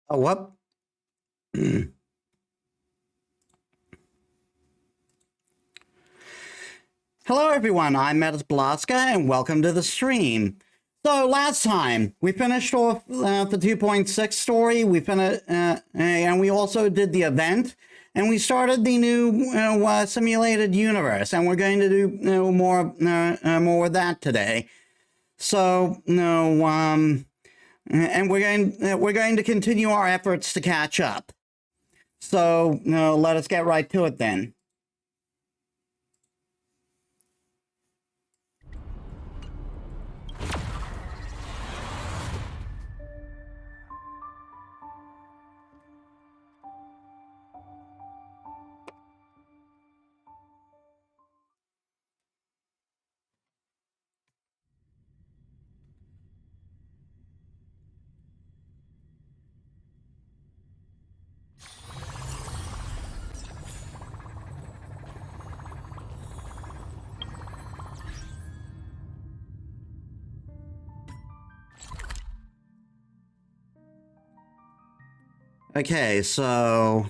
Oh, what? Hello, everyone. I'm Metis Balaska, and welcome to the stream. So last time we finished off the 2.6 story. And we also did the event, and we started the new simulated universe, and we're going to do more with that today. So and we're going to continue our efforts to catch up. So let us get right to it then. Okay, so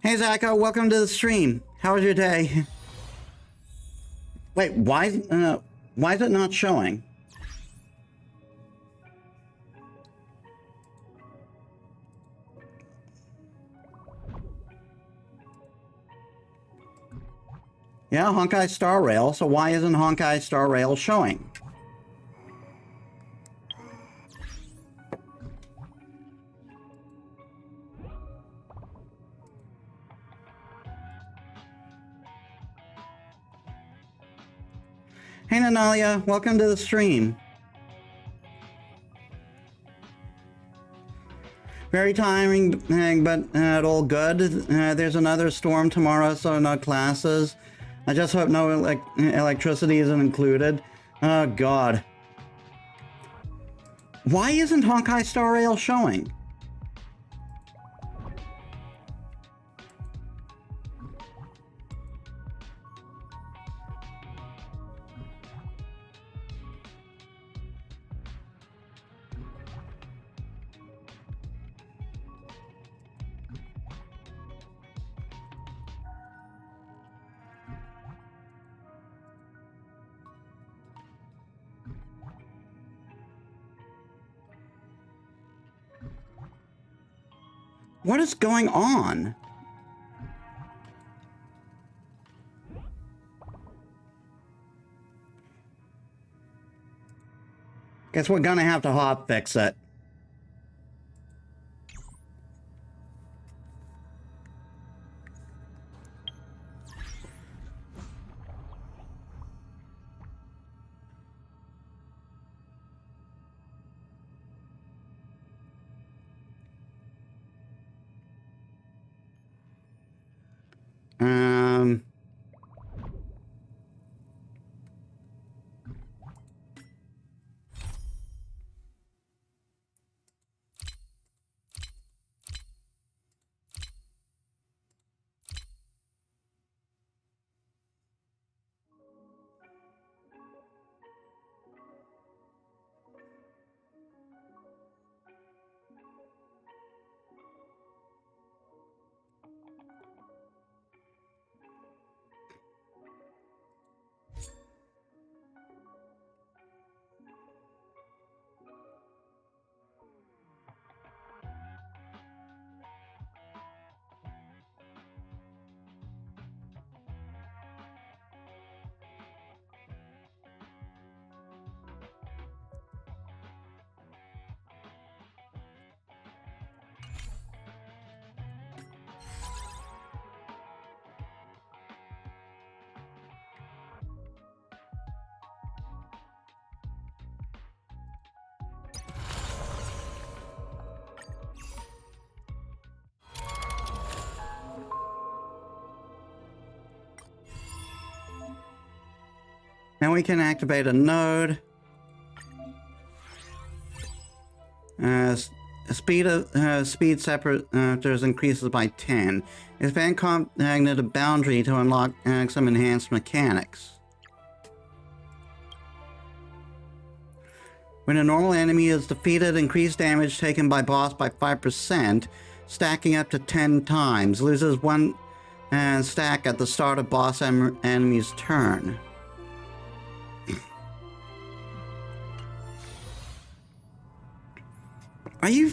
hey Zacho, welcome to the stream. How was your day? Wait, why is it not showing? Yeah, Honkai Star Rail. So why isn't Honkai Star Rail showing? Hey Nanalia, welcome to the stream. Very tiring, but all good. There's another storm tomorrow, so no classes. I just hope no electricity isn't included. Oh God. Why isn't Honkai Star Rail showing? What is going on? Guess we're gonna have to hot fix it. Um... Now we can activate a node. speed separators increases by 10. Expand cognitive boundary to unlock some enhanced mechanics. When a normal enemy is defeated, increased damage taken by boss by 5%, stacking up to 10 times. Loses 1 stack at the start of boss enemy's turn. Are you...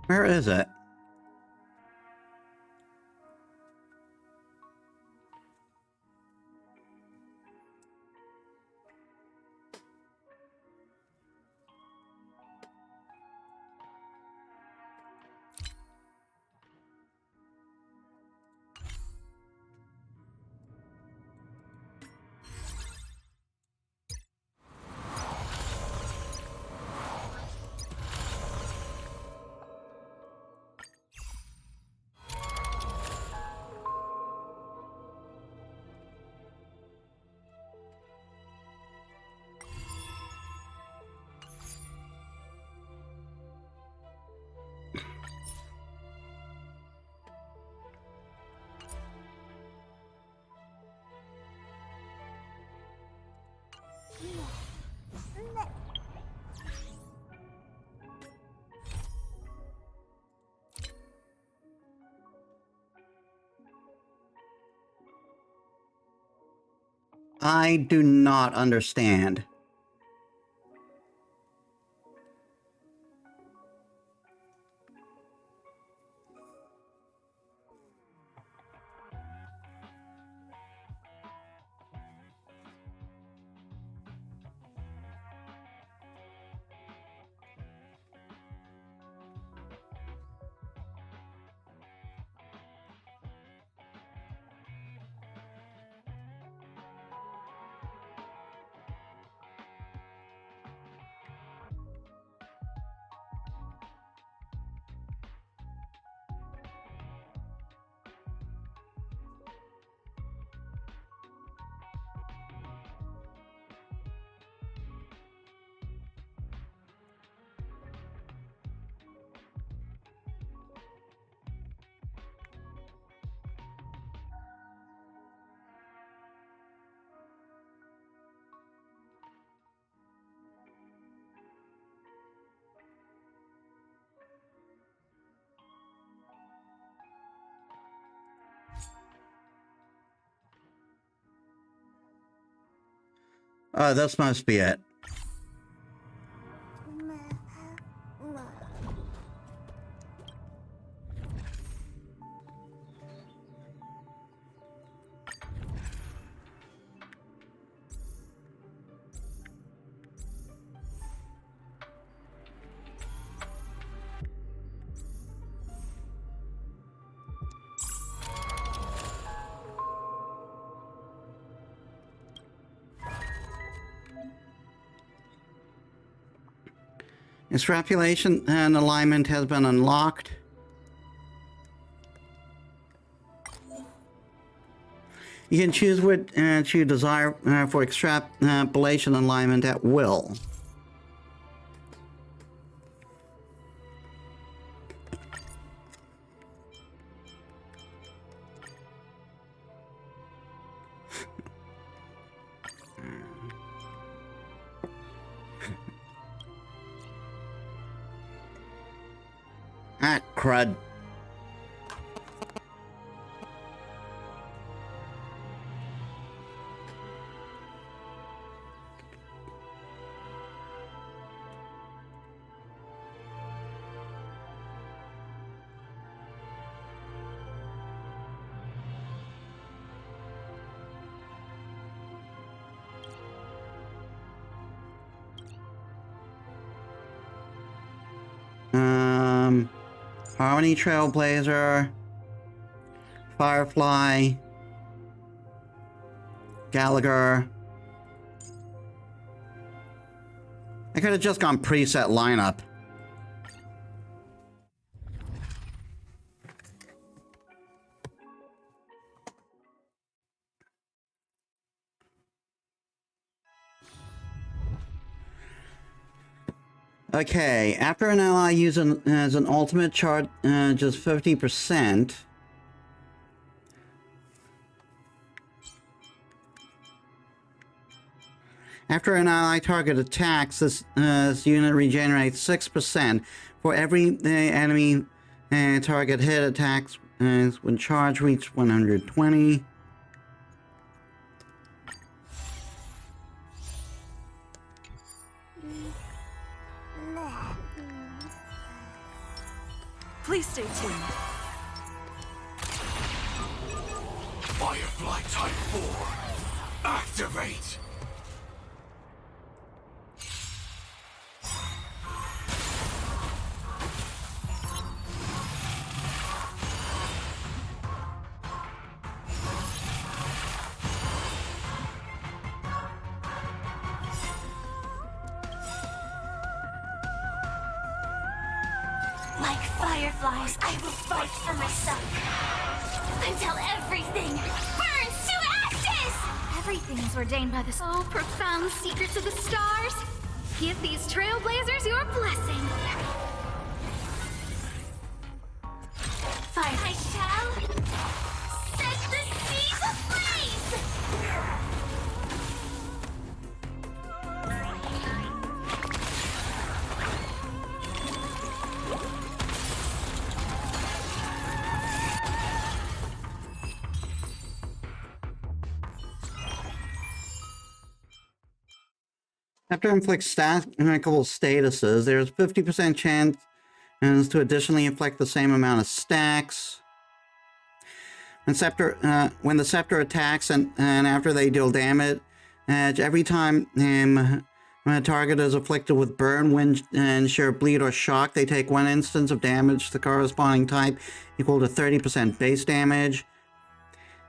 Where is it? I do not understand. This must be it. Extrapolation and alignment has been unlocked. You can choose what you desire for extrapolation alignment at will. Ah, crud. Harmony Trailblazer, Firefly, Gallagher. I could have just gone preset lineup. Okay, after an ally uses as an ultimate charge just 50%. After an ally target attacks, this unit regenerates 6% for every enemy target hit attacks when charge reaches 120. Please stay tuned. Firefly Type 4, activate! Like fireflies, I will fight for myself. Until everything burns to ashes! Everything is ordained by the so profound secrets of the stars. Give these trailblazers your blessing. Fire, I shall set the seas ablaze! After inflicts stackable statuses, there's 50% chance to additionally inflict the same amount of stacks. When the scepter attacks and after they deal damage, every time when a target is afflicted with burn, wind, and sheer bleed or shock, they take 1 instance of damage, the corresponding type, equal to 30% base damage.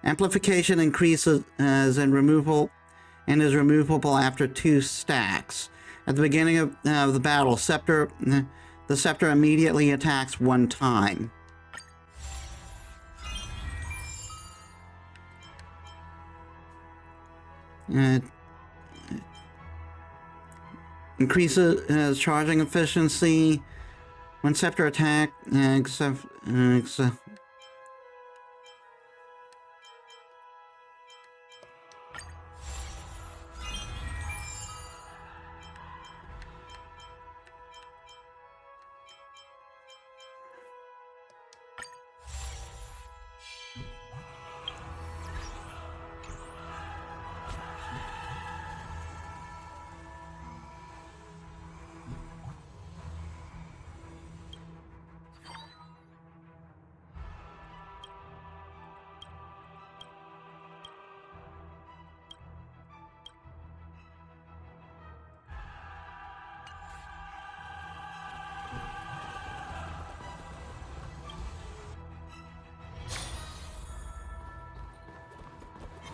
Amplification increases in removal and is removable after 2 stacks. At the beginning of the battle, the scepter immediately attacks 1 time. Increases charging efficiency when scepter attack,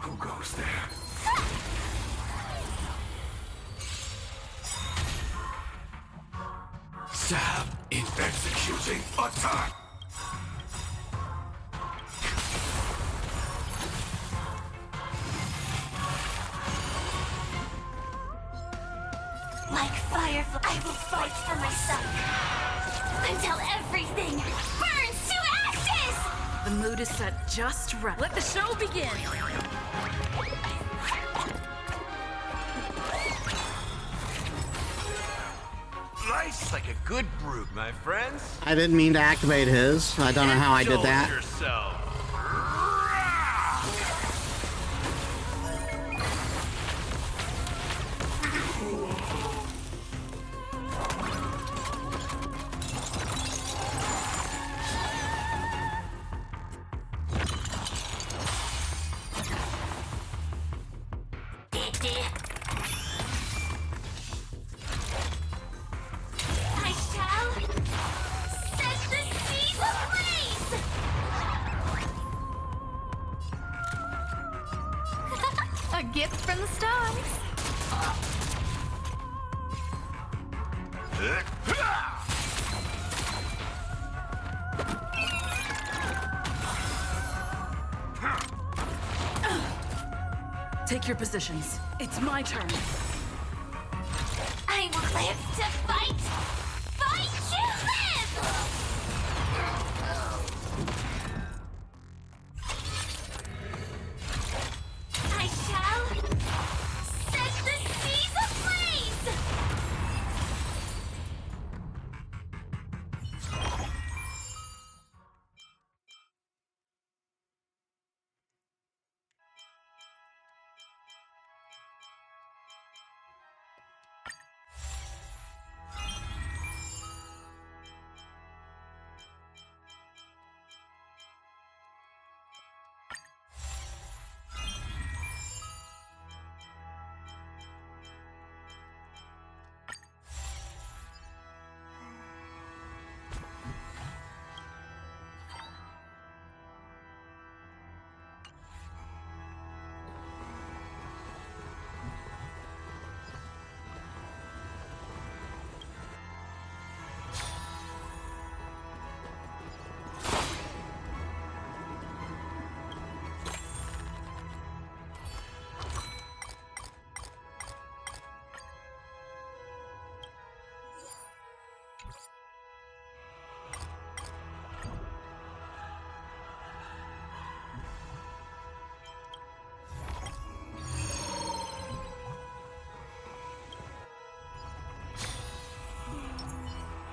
Who goes there? Stab in executing attack! Like firefly, I will fight for myself. Until everything burns to ashes! The mood is set just right. Let the show begin! Nice, like a good brute, my friends. I didn't mean to activate his. I don't know how I did Enjoy that. yourself. I shall set the seas ablaze! A gift from the stars. Take your positions. It's my turn. I will live to fight! Fight to live! I shall set the seas ablaze!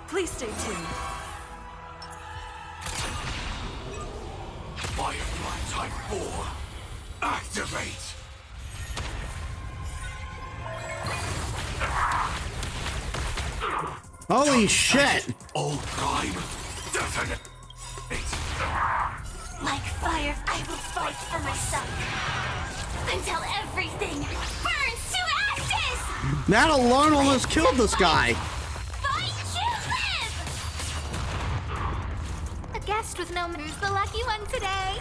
Please stay tuned. Firefly Type 4. Activate. Holy shit! Old crime. Detonate. Like fire, I will fight for myself. Until everything burns to ashes! That alone almost killed this guy. Fight to live! A guest with no who's the lucky one today.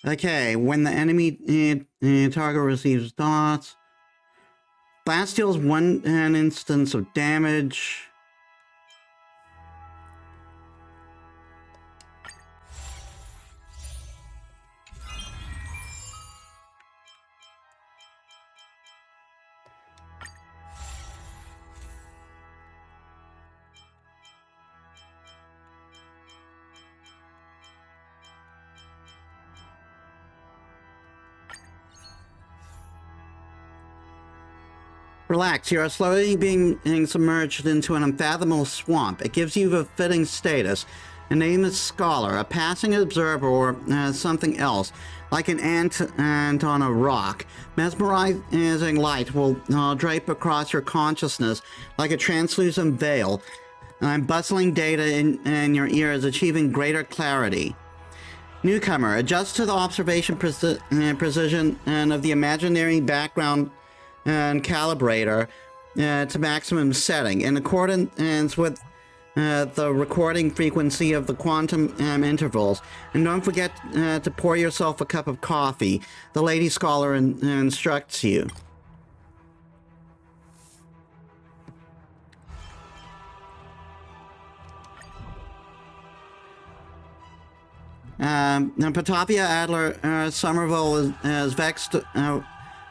Okay, when the enemy target receives dots, blast deals an instance of damage. Relax, you are slowly being submerged into an unfathomable swamp. It gives you a fitting status. A name is Scholar, a passing observer, or something else, like an ant on a rock. Mesmerizing light will drape across your consciousness like a translucent veil. Bustling data in your ears, achieving greater clarity. Newcomer, adjust to the observation precision and of the imaginary background and calibrator to maximum setting in accordance with the recording frequency of the quantum intervals. And don't forget to pour yourself a cup of coffee. The Lady Scholar instructs you. Patapia Adler Somerville is vexed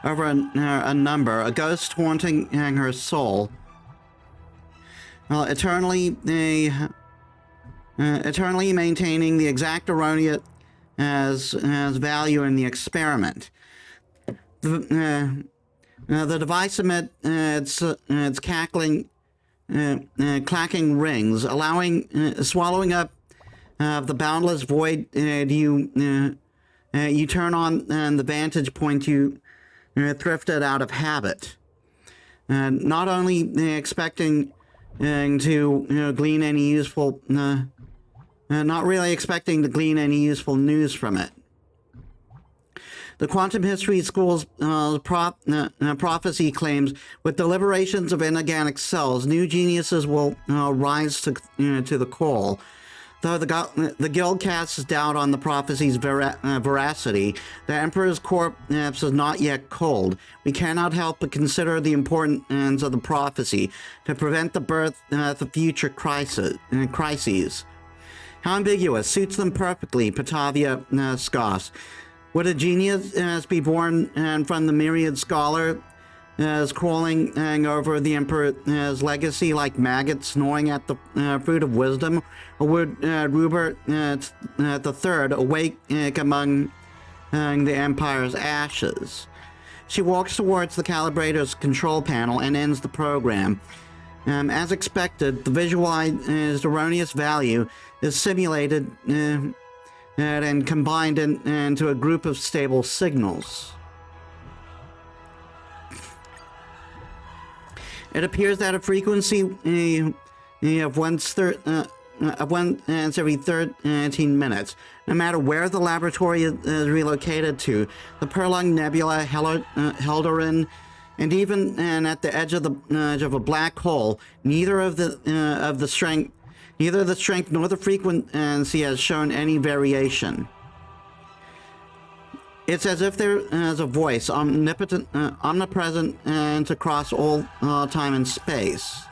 over a number, a ghost haunting her soul. Eternally maintaining the exact erroneous as value in the experiment. The device emits its clacking rings, swallowing up the boundless void. You turn on the vantage point you thrifted out of habit, not only expecting to glean any useful, not really expecting to glean any useful news from it. The Quantum History School's prophecy claims, with the liberations of inorganic cells, new geniuses will rise to the call. Though the Guild casts doubt on the prophecy's veracity, the Emperor's corpse is not yet cold. We cannot help but consider the importance of the prophecy to prevent the birth of future crises. How ambiguous, suits them perfectly, Patavia scoffs. Would a genius be born from the myriad scholar crawling over the Emperor's legacy like maggots gnawing at the fruit of wisdom? Or would Rupert III awake among the Empire's ashes? She walks towards the calibrator's control panel and ends the program. As expected, the visualized erroneous value is simulated and combined into a group of stable signals. It appears that a frequency of once every 13 minutes, no matter where the laboratory is relocated to, the Perlung Nebula, Helderin, and even at the edge of a black hole, neither the strength nor the frequency has shown any variation. It's as if there is a voice, omnipresent and across all time and space.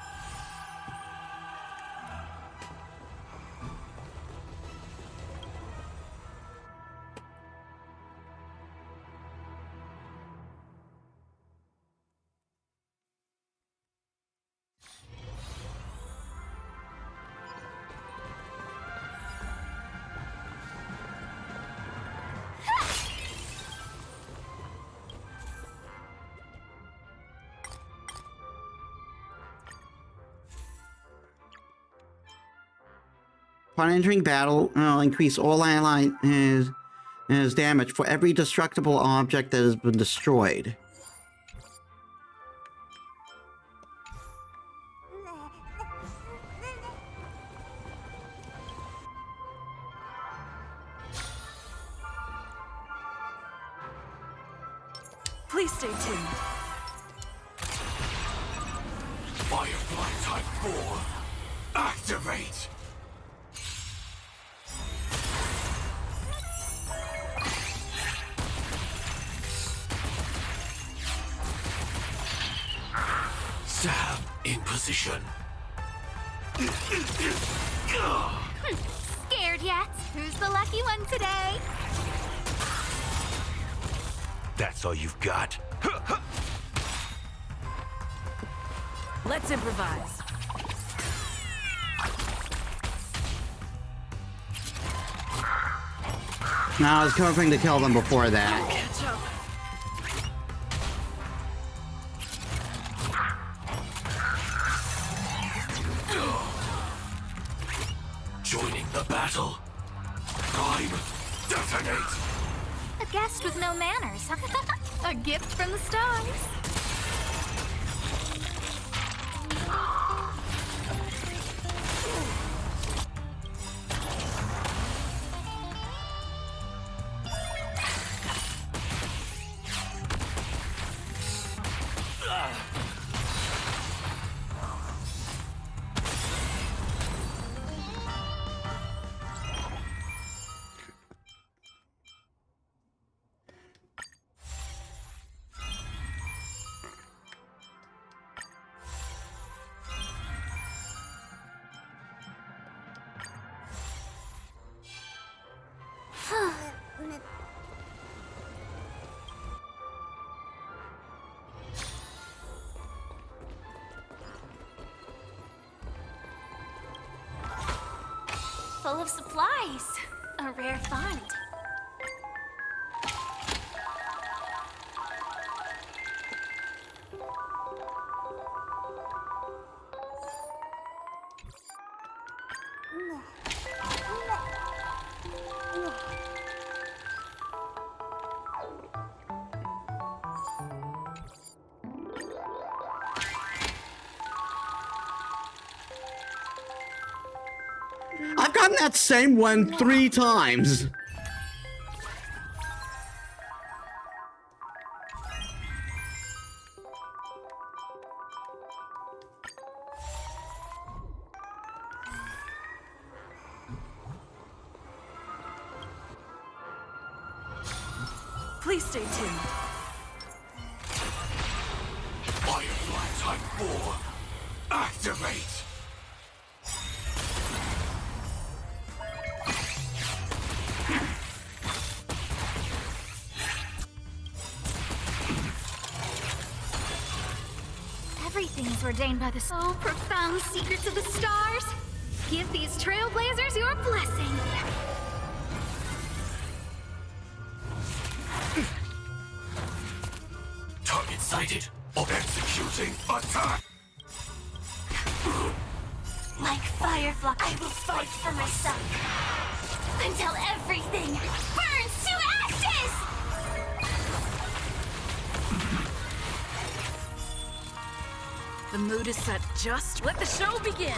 Upon entering battle, increase all ally damage for every destructible object that has been destroyed. Please stay tuned. Firefly Type 4. Activate! Sam in position. Scared yet? Who's the lucky one today? That's all you've got? Let's improvise. No, I was hoping to kill them before that. Catch up. Joining the battle. Time, detonate! A guest with no manners. A gift from the stars. Full of supplies. A rare find. that same one 3 times. Please stay tuned. Firefly Type 4, activate! Everything is ordained by the so profound secrets of the stars. Give these trailblazers your blessing. Target sighted. Executing attack! Like Firefly, I will fight for myself. Until everything burns to ashes! The mood is set just. Let the show begin.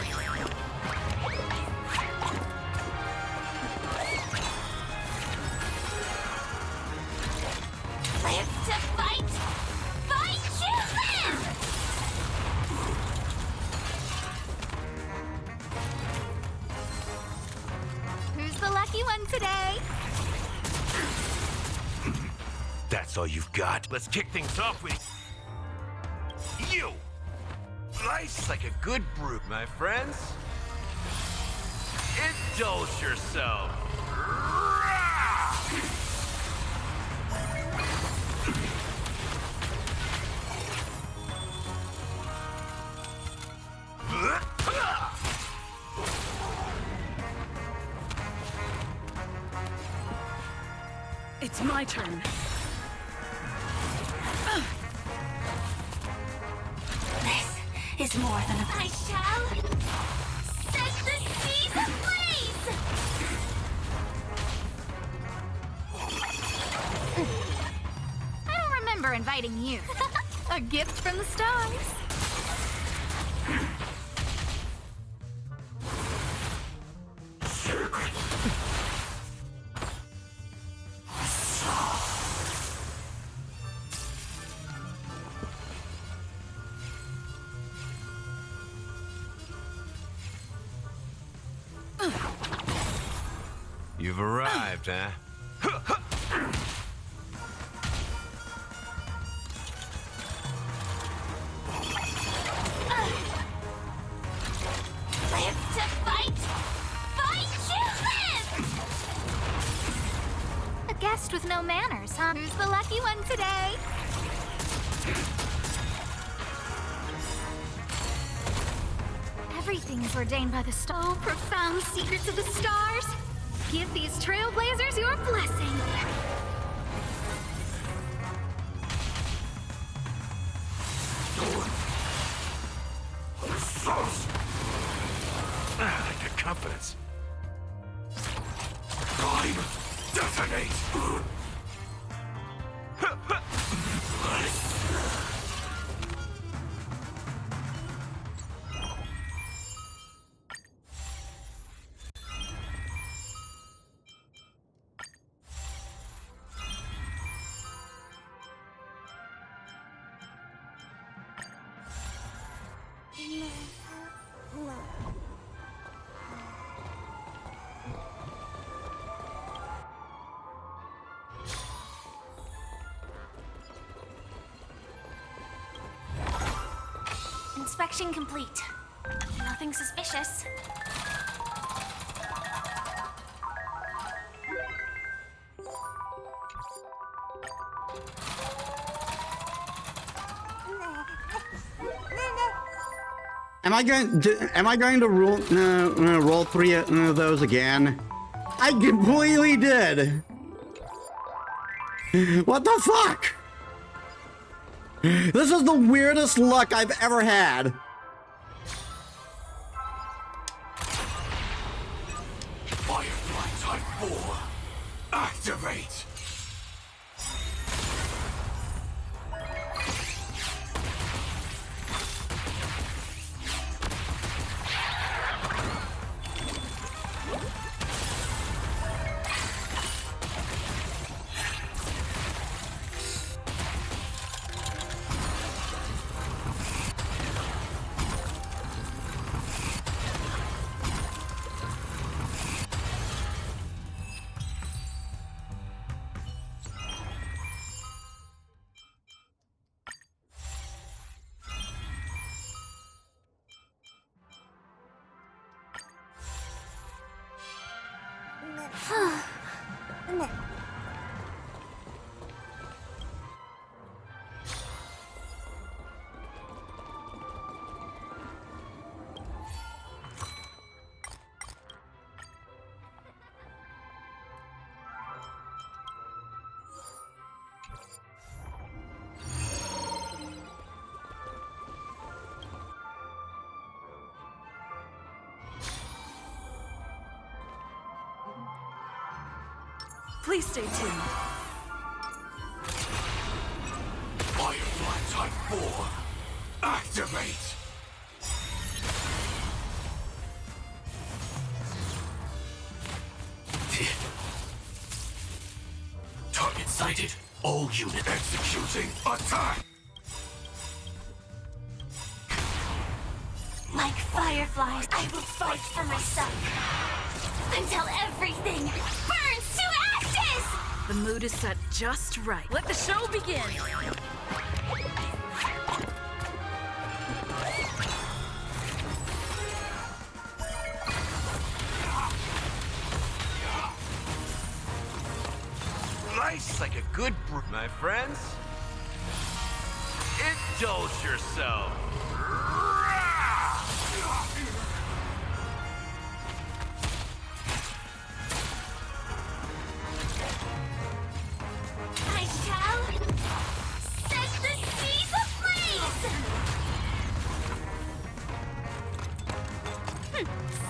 Live to fight! Fight to live! Who's the lucky one today? That's all you've got? Let's kick things off with you! Life's like a good brew, my friends. Indulge yourself. It's my turn. This is more than a... I shall set the seas ablaze! I don't remember inviting you. A gift from the stars. You've arrived, huh? Live to fight! Fight to live! A guest with no manners, huh? Who's the lucky one today? Everything is ordained by the so profound secrets of the stars. Give these trailblazers your blessing. I like your confidence. Prime, detonate! Inspection complete. Nothing suspicious. Am I going to roll 3 of those again? I completely did. What the fuck? This is the weirdest luck I've ever had. Firefly Type 4, activate! Please stay tuned. Firefly Type 4. Activate! Target sighted. All unit executing. Attack! Like fireflies, I will fight for myself. Until everything burns to ashes! The mood is set just right. Let the show begin. Life's like a good brew, my friends. Indulge yourself. I shall set the seas ablaze!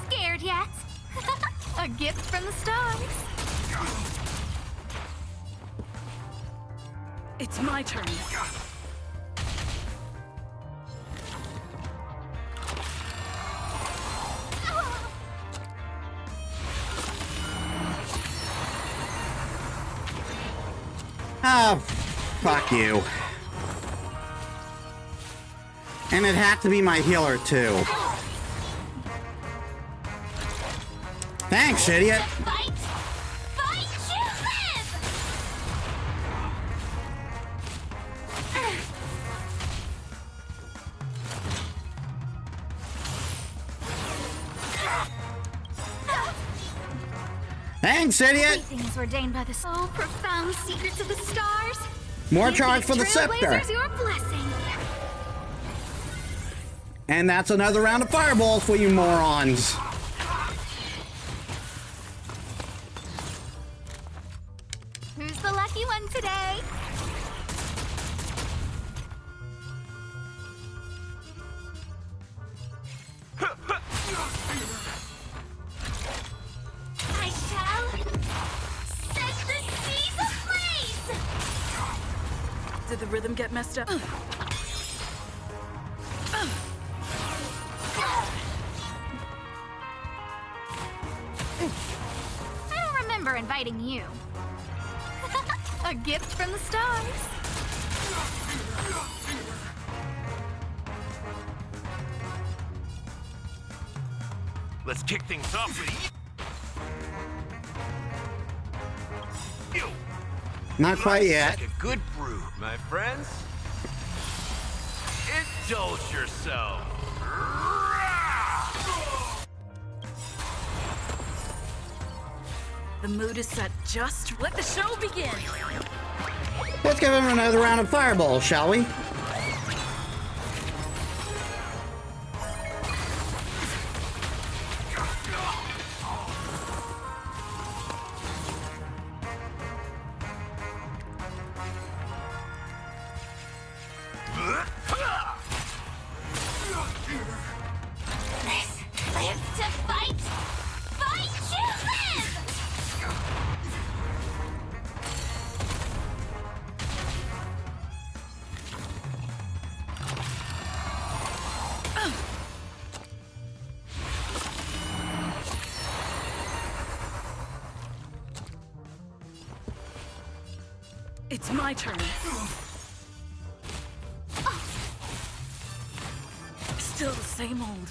Scared yet? A gift from the stars. It's my turn. Ah, fuck you. And it had to be my healer, too. Thanks, idiot. Fight! Fight to live! Thanks, idiot. Everything's ordained by the so profound secrets of the stars. More Give charge these for the scepter. trailblazers your blessing. And that's another round of fireballs for you morons. Who's the lucky one today? I shall set the seas ablaze! Did the rhythm get messed up? I don't remember inviting you. A gift from the stars. Let's kick things off with you. Not quite Life's yet. like a good brew, my friends. Indulge yourself. The mood is set just. Let the show begin. Let's give him another round of fireballs, shall we? Live to fight! Fight to live! It's my turn. Still the same old.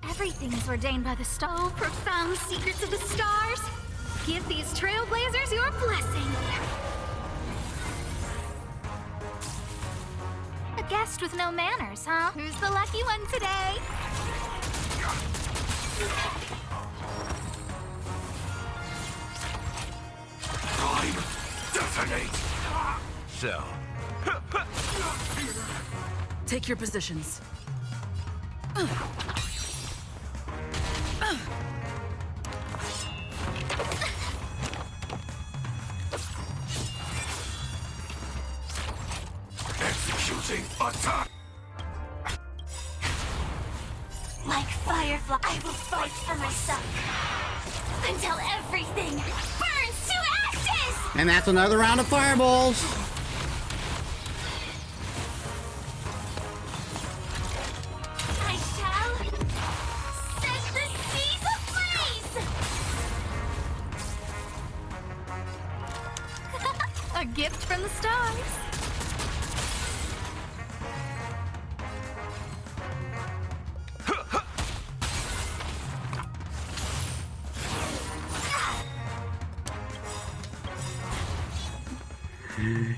Everything is ordained by the so profound secrets of the stars. Give these trailblazers your blessing. Again. guest with no manners, huh? Who's the lucky one today? Prime, detonate! So, Take your positions. Executing attack! Like Firefly, I will fight for myself. Until everything burns to ashes! And that's another round of fireballs. I shall set the seas ablaze! A gift from the stars.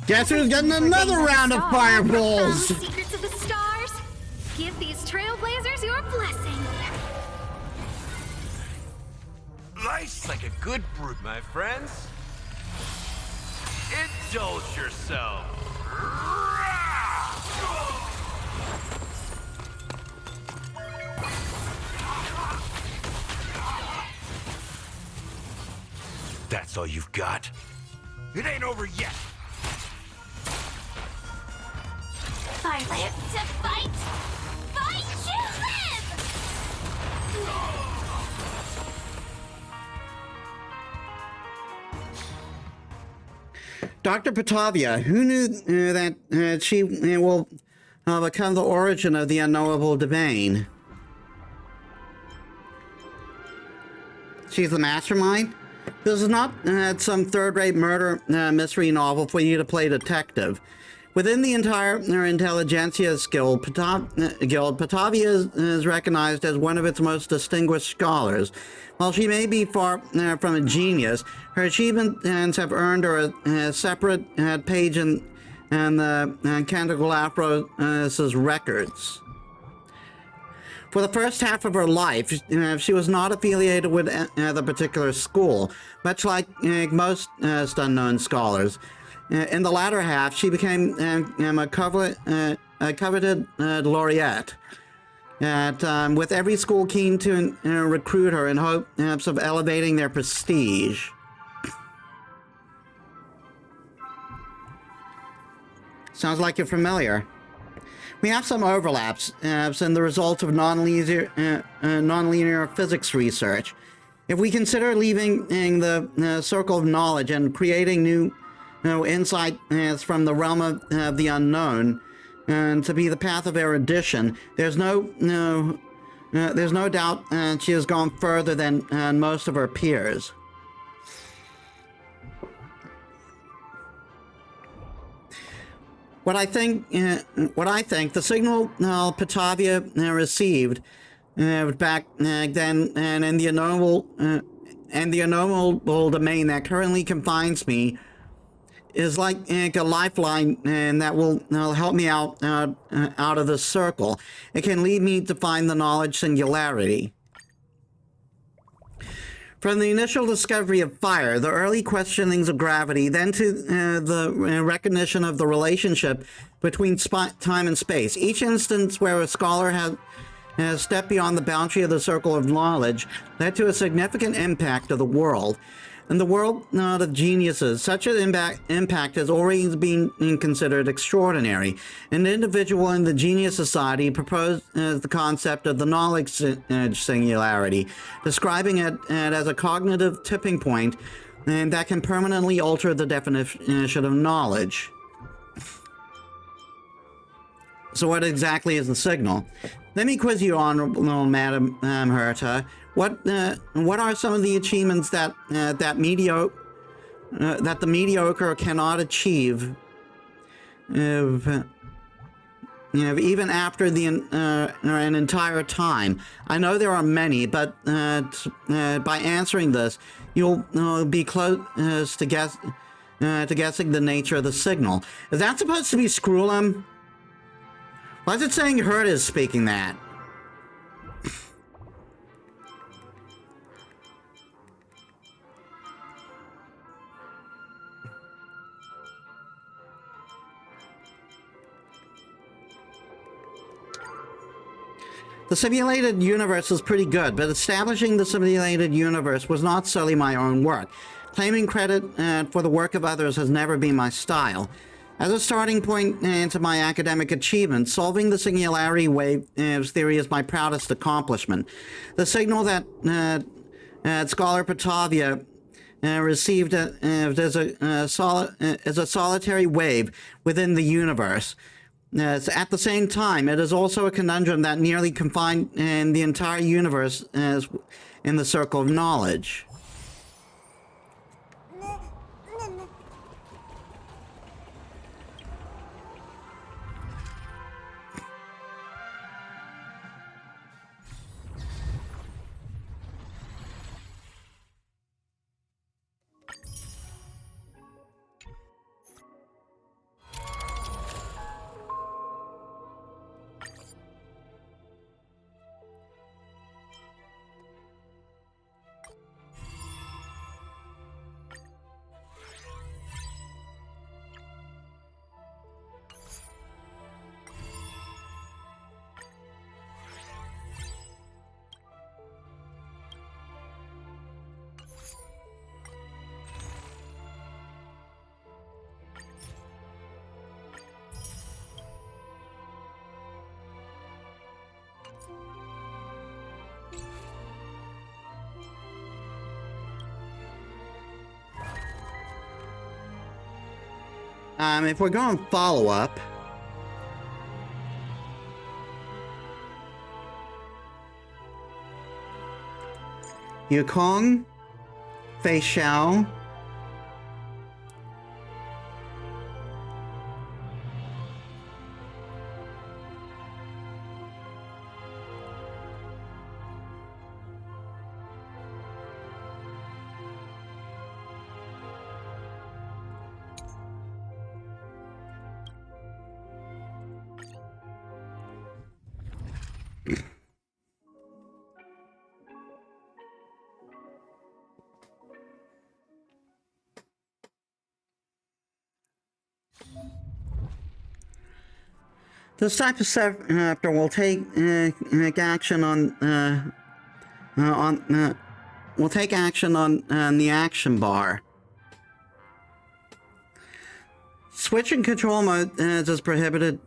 Guess who's getting another round of fireballs? Profound secrets of the stars. Give these trailblazers your blessing. life's like a good brute, my friends. Indulge yourself. That's all you've got? It ain't over yet. Live to fight! Fight to live! Dr. Patavia, who knew that she will become the origin of the unknowable domain? She's the mastermind? This is not some third-rate murder mystery novel for you to play detective. Within the entire intelligentsia guild, Patavia is recognized as one of its most distinguished scholars. While she may be far from a genius, her achievements have earned her a separate page in the Candelabros' records. For the first half of her life, she was not affiliated with the particular school, much like most unknown scholars. In the latter half, she became a coveted laureate, with every school keen to recruit her in hopes of elevating their prestige. Sounds like you're familiar. We have some overlaps in the results of nonlinear physics research. If we consider leaving the circle of knowledge and creating new insight from the realm of the unknown to be the path of erudition, there's no doubt she has gone further than most of her peers. What I think the signal Patavia received back then and in the unknowable domain that currently confines me is like a lifeline, and that will help me out of this circle. It can lead me to find the knowledge singularity. From the initial discovery of fire, the early questionings of gravity, then to the recognition of the relationship between time and space. Each instance where a scholar has stepped beyond the boundary of the circle of knowledge led to a significant impact of the world. In the world of geniuses, such an impact has always been considered extraordinary. An individual in the Genius Society proposed the concept of the knowledge singularity, describing it as a cognitive tipping point and that can permanently alter the definition of knowledge. So what exactly is the signal? Let me quiz you, Honorable Madam Herta. What are some of the achievements that the mediocre cannot achieve, even after an entire time? I know there are many, but by answering this, you'll be close to guessing the nature of the signal. Is that supposed to be Screwlum? Why is it saying Hurt is speaking that? The simulated universe is pretty good, but establishing the simulated universe was not solely my own work. Claiming credit for the work of others has never been my style. As a starting point into my academic achievement, solving the singularity wave theory is my proudest accomplishment. The signal that Scholar Patavia received as a solitary wave within the universe. At the same time, it is also a conundrum that nearly confined the entire universe as in the circle of knowledge. If we're going follow-up, Yukong, Fei Xiao, this type of chapter will take action on the action bar. Switching control mode is prohibited.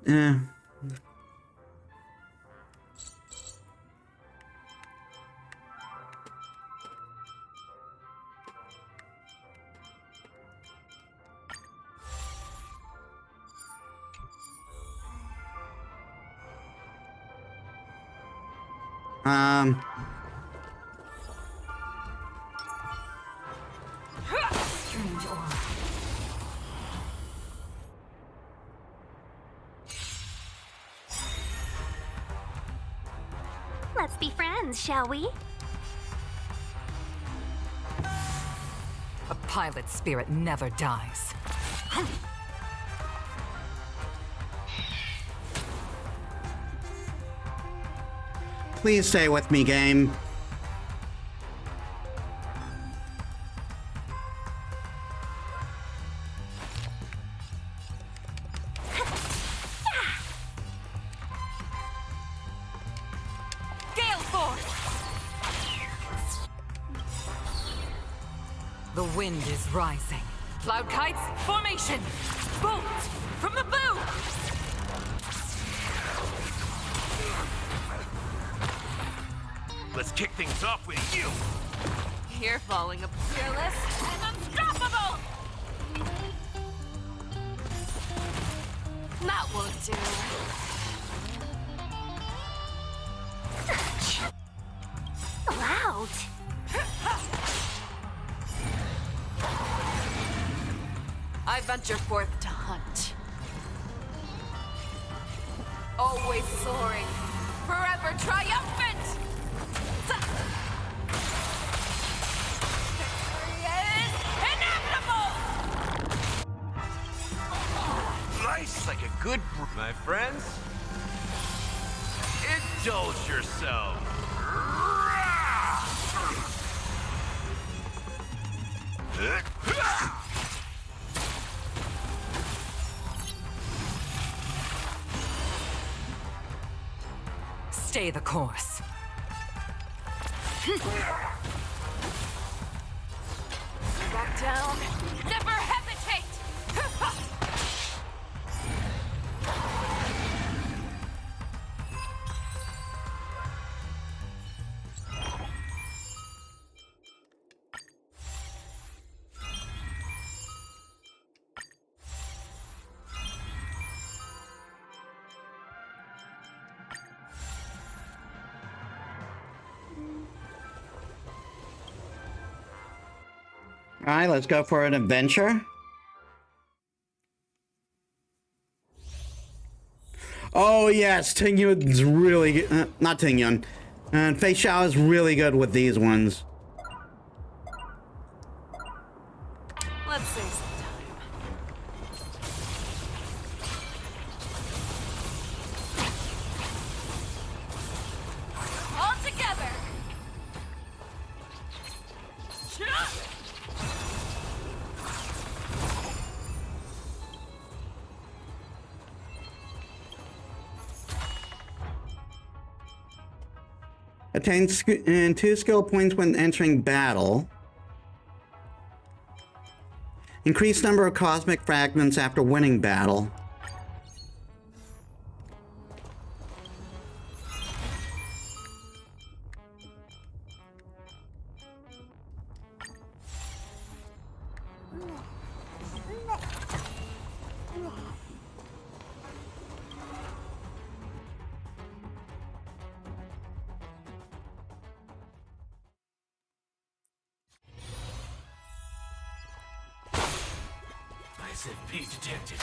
Strange aura. Let's be friends, shall we? A pilot spirit never dies. Please stay with me, game. Gale force! The wind is rising. Cloud kites, formation! Bolt from the bow! Let's kick things off with you! You're falling up fearless and unstoppable! That won't do. Loud. I venture forth to hunt. Always soaring, forever triumphant! Victory is inevitable! Nice like a good my friends. indulge yourself. Stay the course. Back down. Never hesitate! All right, let's go for an adventure. Oh yes, Tingyun's really good. Not Tingyun. And Fei Xiao is really good with these ones. Let's save some time. All together! Attain 2 skill points when entering battle. Increased number of cosmic fragments after winning battle. SFP detected.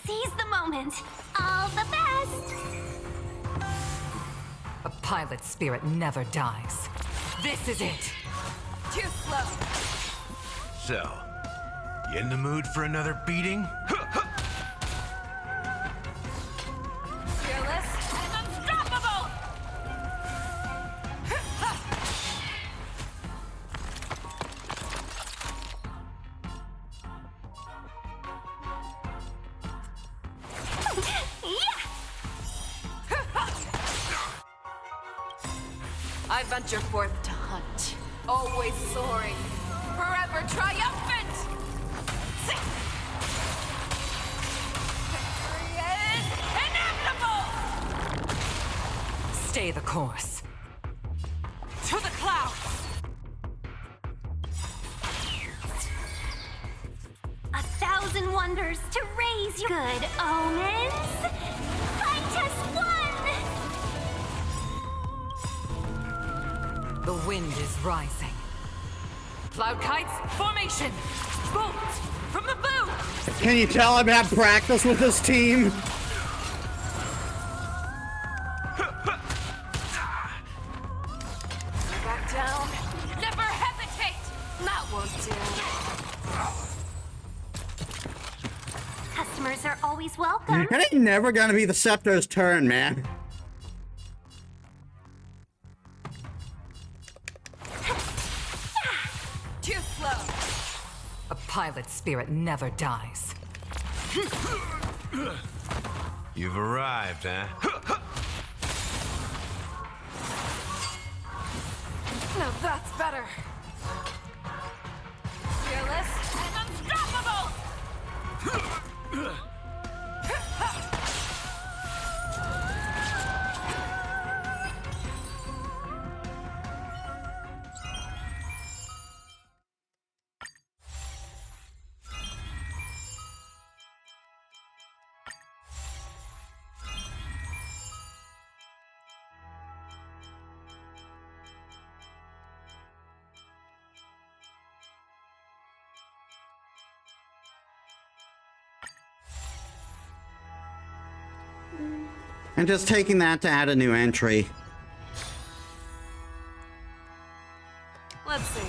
Seize the moment. All the best. A pilot's spirit never dies. This is it. Too slow. So, you in the mood for another beating? Fearless and unstoppable! I venture forth to hunt, always soaring, forever triumphant! Victory is inevitable! Stay the course. To the clouds! 1,000 wonders to raise your good omens. Fight us one! The wind is rising. Cloud kites, formation! Bolt from the boot! Can you tell I've had practice with this team? Back down. Never hesitate! That won't do. Customers are always welcome. It ain't never gonna be the Scepter's turn, man. Too slow. A pilot's spirit never dies. You've arrived, huh? Now that's better. Fearless and unstoppable! And just taking that to add a new entry. Let's see.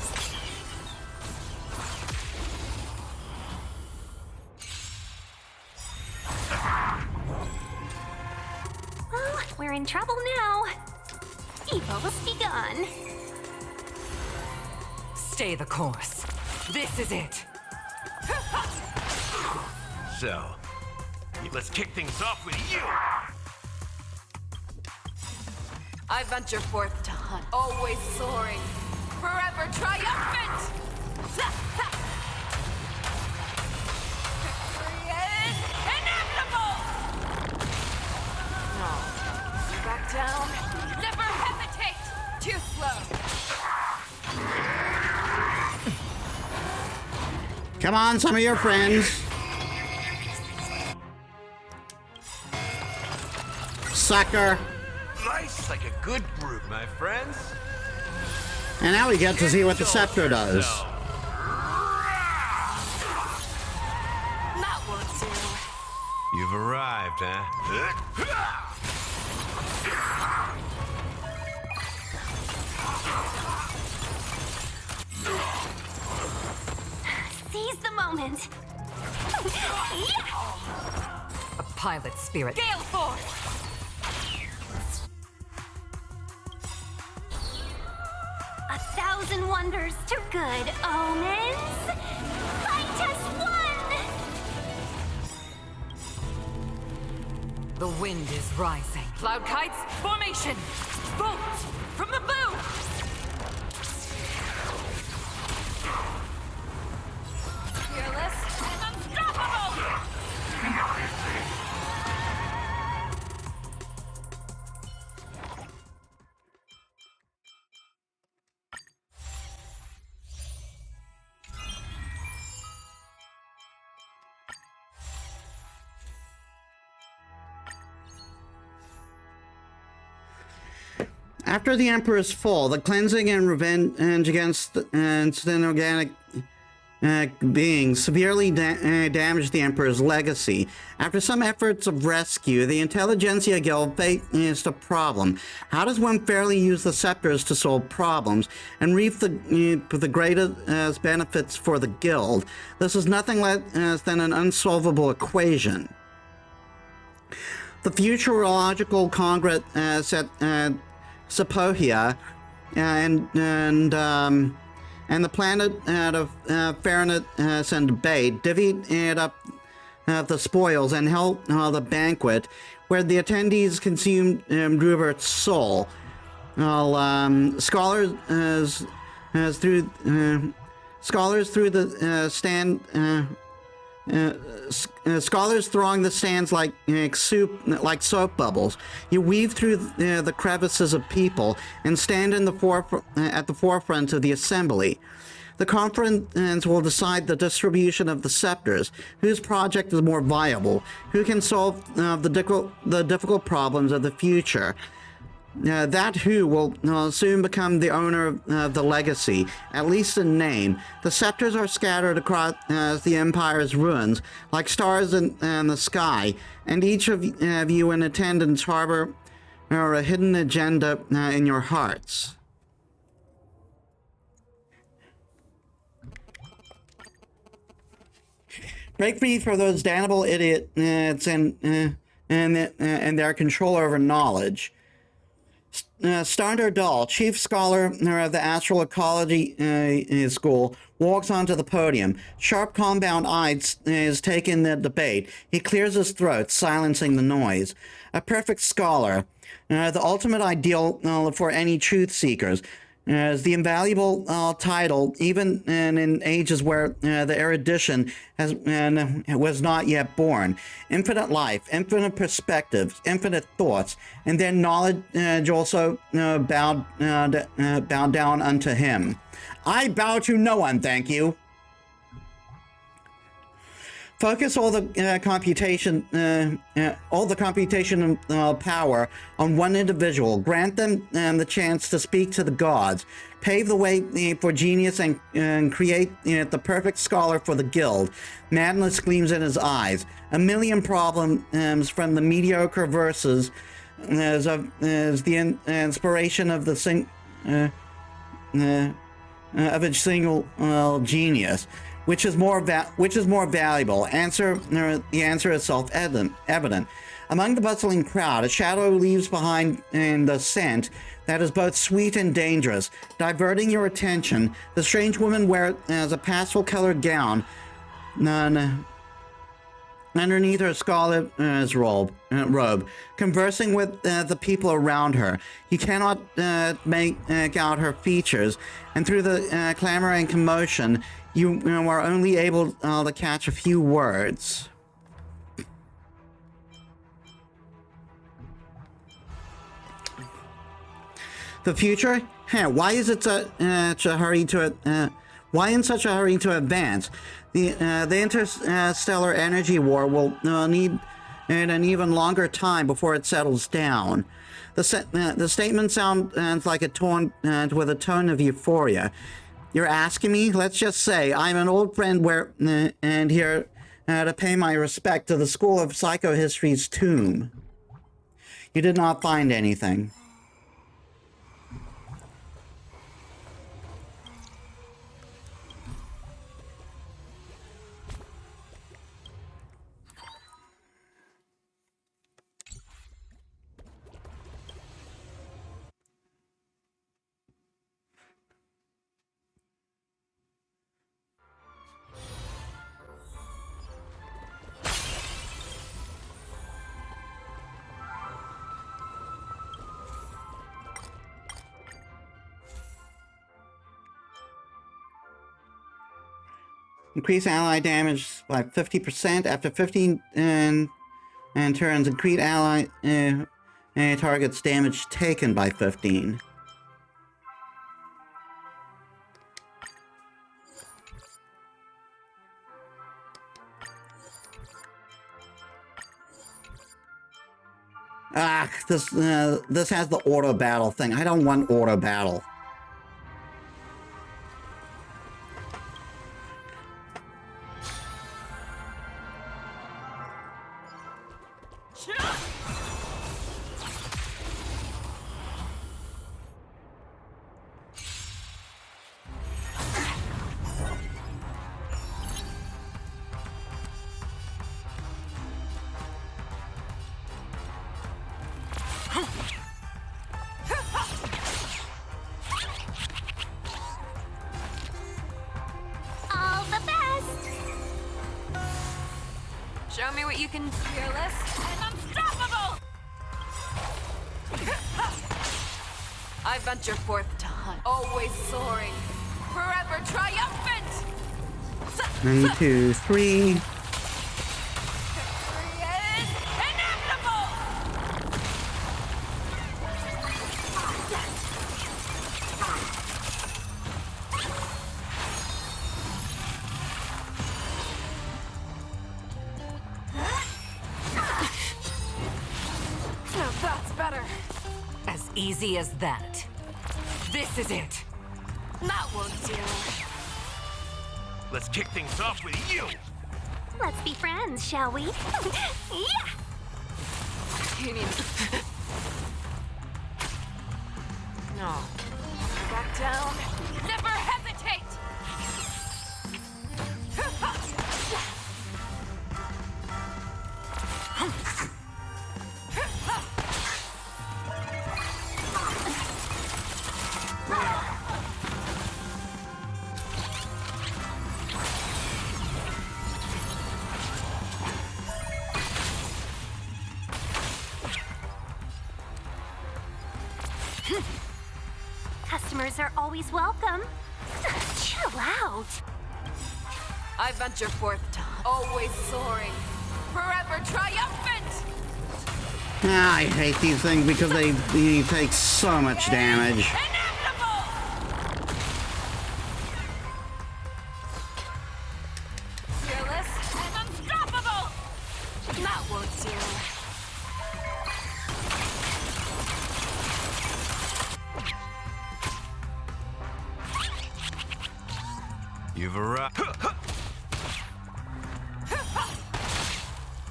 We're in trouble now. Evil must be gone. Stay the course. This is it. So, let's kick things off with you! I venture forth to hunt, always soaring, forever triumphant! Victory is inevitable! No. Back down. Never hesitate! Too slow. Come on, some of your friends. Sucker. Nice like a good brute, my friends. And now we get to see what the scepter does. That won't do. You've arrived, huh? Seize the moment. A pilot spirit. Gale force! A thousand wonders to good omens. Fight as one! The wind is rising. Cloud kites, formation! Bolt from the boom! Fearless and unstoppable! After the Emperor's fall, the cleansing and revenge against organic beings severely damaged the Emperor's legacy. After some efforts of rescue, the Intelligentsia Guild faced a problem. How does one fairly use the scepters to solve problems and reap the greatest benefits for the Guild? This is nothing less than an unsolvable equation. The Futurological Congress set Sepohia and the planet of fairness and debate divvied up the spoils and held the banquet where the attendees consumed Drubert's soul. Scholars through the stand. Scholars throng the stands like soap bubbles. You weave through the crevices of people and stand in at the forefront of the assembly. The conference will decide the distribution of the scepters, whose project is more viable, who can solve the difficult problems of the future. That who will soon become the owner of the legacy, at least in name. The scepters are scattered across the Empire's ruins, like stars in the sky, and each of you in attendance harbor a hidden agenda in your hearts. Break free for those damnable idiots and their control over knowledge. Starnder Dahl, chief scholar of the Astral Ecology School, walks onto the podium. Sharp, compound eyes is taking the debate. He clears his throat, silencing the noise. A perfect scholar, the ultimate ideal for any truth seekers. Is the invaluable title, even in ages where the erudition was not yet born. Infinite life, infinite perspectives, infinite thoughts, and then knowledge also bowed down unto him. I bow to no one, thank you. Focus all the computation power on one individual. Grant them the chance to speak to the gods. Pave the way for genius and create the perfect scholar for the guild. Madness gleams in his eyes. A million problems from the mediocre verses as the inspiration of the of a single genius. Which is more valuable? The answer is self-evident. Among the bustling crowd, a shadow leaves behind in the scent that is both sweet and dangerous. Diverting your attention, the strange woman wears a pastel-colored gown underneath her scarlet robe, conversing with the people around her. You cannot make out her features, and through the clamor and commotion, you are only able to catch a few words. The future? Why is it such a hurry to? Why in such a hurry to advance? The interstellar energy war will need an even longer time before it settles down. The statement sounds like a tone with a tone of euphoria. You're asking me? Let's just say I'm an old friend and here to pay my respect to the School of Psychohistory's tomb. You did not find anything. Increase ally damage by 50% after 15 and turns. Increase ally targets damage taken by 15. This has the auto battle thing. I don't want auto battle. All the best! Show me what you can. Fearless and unstoppable! I venture forth to hunt. Always soaring. Forever triumphant! 1, 2, 3. Victory is inevitable! Now that's better. As easy as that. This is it. That won't do. Let's kick things off with you! Let's be friends, shall we? Yeah! You need... No. Back down. Never hesitate! Customers are always welcome. Chill out. I venture forth to always soaring, forever triumphant. I hate these things because they take so much damage. Inevitable. Fearless and unstoppable. That won't do. You've arrived.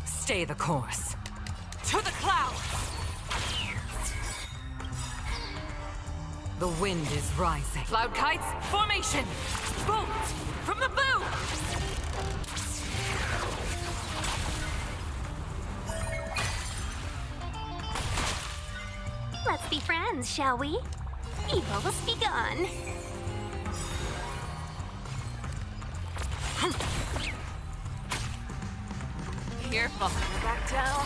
Stay the course. To the clouds! The wind is rising. Cloud kites, formation! Bolt from the boom! friends, shall we? Evil must be gone. Careful. Back down.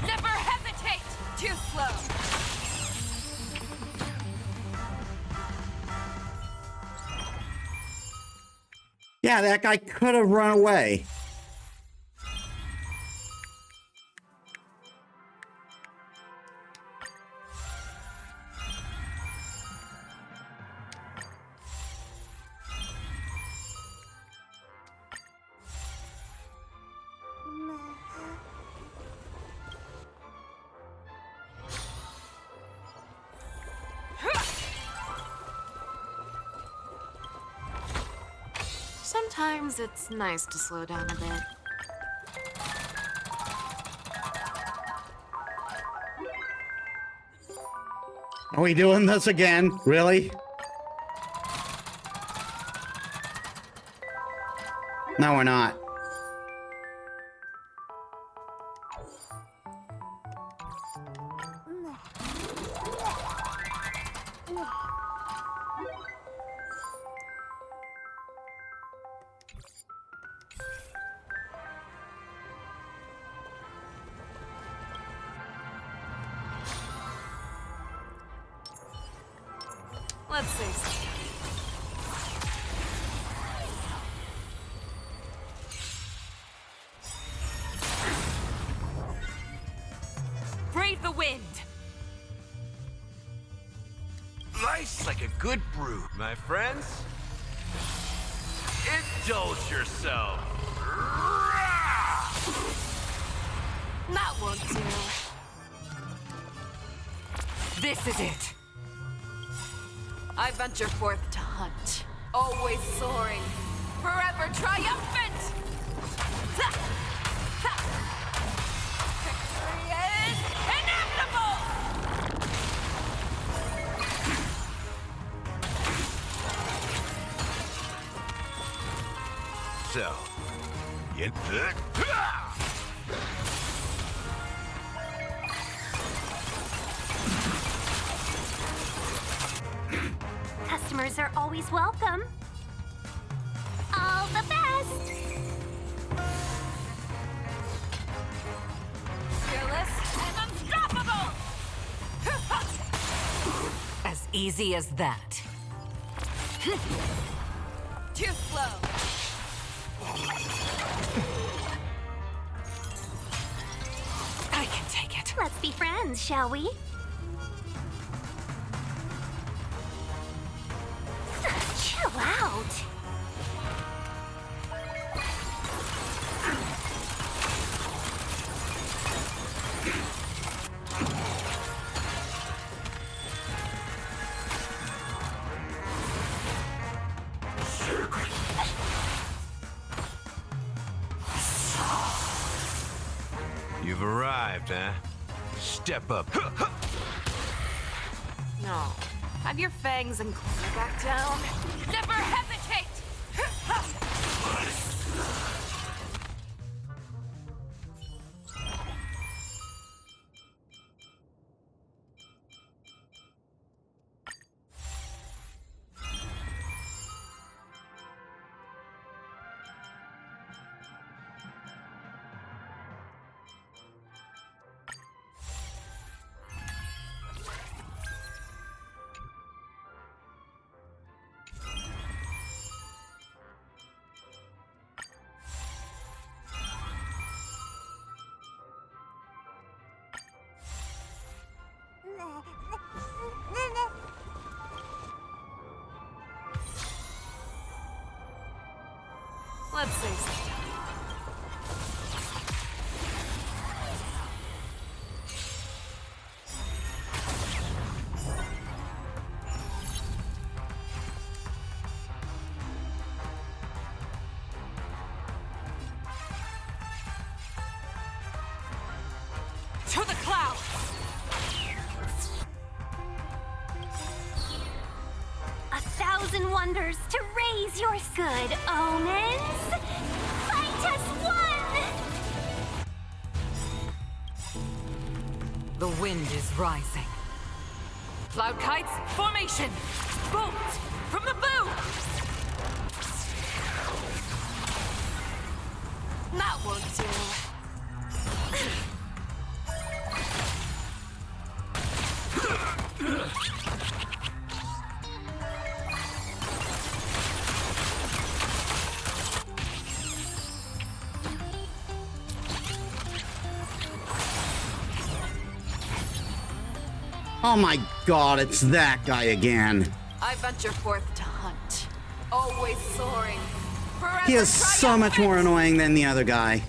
Never hesitate! Too slow. Yeah, that guy could have run away. Sometimes it's nice to slow down a bit. Are we doing this again? Really? No, we're not. Let's say something. Brave the wind! Life's like a good brew, my friends. Indulge yourself. That won't do. This is it. I venture forth to hunt, always soaring, forever triumphant! Victory is inevitable! So, you... Customers are always welcome. All the best! Fearless and unstoppable! As easy as that. Too slow. I can take it. Let's be friends, shall we? Chill out. You've arrived, huh? Step up. No. Have your fangs and claw back down. Never hesitate! Let's say something. To the clouds! A thousand wonders to raise your good omens. Fight us one! The wind is rising. Cloud kites, formation! Bolt! From the boot! That won't do. Oh my god, it's that guy again. I venture forth to hunt. Always soaring. Forever He is so much more annoying than the other guy.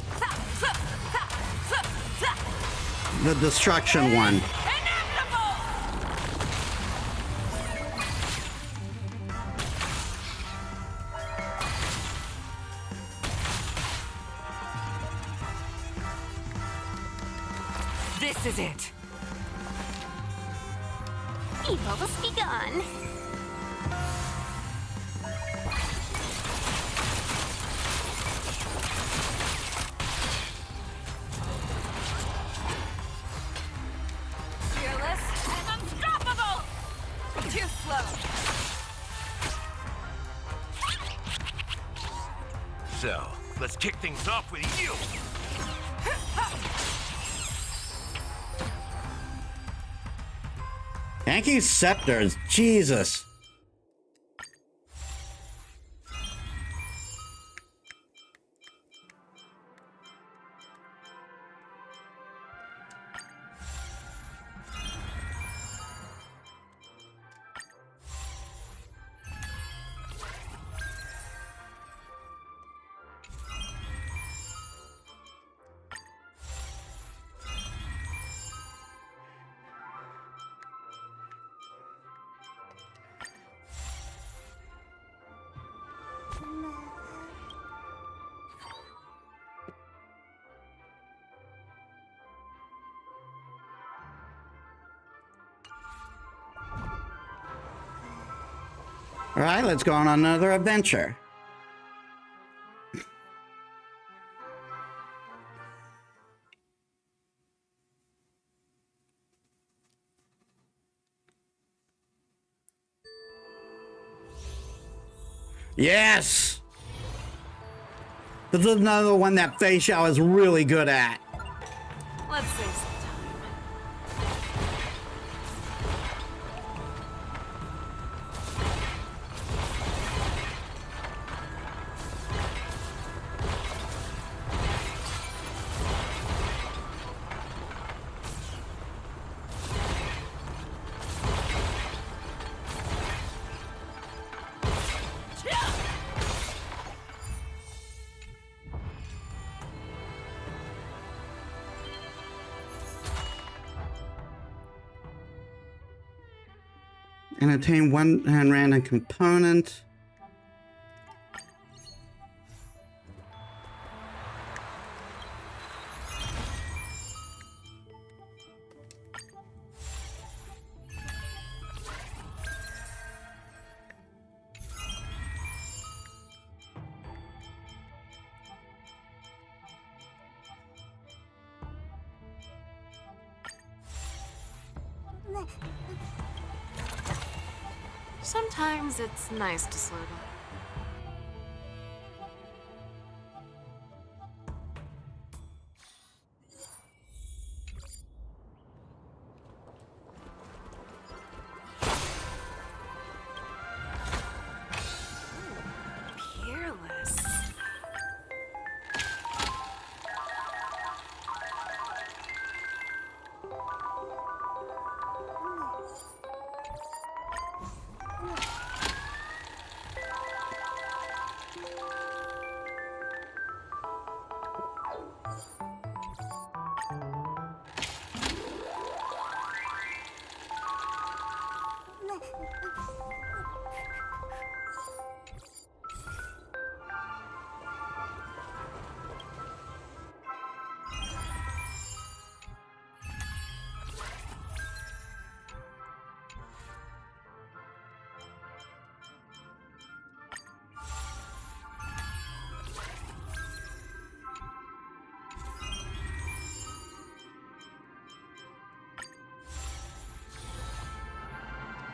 The destruction one. Inevitable! This is it. Evil must be gone. Fearless and unstoppable! Too slow. So, let's kick things off with you. Thank you, Scepters. Jesus. All right, let's go on another adventure. Yes! This is another one that Fei Xiao is really good at. Let's save some time. And attain one random component. Sometimes it's nice to slow down. Peerless.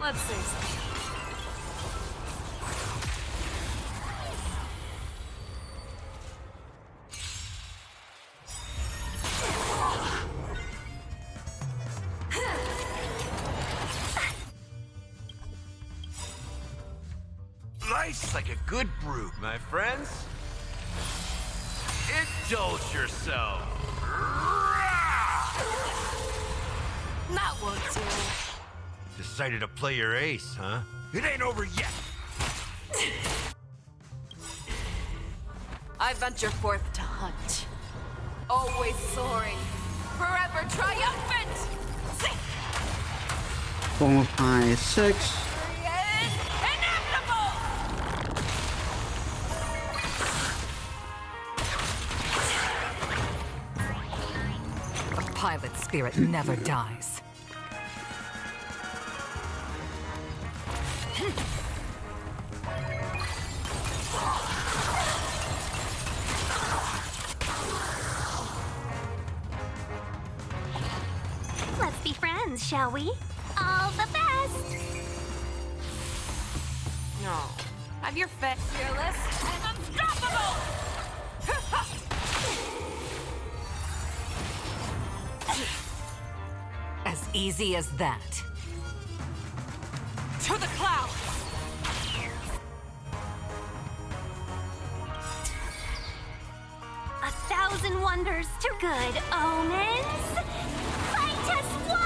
Let's say so. Life's like a good brew, my friends. Indulge yourself. That won't do. Decided to play your ace, huh? It ain't over yet. I venture forth to hunt. Always soaring. Forever triumphant! 4, 5, 6. Inevitable! A pilot spirit never dies. Let's be friends, shall we? All the best! No. Have your fit fearless and unstoppable! As easy as that. To the clouds! A thousand wonders to good omens! Fight us one!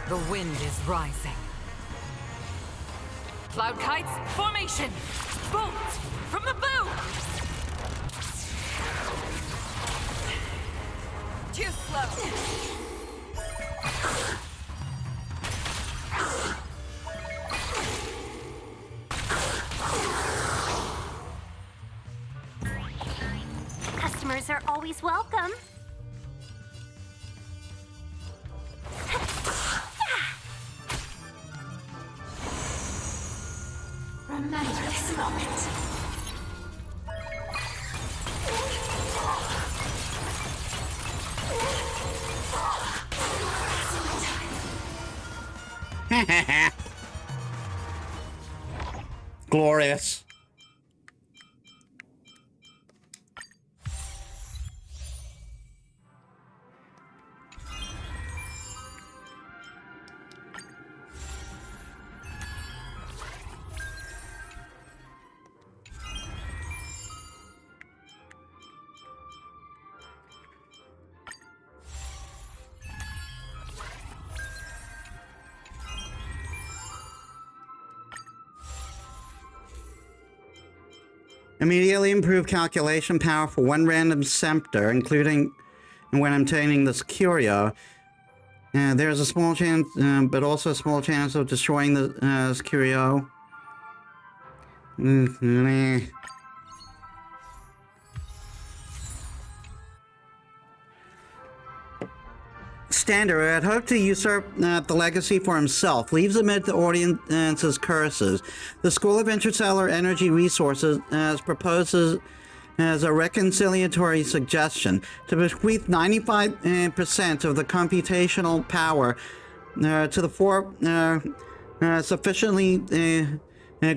The wind is rising. Cloud kites, formation! Bolt from the bow! Too slow! Customers are always welcome. Remember this moment. Glorious. Immediately improve calculation power for one random scepter, including when obtaining this curio. There's a small chance, but also a small chance of destroying the curio. Standard had hoped to usurp the legacy for himself, leaves amid the audience's curses. The School of Interstellar Energy Resources proposes as a reconciliatory suggestion to bequeath 95% of the computational power to the four sufficiently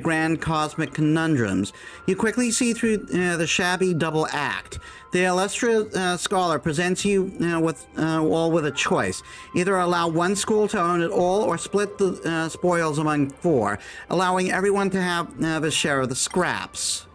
grand cosmic conundrums. You quickly see through the shabby double act. The illustrious scholar presents you with a choice. Either allow one school to own it all or split the spoils among four, allowing everyone to have a share of the scraps.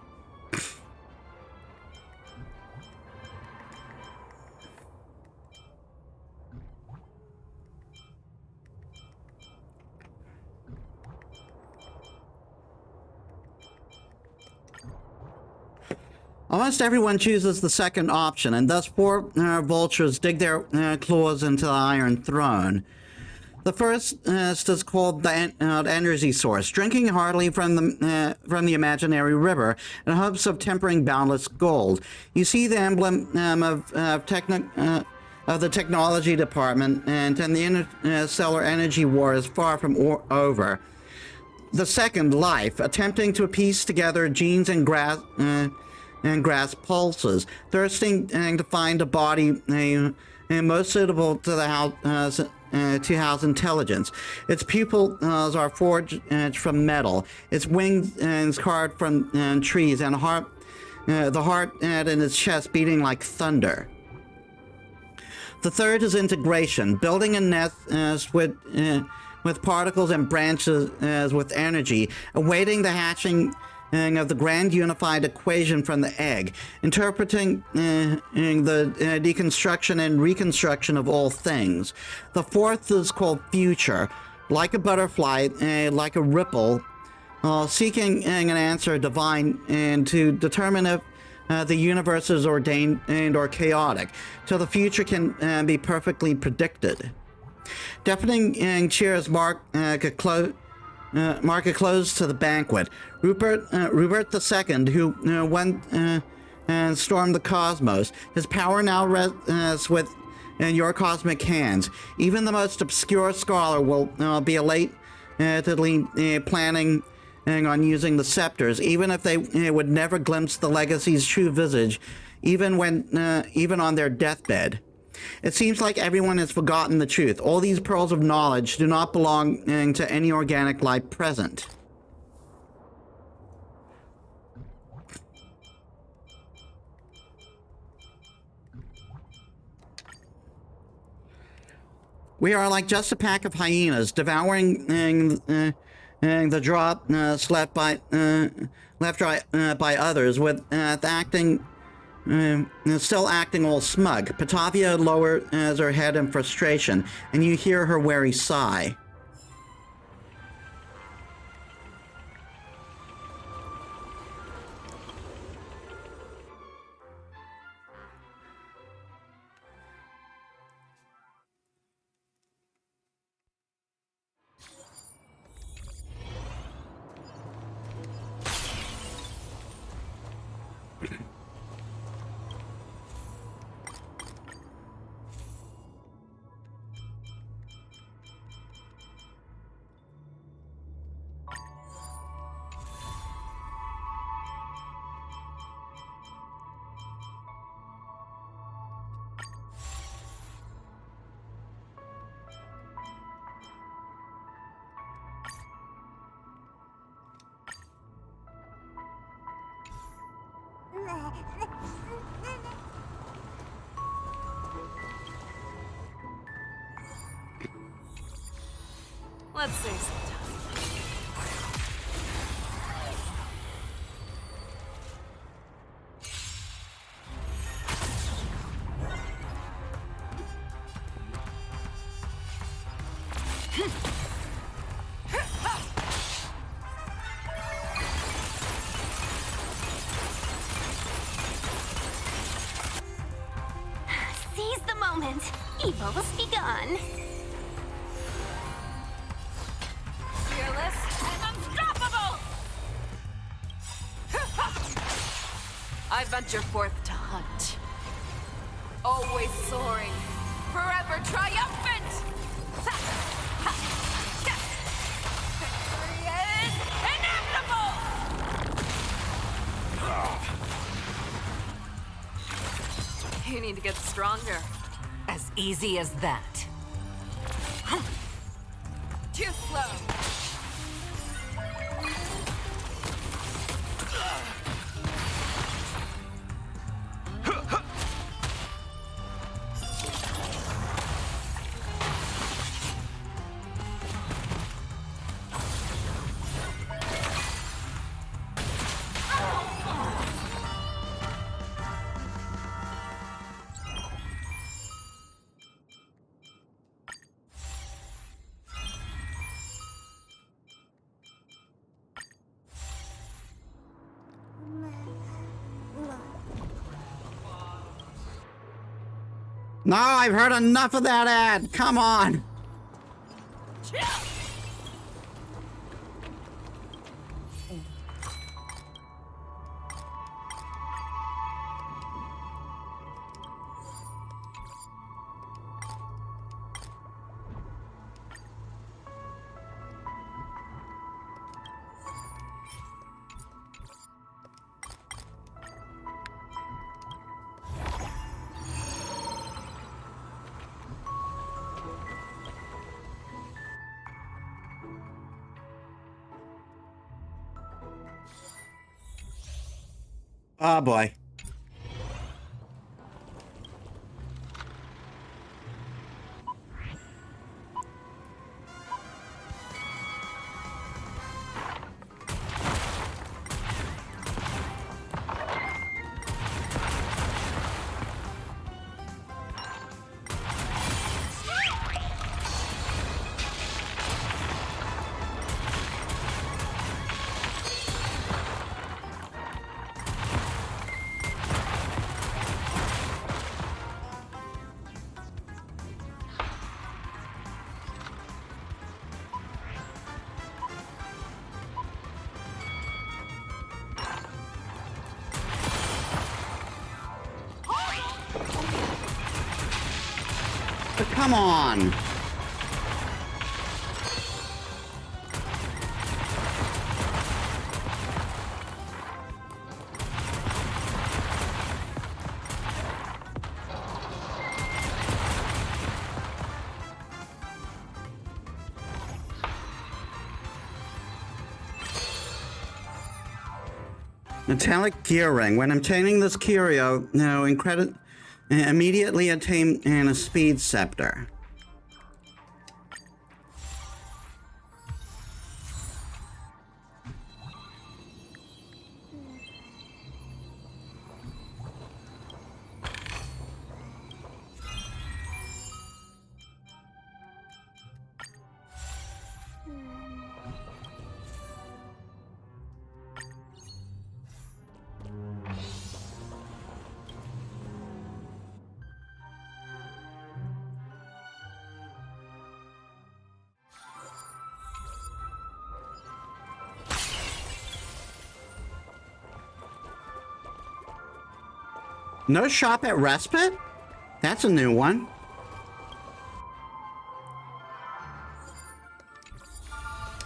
Almost everyone chooses the second option, and thus four vultures dig their claws into the Iron Throne. The first is called the energy source, drinking heartily from the imaginary river in hopes of tempering boundless gold. You see the emblem of the technology department, and the interstellar energy war is far from over. The second, life, attempting to piece together genes and grasp pulses, thirsting to find a body most suitable to the house to house intelligence. Its pupils are forged from metal. Its wings is carved from trees, and the heart in its chest beating like thunder. The third is integration, building a nest with particles and branches with energy, awaiting the hatching of the grand unified equation from the egg, interpreting the deconstruction and reconstruction of all things. The fourth is called future, like a butterfly, like a ripple, seeking an answer divine and to determine if the universe is ordained or chaotic, so the future can be perfectly predicted. Deafening cheers mark a close to the banquet. Rupert II, who went and stormed the cosmos. His power now rests with your cosmic hands. Even the most obscure scholar will be elatedly planning on using the scepters, even if they would never glimpse the legacy's true visage, even on their deathbed. It seems like everyone has forgotten the truth. All these pearls of knowledge do not belong to any organic life present. We are like just a pack of hyenas, devouring the drops left by others, with still acting all smug. Patavia lowers her head in frustration, and you hear her weary sigh. Let's save some time. Seize the moment. Evil will be gone. Fearless and unstoppable! I venture forth to hunt. Always soaring, forever triumphant! Victory is inevitable! You need to get stronger. As easy as that. Too slow. No, I've heard enough of that ad. Come on. Oh boy. But come on. Metallic gear ring. When obtaining this curio, immediately attain a speed scepter. No shop at Respite? That's a new one.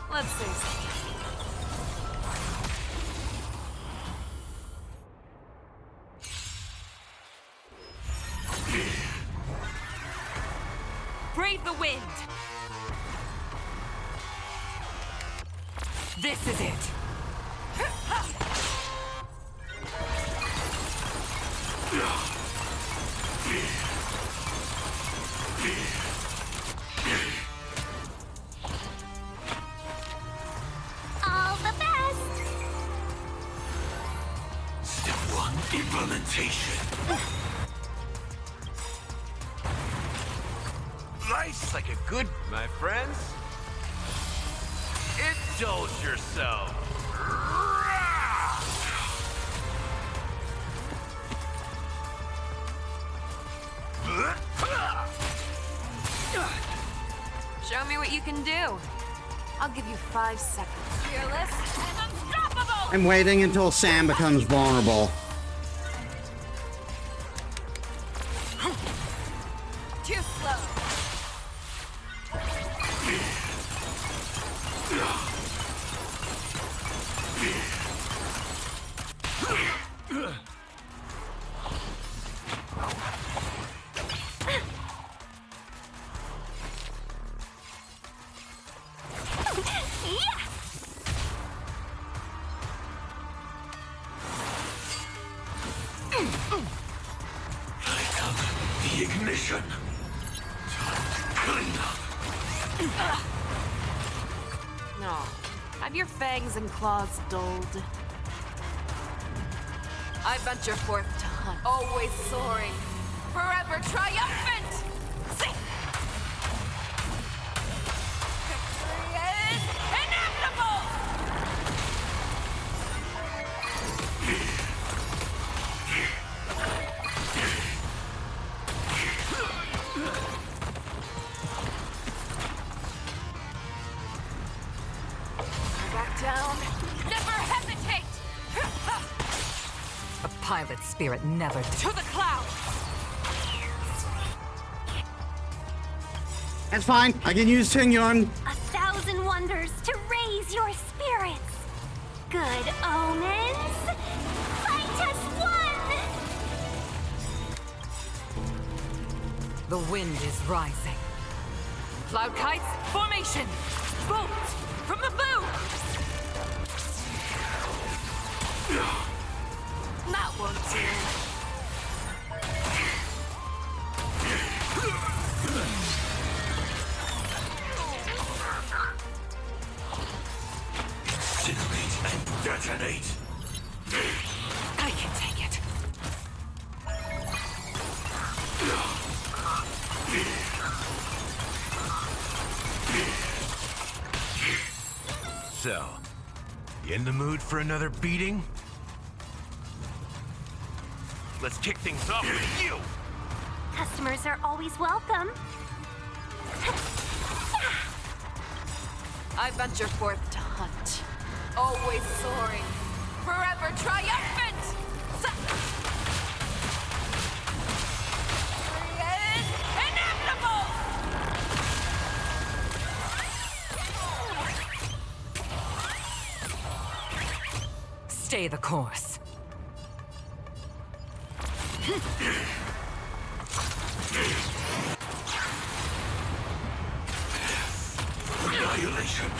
Let's see. Brave the wind. This is it. All the best! Step 1, implementation. Life's like a good, my friends. Indulge yourself. Show me what you can do. I'll give you 5 seconds. Fearless and unstoppable! I'm waiting until Sam becomes vulnerable. Too slow. Light up the ignition. Time to clean up. No. Have your fangs and claws dulled. I venture forth to hunt. Always soaring. Forever triumphant! See? Victory is inevitable! Back down. Never hesitate! A pilot spirit never... To the clouds! That's fine. I can use Tingyun. 1,000 wonders to raise your spirits. Good omens. Fight us one! The wind is rising. Cloud kites, formation! Bolt from the bow! That won't do. Incinerate and detonate. I can take it. So, you in the mood for another beating? Let's kick things off with you! Customers are always welcome. I venture forth to hunt. Always soaring. Forever triumphant! Is inevitable! Stay the course. Annihilation.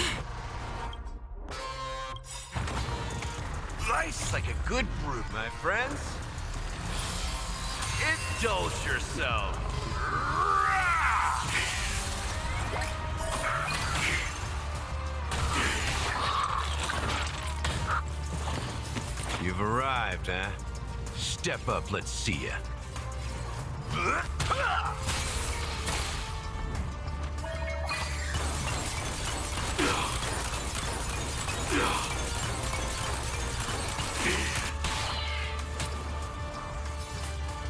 Life's like a good brew, my friends. Indulge yourself. You've arrived, huh? Step up, let's see ya.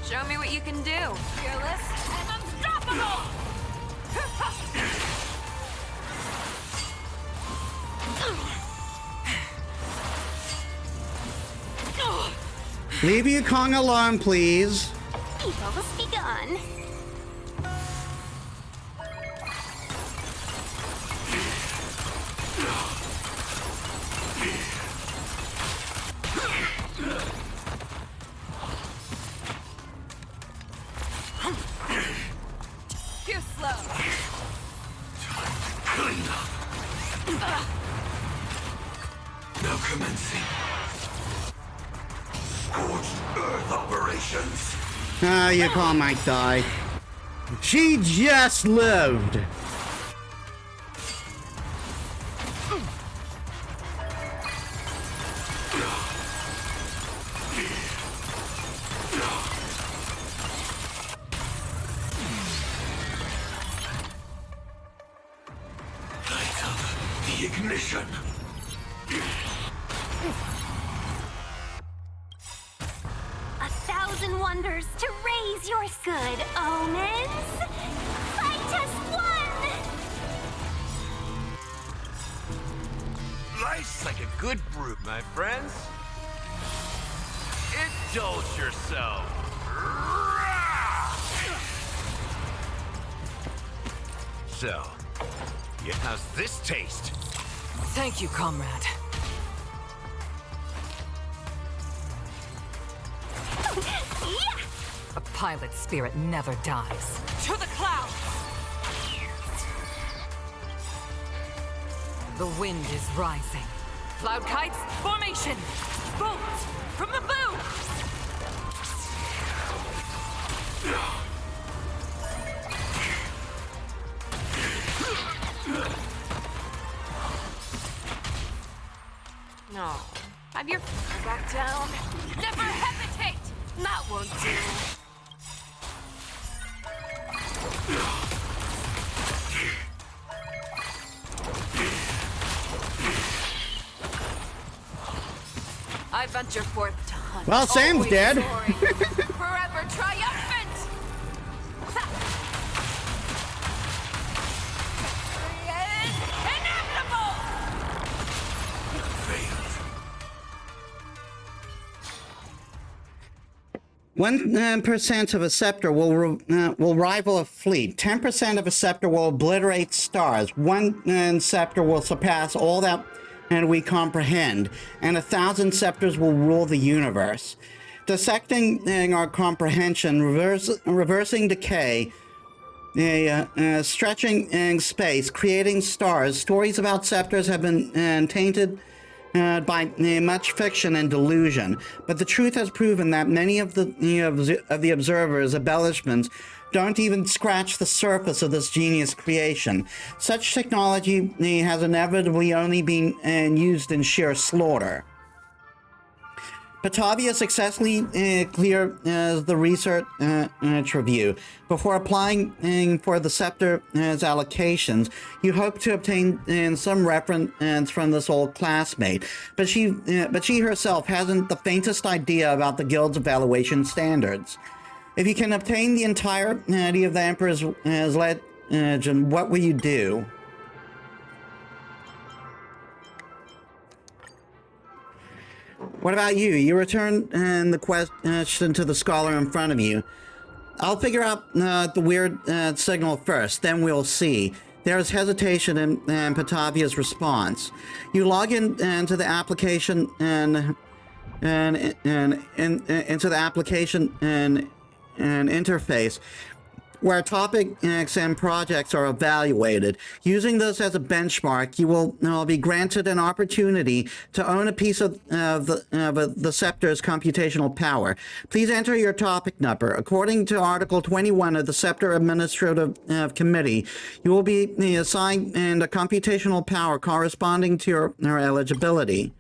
Show me what you can do. Fearless and unstoppable! Leave Yukong alone, please. Evil has begun. Too slow. Clean up. Now commencing. Scorched Earth operations. Ah, Yukong might die. She just lived. Light up the ignition. 1,000 wonders to raise your good omens. Fight us one. Life's like a good brew, my friends. Indulge yourself. So, yeah, how's this taste? Thank you, comrade. Yeah. A pilot's spirit never dies. To the clouds! The wind is rising. Cloud kites, formation! Bolts from the boom! No. Have your back down. Never hesitate! That won't do. I venture forth to hunt. Well, Sam's Always dead. soaring. Forever triumphant! Is inevitable! Failed. 1% of a scepter will rival a fleet. 10% of a scepter will obliterate stars. One scepter will surpass all that and we comprehend, and 1,000 scepters will rule the universe. Dissecting our comprehension, reversing decay, stretching space, creating stars. Stories about scepters have been tainted by much fiction and delusion, but the truth has proven that many of the observers' embellishments don't even scratch the surface of this genius creation. Such technology has inevitably only been used in sheer slaughter. Batavia successfully cleared the research review. Before applying for the Scepter's allocations, you hope to obtain some reference from this old classmate, but she herself hasn't the faintest idea about the Guild's evaluation standards. If you can obtain the entirety of the Emperor's legend, what will you do? What about you? You return the question to the scholar in front of you. I'll figure out the weird signal first, then we'll see. There is hesitation in Patavia's response. You log into the application and into the application and interface where topics and projects are evaluated. Using this as a benchmark, you will be granted an opportunity to own a piece of the Scepter's computational power. Please enter your topic number. According to Article 21 of the Scepter Administrative Committee, you will be assigned a computational power corresponding to your eligibility.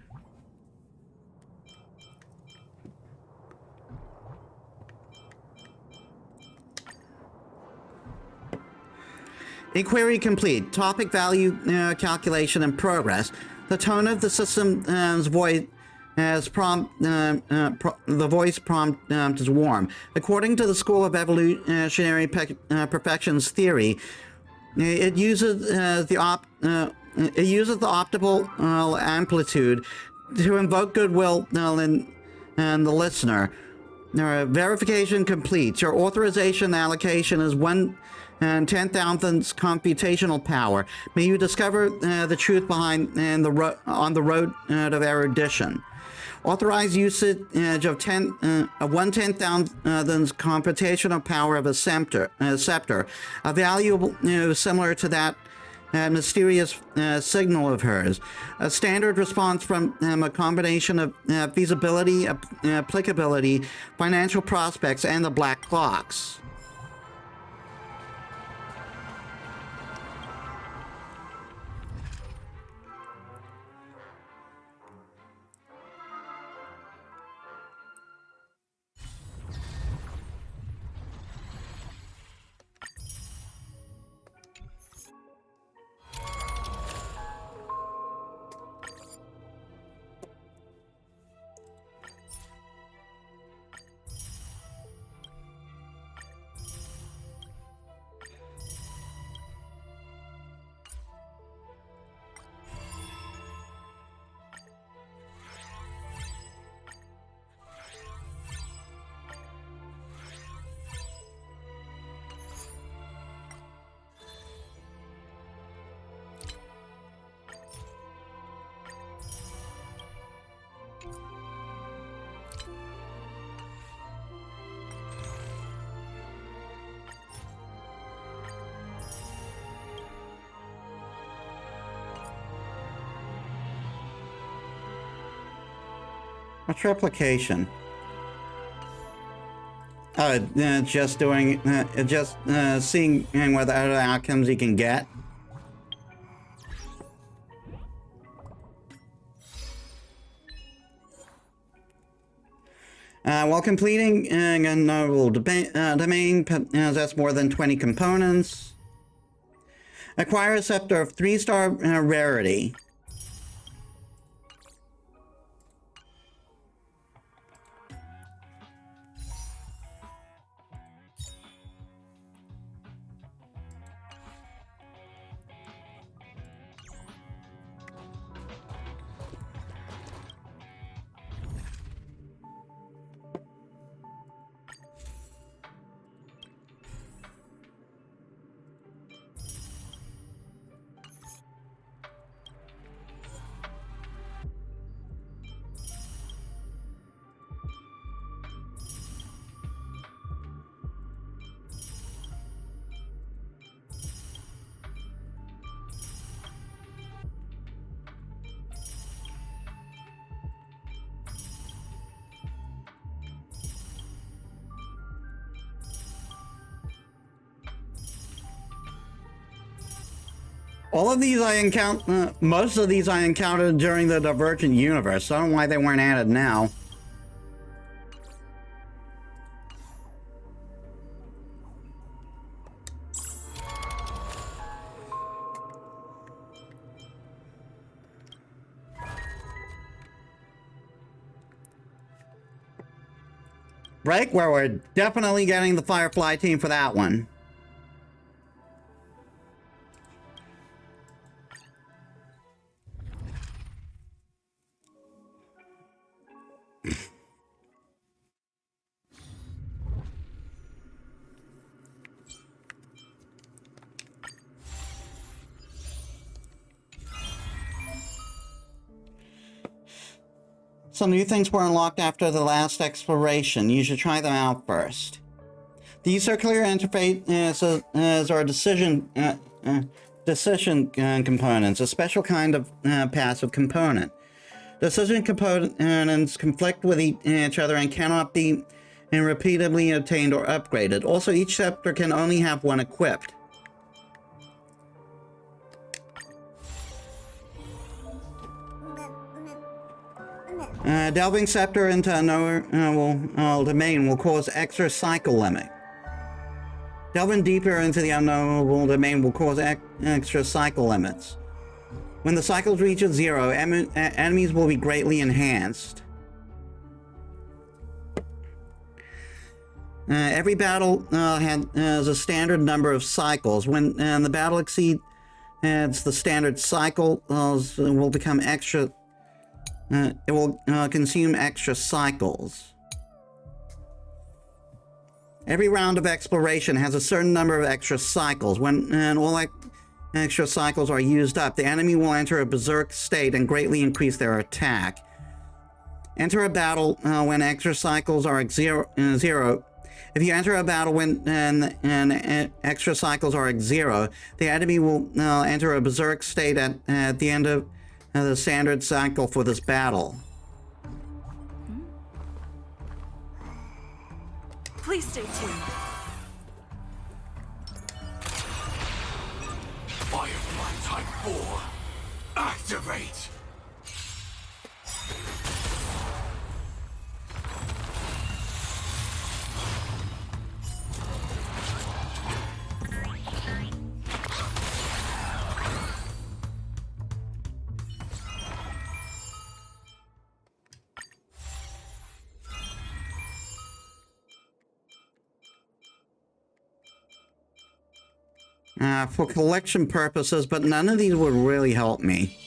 Inquiry complete. Topic value calculation in progress. The tone of the system's voice as the voice prompt is warm. According to the School of Evolutionary Perfections theory, it uses the optimal amplitude to invoke goodwill in the listener. Verification complete. Your authorization allocation is 1/10,000th computational power. May you discover the truth behind on the road of erudition. Authorized usage of 1/10,000th computational power of a scepter, a value similar to that mysterious signal of hers. A standard response from a combination of feasibility, applicability, financial prospects, and the black clocks. What's replication? Just doing, seeing what other outcomes you can get. While completing a novel domain, possess more than 20 components. Acquire a scepter of 3-star rarity. All of these I encounter, most of these I encountered during the Divergent universe. I don't know why they weren't added now. Break, where we're definitely getting the Firefly team for that one. Some new things were unlocked after the last exploration. You should try them out first. These circular interfaces are decision components, a special kind of passive component. Decision components conflict with each other and cannot be repeatedly obtained or upgraded. Also, each scepter can only have one equipped. Delving scepter into unknowable domain will cause extra cycle limit. Delving deeper into the unknowable domain will cause extra cycle limits. When the cycles reach 0, enemies will be greatly enhanced. Every battle has a standard number of cycles. When the battle exceeds the standard cycle, it will become extra. It will consume extra cycles. Every round of exploration has a certain number of extra cycles. When all extra cycles are used up, the enemy will enter a berserk state and greatly increase their attack. Enter a battle when extra cycles are at zero. If you enter a battle when extra cycles are at 0, the enemy will enter a berserk state at the end of the standard cycle for this battle. Please stay tuned. Firefly Type 4. Activate. For collection purposes, but none of these would really help me.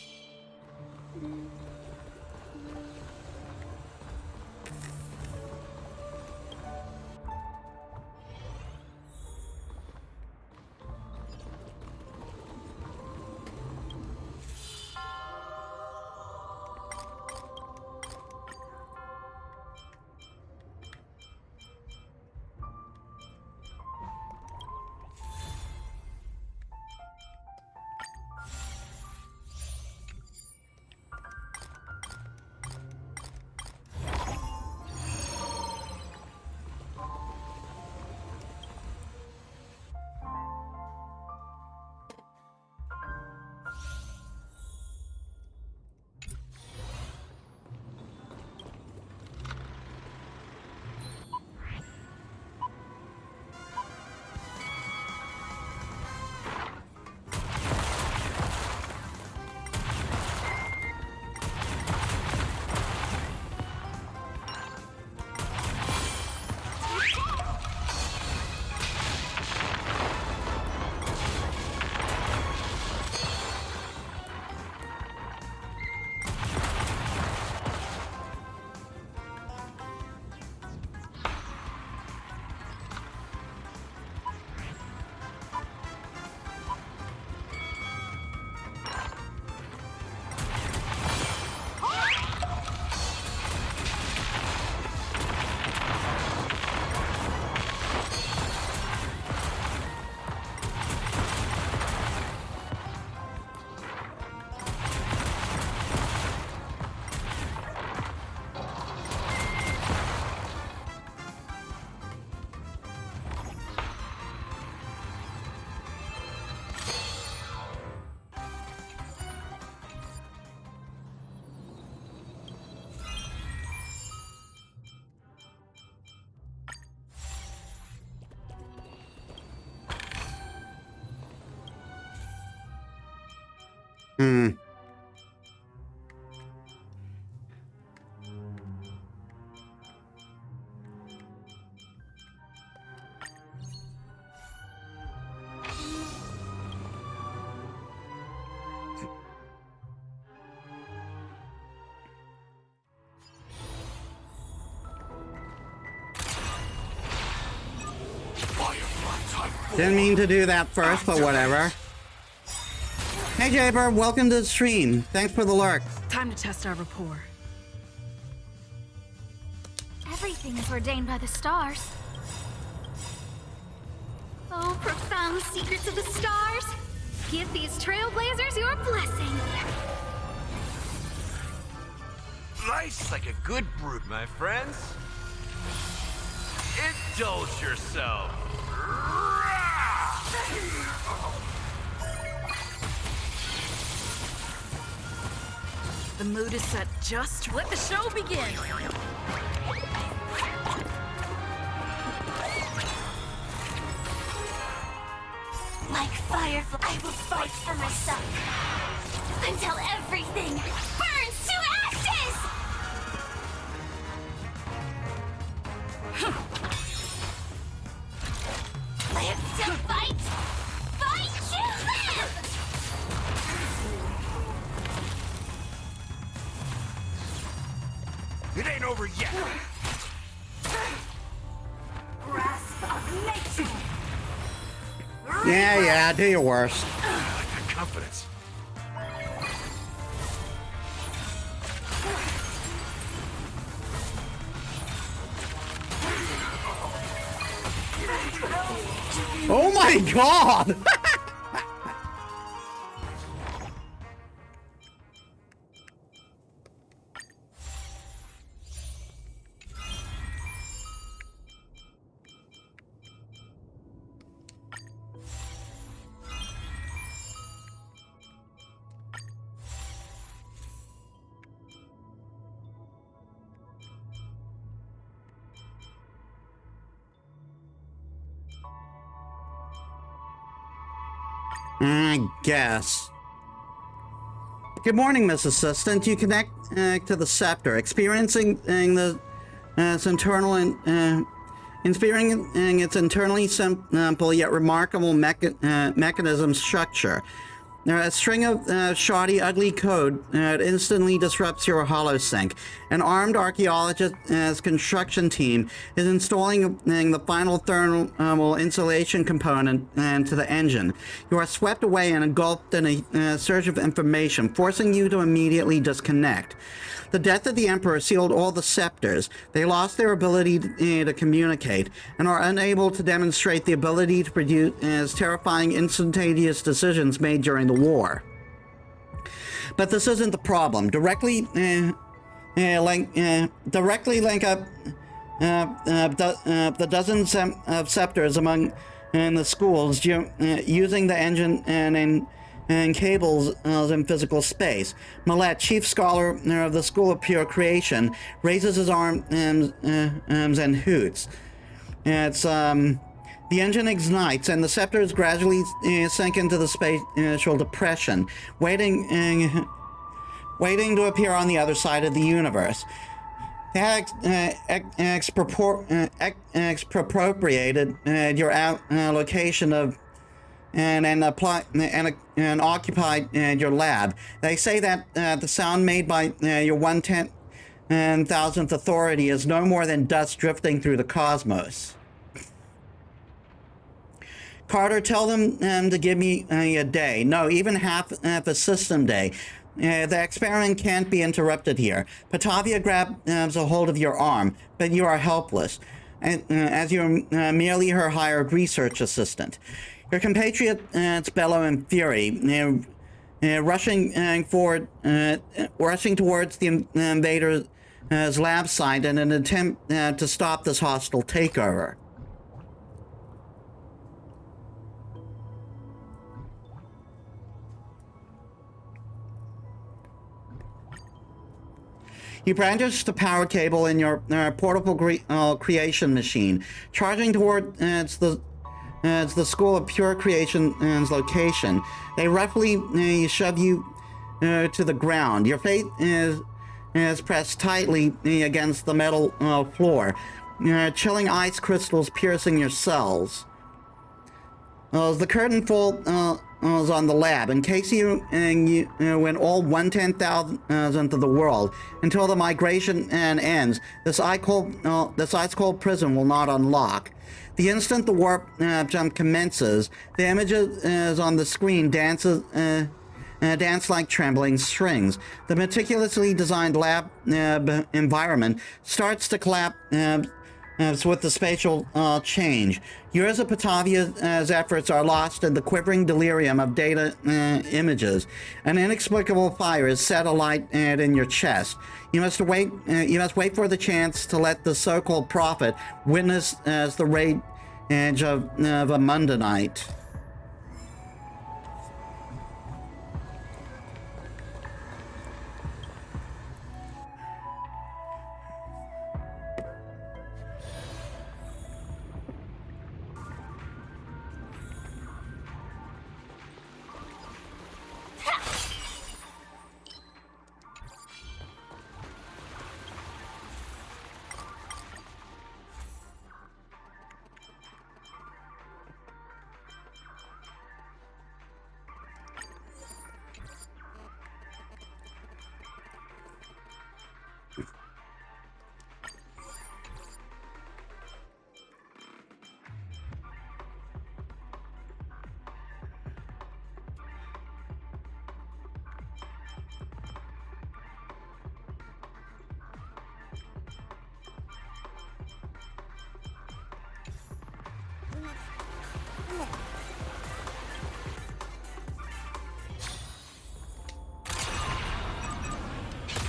Hmm. Firefly Type 4. Didn't mean to do that first, but whatever. Hey Jaber, welcome to the stream. Thanks for the lurk. Time to test our rapport. Everything is ordained by the stars. Oh, profound secrets of the stars. Give these trailblazers your blessing. Life's like a good brute, my friends. Indulge yourself. The mood is set just. Let the show begin. Like firefly, I will fight for myself. Until everything burns to ashes! Live to fight! Fight to live! It ain't over yet. Grasp of nature! Yeah, do your worst. I got confidence. Oh my god! I guess. Good morning, Miss Assistant. You connect to the scepter, experiencing its internal experiencing its internally simple yet remarkable mechanism structure. A string of shoddy, ugly code instantly disrupts your holosync. An armed archaeologist's construction team is installing the final thermal insulation component to the engine. You are swept away and engulfed in a surge of information, forcing you to immediately disconnect. The death of the Emperor sealed all the scepters. They lost their ability to communicate and are unable to demonstrate the ability to produce terrifying instantaneous decisions made during the war. But this isn't the problem. Directly link up the dozens of scepters among the schools using the engine and cables in physical space. Millet, chief scholar of the School of Pure Creation, raises his arms and hoots. It's the engine ignites and the scepters gradually sink into the spatial depression, waiting to appear on the other side of the universe. They expropriated your location of and occupied your lab. They say that the sound made by your 1/10,000th authority is no more than dust drifting through the cosmos. Carter, tell them to give me a day. No, even half a system day. The experiment can't be interrupted here. Patavia grabs a hold of your arm, but you are helpless, as you're merely her hired research assistant. Your compatriots bellow in fury, rushing towards the invader's lab site in an attempt to stop this hostile takeover. You brandish the power cable in your portable creation machine, charging towards the School of Pure Creation's location. They roughly shove you to the ground. Your fate is pressed tightly against the metal floor. Chilling ice crystals piercing your cells. As the curtain falls on the lab, in case you win all 1/10,000th of the world until the migration ends, this ice cold prison will not unlock. The instant the warp jump commences, the images on the screen dance like trembling strings. The meticulously designed lab environment starts to collapse with the spatial change. Yours of Patavia's efforts are lost in the quivering delirium of data images. An inexplicable fire is set alight in your chest. You must wait for the chance to let the so-called prophet witness as the rage of a mundanite.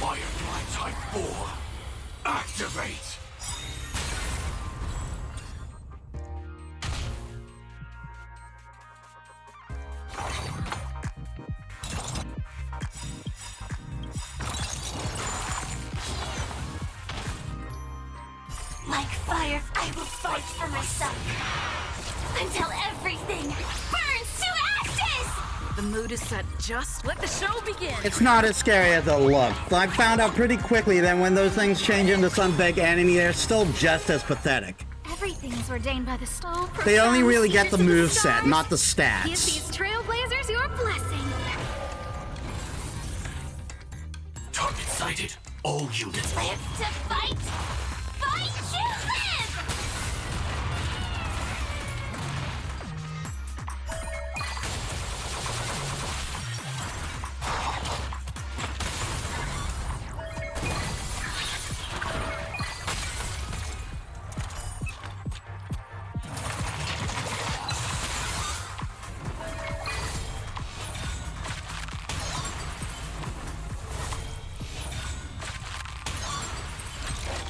Firefly Type 4, activate! Like fire, I will fight for myself. Until everything burns to ashes! The mood is set. Just let the show begin. It's not as scary as it looks. I found out pretty quickly that when those things change into some big enemy, they're still just as pathetic. Everything is ordained by the soul. They only really get the moveset, not the Give stats. these trailblazers your blessing. Target sighted. All units. Live to fight. Fight to live!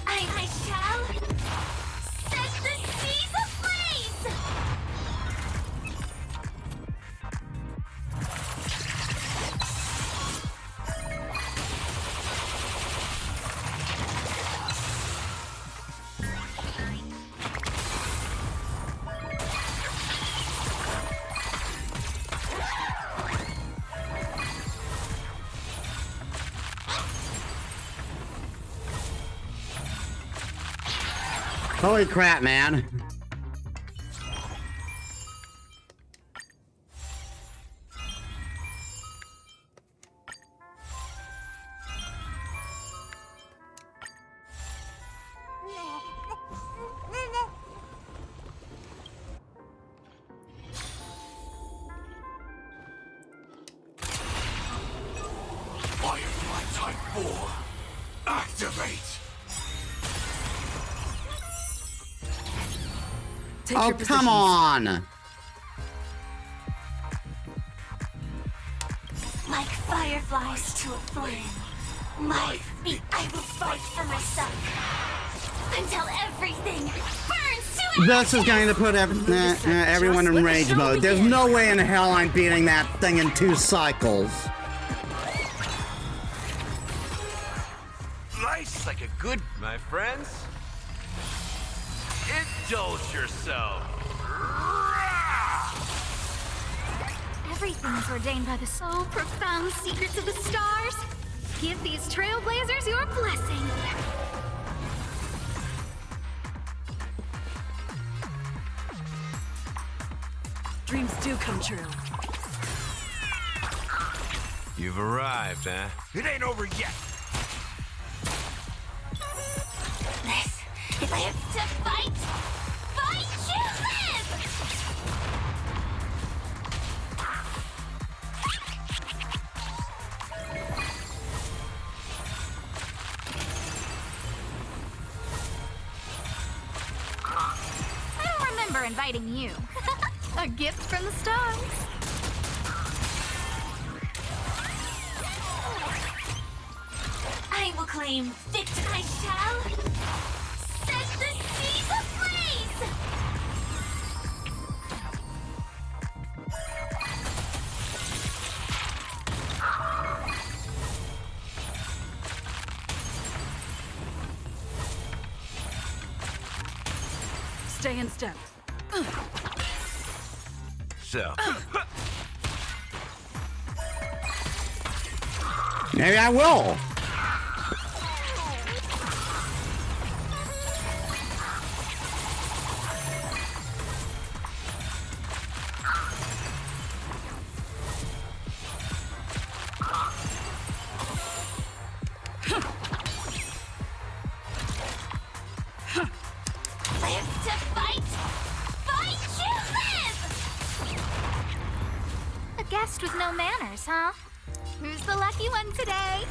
I shall set the seas ablaze! Holy crap, man. Firefly Type 4, activate! Take Oh, your come positions. on! Like fireflies to a flame. I will fight for myself. Until everything burns to This is going to put everyone in rage mode. There's no way in hell I'm beating that thing in 2 cycles. Life's like a good, my friends. Indulge yourself. Everything's ordained by the so profound secrets of the stars. Give these trailblazers your blessing. Dreams do come true. You've arrived, huh? It ain't over yet! This, if I have to fight, you live! I don't remember inviting you. A gift from the stars. I will claim victory. I shall set the seas ablaze! Stay in step. So, Maybe I will. Live to fight! Fight you live! A guest with no manners, huh? Who's the lucky one today?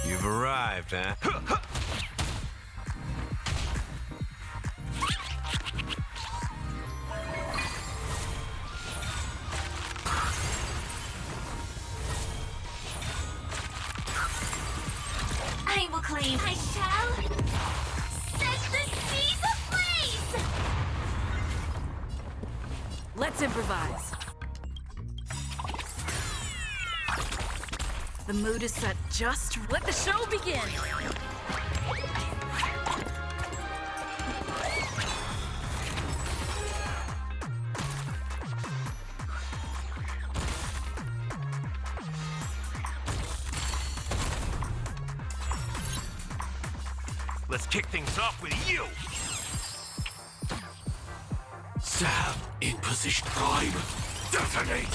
you've arrived, huh? I will claim. I shall set the seas ablaze! Let's improvise. The mood is set just. Let the show begin! Let's kick things off with you! Sam in position. Prime. Detonate.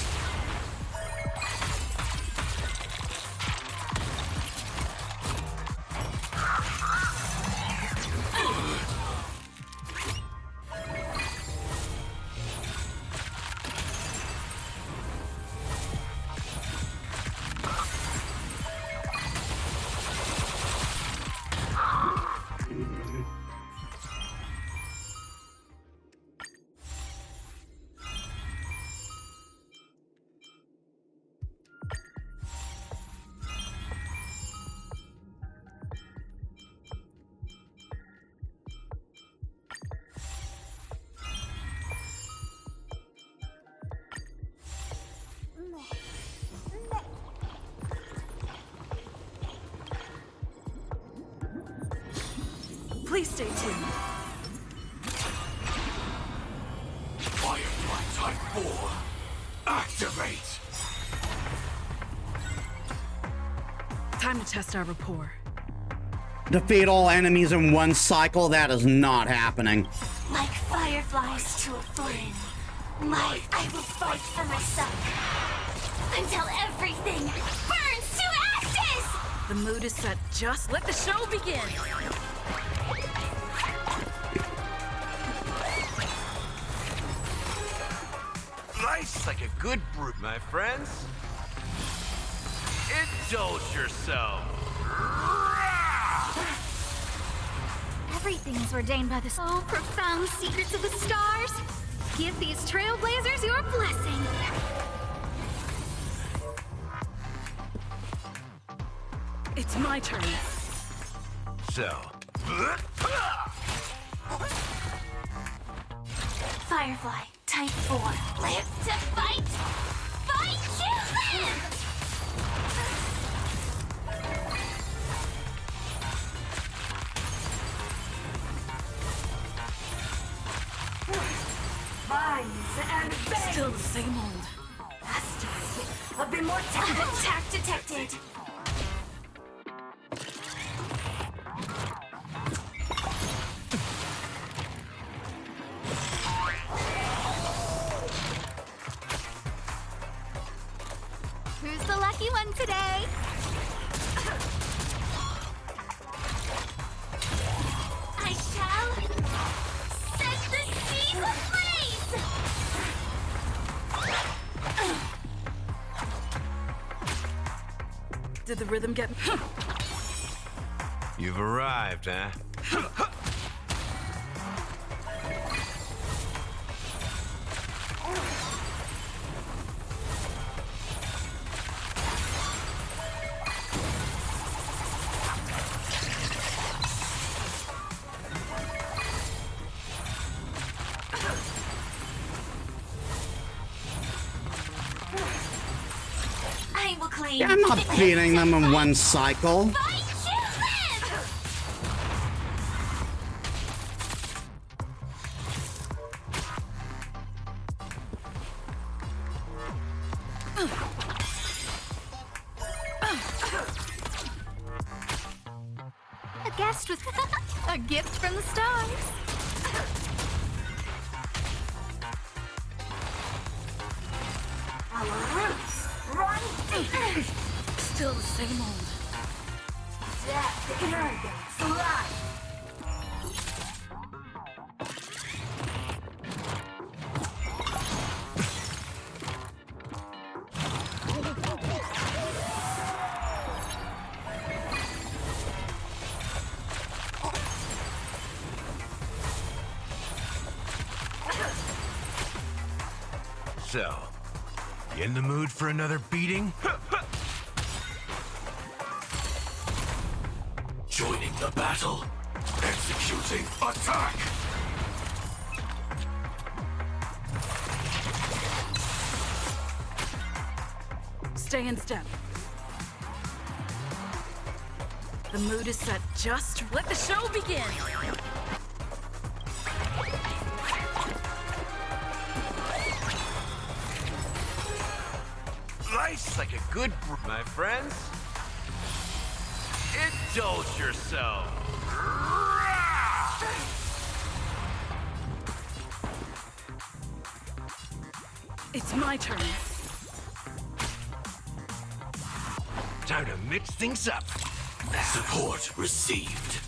Please stay tuned. Firefly Type 4. Activate. Time to test our rapport. Defeat all enemies in one cycle? That is not happening. Like fireflies to a flame. I will fight for myself. Until everything burns to ashes! The mood is set just. Let the show begin! Life's like a good brew, my friends. Indulge yourself. Everything is ordained by the so profound secrets of the stars. Give these trailblazers your blessing. It's my turn. So, Firefly, Type 4. Live to fight! Fight you live! Vines and bangs. Still the same old. Hashtag a bit more attack detected. Who's the lucky one today? I shall set the seas ablaze! Did the rhythm get... You've arrived, huh? I will claim. I'm not beating them in one cycle. Fight to live! A guest with a gift from the stars. Our roots run deep. Still the same old. Death against life. So, you in the mood for another beating? Joining the battle. Executing attack. Stay in step. The mood is set just... Let the show begin! Life's like a good brew, my friends. Indulge yourself. It's my turn. Time to mix things up. Support received.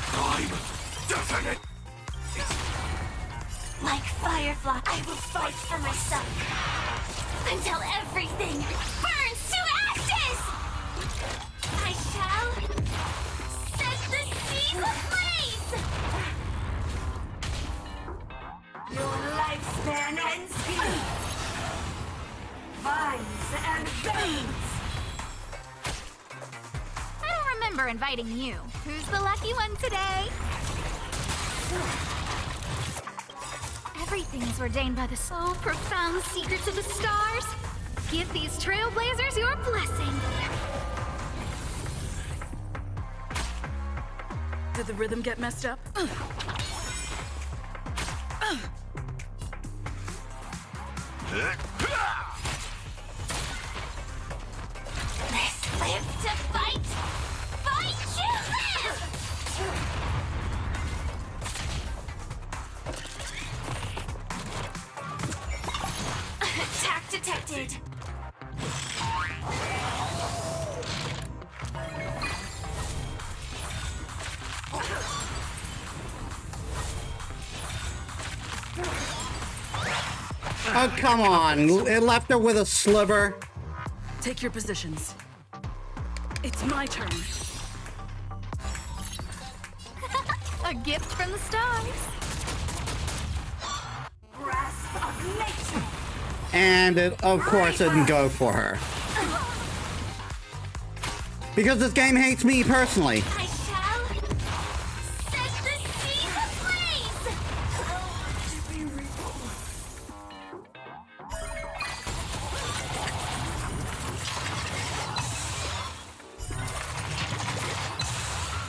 Prime detonate. Like Firefly, I will fight for myself until everything burns to ashes! I shall set the seas ablaze! Your lifespan ends here! Vines and bangs! I don't remember inviting you. Who's the lucky one today? Everything is ordained by the so profound secrets of the stars. Give these trailblazers your blessing. Did the rhythm get messed up? Let's live to fight! Fight to live! Attack detected! Oh, come on. It left her with a sliver. Take your positions. It's my turn. A gift from the stars. Grasp of nature! And it, of course, didn't go for her. Because this game hates me personally. I shall set the seas ablaze!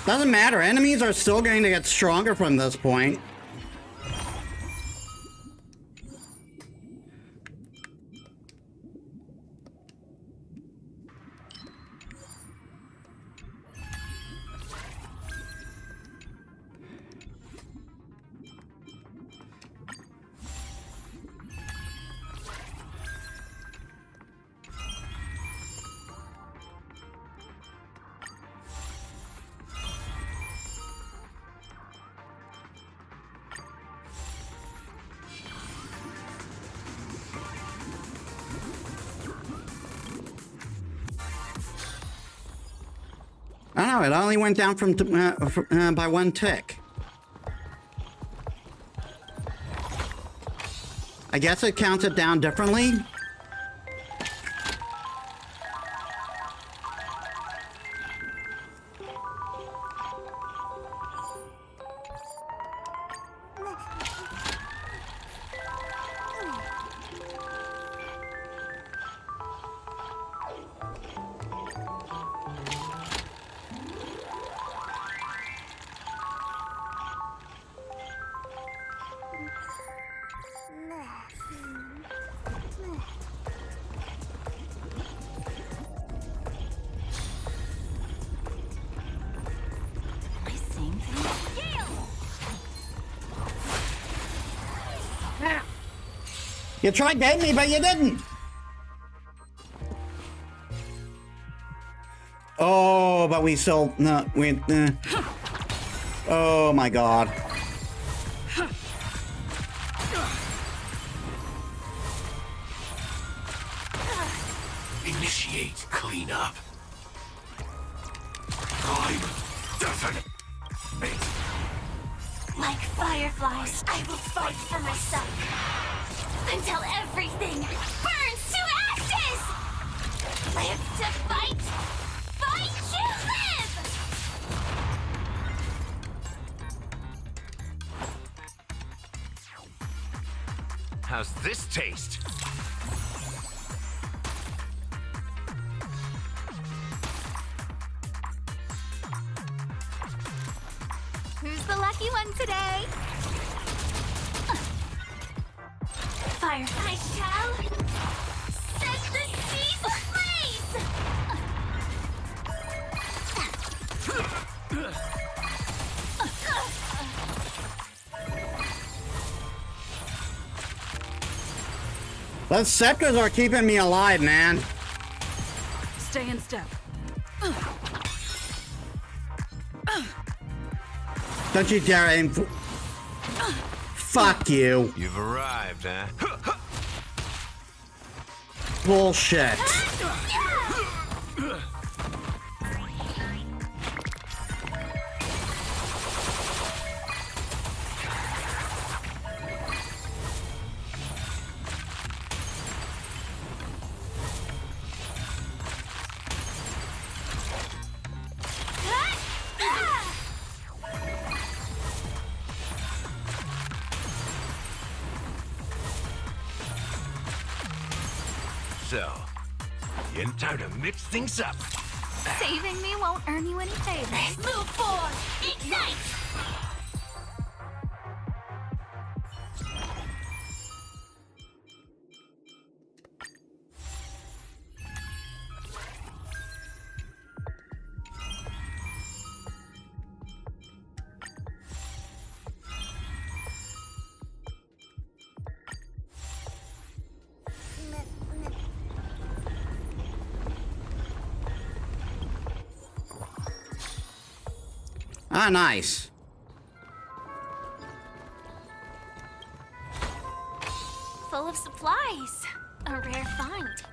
Doesn't matter. Enemies are still going to get stronger from this point. I don't know, it only went down from by one tick. I guess it counts it down differently. You tried getting me, but you didn't. Oh, but we still no. We. Oh my God. Initiate cleanup. I'm definite. Like fireflies, I will fight for myself. Until everything burns to ashes! Live to fight! Fight to live! How's this taste? Who's the lucky one today? Firefly shall set the seas ablaze! Those scepters are keeping me alive, man. Stay in step. Don't you dare aim for... Fuck you. You've arrived, huh? Bullshit. So, you in time to mix things up. Saving me won't earn you any favors. Move forward! Ignite! Ah, nice. Full of supplies. A rare find.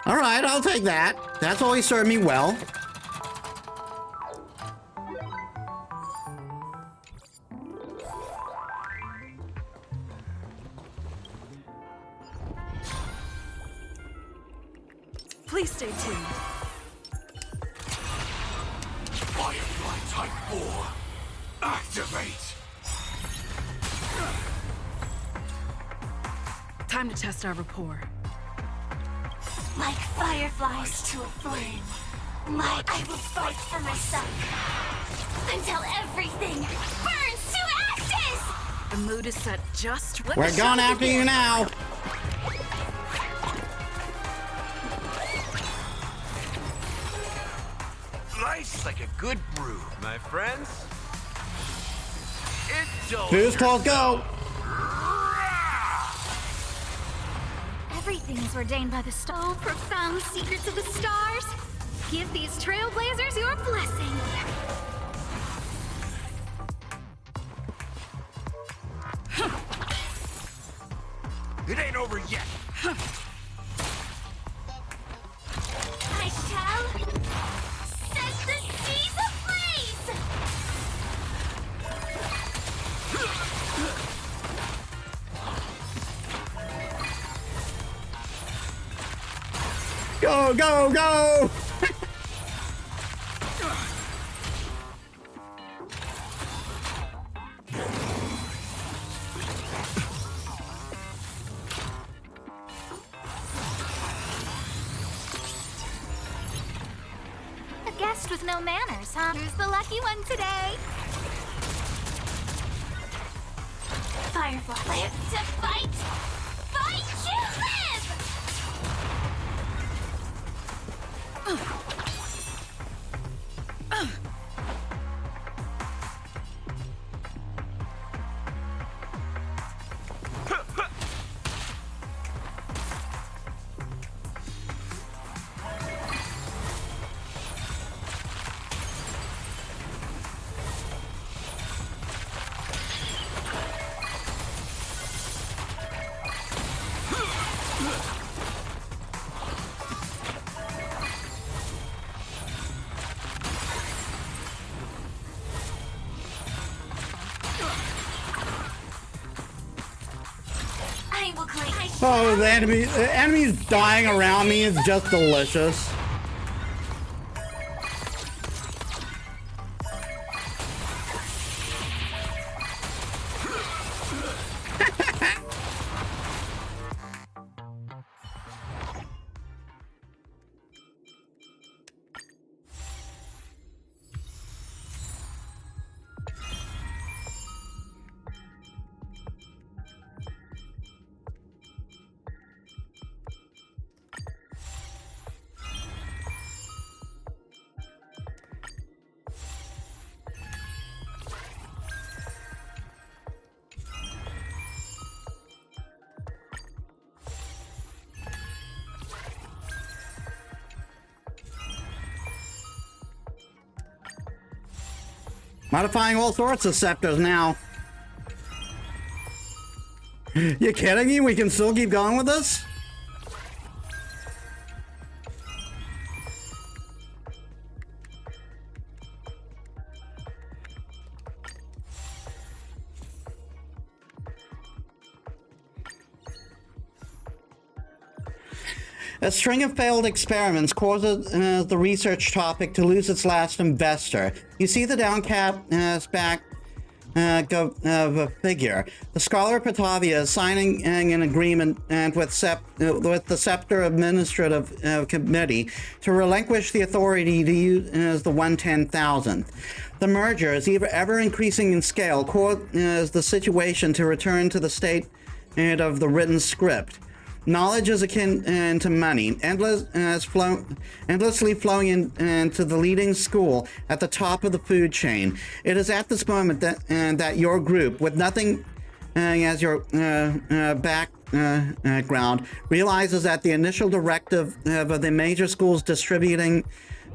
All right, I'll take that. That's always served me well. Please stay tuned. Firefly Type 4. Activate. Time to test our rapport. Like fireflies to a flame. I will fight for myself. Until everything burns to ashes! The mood is set just. Let We're the going show after begin. you now. Life's like a good brew, my friends. Indulge Who's called go? Everything is ordained by the star. Profound secrets of the stars. Give these trailblazers your blessing. It ain't over yet. I shall set the seas ablaze! Go, go, go! A guest with no manners, huh? Who's the lucky one today? Firefly, live to fight! Fight to live! I will claim. Oh, the enemies dying around me is just delicious. Modifying all sorts of scepters now. You kidding me? We can still keep going with this? A string of failed experiments causes the research topic to lose its last investor. You see the downcast back of a figure. The scholar Patavia is signing an agreement with the Scepter Administrative Committee to relinquish the authority to use the 1/10,000th. The merger is ever increasing in scale, causes the situation to return to the state of the written script. Knowledge is akin to money, endlessly flowing into the leading school at the top of the food chain. It is at this moment that your group, with nothing as your background, realizes that the initial directive of the major schools distributing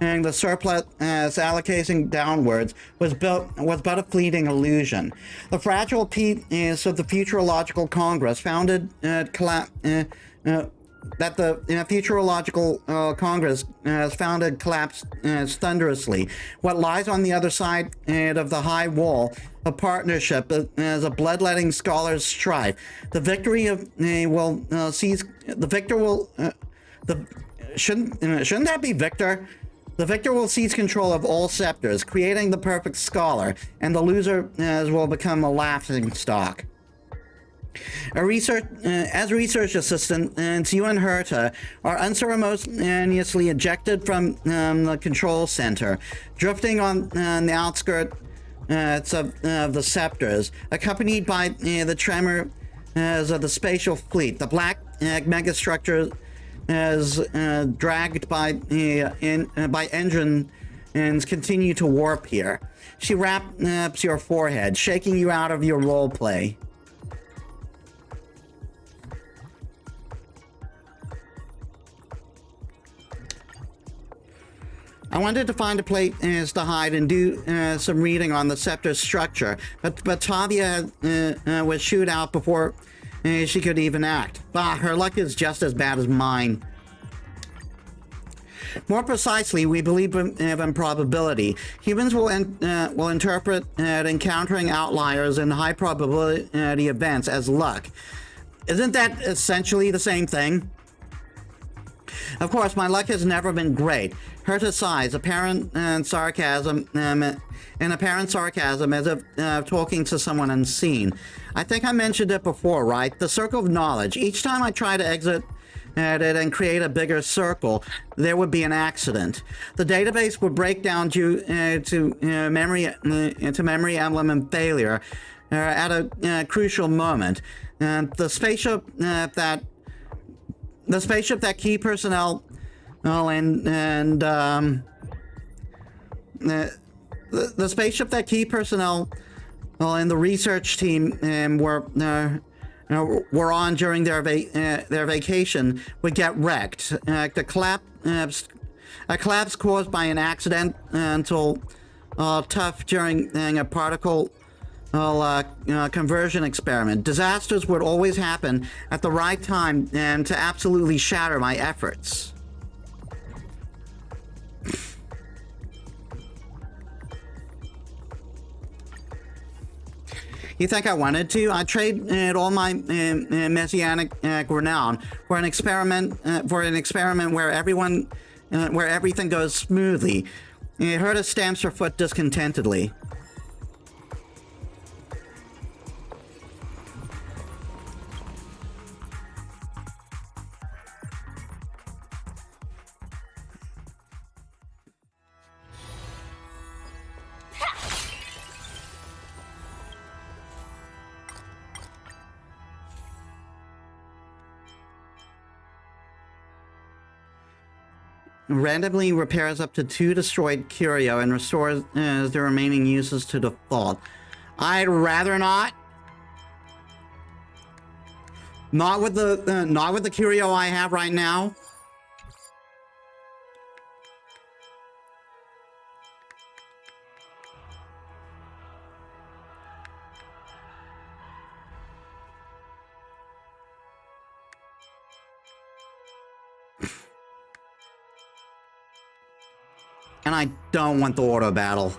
the surplus as allocating downwards was but a fleeting illusion. The fragile piece of the Futurological Congress founded that the Futurological Congress has founded collapsed thunderously. What lies on the other side of the high wall of partnership is a bloodletting scholars' strife. The victory will seize. The victor will. Shouldn't that be Victor? The victor will seize control of all scepters, creating the perfect scholar, and the loser will become a laughing stock. As research assistants, you and Herta are unceremoniously ejected from the control center, drifting on the outskirts of the scepters, accompanied by the tremors of the spatial fleet. The black megastructure is dragged by engines continue to warp here. She wraps your forehead, shaking you out of your roleplay. I wanted to find a place to hide and do some reading on the scepter's structure, but Tavia was shooed out before she could even act. Bah, her luck is just as bad as mine. More precisely, we believe in probability. Humans will interpret encountering outliers in high probability events as luck. Isn't that essentially the same thing? Of course, my luck has never been great. Herta sighs, apparent sarcasm as if talking to someone unseen. I think I mentioned it before, right? The circle of knowledge. Each time I try to exit it and create a bigger circle, there would be an accident. The database would break down due to memory emblem and failure at a crucial moment. The spaceship that key personnel the spaceship that key personnel and the research team were on during their vacation would get wrecked. A collapse caused by an accidental tough during a particle conversion experiment. Disasters would always happen at the right time and to absolutely shatter my efforts. You think I wanted to? I traded all my messianic renown for an experiment where everything goes smoothly. Herta stamps her foot discontentedly. Randomly repairs up to 2 destroyed curio and restores the remaining uses to default. I'd rather not. Not with the curio I have right now. And I don't want the auto battle.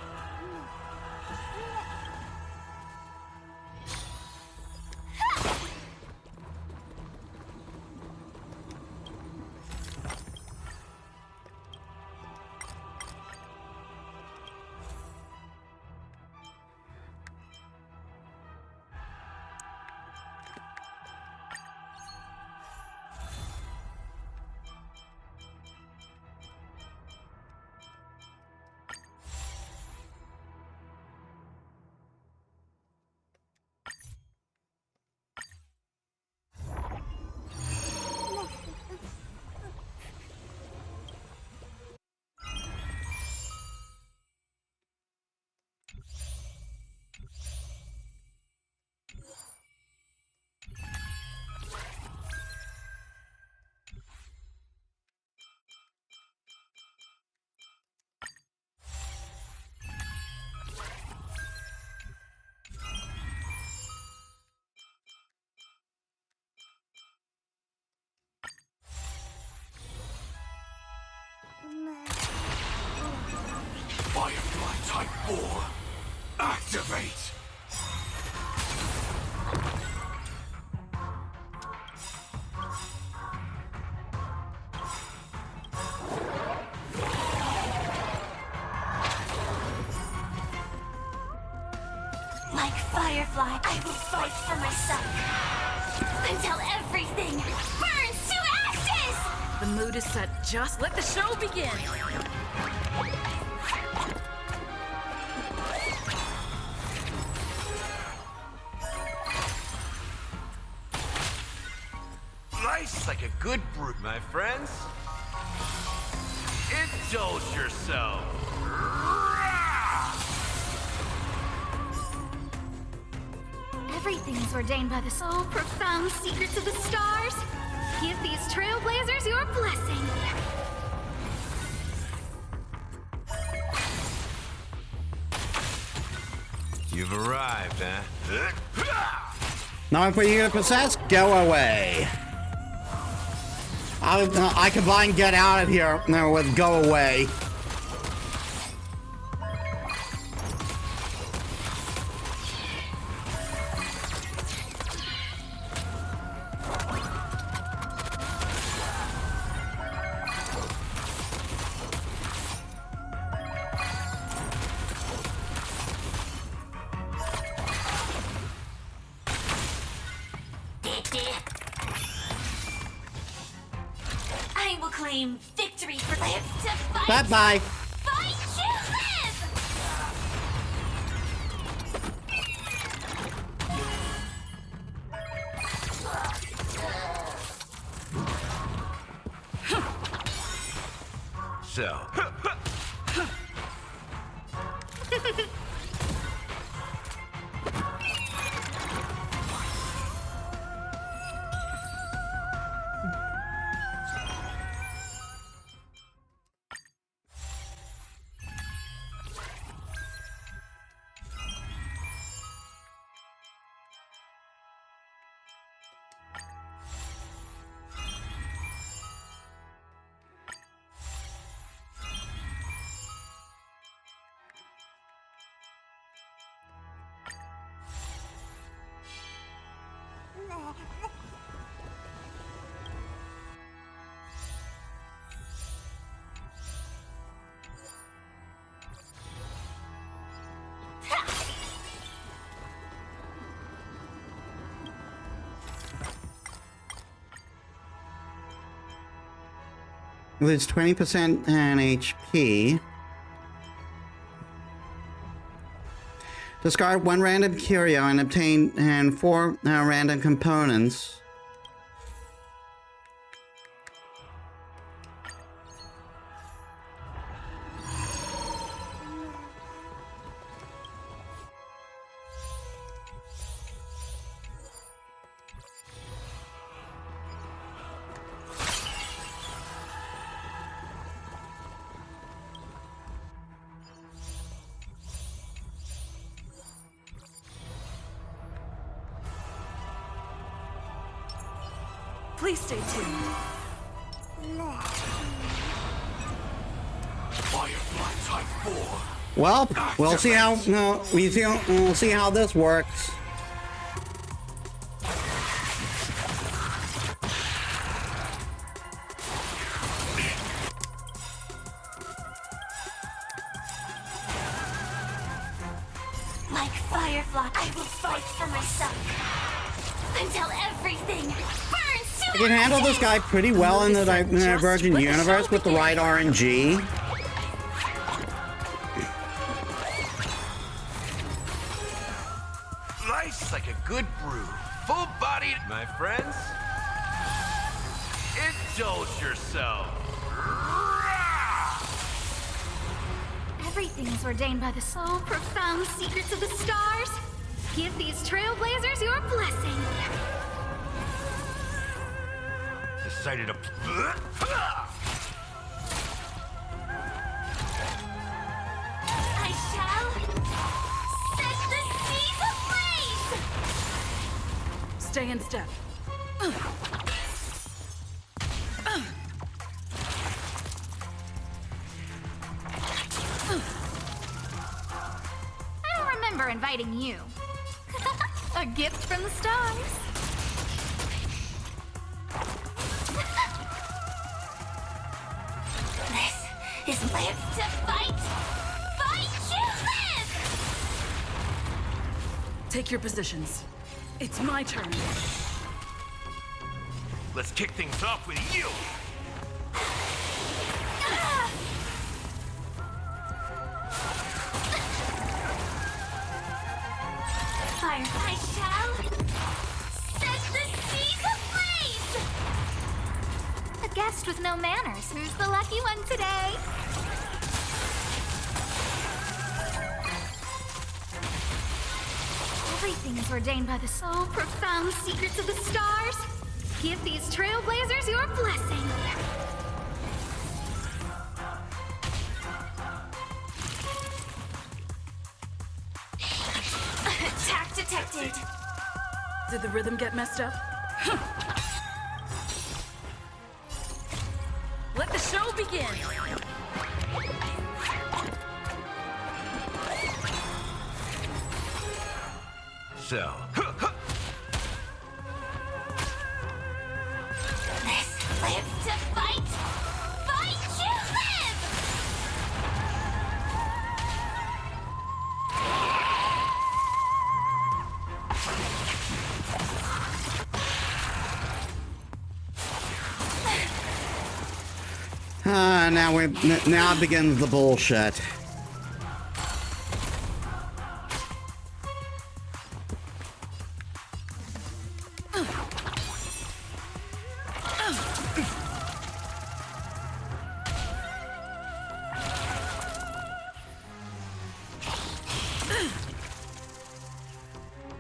Firefly Type 4. Activate! Like Firefly, I will fight for myself. until everything burns to ashes! The mood is set. Just let the show begin. Life's like a good brew, my friends. Indulge yourself. Everything is ordained by the so profound secrets of the stars. Give these trailblazers your blessing. You've arrived, huh? Now for you to possess, go away. I combine get out of here with go away. I will claim victory for live to fight. Bye-bye. Fight to live! So, Lose 20% and HP. Discard one random curio and obtain 4 random components. Please stay tuned. Firefly Type 4. Well, we'll see how we'll see how this works. Like Firefly, I will fight for myself until everything burns to I can handle this guy pretty well in the Divergent universe with the right RNG. life's like a good brew. Full-bodied, my friends. Indulge yourself. Everything is ordained by the so profound secrets of the stars. Give these trailblazers your blessing. Decided to... I shall set the seas ablaze! Stay in step. I don't remember inviting you. A gift from the stars. This is live to fight! Fight to live! Take your positions. It's my turn. Let's kick things off with you! Firefly shall set the seas ablaze! A guest with no manners. Who's the lucky one today? Everything is ordained by the so profound secrets of the stars. Give these trailblazers your blessing. Attack detected. Did the rhythm get messed up? Let the show begin! So, This lives to fight! Fight to live! Now begins the bullshit.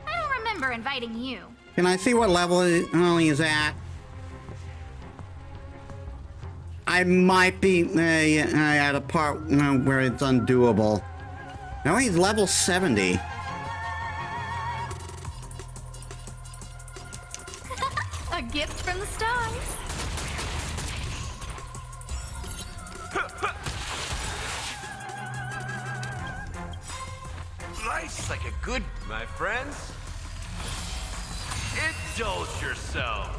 I don't remember inviting you. Can I see what level he's at? I might be at a part where it's undoable. No, he's level 70. A gift from the stars. life's like a good, my friends. Indulge yourself.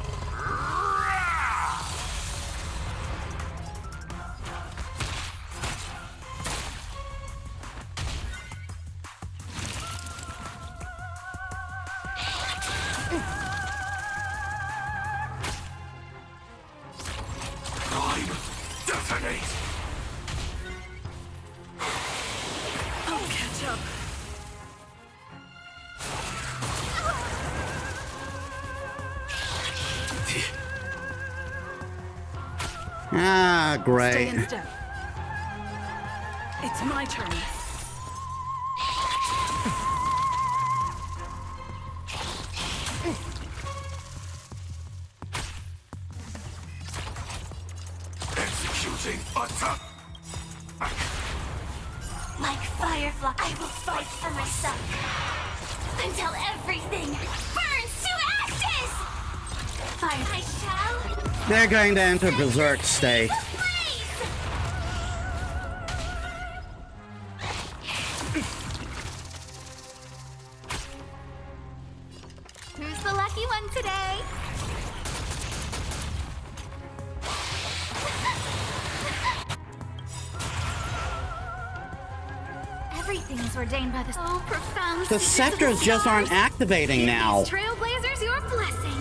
Prime, detonate! I'll catch up. Ah, Stay great. in step. It's my turn. Executing attack! Like Firefly, I will fight for myself until everything burns to ashes! Fire, I shall They're going to enter berserk state. blaze! Who's the lucky one today? Everything is ordained by the so profound. The secrets of scepters just aren't stars. activating Give now. these trailblazers your blessing.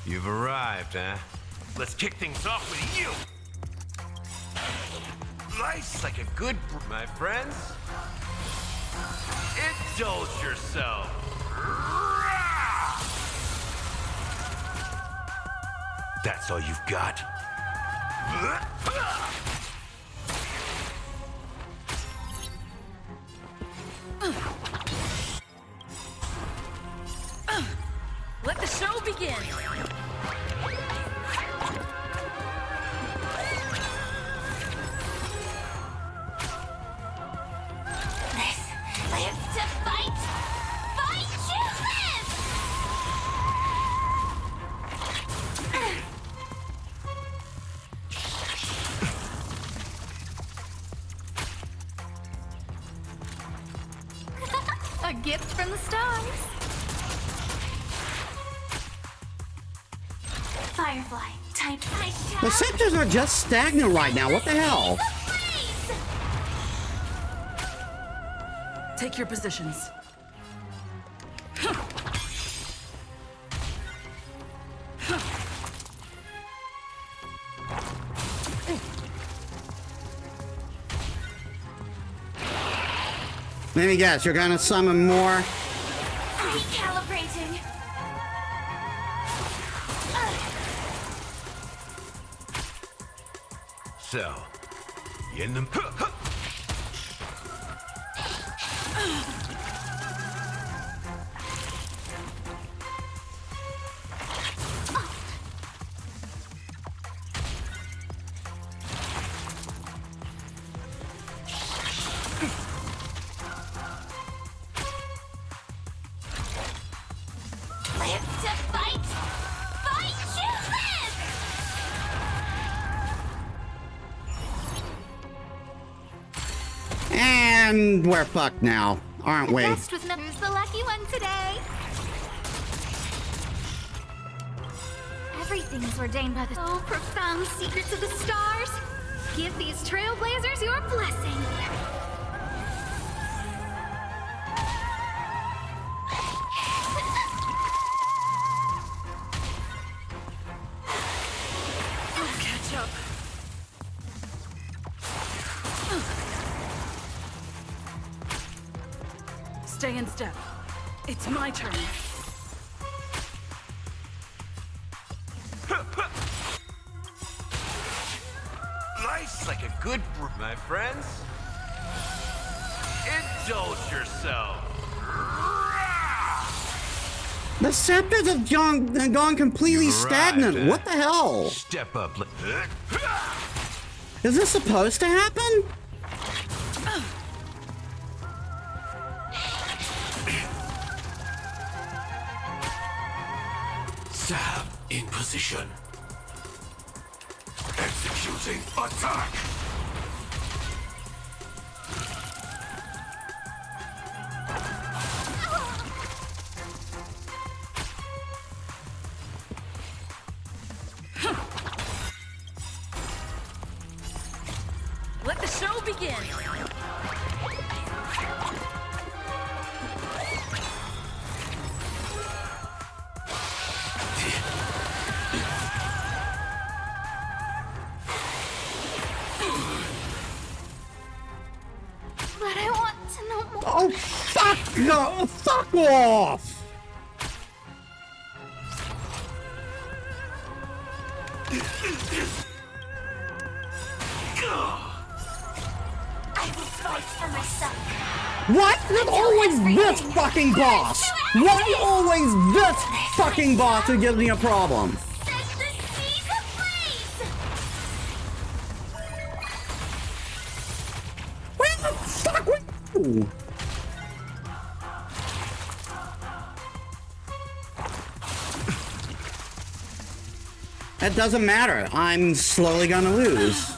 You've arrived, huh? Let's kick things off with you! Life's like a good, my friends. Indulge yourself. That's all you've got? Let the show begin. This lives to fight! Fight to live! A gift from the stars. Firefly, I shall. The sectors are just stagnant right now. What the hell? Take your positions. Let me guess, you're gonna summon more? Recalibrating. So, you in the... Live to fight. Fight to live. And we're fucked now, aren't we? Best with numbers, the lucky one today. Everything's ordained by the so profound secrets of the stars. Give these trailblazers your blessing. I'll catch up. Stay in step. It's my turn. Life's like a good brew, my friends. Indulge yourself. The scepters have gone completely You're stagnant. right, What the hell? Step up. Is this supposed to happen? Sam in position. Executing attack. Let the show begin. But I want to know more. Oh, fuck no! Fuck off! I will fight for myself. What? Not always this fucking boss! Why always this fucking boss who gives me a problem? Set the seas ablaze. Where the fuck were you? It doesn't matter. I'm slowly gonna lose.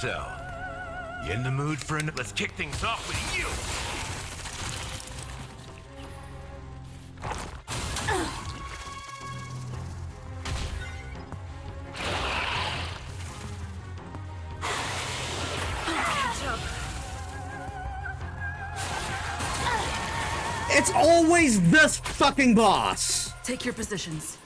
So, you in the mood for an... Let's kick things off with you! Catch up. It's always this fucking boss! Take your positions.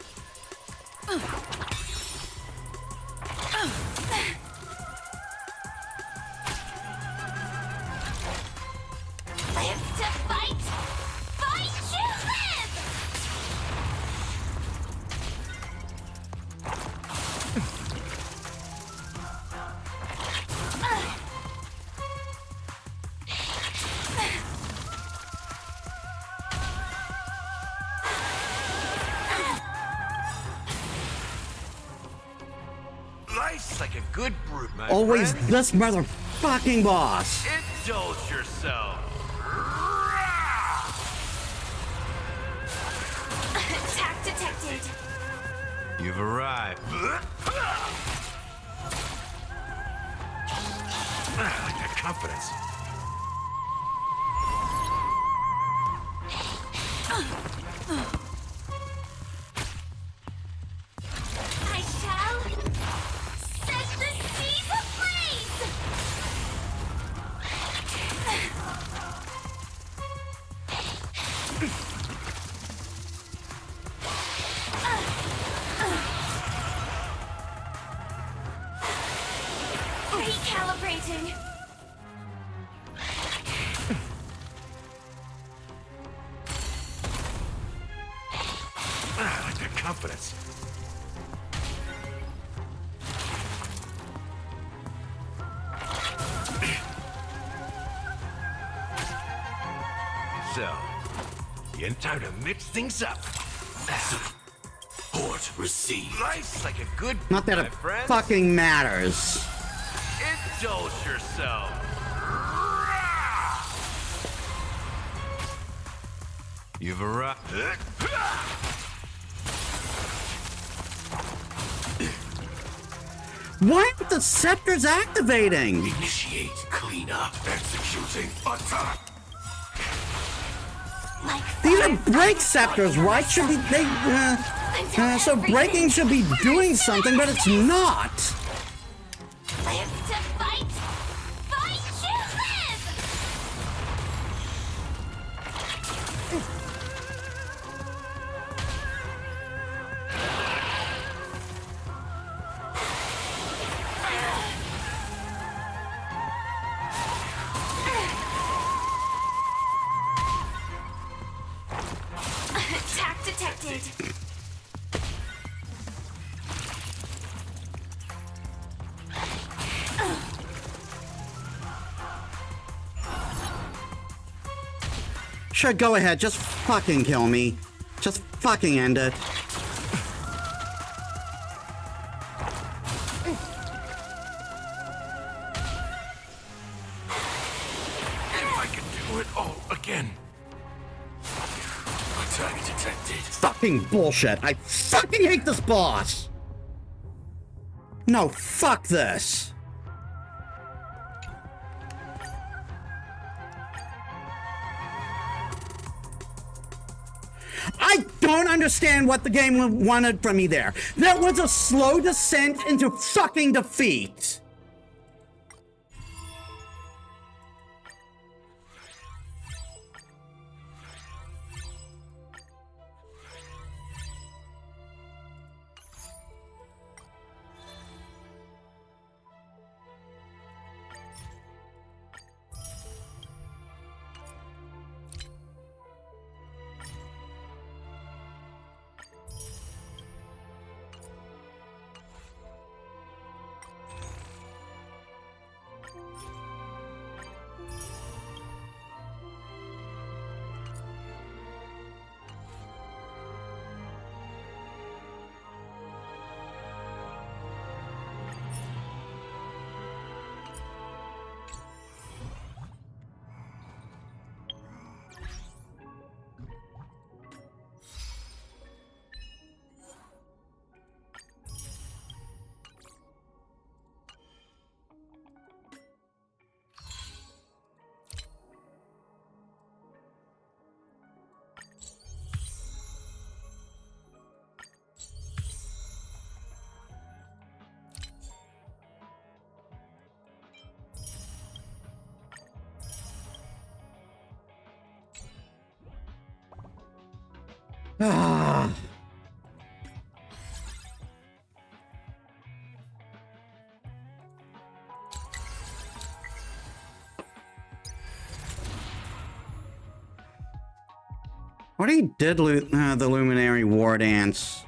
Live to fight. Fight to live. Life's like a good brew, my Always friend. this motherfucking boss! Indulge yourself. Attack detected. You've arrived. I like that confidence. Recalibrating. I like their confidence. So, in time to mix things up. Port received. Life's like a good Not that my it friend. fucking matters. Indulge yourself. You've arrived. Why aren't the scepters activating? Initiate cleanup. Executing attack. Like These are fire. break scepters, right? Should be so breaking should be doing something, but it's not. Live to fight. Fight to live. Attack detected. Sure, go ahead. Just fucking kill me. Just fucking end it. If I could do it all again. Attack detected. Fucking bullshit. I fucking hate this boss. No, fuck this. I don't understand what the game wanted from me there. That was a slow descent into fucking defeat. Ah. What he did the Luminary War Dance.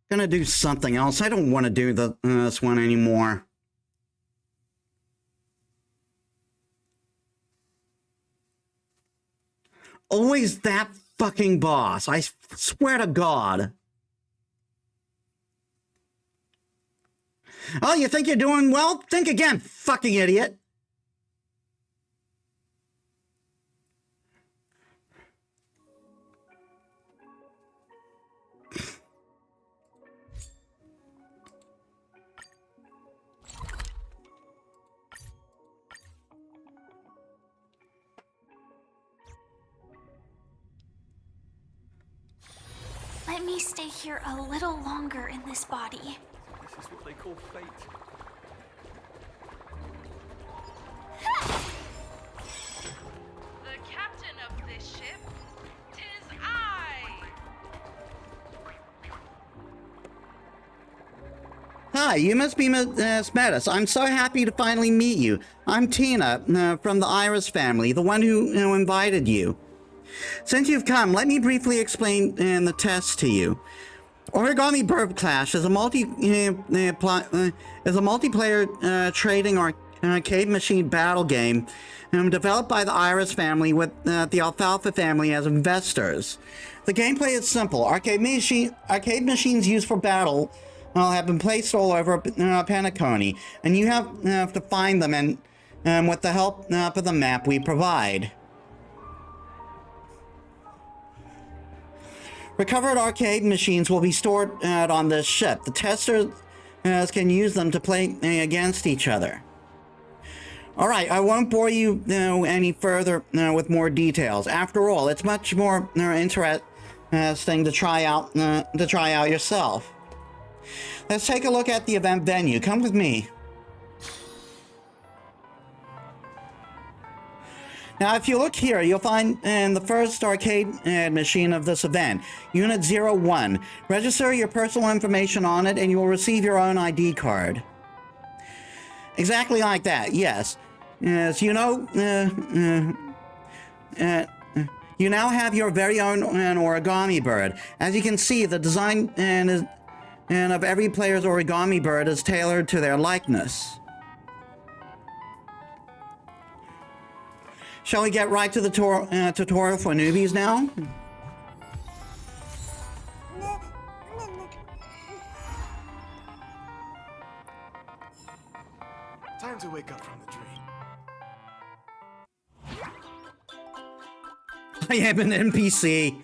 Gonna do something else. I don't want to do this one anymore. Always that fucking boss. I swear to God. Oh, you think you're doing well? Think again, fucking idiot. Let me stay here a little longer in this body. This is what they call fate. The captain of this ship, 'tis I! Hi, you must be Miss Metis. I'm so happy to finally meet you. I'm Tina, from the Iris family, the one who invited you. Since you've come, let me briefly explain the test to you. Origami Bird Clash is a multiplayer trading arcade machine battle game developed by the Iris family with the Alfalfa family as investors. The gameplay is simple. Arcade machines used for battle have been placed all over Penacony, and you have to find them and with the help of the map we provide. Recovered arcade machines will be stored on this ship. The testers can use them to play against each other. Alright, I won't bore you any further with more details. After all, it's much more interesting to try out yourself. Let's take a look at the event venue. Come with me. Now, if you look here, you'll find the first arcade machine of this event, Unit 01. Register your personal information on it and you will receive your own ID card. Exactly like that, yes. As you know, you now have your very own origami bird. As you can see, the design of every player's origami bird is tailored to their likeness. Shall we get right to the tutorial for newbies now? Time to wake up from the dream. I am an NPC.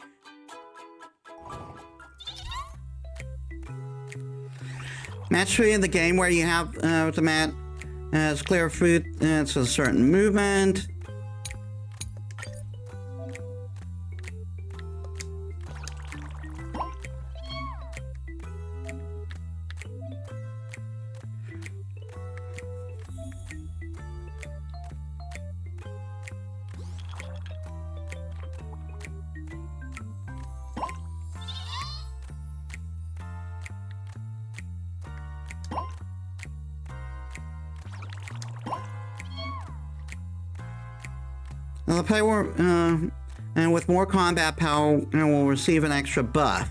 Match 3 in the game where you have to match as clear fruit to a certain movement. The player and with more combat power will receive an extra buff.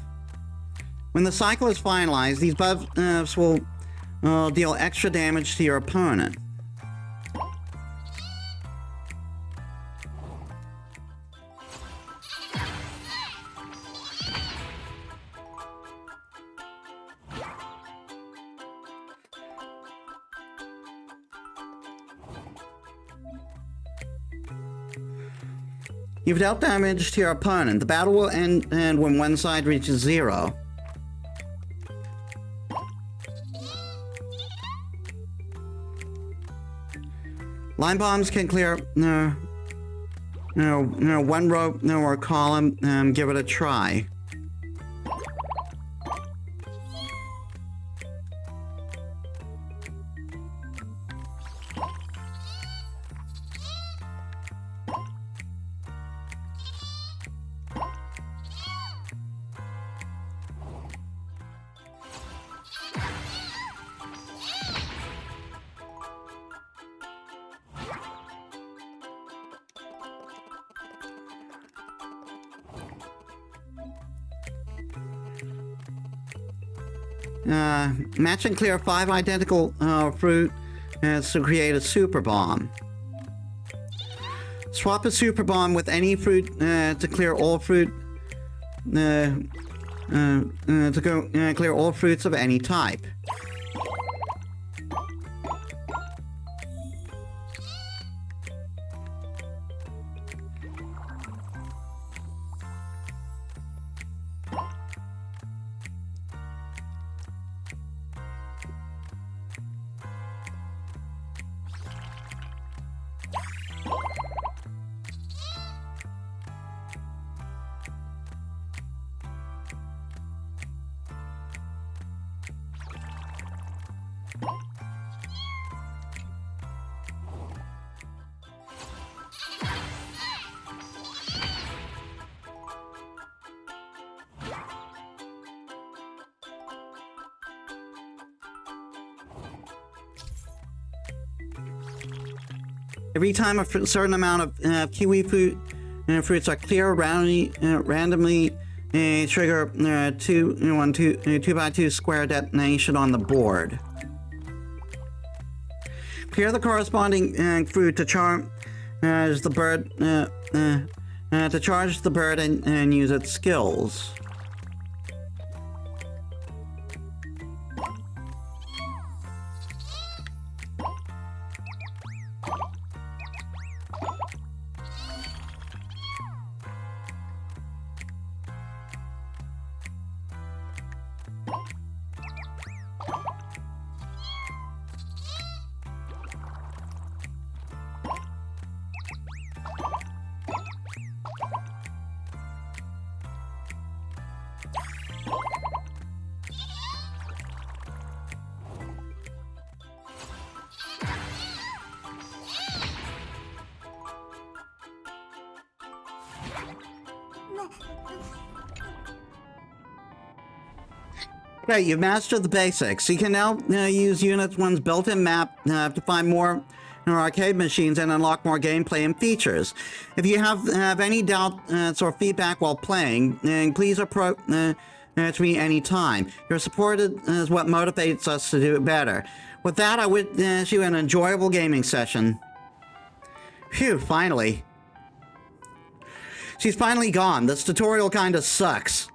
When the cycle is finalized, these buffs will deal extra damage to your opponent. You've dealt damage to your opponent. The battle will end when one side reaches 0. Line bombs can clear one row or column. Give it a try. Match and clear 5 identical fruit to create a super bomb. Swap a super bomb with any fruit to clear all fruit clear all fruits of any type. Every time a certain amount of kiwi fruits are clear, randomly trigger 2x2 square detonation on the board. Clear the corresponding fruit to charge the bird and use its skills. Okay, you've mastered the basics. You can now use Unit 1's built-in map to find more arcade machines and unlock more gameplay and features. If you have any doubts or feedback while playing, please approach to me anytime. Your support is what motivates us to do it better. With that, I wish you an enjoyable gaming session. Phew, finally. She's finally gone. This tutorial kinda sucks.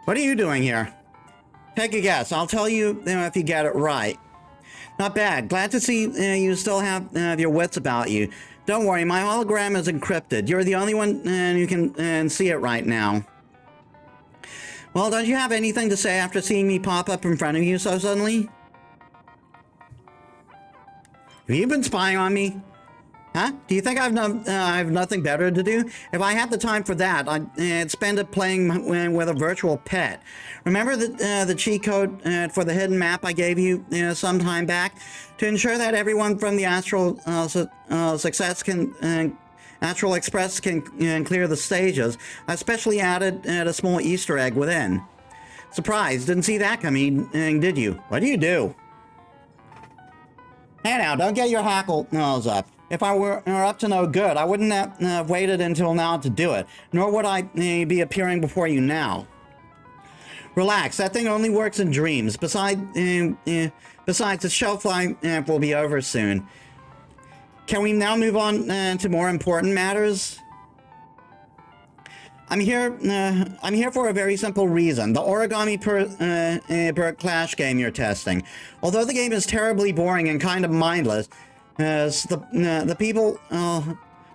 What are you doing here? Take a guess. I'll tell you if you get it right. Not bad. Glad to see you still have your wits about you. Don't worry, my hologram is encrypted. You're the only one who can see it right now. Well, don't you have anything to say after seeing me pop up in front of you so suddenly? Have you been spying on me? Huh? Do you think I have nothing better to do? If I had the time for that, I'd spend it playing with a virtual pet. Remember the cheat code for the hidden map I gave you some time back? To ensure that everyone from the Astral Astral Express can clear the stages, I specially added a small Easter egg within. Surprise, didn't see that coming, did you? What do you do? Hey now, don't get your hackles up. If I were up to no good, I wouldn't have waited until now to do it, nor would I be appearing before you now. Relax, that thing only works in dreams. Besides, its shelf life will be over soon. Can we now move on to more important matters? I'm here for a very simple reason. The Origami Bird Clash game you're testing. Although the game is terribly boring and kind of mindless, the people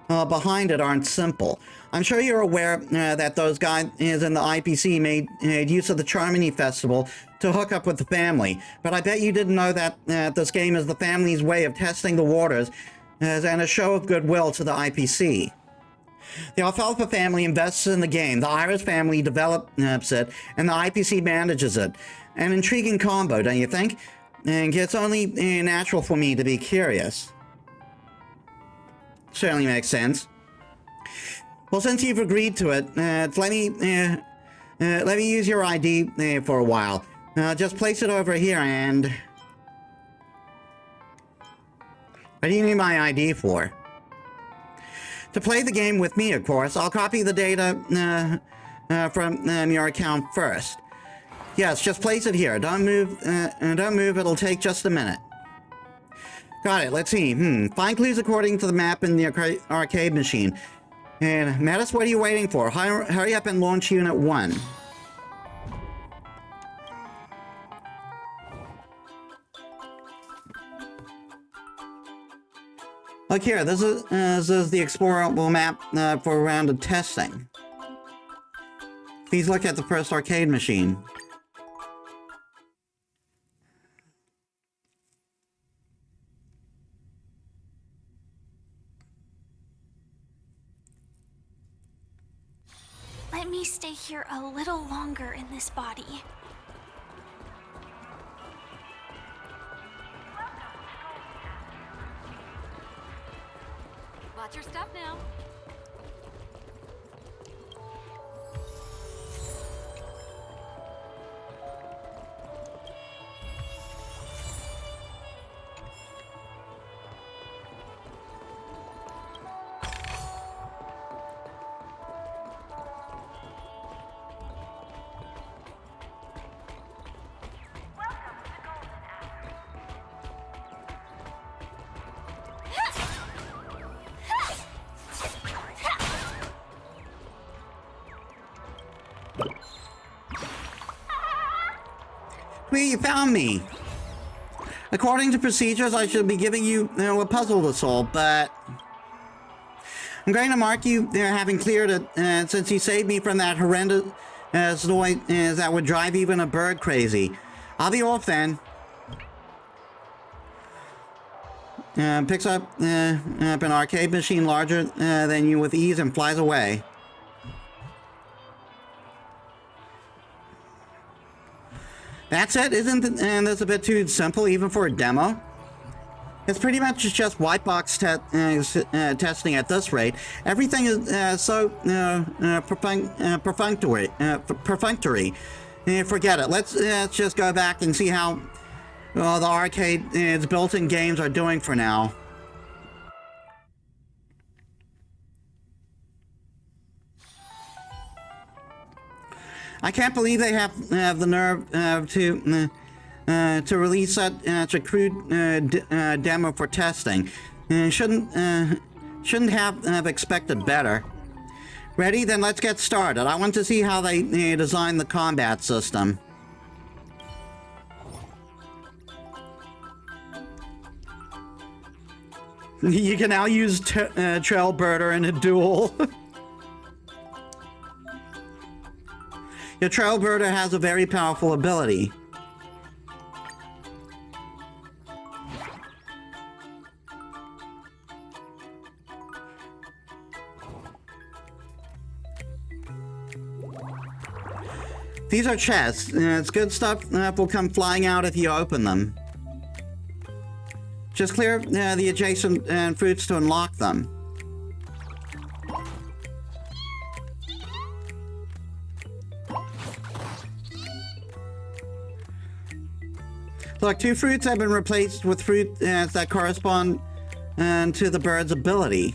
behind it aren't simple. I'm sure you're aware that those guys in the IPC made use of the Charmony Festival to hook up with the family. But I bet you didn't know that this game is the family's way of testing the waters and a show of goodwill to the IPC. The Alfalfa family invests in the game, the Iris family develops it, and the IPC manages it. An intriguing combo, don't you think? And it's only natural for me to be curious. Certainly makes sense. Well, since you've agreed to it, let me use your ID for a while. Just place it over here and... What do you need my ID for? To play the game with me, of course. I'll copy the data from your account first. Yes, just place it here. Don't move, it'll take just a minute. Got it, let's see. Find clues according to the map in the arcade machine. And Metis, what are you waiting for? Hurry up and launch Unit 1. Look here, this is the explorable map for a round of testing. Please look at the first arcade machine. Let me stay here a little longer in this body. Watch your step now. Where you found me? According to procedures, I should be giving you, a puzzle to solve, but I'm going to mark you having cleared it since you saved me from that horrendous noise that would drive even a bird crazy. I'll be off then. Picks up an arcade machine larger than you with ease and flies away. That's it? Isn't this a bit too simple even for a demo? It's pretty much just white box testing at this rate. Everything is so perfunctory. Forget it. Let's just go back and see how the arcade's built-in games are doing for now. I can't believe they have the nerve to release such a crude demo for testing. Shouldn't have expected better. Ready? Then let's get started. I want to see how they design the combat system. You can now use Trailbirder in a duel. Your Trailbirder has a very powerful ability. These are chests. It's good stuff that will come flying out if you open them. Just clear the adjacent fruits to unlock them. Look, 2 fruits have been replaced with fruit that correspond to the bird's ability.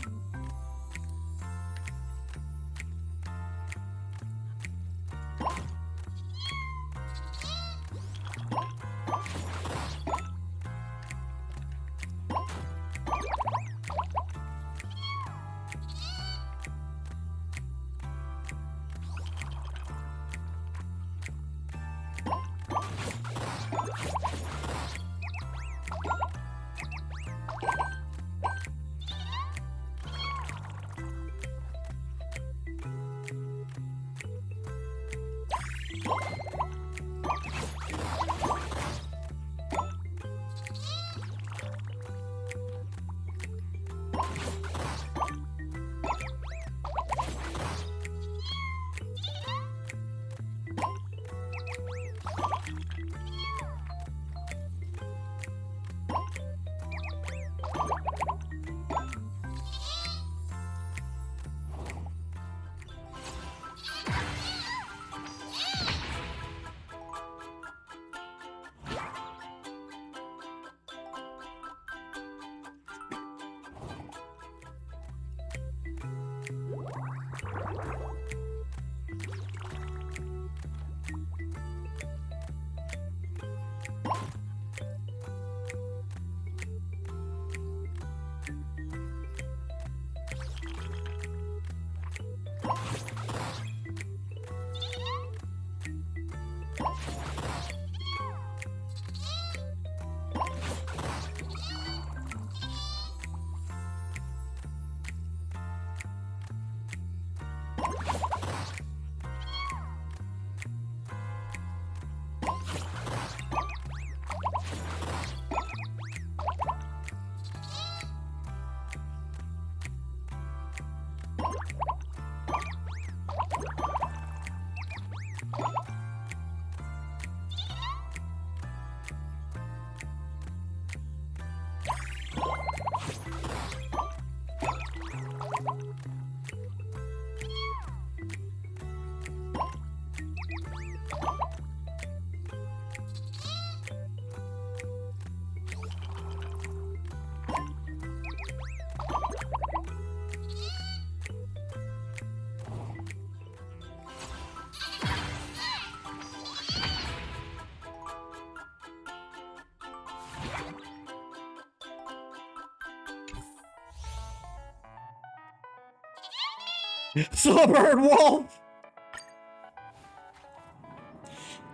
Silverbird Wolf!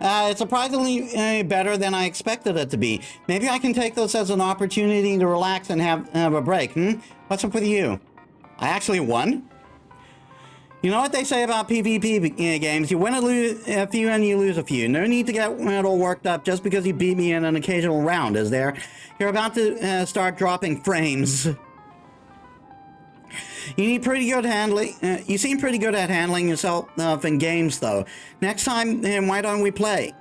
It's surprisingly better than I expected it to be. Maybe I can take this as an opportunity to relax and have a break, What's up with you? I actually won? You know what they say about PvP games? You win a few and you lose a few. No need to get all worked up just because you beat me in an occasional round, is there? You're about to start dropping frames. You need pretty good handling. You seem pretty good at handling yourself in games, though. Next time, why don't we play?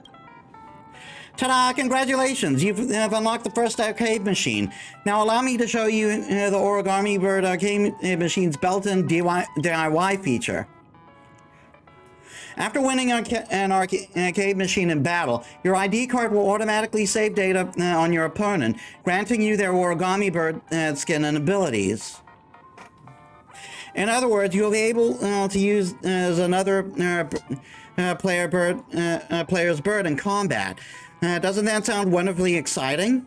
Ta-da! Congratulations! You've unlocked the first arcade machine. Now allow me to show you the Origami Bird arcade machine's built-in DIY feature. After winning an arcade machine in battle, your ID card will automatically save data on your opponent, granting you their Origami Bird skin and abilities. In other words, you'll be able to use as another player's bird in combat. Doesn't that sound wonderfully exciting?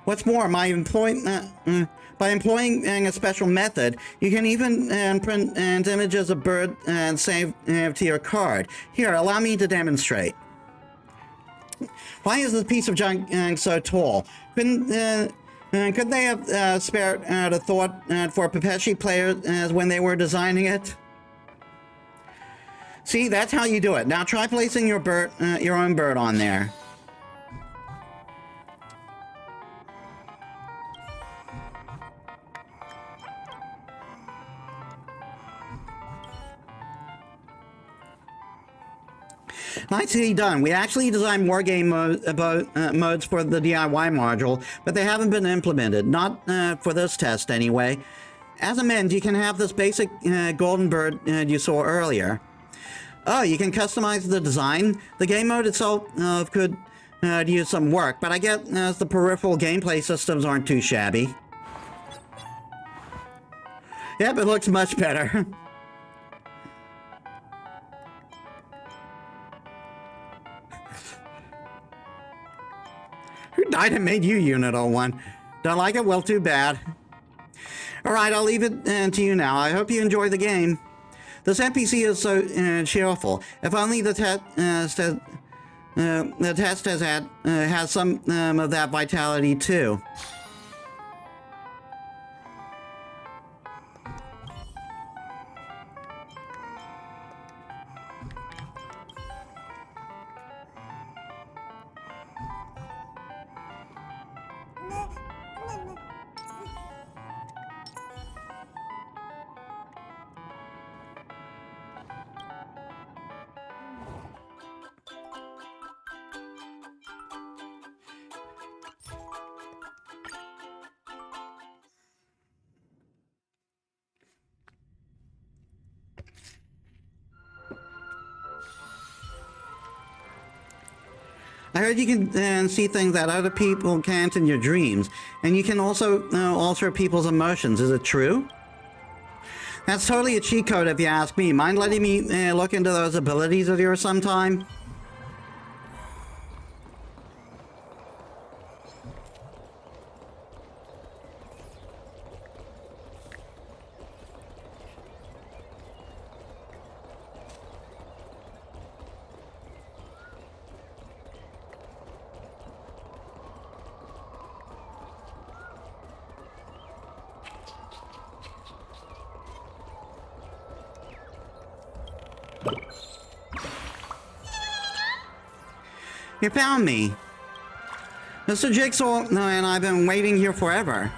What's more, by employing a special method, you can even print images of bird and save to your card. Here, allow me to demonstrate. Why is this piece of junk so tall? Couldn't they have spared a thought for Pepeshi players when they were designing it? See, that's how you do it. Now try placing your own bird on there. Nicely done. We actually designed more game modes for the DIY module, but they haven't been implemented. Not for this test, anyway. As a mend, you can have this basic golden bird you saw earlier. Oh, you can customize the design? The game mode itself could use some work, but I get the peripheral gameplay systems aren't too shabby. Yep, it looks much better. Who died and made you Unit 01? Don't like it? Well, too bad. Alright, I'll leave it to you now. I hope you enjoy the game. This NPC is so cheerful. If only the test has some of that vitality too. I heard you can see things that other people can't in your dreams, and you can also alter people's emotions. Is it true? That's totally a cheat code if you ask me. Mind letting me look into those abilities of yours sometime? You found me. Mr. Jigsaw and I've been waiting here forever.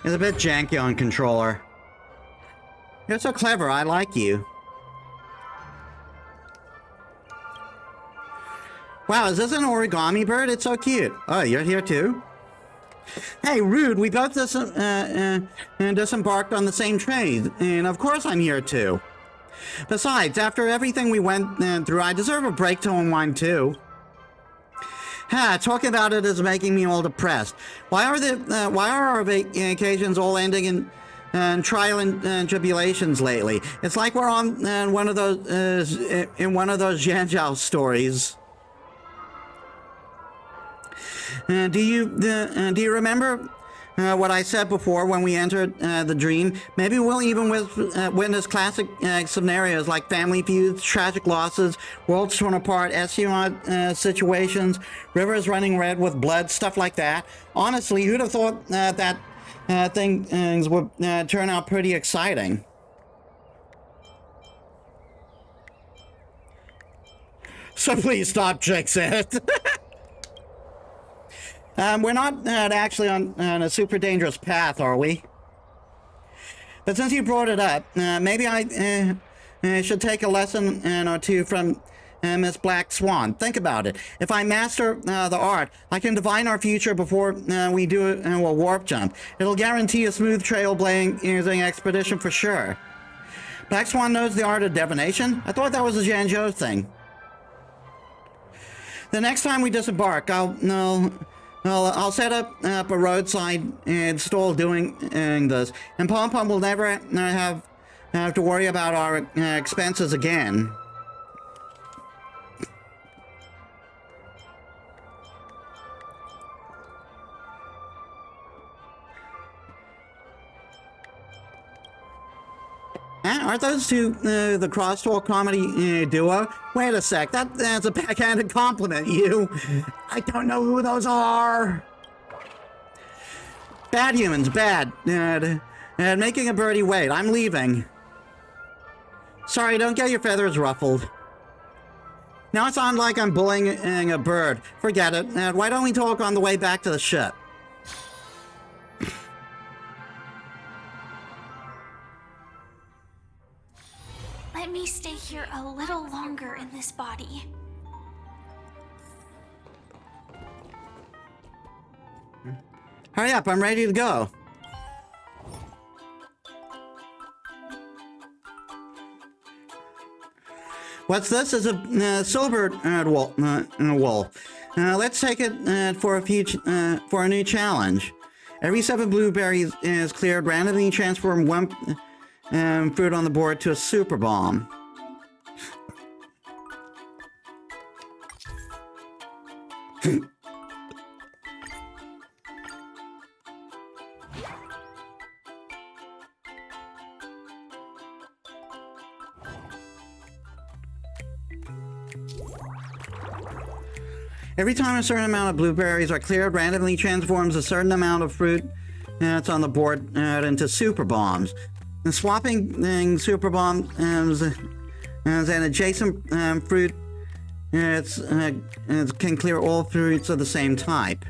It's a bit janky on controller. You're so clever, I like you. Wow, is this an origami bird? It's so cute. Oh, you're here too? Hey, rude, we both disembarked on the same train, and of course I'm here too. Besides, after everything we went through, I deserve a break to unwind too. Talking about it is making me all depressed. Why are our vacations all ending in trial and tribulations lately? It's like we're on one of those Janjiao stories. Do you remember what I said before when we entered the dream? Maybe we'll even witness classic scenarios like family feuds, tragic losses, worlds torn apart, espionage situations, rivers running red with blood, stuff like that. Honestly, who'd have thought that things would turn out pretty exciting? So please stop, Jixit. We're not actually on a super dangerous path, are we? But since you brought it up, maybe I should take a lesson or two from Miss Black Swan. Think about it. If I master the art, I can divine our future before we do a warp jump. It'll guarantee a smooth trailblazing expedition for sure. Black Swan knows the art of divination? I thought that was a Zhanzhou thing. The next time we disembark, I'll set up a roadside stall doing this, and Pom Pom will never have to worry about our expenses again. Aren't those two the crosstalk comedy duo? Wait a sec, that's a backhanded compliment, you. I don't know who those are. Bad humans, bad. Making a birdie wait, I'm leaving. Sorry, don't get your feathers ruffled. Now it sounds like I'm bullying a bird. Forget it. Why don't we talk on the way back to the ship? Let me stay here a little longer in this body. Hurry up, I'm ready to go. What's this? Is a silver wool. Let's take it for a new challenge. Every 7 blueberries is cleared, randomly transform one fruit on the board to a super bomb. Every time a certain amount of blueberries are cleared, randomly transforms a certain amount of fruit that's on the board into super bombs. And swapping super bombs as an adjacent fruit it can clear all fruits of the same type.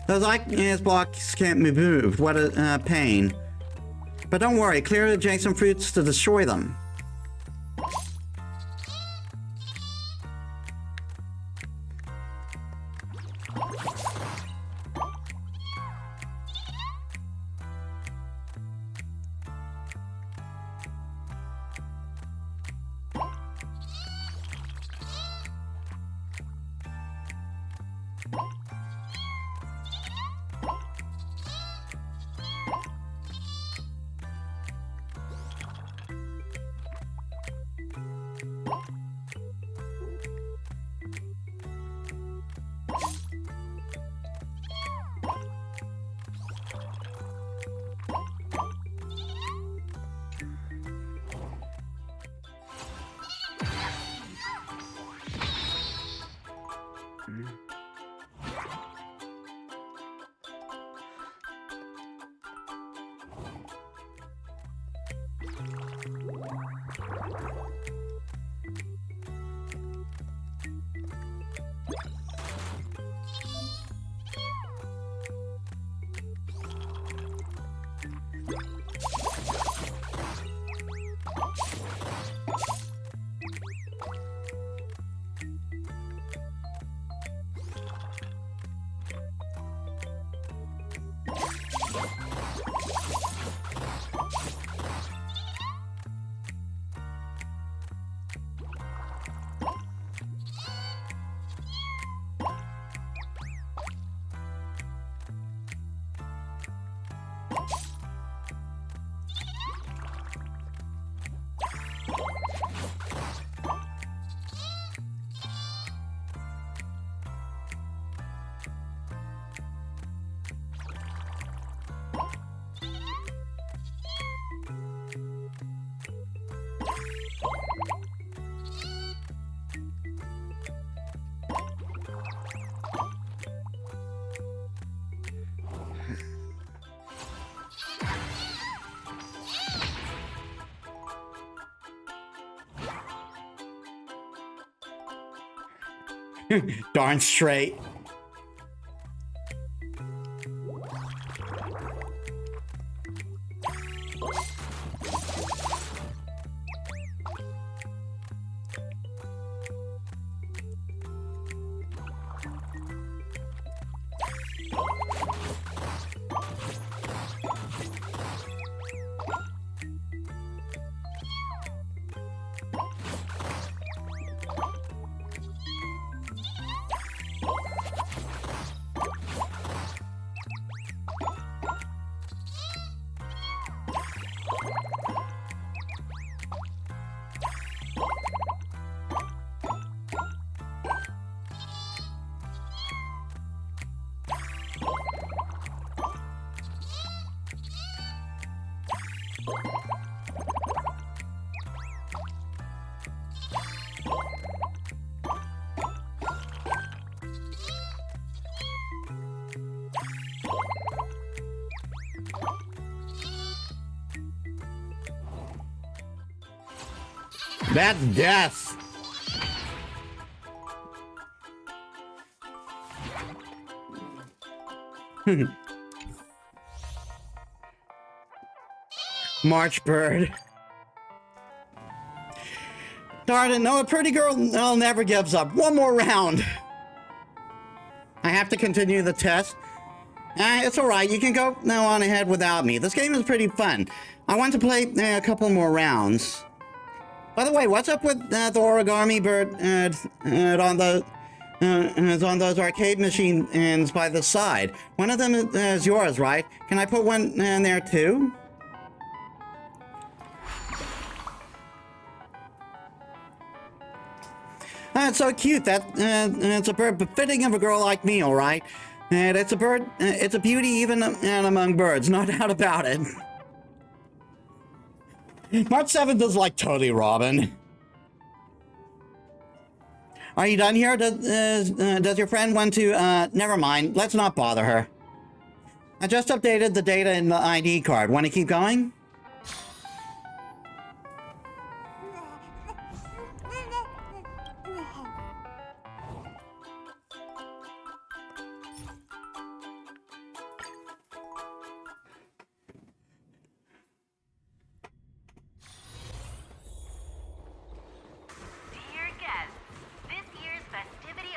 Those ice blocks can't be moved. What a pain. But don't worry, clear adjacent fruits to destroy them. Darn straight. That's death. March bird. Darn it, no, a pretty girl never gives up. One more round. I have to continue the test. It's alright, you can go now on ahead without me. This game is pretty fun. I want to play a couple more rounds. By the way, what's up with the origami bird on those arcade machines by the side? One of them is yours, right? Can I put one in there too? It's so cute. It's a bird befitting of a girl like me, all right? And it's a bird. It's a beauty even among birds, no doubt about it. March 7th is like Tony Robin. Are you done here? Does your friend want to, never mind. Let's not bother her. I just updated the data in the ID card. Want to keep going?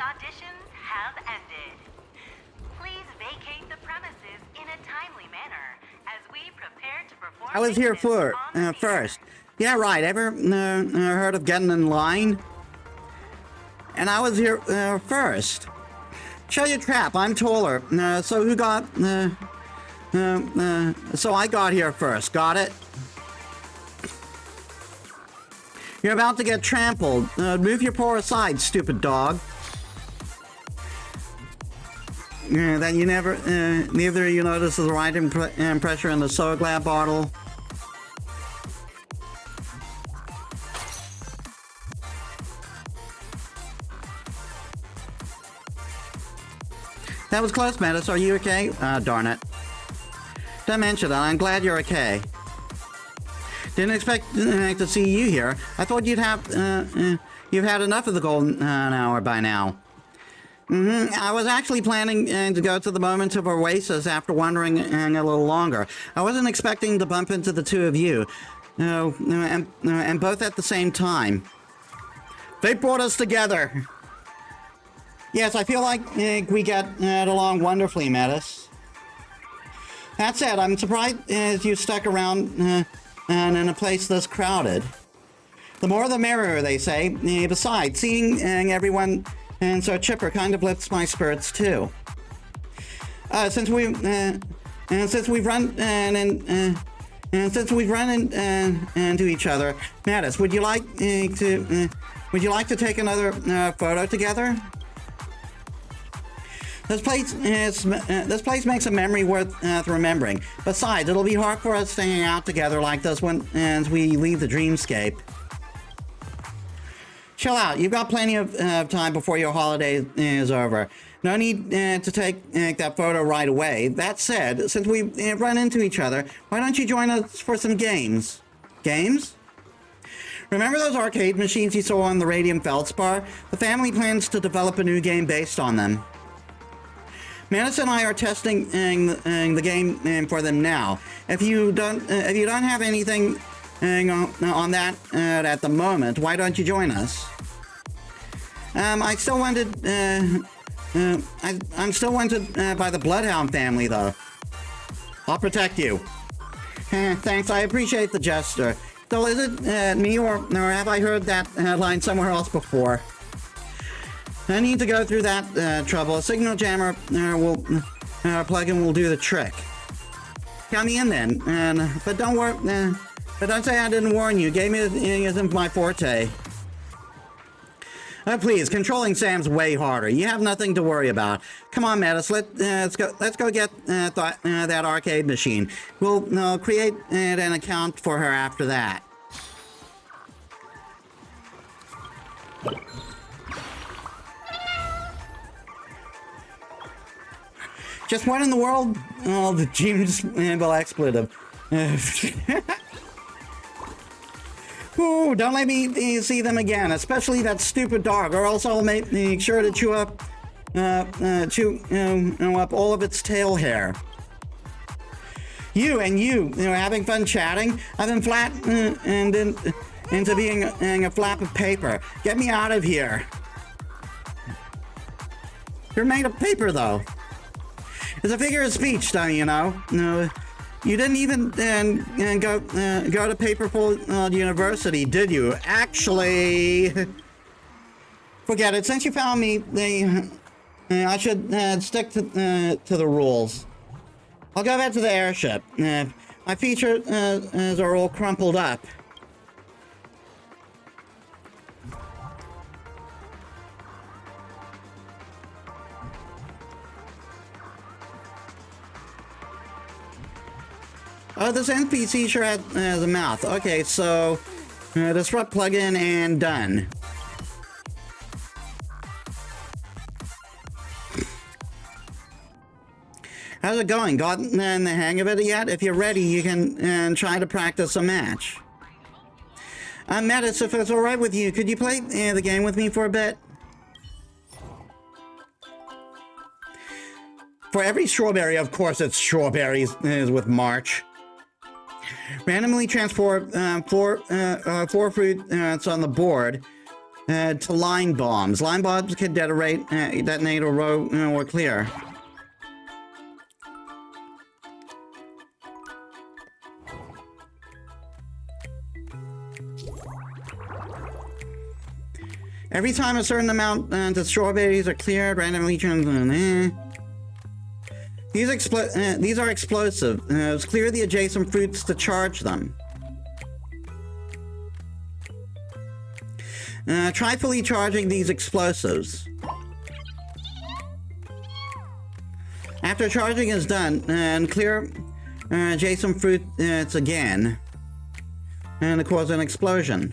Auditions have ended. Please vacate the premises in a timely manner as we prepare to perform. I was here first. Yeah, right. Ever heard of getting in line? And I was here first. Show your trap. I'm taller. So who got? So I got here first. Got it? You're about to get trampled. Move your paw aside, stupid dog. That you never, neither of you notices the right pressure in the soda glad bottle. That was close, Metis. Are you okay? Darn it. Don't mention that. I'm glad you're okay. Didn't expect to see you here. I thought you'd had enough of the golden hour by now. I was actually planning to go to the moment of oasis after wandering a little longer. I wasn't expecting to bump into the two of you, and both at the same time. They brought us together. Yes, I feel like we get along wonderfully, Metis. That said, I'm surprised you stuck around and in a place this crowded. The more the merrier, they say. Besides, seeing everyone and so chipper kind of lifts my spirits too. Since we've run into each other, Metis, would you like to take another photo together? This place makes a memory worth remembering. Besides, it'll be hard for us to hang out together like this as we leave the dreamscape. Chill out. You've got plenty of time before your holiday is over. No need to take that photo right away. That said, since we run into each other, why don't you join us for some games? Games? Remember those arcade machines you saw on the Radium Feldspar? The family plans to develop a new game based on them. Metis and I are testing the game for them now. If you don't have anything on that at the moment, why don't you join us? I'm still wanted by the Bloodhound family, though. I'll protect you. Thanks, I appreciate the gesture. So is it me, or have I heard that line somewhere else before? I need to go through that trouble. A signal jammer plugin will do the trick. Count me in then. But don't worry. But don't say I didn't warn you. Gaming isn't my forte. Please, controlling Sam's way harder. You have nothing to worry about. Come on, Metis. Let's go get that arcade machine. We'll create an account for her after that. Just what in the world? Oh, the James expletive. Ooh, don't let me see them again, especially that stupid dog, or else I'll make sure to chew up all of its tail hair. You, having fun chatting? I've been flattened into being a flap of paper. Get me out of here. You're made of paper, though. It's a figure of speech, don't you know? No, you didn't even go to Paperful University, did you? Actually, forget it. Since you found me, I should stick to the rules. I'll go back to the airship. My features are all crumpled up. Oh, this NPC sure has a mouth. Okay, so disrupt plugin and done. How's it going? Gotten the hang of it yet? If you're ready, you can try to practice a match. Metis, if it's alright with you, could you play the game with me for a bit? For every strawberry, of course it's strawberries with Randomly transport four fruits on the board to line bombs. Line bombs can detonate or row or clear. Every time a certain amount of strawberries are cleared, randomly these are explosive. Clear the adjacent fruits to charge them. Try fully charging these explosives. After charging is done, and clear adjacent fruits again, and it causes an explosion.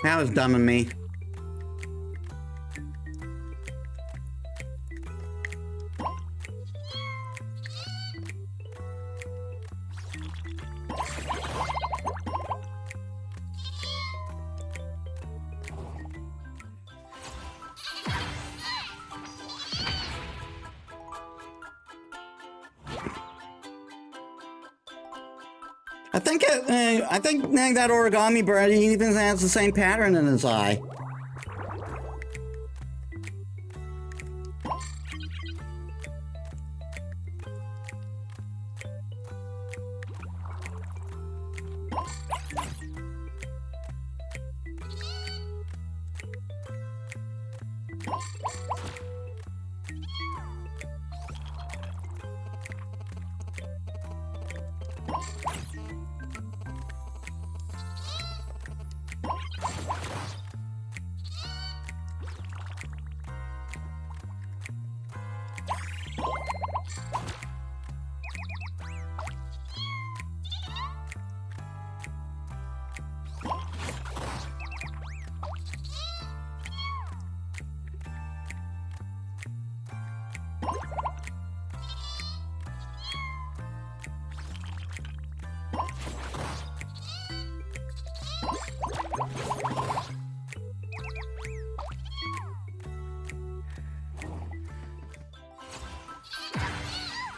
That was dumb of me. I think that origami bird even has the same pattern in his eye.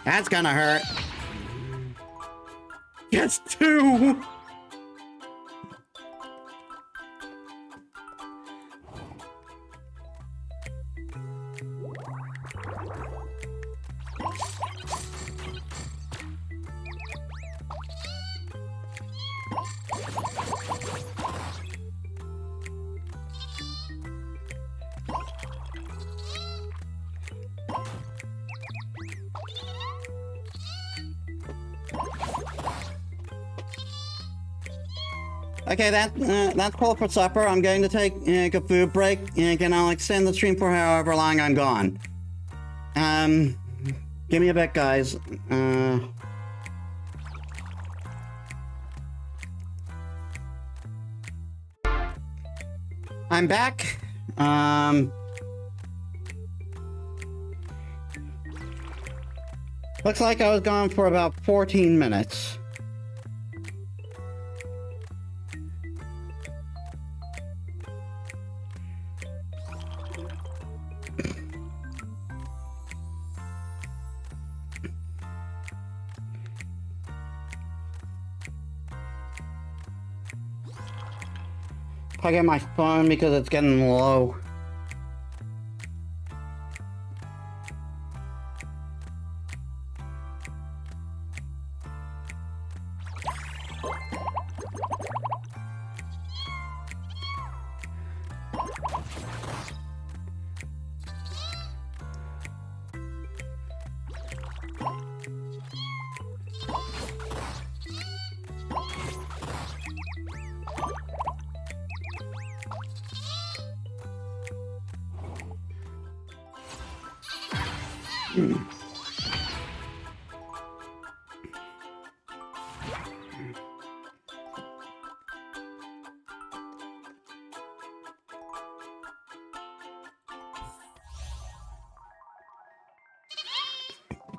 That's gonna hurt. Yes, two! Okay, that's called for supper. I'm going to take a food break, and I'll extend the stream for however long I'm gone. Give me a bit, guys. I'm back. Looks like I was gone for about 14 minutes. I get my phone because it's getting low.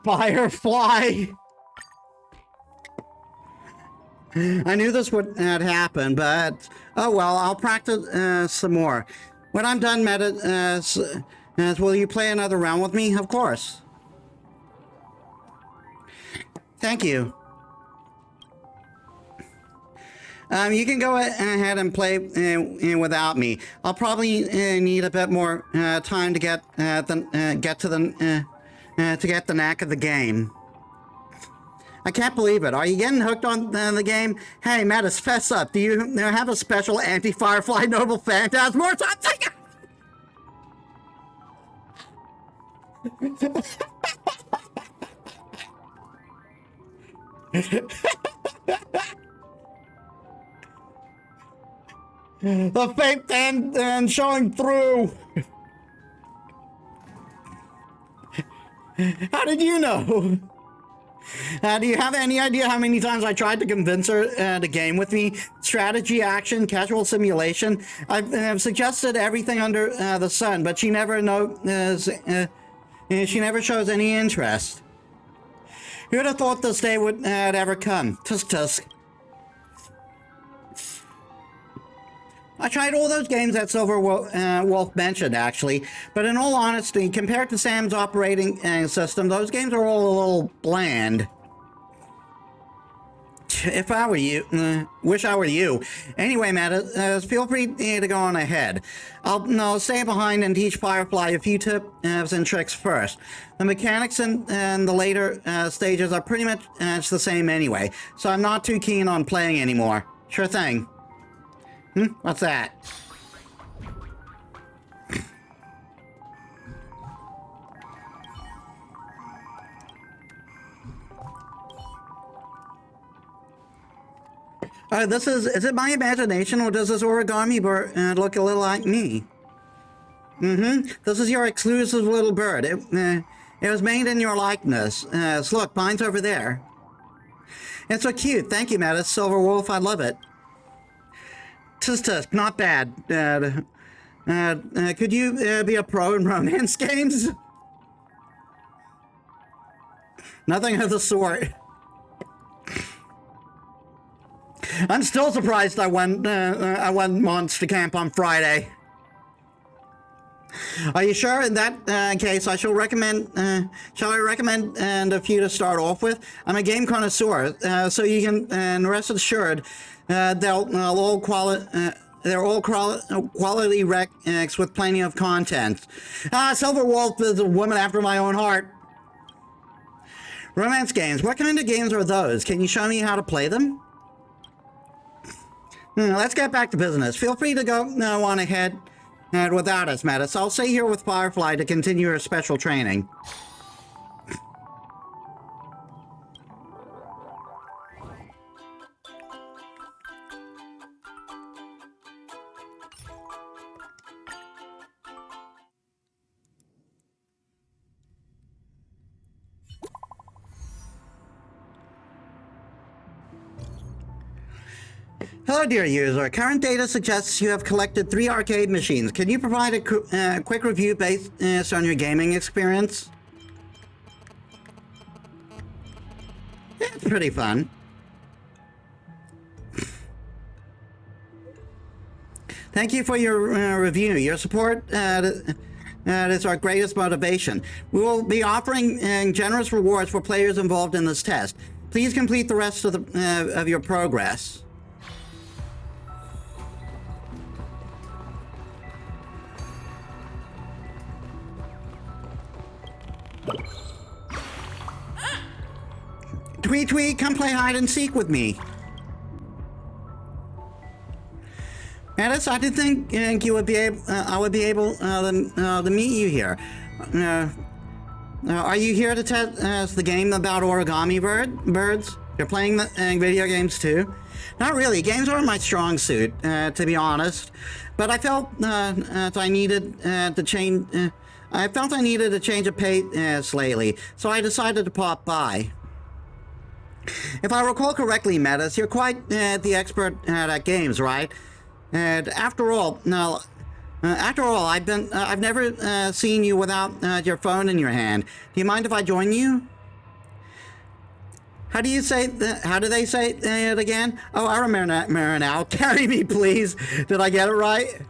Firefly! I knew this would happen, but oh well, I'll practice some more. When I'm done, Metis, will you play another round with me? Of course. Thank you. You can go ahead and play without me. I'll probably need a bit more time to get to get the knack of the game. I can't believe it. Are you getting hooked on the game? Hey, Metis, fess up. Do you have a special anti-Firefly Noble Phantasm or something? The fake and showing through. How did you know? Do you have any idea how many times I tried to convince her to game with me? Strategy, action, casual simulation. I've suggested everything under the sun, but she never she never shows any interest. Who'd have thought this day would ever come? Tusk tusk. I tried all those games that Silver Wolf mentioned, actually, but in all honesty, compared to Sam's operating system, those games are all a little bland. If I were you, wish I were you. Anyway, Matt, feel free to go on ahead. I'll stay behind and teach Firefly a few tips and tricks first. The mechanics in the later stages are pretty much the same anyway, so I'm not too keen on playing anymore. Sure thing. What's that? Oh, is it my imagination, or does this origami bird look a little like me? Mm-hmm. This is your exclusive little bird. It was made in your likeness. So look, mine's over there. It's so cute. Thank you, Metis. Silver Wolf, I love it. Tisk tisk, not bad. Could you be a pro in romance games? Nothing of the sort. I'm still surprised I won Monster Camp on Friday. Are you sure? In that case, I shall recommend. Shall I recommend a few to start off with? I'm a game connoisseur, so you can rest assured they're all quality recs with plenty of content. Silver Wolf is a woman after my own heart. Romance games. What kind of games are those? Can you show me how to play them? Let's get back to business. Feel free to go on ahead without us, Metis. I'll stay here with Firefly to continue her special training. Hello, dear user. Current data suggests you have collected 3 arcade machines. Can you provide a quick review based on your gaming experience? It's pretty fun. Thank you for your review. Your support is our greatest motivation. We will be offering generous rewards for players involved in this test. Please complete the rest of your progress. Tweet tweet, come play hide and seek with me. Metis, I didn't think you would be able. I would be able to meet you here. Are you here to test the game about origami birds? You're playing video games too? Not really. Games aren't my strong suit, to be honest. But I felt I needed to change. I felt I needed a change of pace lately, so I decided to pop by. If I recall correctly, Metis, you're quite the expert at games, right? And after all, I've never seen you without your phone in your hand. Do you mind if I join you? How do you say? How do they say it again? Oh, I remember now. Carry me, please. Did I get it right?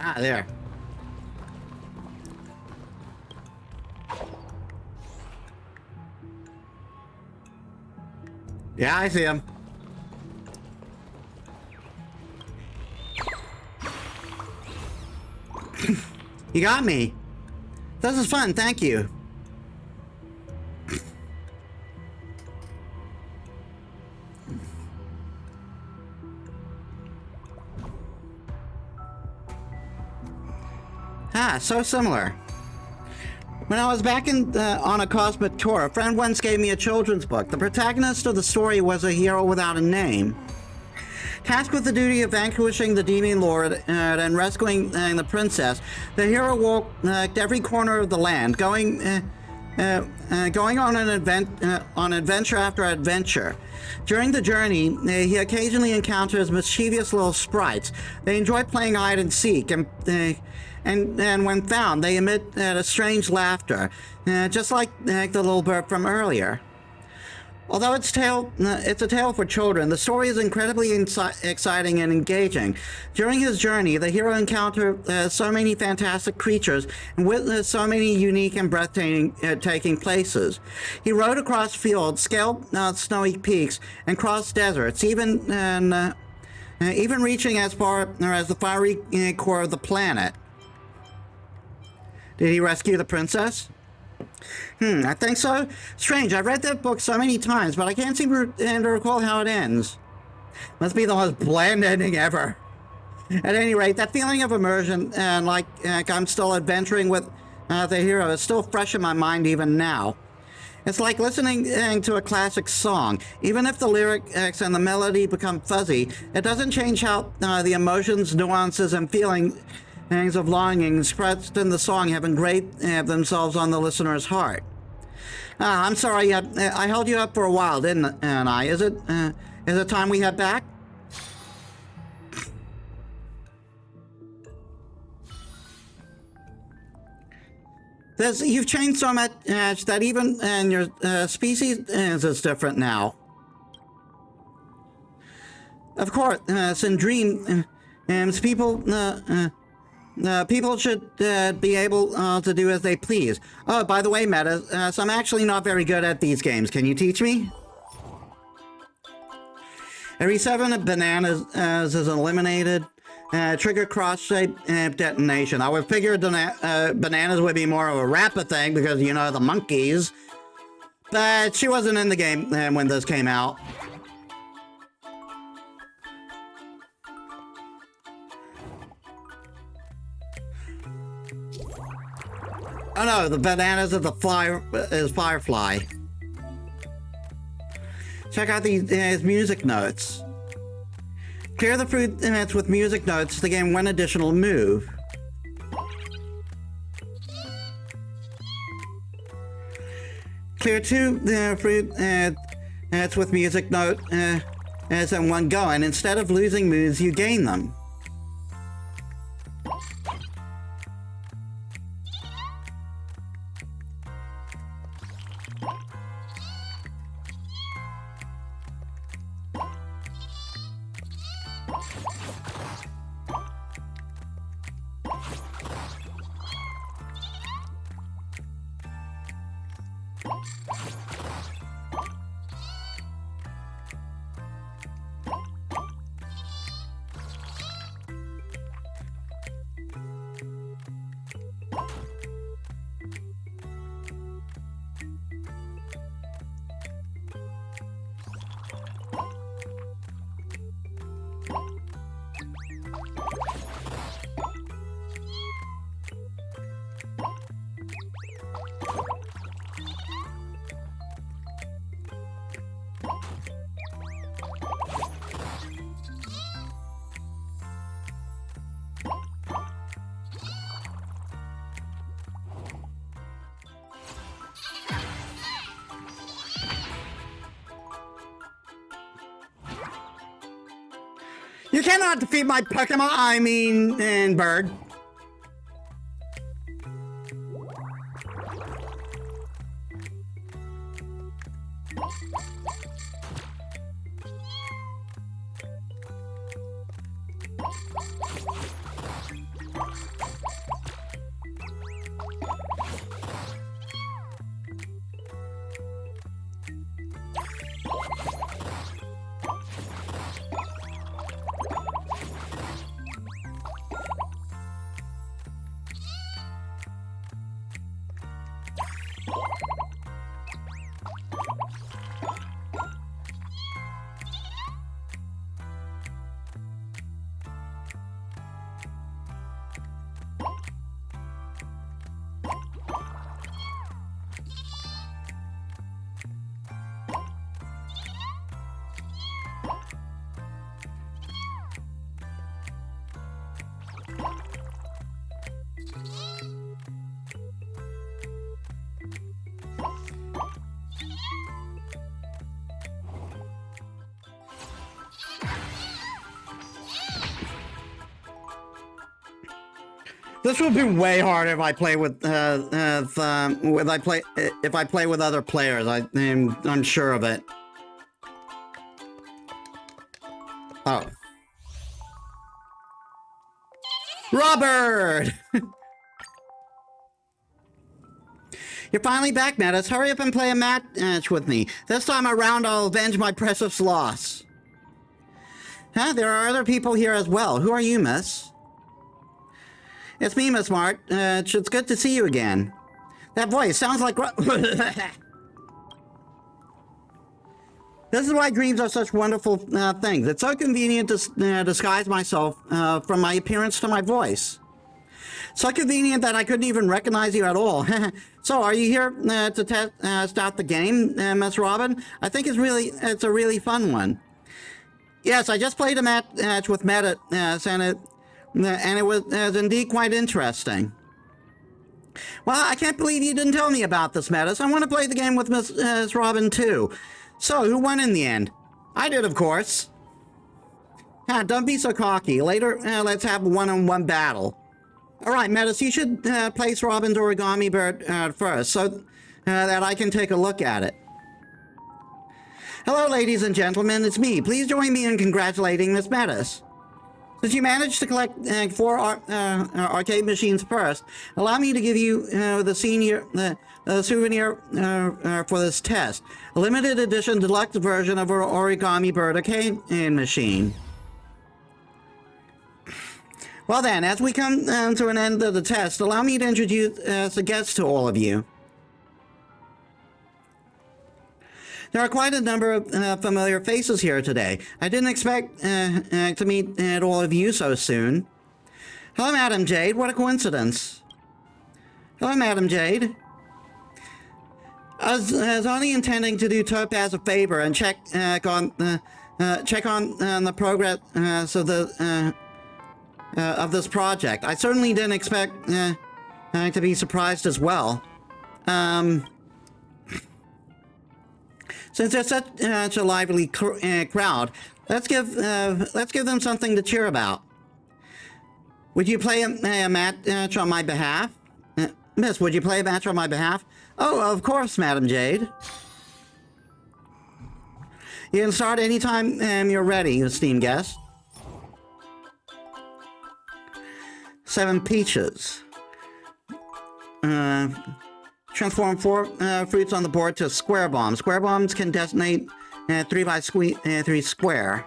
Ah, there. Yeah, I see him. You got me. This is fun, thank you. Ah, so similar. When I was back on a cosmic tour, a friend once gave me a children's book. The protagonist of the story was a hero without a name. Tasked with the duty of vanquishing the demon lord and rescuing the princess, the hero walked every corner of the land, going on adventure after adventure. During the journey, he occasionally encounters mischievous little sprites. They enjoy playing hide and seek, and when found, they emit a strange laughter, just like the little bird from earlier. Although it's a tale for children, the story is incredibly exciting and engaging. During his journey, the hero encountered so many fantastic creatures and witnessed so many unique and breathtaking places. He rode across fields, scaled snowy peaks, and crossed deserts, even reaching as far as the fiery core of the planet. Did he rescue the princess? I think so. Strange, I've read that book so many times, but I can't seem to recall how it ends. Must be the most bland ending ever. At any rate, that feeling of immersion, like I'm still adventuring with the hero, is still fresh in my mind even now. It's like listening to a classic song. Even if the lyrics and the melody become fuzzy, it doesn't change how the emotions, nuances, and feelings of longing expressed in the song have engraved themselves on the listener's heart. I'm sorry, I held you up for a while, didn't I? Is it time we head back? You've changed so much that even your species is different now. Of course, in dreams, people should be able to do as they please. Oh, by the way, Metis, I'm actually not very good at these games. Can you teach me? Every 7 bananas is eliminated. Trigger cross-shape detonation. I would figure bananas would be more of a rapper thing because, you know, the monkeys. But she wasn't in the game when this came out. Oh no, the bananas of the Firefly. Check out these music notes. Clear the fruit with music notes to gain 1 additional move. Clear 2 fruit with music note as in one go, and instead of losing moves, you gain them. You cannot defeat my Pokemon, and bird. This will be way harder if I play with if I play with other players. I'm sure of it. Oh. Robert! You're finally back, Metis. Hurry up and play a match with me. This time around, I'll avenge my precious loss. Huh? There are other people here as well. Who are you, miss? It's me, Miss Mart. It's good to see you again. That voice sounds like... This is why dreams are such wonderful things. It's so convenient to disguise myself from my appearance to my voice. So convenient that I couldn't even recognize you at all. So, are you here to start the game, Miss Robin? I think it's a really fun one. Yes, I just played a match with Metis, and it was indeed quite interesting. Well, I can't believe you didn't tell me about this, Metis. I want to play the game with Miss Robin too. So, who won in the end? I did, of course. Don't be so cocky. Later, let's have a one-on-one battle. All right, Metis, you should place Robin's origami bird first, so that I can take a look at it. Hello, ladies and gentlemen, it's me. Please join me in congratulating Miss Metis. Since you managed to collect 4 arcade machines first, allow me to give you the souvenir for this test. A limited edition deluxe version of our origami bird arcade machine. Well then, as we come to an end of the test, allow me to introduce a guest to all of you. There are quite a number of familiar faces here today. I didn't expect to meet all of you so soon. Hello, Madam Jade. What a coincidence. Hello, Madam Jade. I was only intending to do Topaz a favor and check on the progress of this project. I certainly didn't expect to be surprised as well. Since there's such a lively crowd, let's give them something to cheer about. Would you play a match on my behalf? Miss, would you play a match on my behalf? Oh, of course, Madam Jade. You can start anytime you're ready, esteemed guest. 7 peaches. Transform 4 fruits on the board to square bombs. Square bombs can designate 3 by 3 square.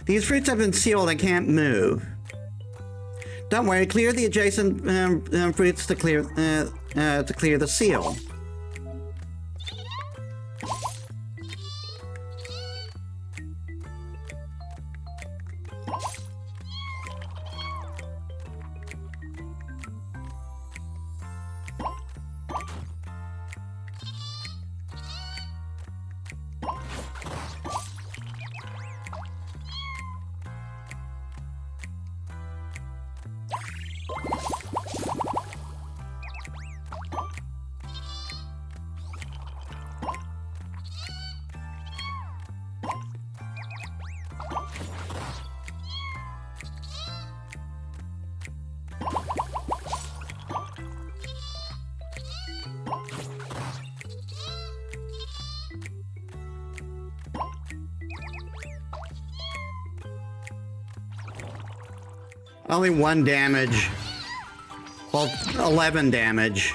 These fruits have been sealed and can't move. Don't worry, clear the adjacent fruits to clear the seal. Only 1 damage. Well, 11 damage.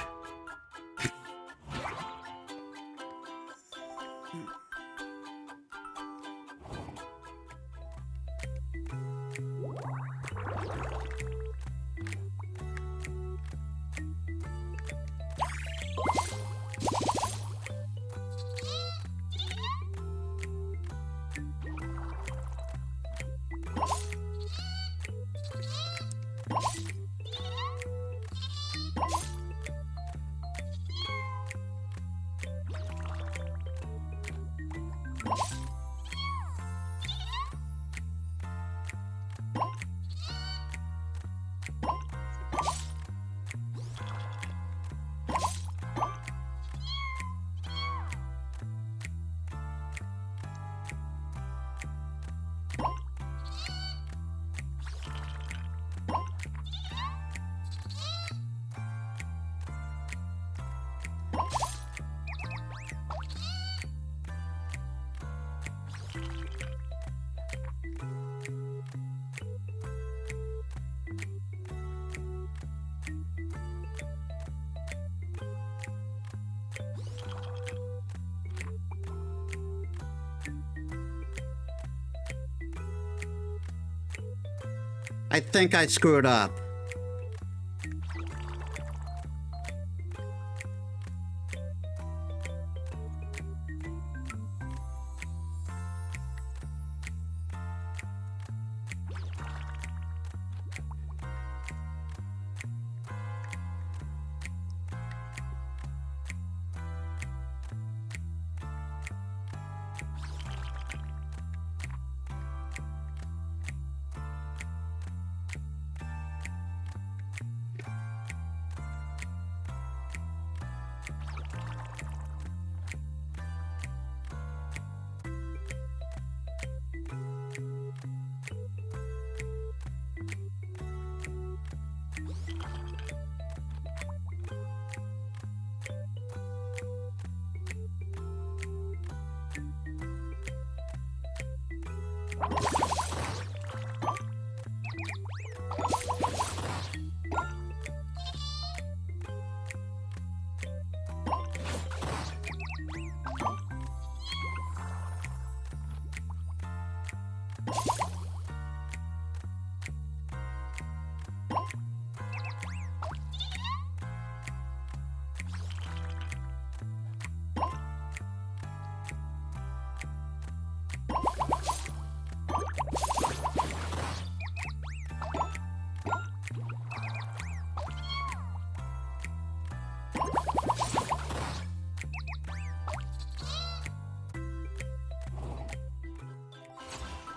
I think I screwed up.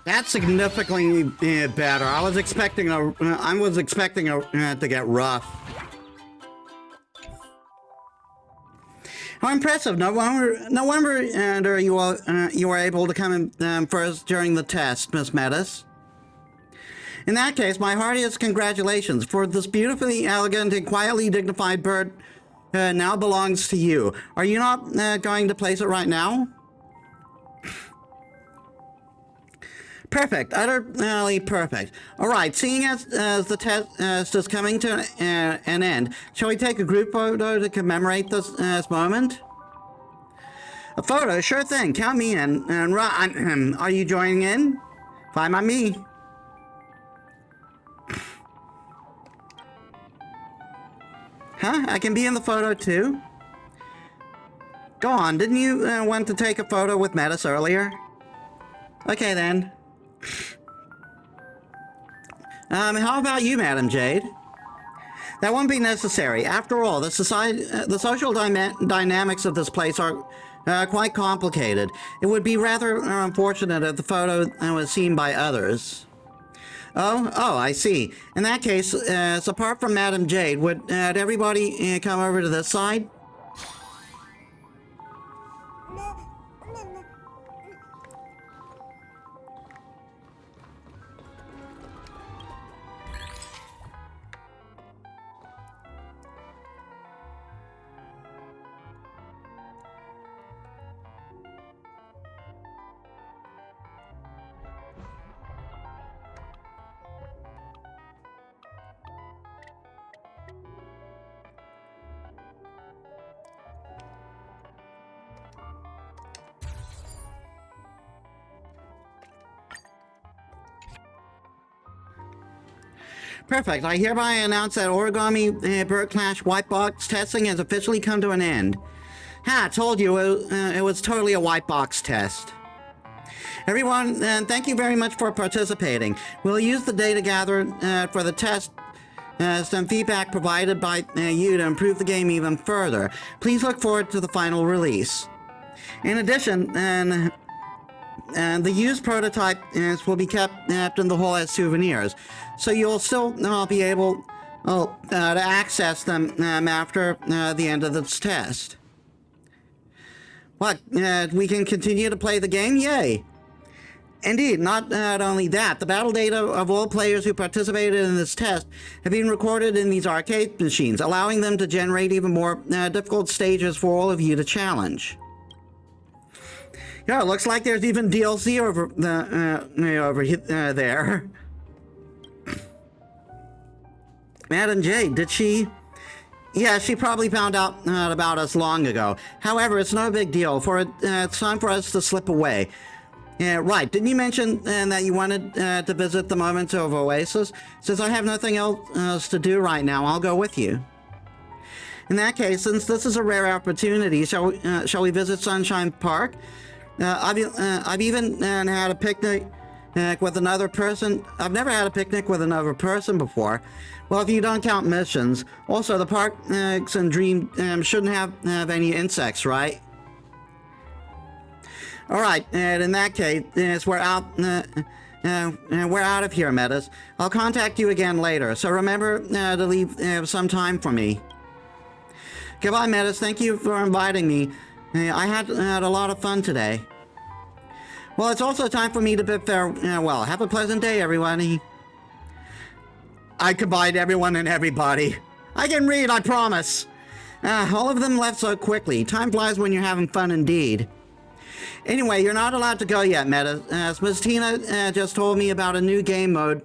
That's significantly better. I was expecting to get rough. How impressive! No wonder you were able to come in first during the test, Miss Metis. In that case, my heartiest congratulations, for this beautifully elegant and quietly dignified bird now belongs to you. Are you not going to place it right now? Perfect, utterly perfect. All right, seeing as the test is coming to an end, shall we take a group photo to commemorate this moment? A photo, sure thing. Count me in. And are you joining in? Fine by me. Huh? I can be in the photo too? Go on, didn't you want to take a photo with Metis earlier? Okay then. How about you, Madam Jade? That won't be necessary. After all, the social dynamics of this place are quite complicated. It would be rather unfortunate if the photo was seen by others. Oh, I see. In that case, so apart from Madam Jade, would everybody come over to this side? Perfect. I hereby announce that Origami Bird Clash White Box testing has officially come to an end. Ha, told you it was totally a white box test. Everyone, thank you very much for participating. We'll use the data gathered for the test, some feedback provided by you to improve the game even further. Please look forward to the final release. In addition, the used prototype will be kept in the hall as souvenirs, so you'll still be able to access them after the end of this test. What, we can continue to play the game? Yay! Indeed, not only that, the battle data of all players who participated in this test have been recorded in these arcade machines, allowing them to generate even more difficult stages for all of you to challenge. Yeah, it looks like there's even DLC over there. Madam Jade, did she? Yeah, she probably found out about us long ago. However, it's no big deal, for it's time for us to slip away. Yeah, right. Didn't you mention that you wanted to visit the Memento of Oasis? Since I have nothing else to do right now, I'll go with you. In that case, since this is a rare opportunity, shall we visit Sunshine Park? I've even had a picnic with another person. I've never had a picnic with another person before. Well, if you don't count missions. Also, the parks and Dream shouldn't have any insects, right? All right, and in that case, we're out of here, Metis. I'll contact you again later, so remember to leave some time for me. Goodbye, Metis. Thank you for inviting me. I had a lot of fun today. Well, it's also time for me to bid farewell. Have a pleasant day, everybody. I combined everyone and everybody. I can read, I promise. All of them left so quickly. Time flies when you're having fun indeed. Anyway, you're not allowed to go yet, Metis. Miss Tina just told me about a new game mode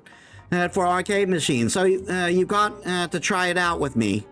for arcade machines, so you've got to try it out with me.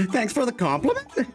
Thanks for the compliment.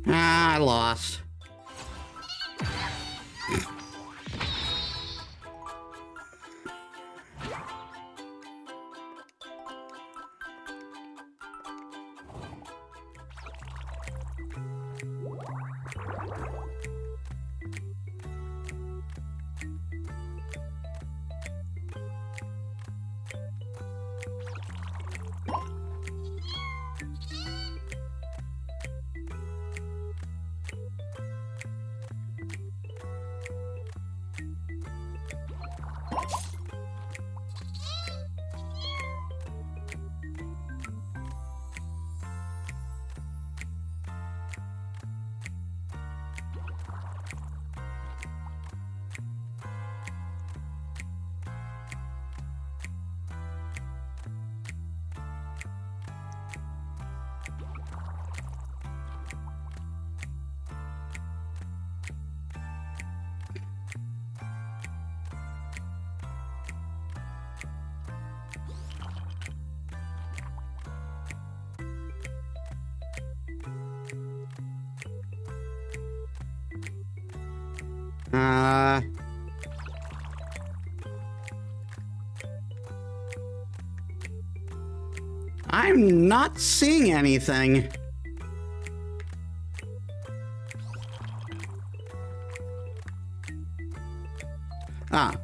Ah, I lost. I'm not seeing anything. Ah.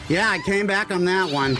Yeah, I came back on that one.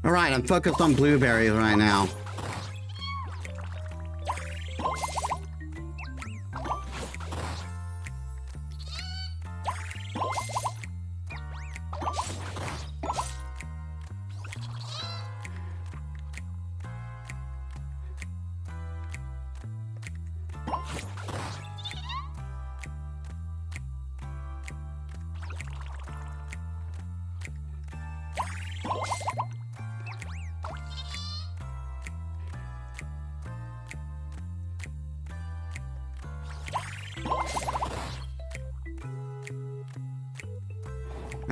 Alright, I'm focused on blueberries right now.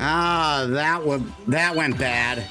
Ah, that went bad.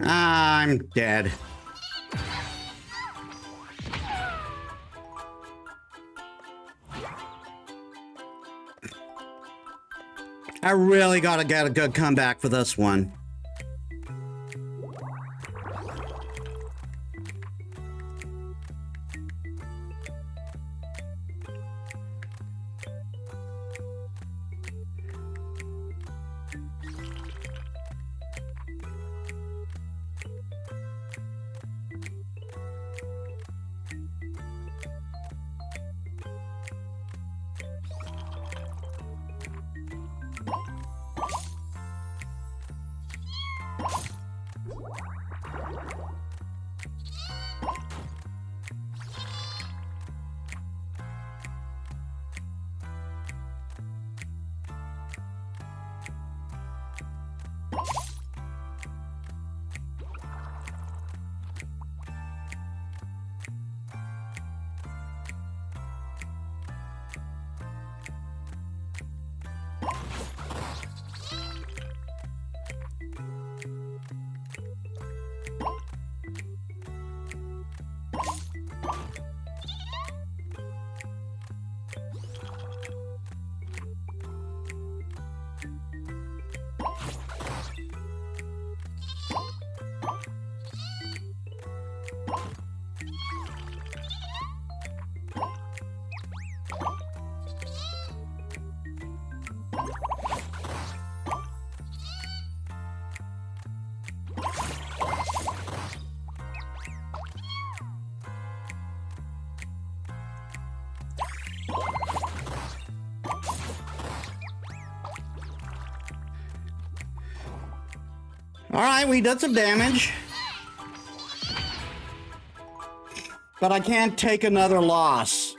I'm dead. I really gotta get a good comeback for this one. All right, we did some damage. But I can't take another loss.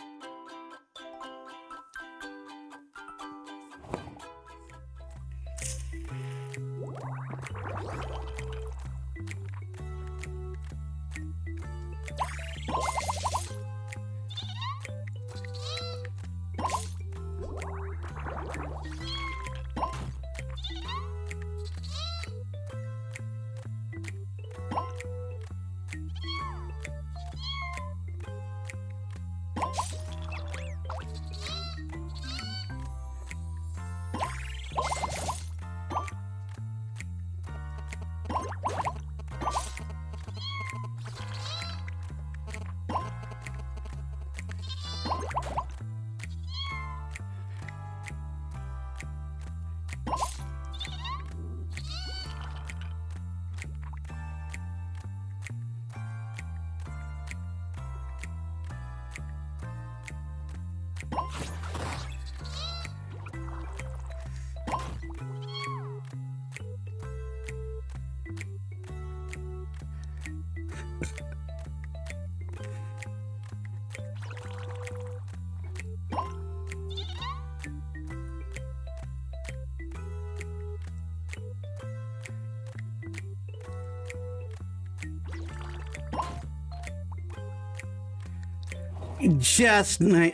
just made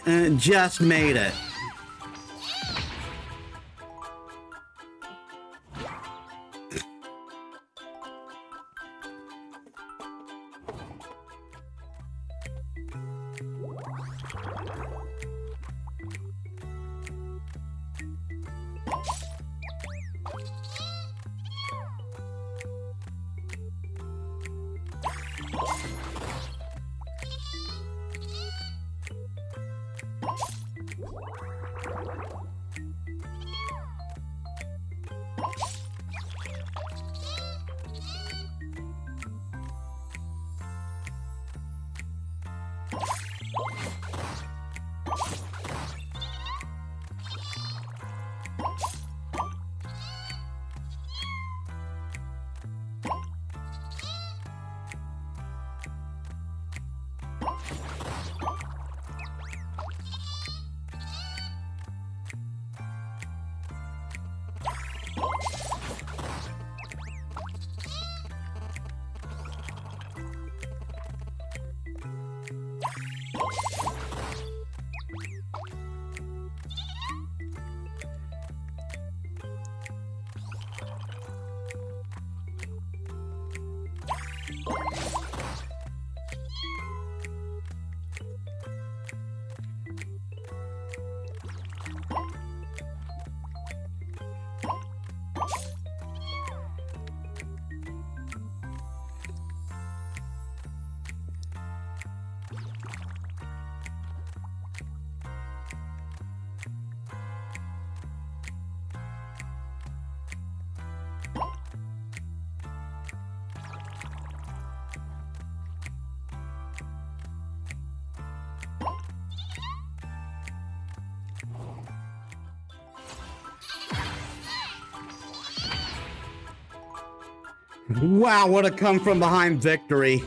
it. Wow, what a come from behind victory.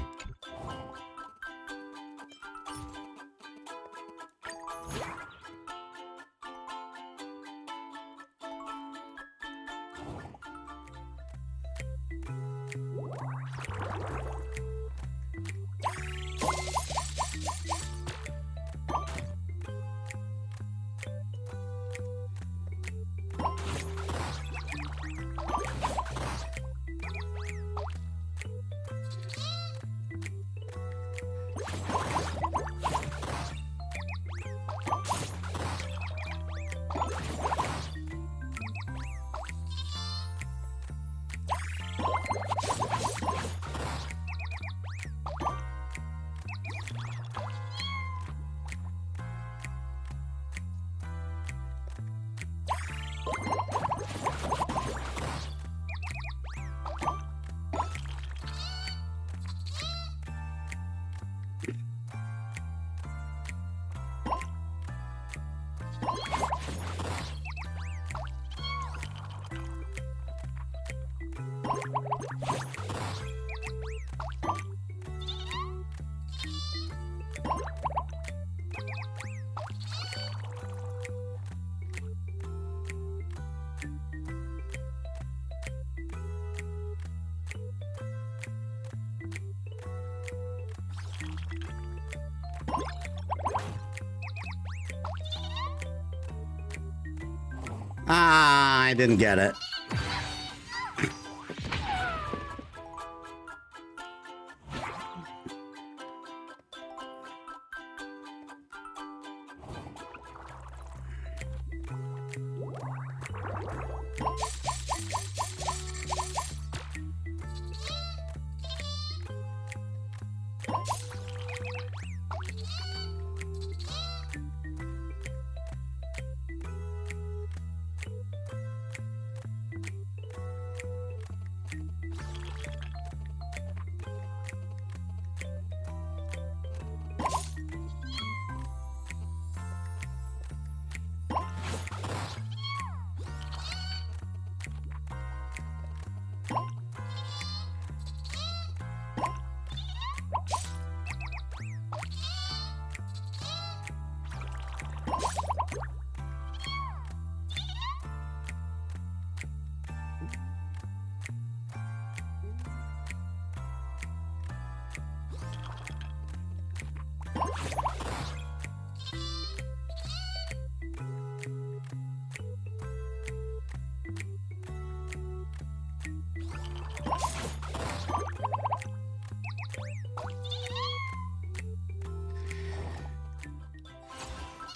Ah, I didn't get it.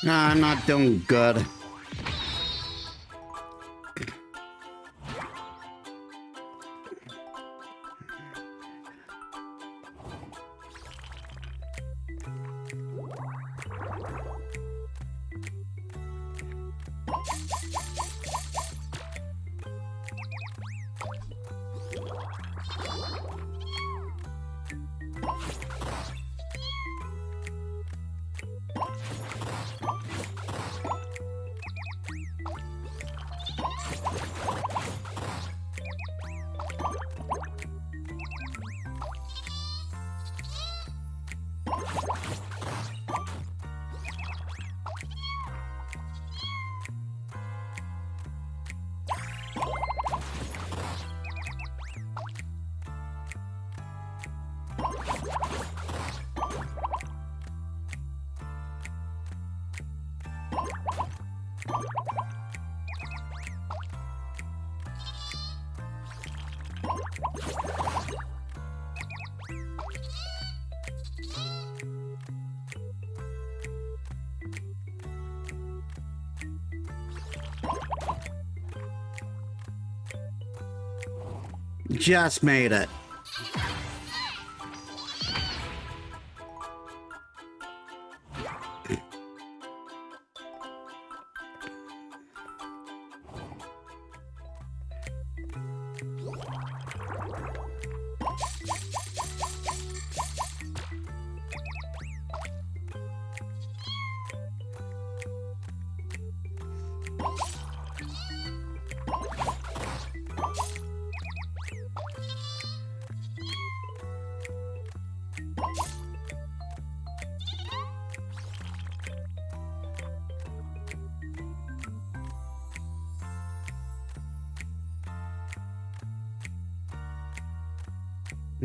Nah, I'm not doing good. Just made it.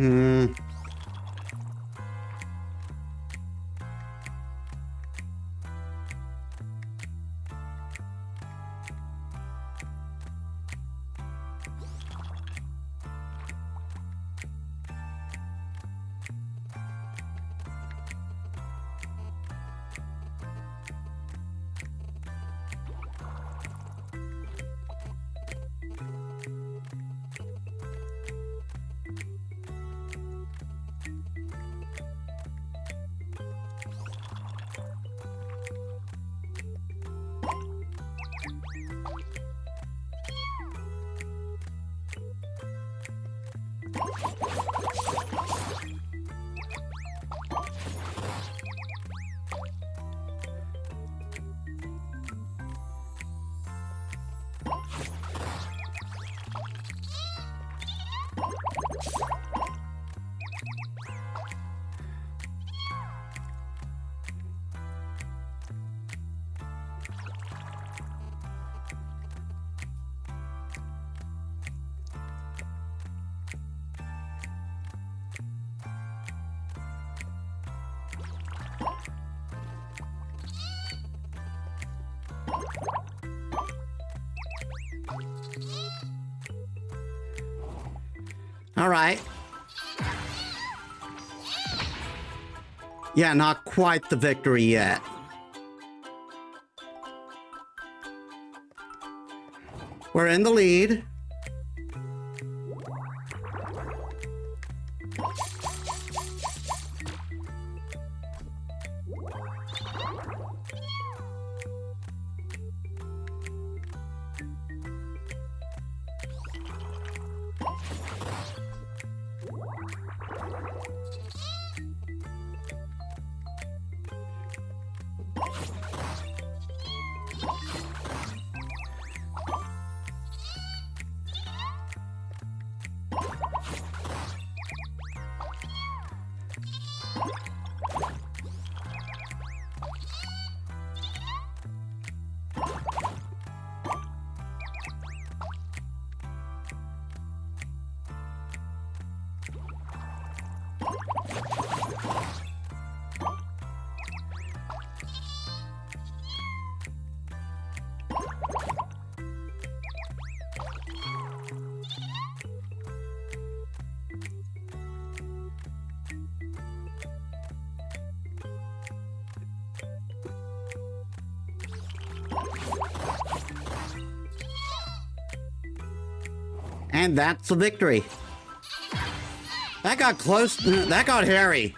Hmm. All right. Yeah, not quite the victory yet. We're in the lead. And that's the victory. That got close. That got hairy.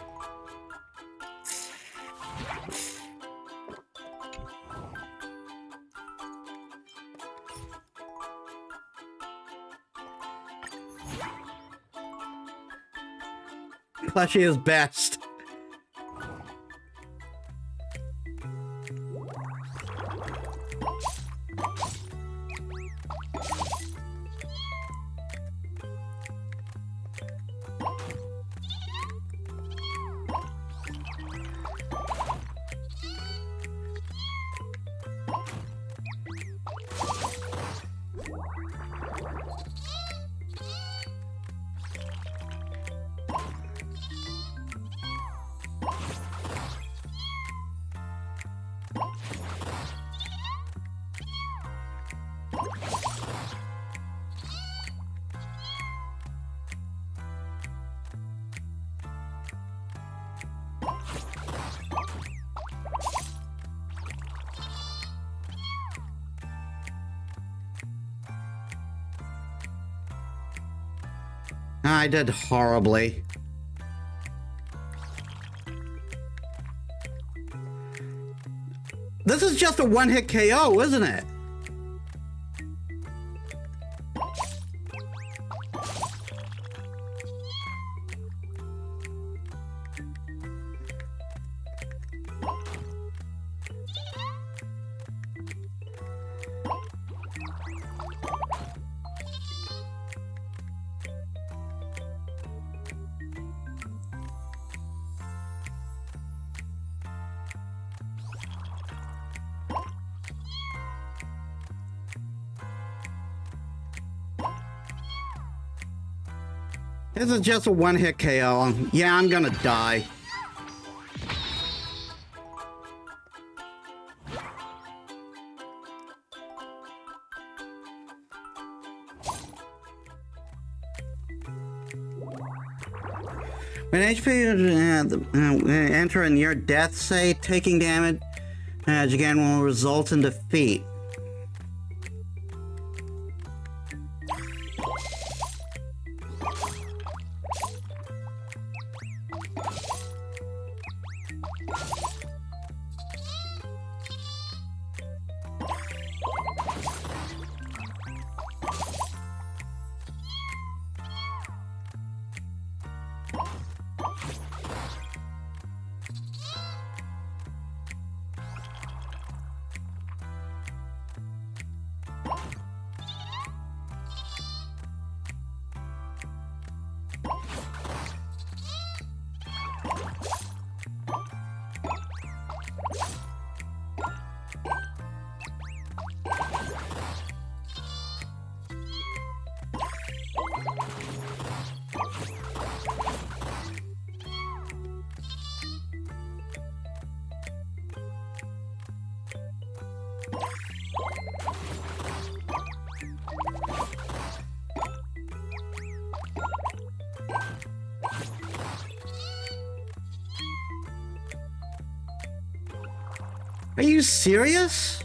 Plushie is best. I did horribly. This is just a one-hit KO, isn't it? This is just a one-hit KO. Yeah, I'm gonna die. When HP enter a near death state, taking damage again will result in defeat. Are you serious?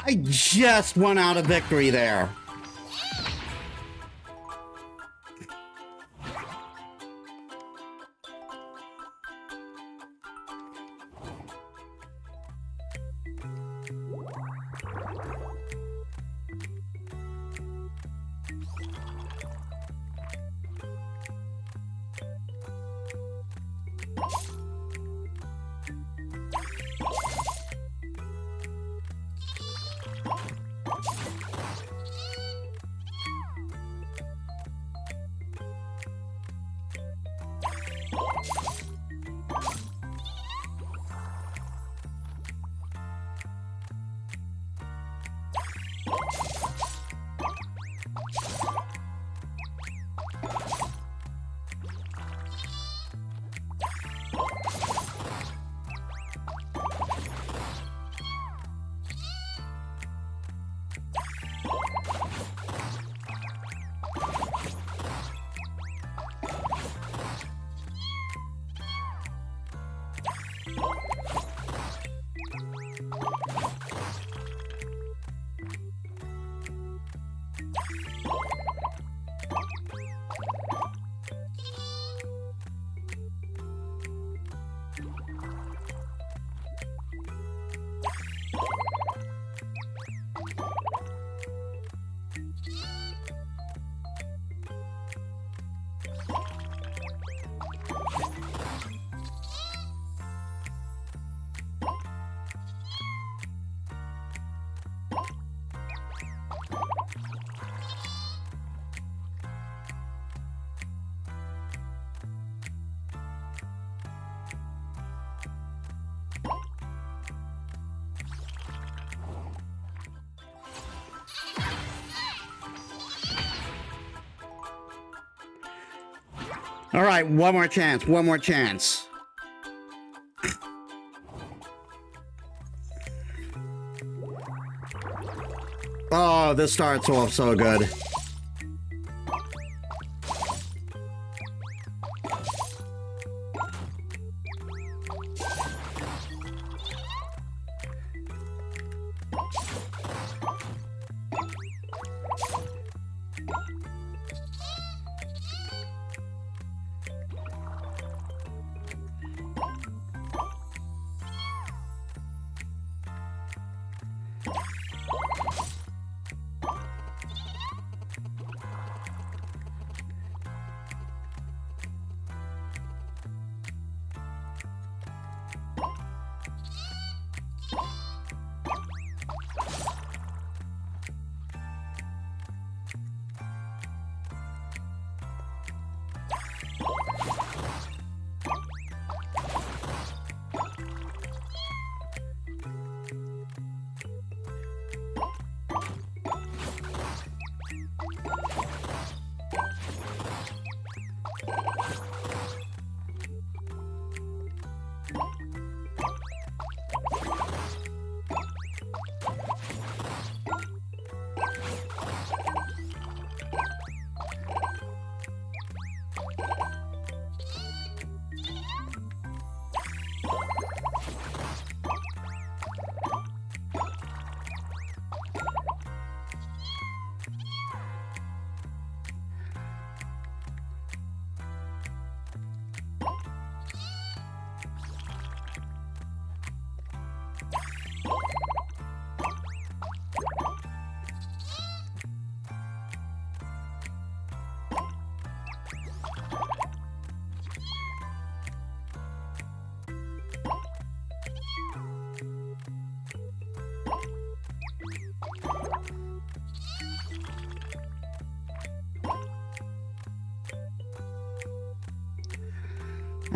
I just won out a victory there. All right, one more chance, one more chance. Oh, this starts off so good.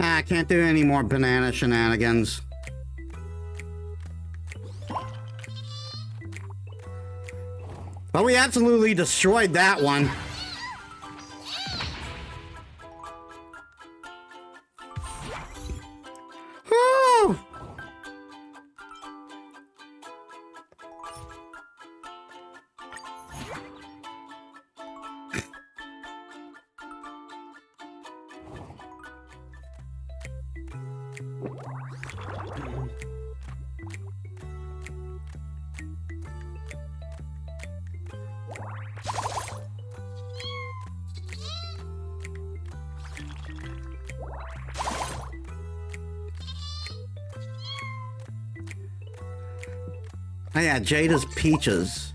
I can't do any more banana shenanigans. But we absolutely destroyed that one. Whew. Oh yeah, Jada's peaches.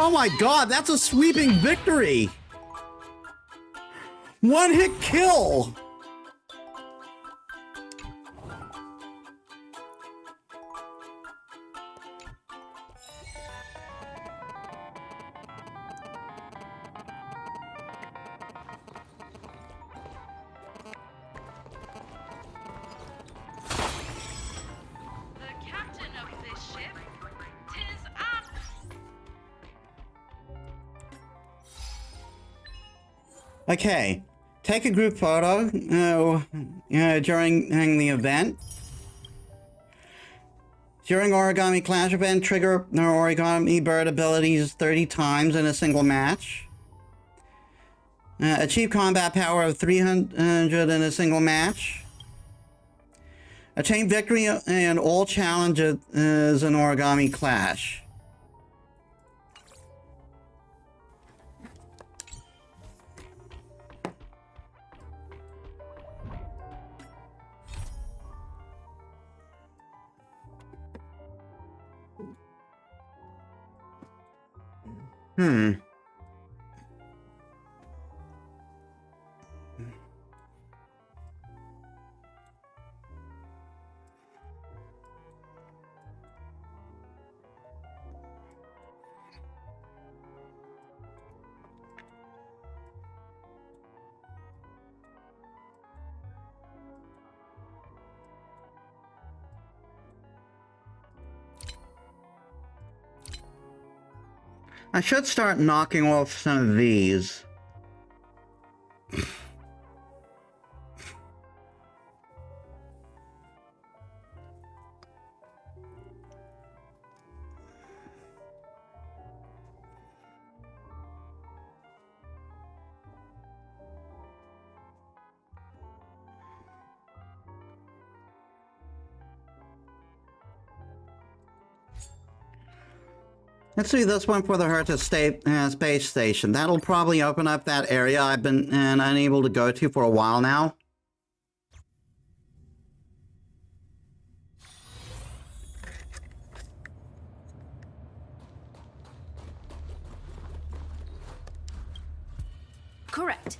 Oh my god, that's a sweeping victory! One hit kill! Okay. Take a group photo during the event. During Origami Clash event, trigger the Origami Bird abilities 30 times in a single match. Achieve combat power of 300 in a single match. Attain victory in all challenges in Origami Clash. I should start knocking off some of these. Let's do this one for the Herta space station. That'll probably open up that area I've been unable to go to for a while now. Correct.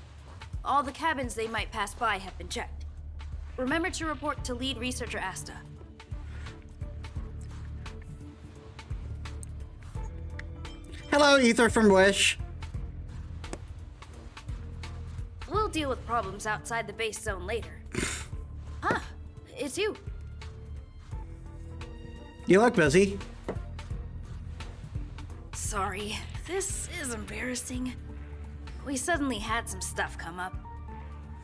All the cabins they might pass by have been checked. Remember to report to lead researcher Asta. Hello, Ether from Wish. We'll deal with problems outside the base zone later. Ah, it's you. You look busy. Sorry, this is embarrassing. We suddenly had some stuff come up.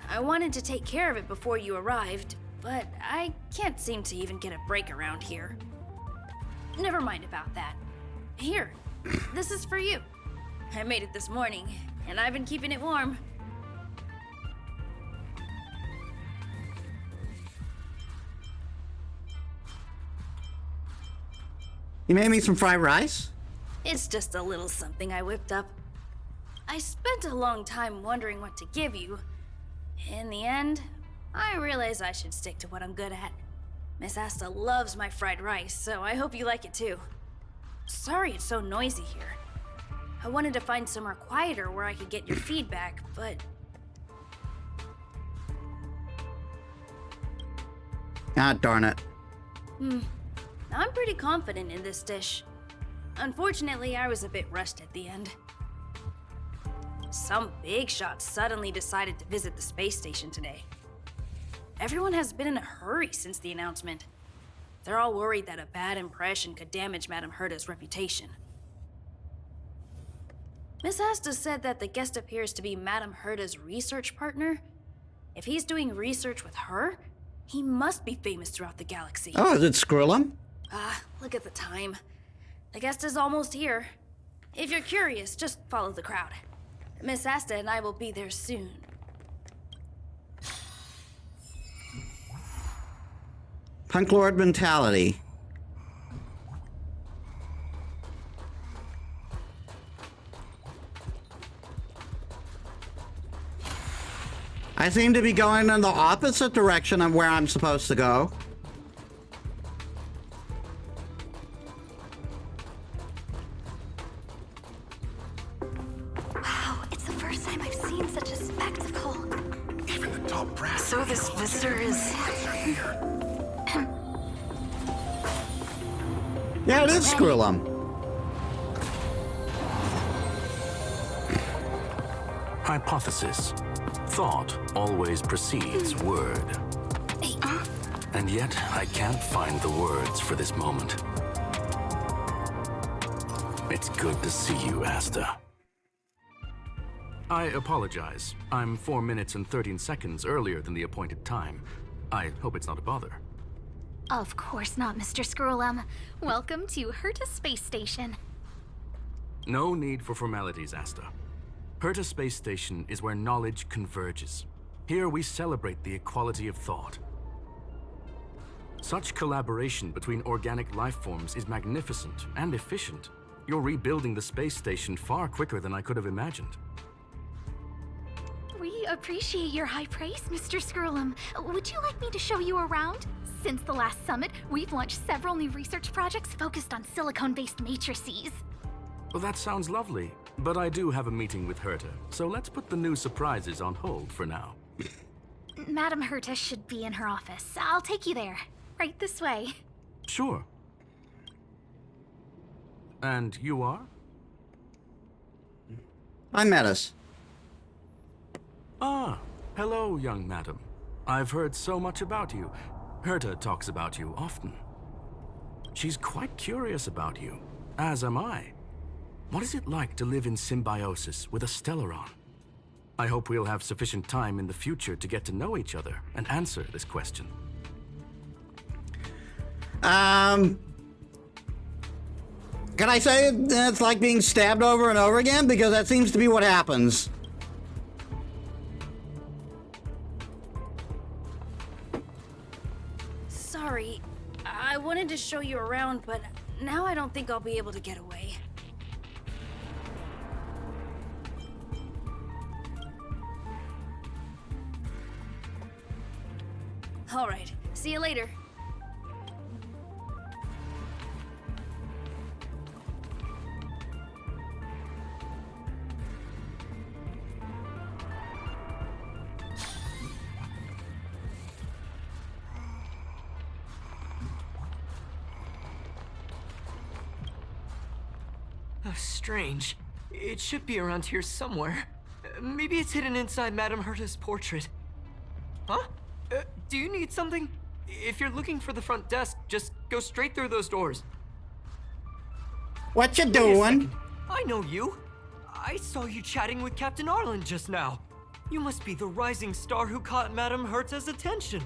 I wanted to take care of it before you arrived, but I can't seem to even get a break around here. Never mind about that. Here, this is for you. I made it this morning, and I've been keeping it warm. You made me some fried rice? It's just a little something I whipped up. I spent a long time wondering what to give you. In the end, I realized I should stick to what I'm good at. Miss Asta loves my fried rice, so I hope you like it too. Sorry it's so noisy here. I wanted to find somewhere quieter where I could get your feedback, but... Ah, darn it. I'm pretty confident in this dish. Unfortunately, I was a bit rushed at the end. Some big shot suddenly decided to visit the space station today. Everyone has been in a hurry since the announcement. They're all worried that a bad impression could damage Madame Herta's reputation. Miss Asta said that the guest appears to be Madame Herta's research partner. If he's doing research with her, he must be famous throughout the galaxy. Oh, is it Skrillum? Look at the time. The guest is almost here. If you're curious, just follow the crowd. Miss Asta and I will be there soon. Punk Lord mentality. I seem to be going in the opposite direction of where I'm supposed to go. Wow, it's the first time I've seen such a spectacle. Even the top brass. So this visitor is... Yeah, it is Skrillum. Hypothesis. Thought always precedes word. And yet, I can't find the words for this moment. It's good to see you, Asta. I apologize. I'm 4 minutes and 13 seconds earlier than the appointed time. I hope it's not a bother. Of course not, Mr. Scrollum. Welcome to Herta Space Station. No need for formalities, Asta. Herta Space Station is where knowledge converges. Here we celebrate the equality of thought. Such collaboration between organic life forms is magnificent and efficient. You're rebuilding the space station far quicker than I could have imagined. We appreciate your high praise, Mr. Scrollum. Would you like me to show you around? Since the last summit, we've launched several new research projects focused on silicone-based matrices. Well, that sounds lovely, but I do have a meeting with Herta, so let's put the new surprises on hold for now. Madam Herta should be in her office. I'll take you there. Right this way. Sure. And you are? I'm Metis. Ah, hello, young madam. I've heard so much about you. Herta talks about you often. She's quite curious about you, as am I. What is it like to live in symbiosis with a Stellaron? I hope we'll have sufficient time in the future to get to know each other and answer this question. Can I say it's like being stabbed over and over again? Because that seems to be what happens. Sorry, I wanted to show you around, but now I don't think I'll be able to get away. All right, see you later. Strange. It should be around here somewhere. Maybe it's hidden inside Madame Herta's portrait. Huh? Do you need something? If you're looking for the front desk, just go straight through those doors. What you Wait a doing? second. I know you. I saw you chatting with Captain Arlen just now. You must be the rising star who caught Madame Herta's attention.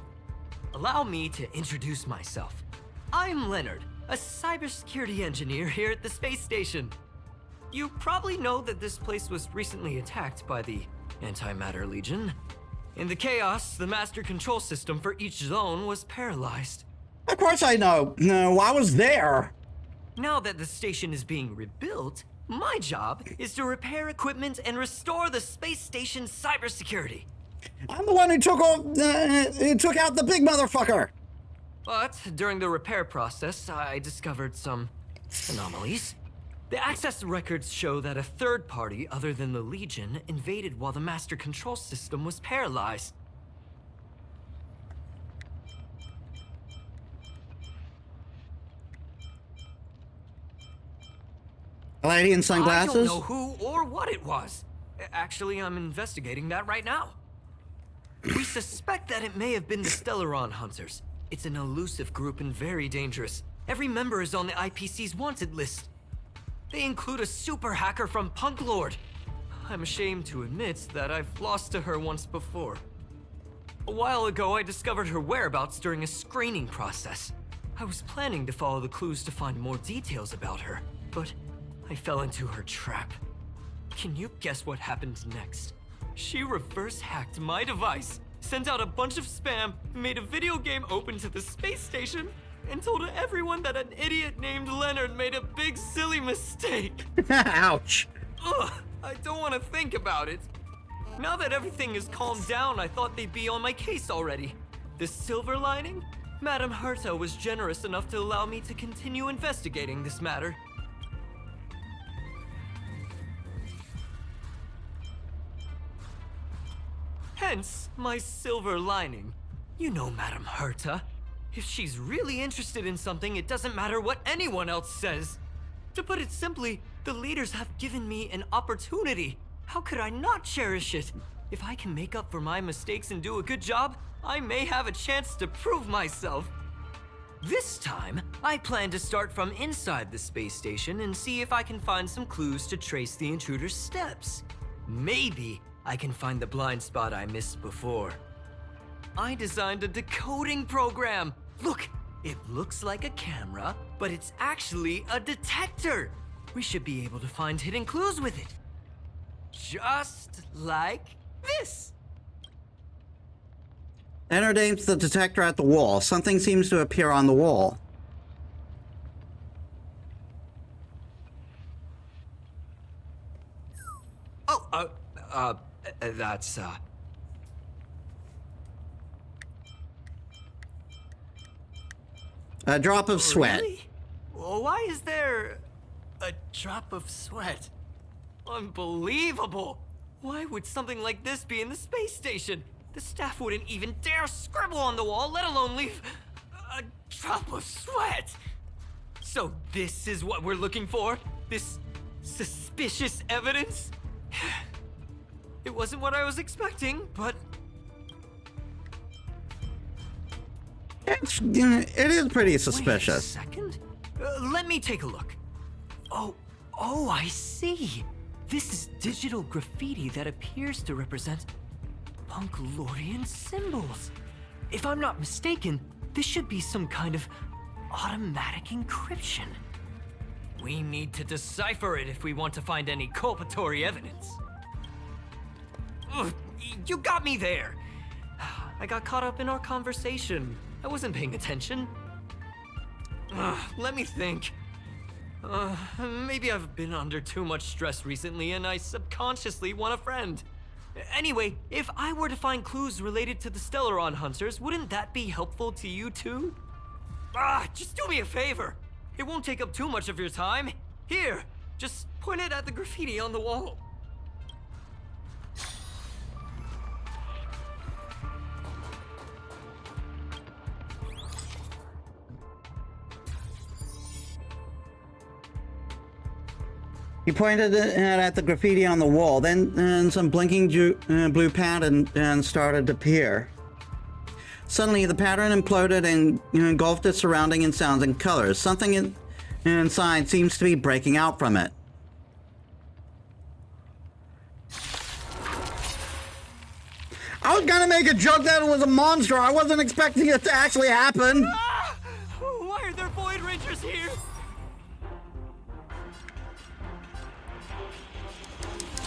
Allow me to introduce myself. I'm Leonard, a cybersecurity engineer here at the space station. You probably know that this place was recently attacked by the Antimatter Legion. In the chaos, the master control system for each zone was paralyzed. Of course I know. No, I was there. Now that the station is being rebuilt, my job is to repair equipment and restore the space station's cybersecurity. I'm the one who took out the big motherfucker. But during the repair process, I discovered some anomalies. The access records show that a third party other than the Legion invaded while the master control system was paralyzed. A lady in sunglasses? I don't know who or what it was. Actually, I'm investigating that right now. We suspect that it may have been the Stellaron Hunters. It's an elusive group and very dangerous. Every member is on the IPC's wanted list. They include a super hacker from Punk Lord. I'm ashamed to admit that I've lost to her once before. A while ago, I discovered her whereabouts during a screening process. I was planning to follow the clues to find more details about her, but I fell into her trap. Can you guess what happened next? She reverse hacked my device, sent out a bunch of spam, made a video game open to the space station, and told everyone that an idiot named Leonard made a big silly mistake. Ouch. Ugh, I don't want to think about it. Now that everything is calmed down, I thought they'd be on my case already. The silver lining? Madame Herta was generous enough to allow me to continue investigating this matter. Hence, my silver lining. You know Madame Herta. If she's really interested in something, it doesn't matter what anyone else says. To put it simply, the leaders have given me an opportunity. How could I not cherish it? If I can make up for my mistakes and do a good job, I may have a chance to prove myself. This time, I plan to start from inside the space station and see if I can find some clues to trace the intruder's steps. Maybe I can find the blind spot I missed before. I designed a decoding program. Look, it looks like a camera, but it's actually a detector. We should be able to find hidden clues with it. Just like this. Enter aims the detector at the wall. Something seems to appear on the wall. Oh, that's, A drop of sweat. Really? Well, why is there a drop of sweat? Unbelievable! Why would something like this be in the space station? The staff wouldn't even dare scribble on the wall, let alone leave a drop of sweat! So this is what we're looking for? This suspicious evidence? It wasn't what I was expecting, but... It is pretty suspicious. Wait a second. Let me take a look. Oh, I see. This is digital graffiti that appears to represent Punklorian symbols. If I'm not mistaken, this should be some kind of automatic encryption. We need to decipher it if we want to find any culpatory evidence. Ugh, you got me there. I got caught up in our conversation. I wasn't paying attention. Let me think. Maybe I've been under too much stress recently and I subconsciously want a friend. Anyway, if I were to find clues related to the Stellaron Hunters, wouldn't that be helpful to you too? Just do me a favor. It won't take up too much of your time. Here, just point it at the graffiti on the wall. He pointed it at the graffiti on the wall, then some blinking blue pattern started to appear. Suddenly, the pattern imploded and engulfed its surrounding in sounds and colors. Something inside seems to be breaking out from it. I was gonna make a joke that it was a monster. I wasn't expecting it to actually happen. Why are there Void Rangers here?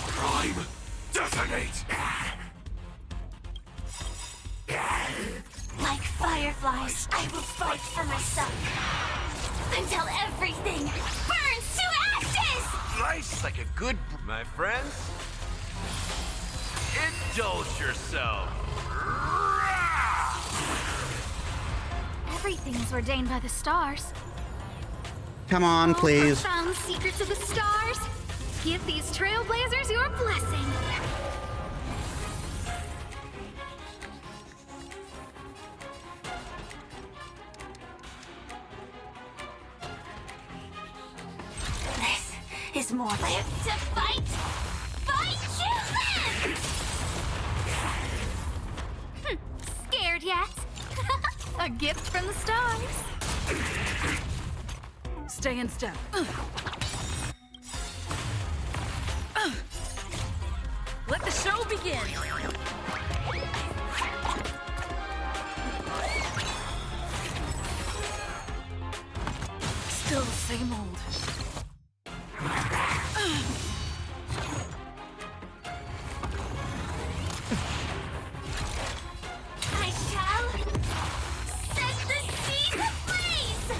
Prime, detonate! Like fireflies, I will fight for myself. Until everything burns to ashes! Slice like a good my friends. Indulge yourself. Everything is ordained by the stars. Come on, please. Profound secrets of the stars. Give these trailblazers your blessing. This is more live to fight. Fight you live! Scared yet? A gift from the stars. Stay in step. Let the show begin. Still the same old. I shall set the seas ablaze!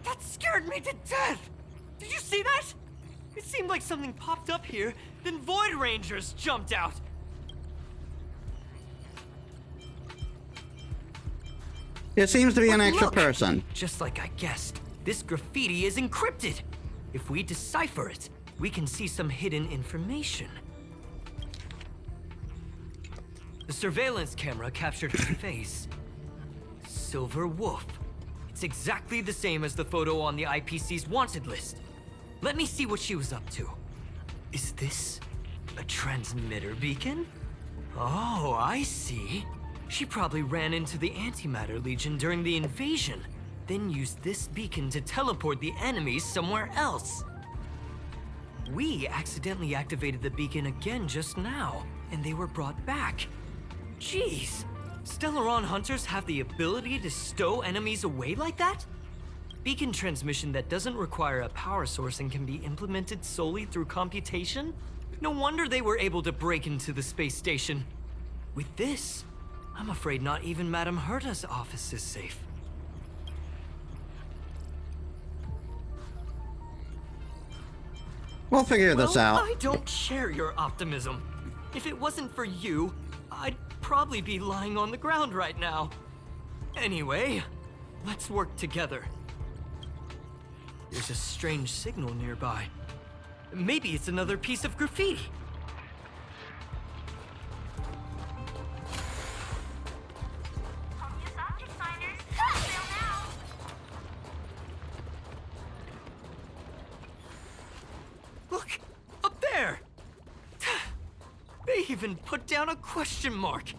That scared me to death! Did you see that? It seemed like something popped up here, then Void Rangers jumped out. It seems to be an But extra look! person. Just like I guessed, this graffiti is encrypted. If we decipher it, we can see some hidden information. The surveillance camera captured her face. Silver Wolf. It's exactly the same as the photo on the IPC's wanted list. Let me see what she was up to. Is this a transmitter beacon? Oh, I see. She probably ran into the Antimatter Legion during the invasion. then use this beacon to teleport the enemies somewhere else. We accidentally activated the beacon again just now, and they were brought back. Jeez, Stellaron hunters have the ability to stow enemies away like that? Beacon transmission that doesn't require a power source and can be implemented solely through computation? No wonder they were able to break into the space station. With this, I'm afraid not even Madame Herta's office is safe. We'll figure this out. I don't share your optimism. If it wasn't for you, I'd probably be lying on the ground right now. Anyway, let's work together. There's a strange signal nearby. Maybe it's another piece of graffiti. Focus object finders. Fail now. Look, up there! They even put down a question mark.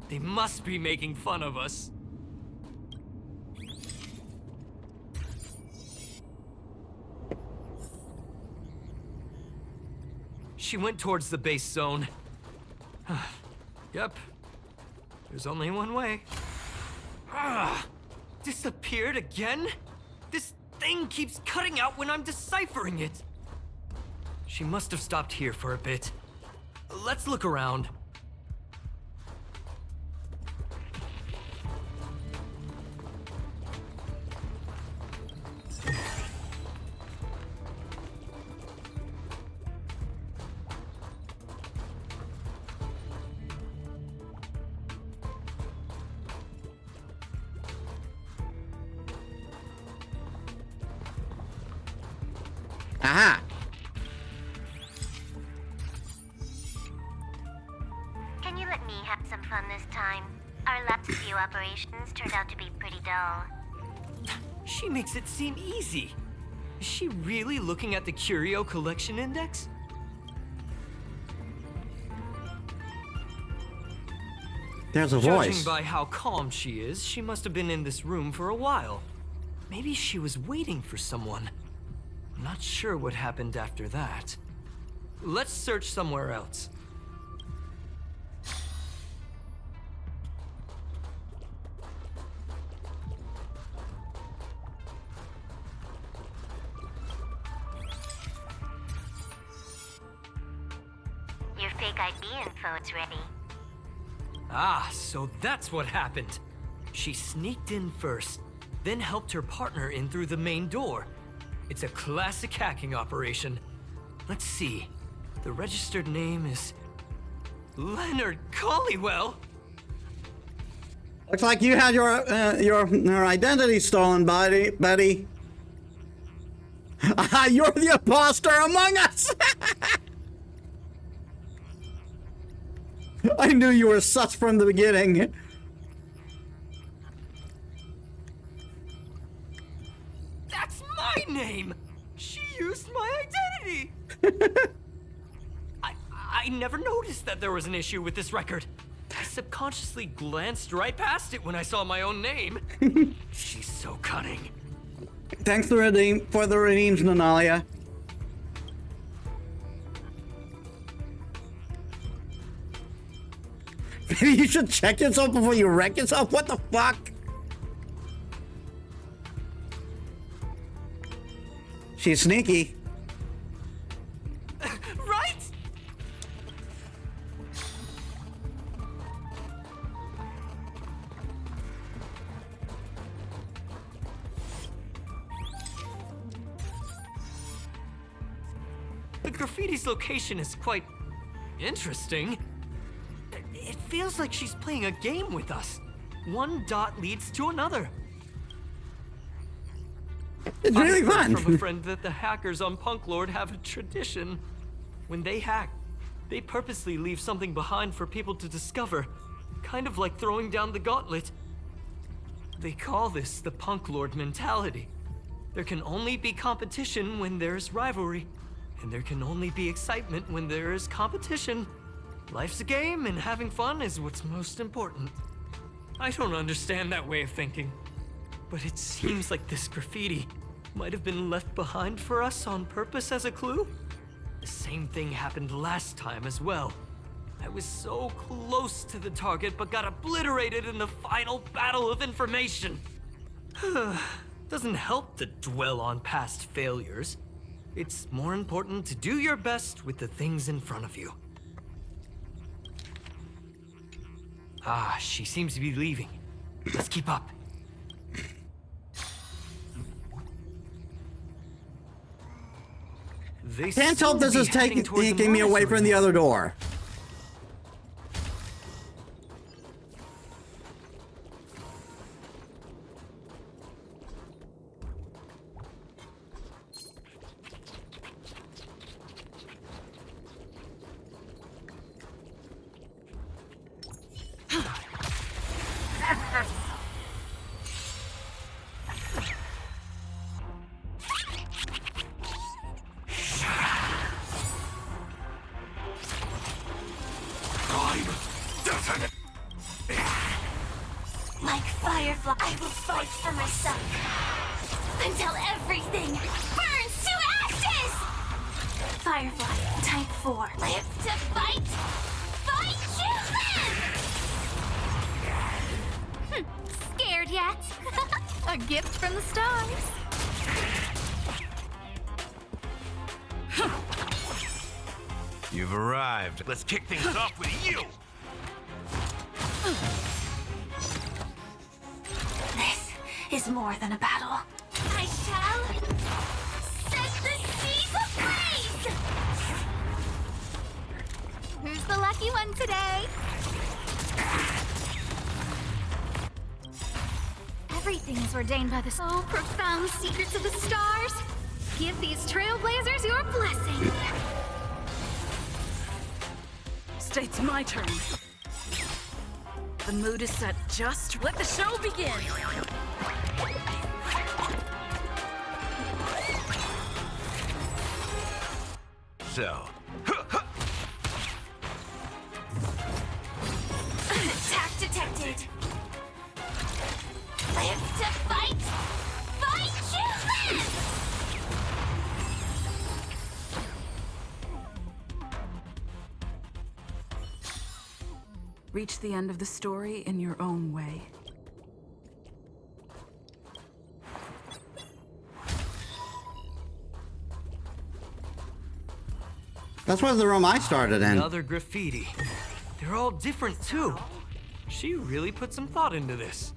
They must be making fun of us. She went towards the base zone. Yep. There's only one way. Disappeared again? This thing keeps cutting out when I'm deciphering it. She must have stopped here for a bit. Let's look around. Aha! Can you let me have some fun this time? Our last few operations turned out to be pretty dull. She makes it seem easy. Is she really looking at the Curio Collection Index? There's a Judging voice. by how calm she is, she must have been in this room for a while. Maybe she was waiting for someone. I'm not sure what happened after that. Let's search somewhere else. Your fake ID info is ready. Ah, so that's what happened. She sneaked in first, then helped her partner in through the main door. It's a classic hacking operation. Let's see. The registered name is Leonard Collywell. Looks like you had your identity stolen, buddy. You're the imposter among us. I knew you were sus from the beginning. That's my name! She used my identity! I never noticed that there was an issue with this record. I subconsciously glanced right past it when I saw my own name. She's so cunning. Thanks for the redeems, Nanalia. Maybe you should check yourself before you wreck yourself. What the fuck? She's sneaky. Right? The graffiti's location is quite interesting. It feels like she's playing a game with us. One dot leads to another. It's really I heard fun. from a friend that the hackers on Punk Lord have a tradition. When they hack, they purposely leave something behind for people to discover, kind of like throwing down the gauntlet. They call this the Punk Lord mentality. There can only be competition when there's rivalry, and there can only be excitement when there is competition. Life's a game, and having fun is what's most important. I don't understand that way of thinking. but it seems like this graffiti might have been left behind for us on purpose as a clue. The same thing happened last time as well. I was so close to the target, but got obliterated in the final battle of information. Doesn't help to dwell on past failures. It's more important to do your best with the things in front of you. Ah, she seems to be leaving. Let's keep up. They Can't tell if this is taking me away from the other door. Like Firefly, I will fight for myself until everything burns to ashes! Firefly, Type 4. Live to fight! Fight to live! Scared yet? A gift from the stars. You've arrived. Let's kick things off with you! This is more than a battle. I shall set the seas ablaze! Who's the lucky one today? Everything is ordained by the so profound secrets of the stars. Give these trailblazers your blessing. It's my turn. The mood is set. Just let the show begin. So, Attack detected. Live to fight. Fight to live. Reach the end of the story in your own way. That's was the room I started in. Another graffiti. They're all different too. She really put some thought into this.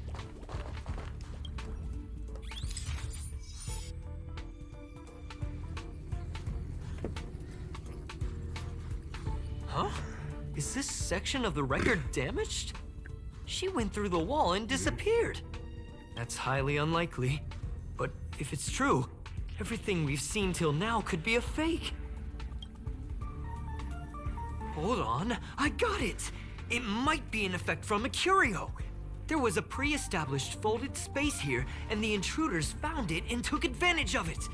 Huh? Is this section of the record damaged? She went through the wall and disappeared. That's highly unlikely. But if it's true, everything we've seen till now could be a fake. Hold on, I got it! It might be an effect from a curio. There was a pre-established folded space here, and the intruders found it and took advantage of it.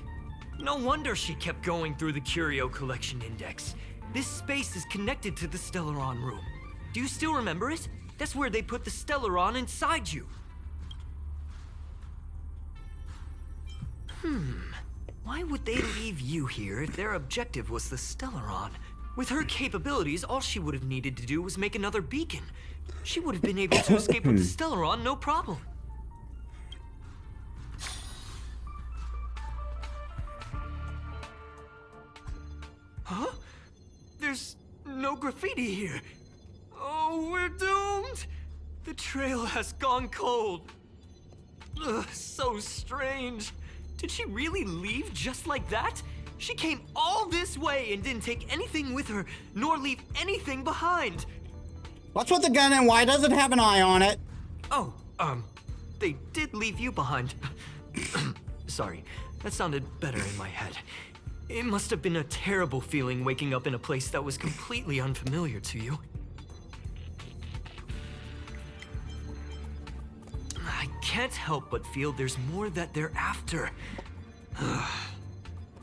No wonder she kept going through the curio collection index. This space is connected to the Stellaron room. Do you still remember it? That's where they put the Stellaron inside you. Why would they leave you here if their objective was the Stellaron? With her capabilities, all she would have needed to do was make another beacon. She would have been able to escape with the Stellaron, no problem. Huh? There's no graffiti here. Oh, we're doomed! The trail has gone cold. Ugh, so strange. Did she really leave just like that? She came all this way and didn't take anything with her, nor leave anything behind. What's with the gun and why does it have an eye on it? Oh, they did leave you behind. Sorry, that sounded better in my head. It must have been a terrible feeling waking up in a place that was completely unfamiliar to you. I can't help but feel there's more that they're after.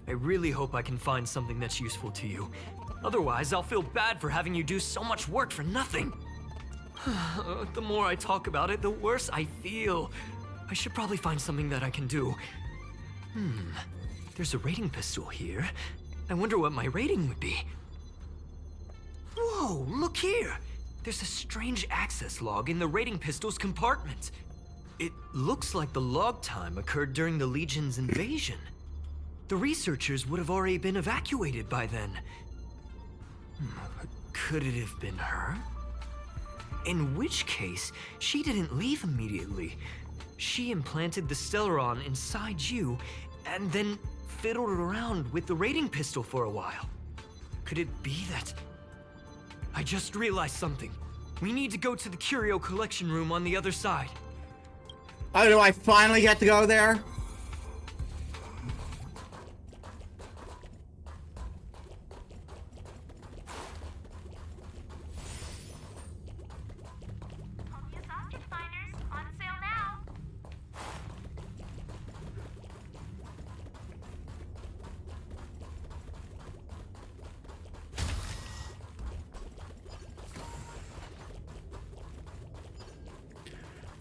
I really hope I can find something that's useful to you. Otherwise, I'll feel bad for having you do so much work for nothing. The more I talk about it, the worse I feel. I should probably find something that I can do. There's a rating pistol here. I wonder what my rating would be. Whoa, look here! There's a strange access log in the rating pistol's compartment. It looks like the log time occurred during the Legion's invasion. The researchers would have already been evacuated by then. Could it have been her? In which case, she didn't leave immediately. She implanted the Stellaron inside you, and then fiddled around with the rating pistol for a while. Could it be that... I just realized something. We need to go to the curio collection room on the other side. Oh, do I finally get to go there? Homeo's Object Finders on sale now.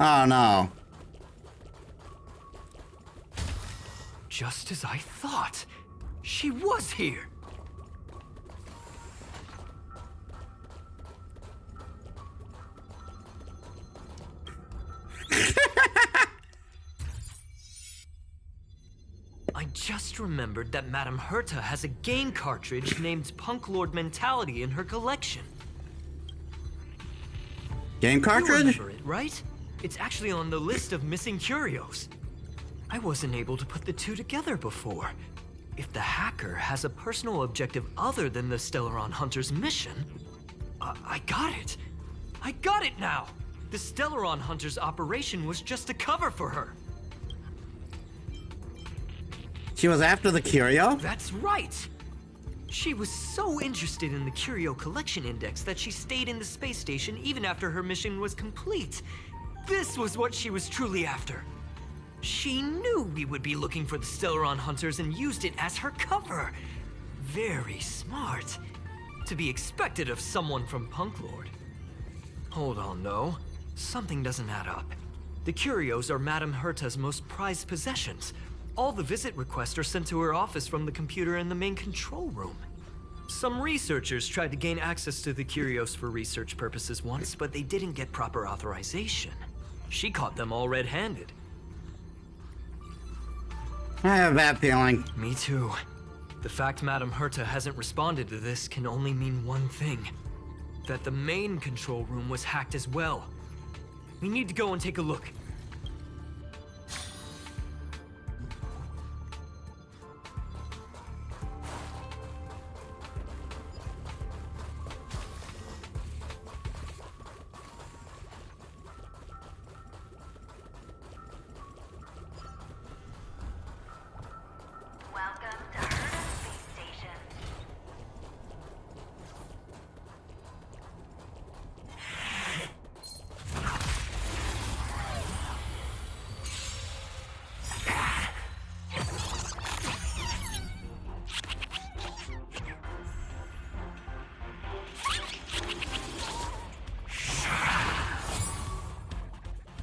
Oh no. Just as I thought. She was here. I just remembered that Madame Herta has a game cartridge named Punk Lord Mentality in her collection. Game You cartridge? remember it, right? It's actually on the list of missing curios. I wasn't able to put the two together before. If the hacker has a personal objective other than the Stellaron Hunter's mission... I got it! I got it now! The Stellaron Hunter's operation was just a cover for her. She was after the curio? That's right! She was so interested in the Curio Collection Index that she stayed in the space station even after her mission was complete. This was what she was truly after. She knew we would be looking for the Stellaron Hunters and used it as her cover. Very smart. To be expected of someone from Punk Lord. Hold on, though. Something doesn't add up. The curios are Madame Herta's most prized possessions. All the visit requests are sent to her office from the computer in the main control room. Some researchers tried to gain access to the curios for research purposes once, but they didn't get proper authorization. She caught them all red-handed. I have a bad feeling. Me too. The fact Madame Herta hasn't responded to this can only mean one thing. That the main control room was hacked as well. We need to go and take a look. Welcome to Herta Space Station.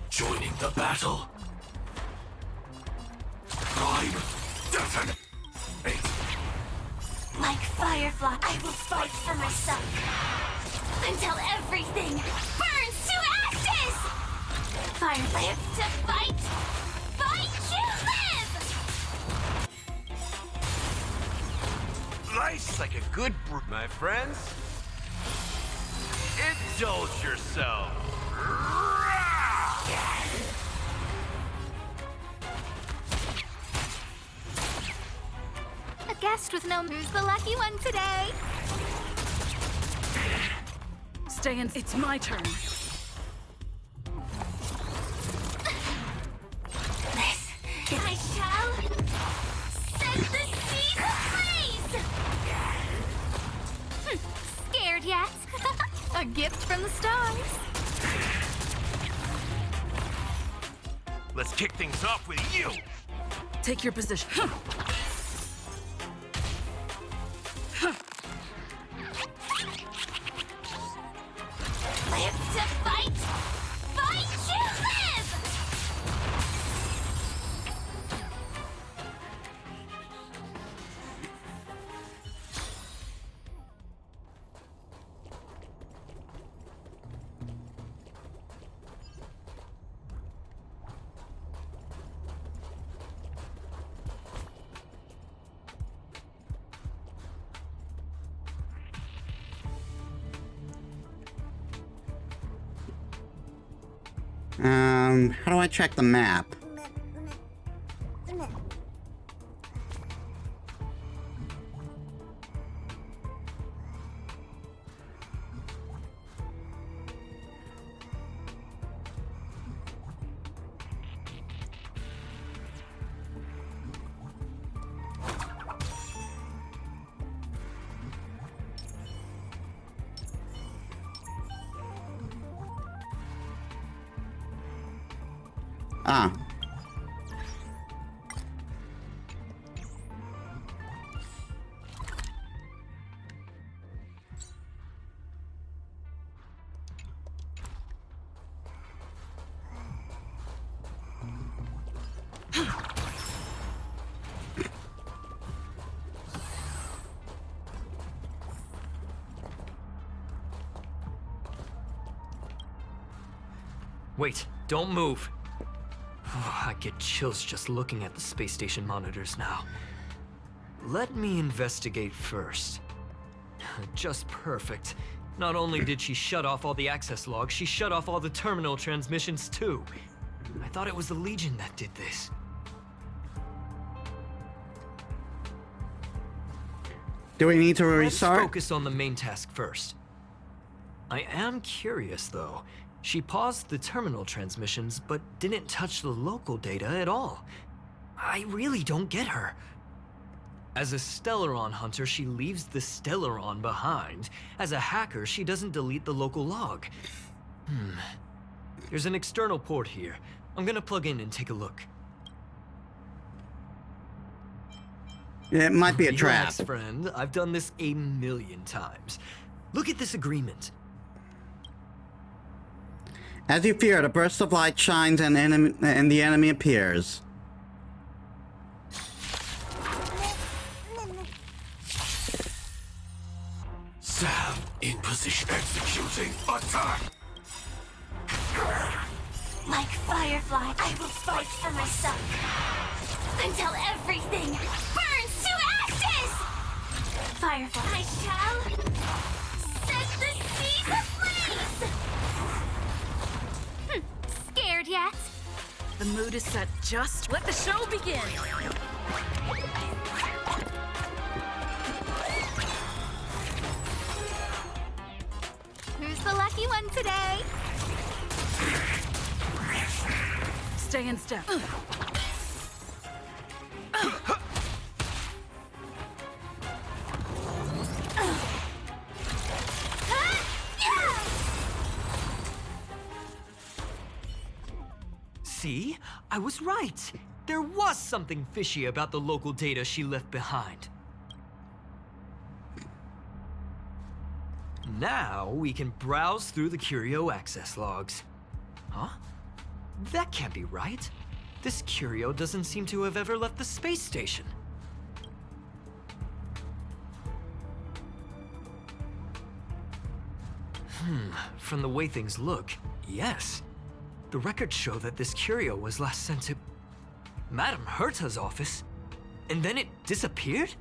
Joining the battle. Prime detonate. Like Firefly, I will fight for myself. Until everything burns to ashes! Firefly live to fight! Fight to live! Life's like a good brew, my friends. Indulge yourself. A guest with no who's the lucky one today? Stay in. It's my turn. I shall set the seas ablaze! Scared yet? A gift from the stars. Let's kick things off with you. Take your position. Live to fight! Fight to live! How do I check the map? Ah. Wait, don't move. I get chills just looking at the space station monitors now. Let me investigate first. Just perfect. Not only did she shut off all the access logs, she shut off all the terminal transmissions too. I thought it was the Legion that did this. Do we need to Let's restart? focus on the main task first. I am curious though. She paused the terminal transmissions, but didn't touch the local data at all. I really don't get her. As a Stellaron hunter, she leaves the Stellaron behind. As a hacker, she doesn't delete the local log. There's an external port here. I'm gonna plug in and take a look. It might be a trap. Relax, friend. I've done this a million times. Look at this agreement. As you feared, a burst of light shines and the enemy appears. Sam, in position, executing attack. Like Firefly, I will fight for myself. Until everything burns to ashes! Firefly, I shall set the seas ablaze! Scared yet? The mood is set. Just let the show begin. Who's the lucky one today? Stay in step. See? I was right. There was something fishy about the local data she left behind. Now we can browse through the Curio access logs. Huh? That can't be right. This Curio doesn't seem to have ever left the space station. From the way things look, yes. The records show that this Curio was last sent to Madame Herta's office, and then it disappeared?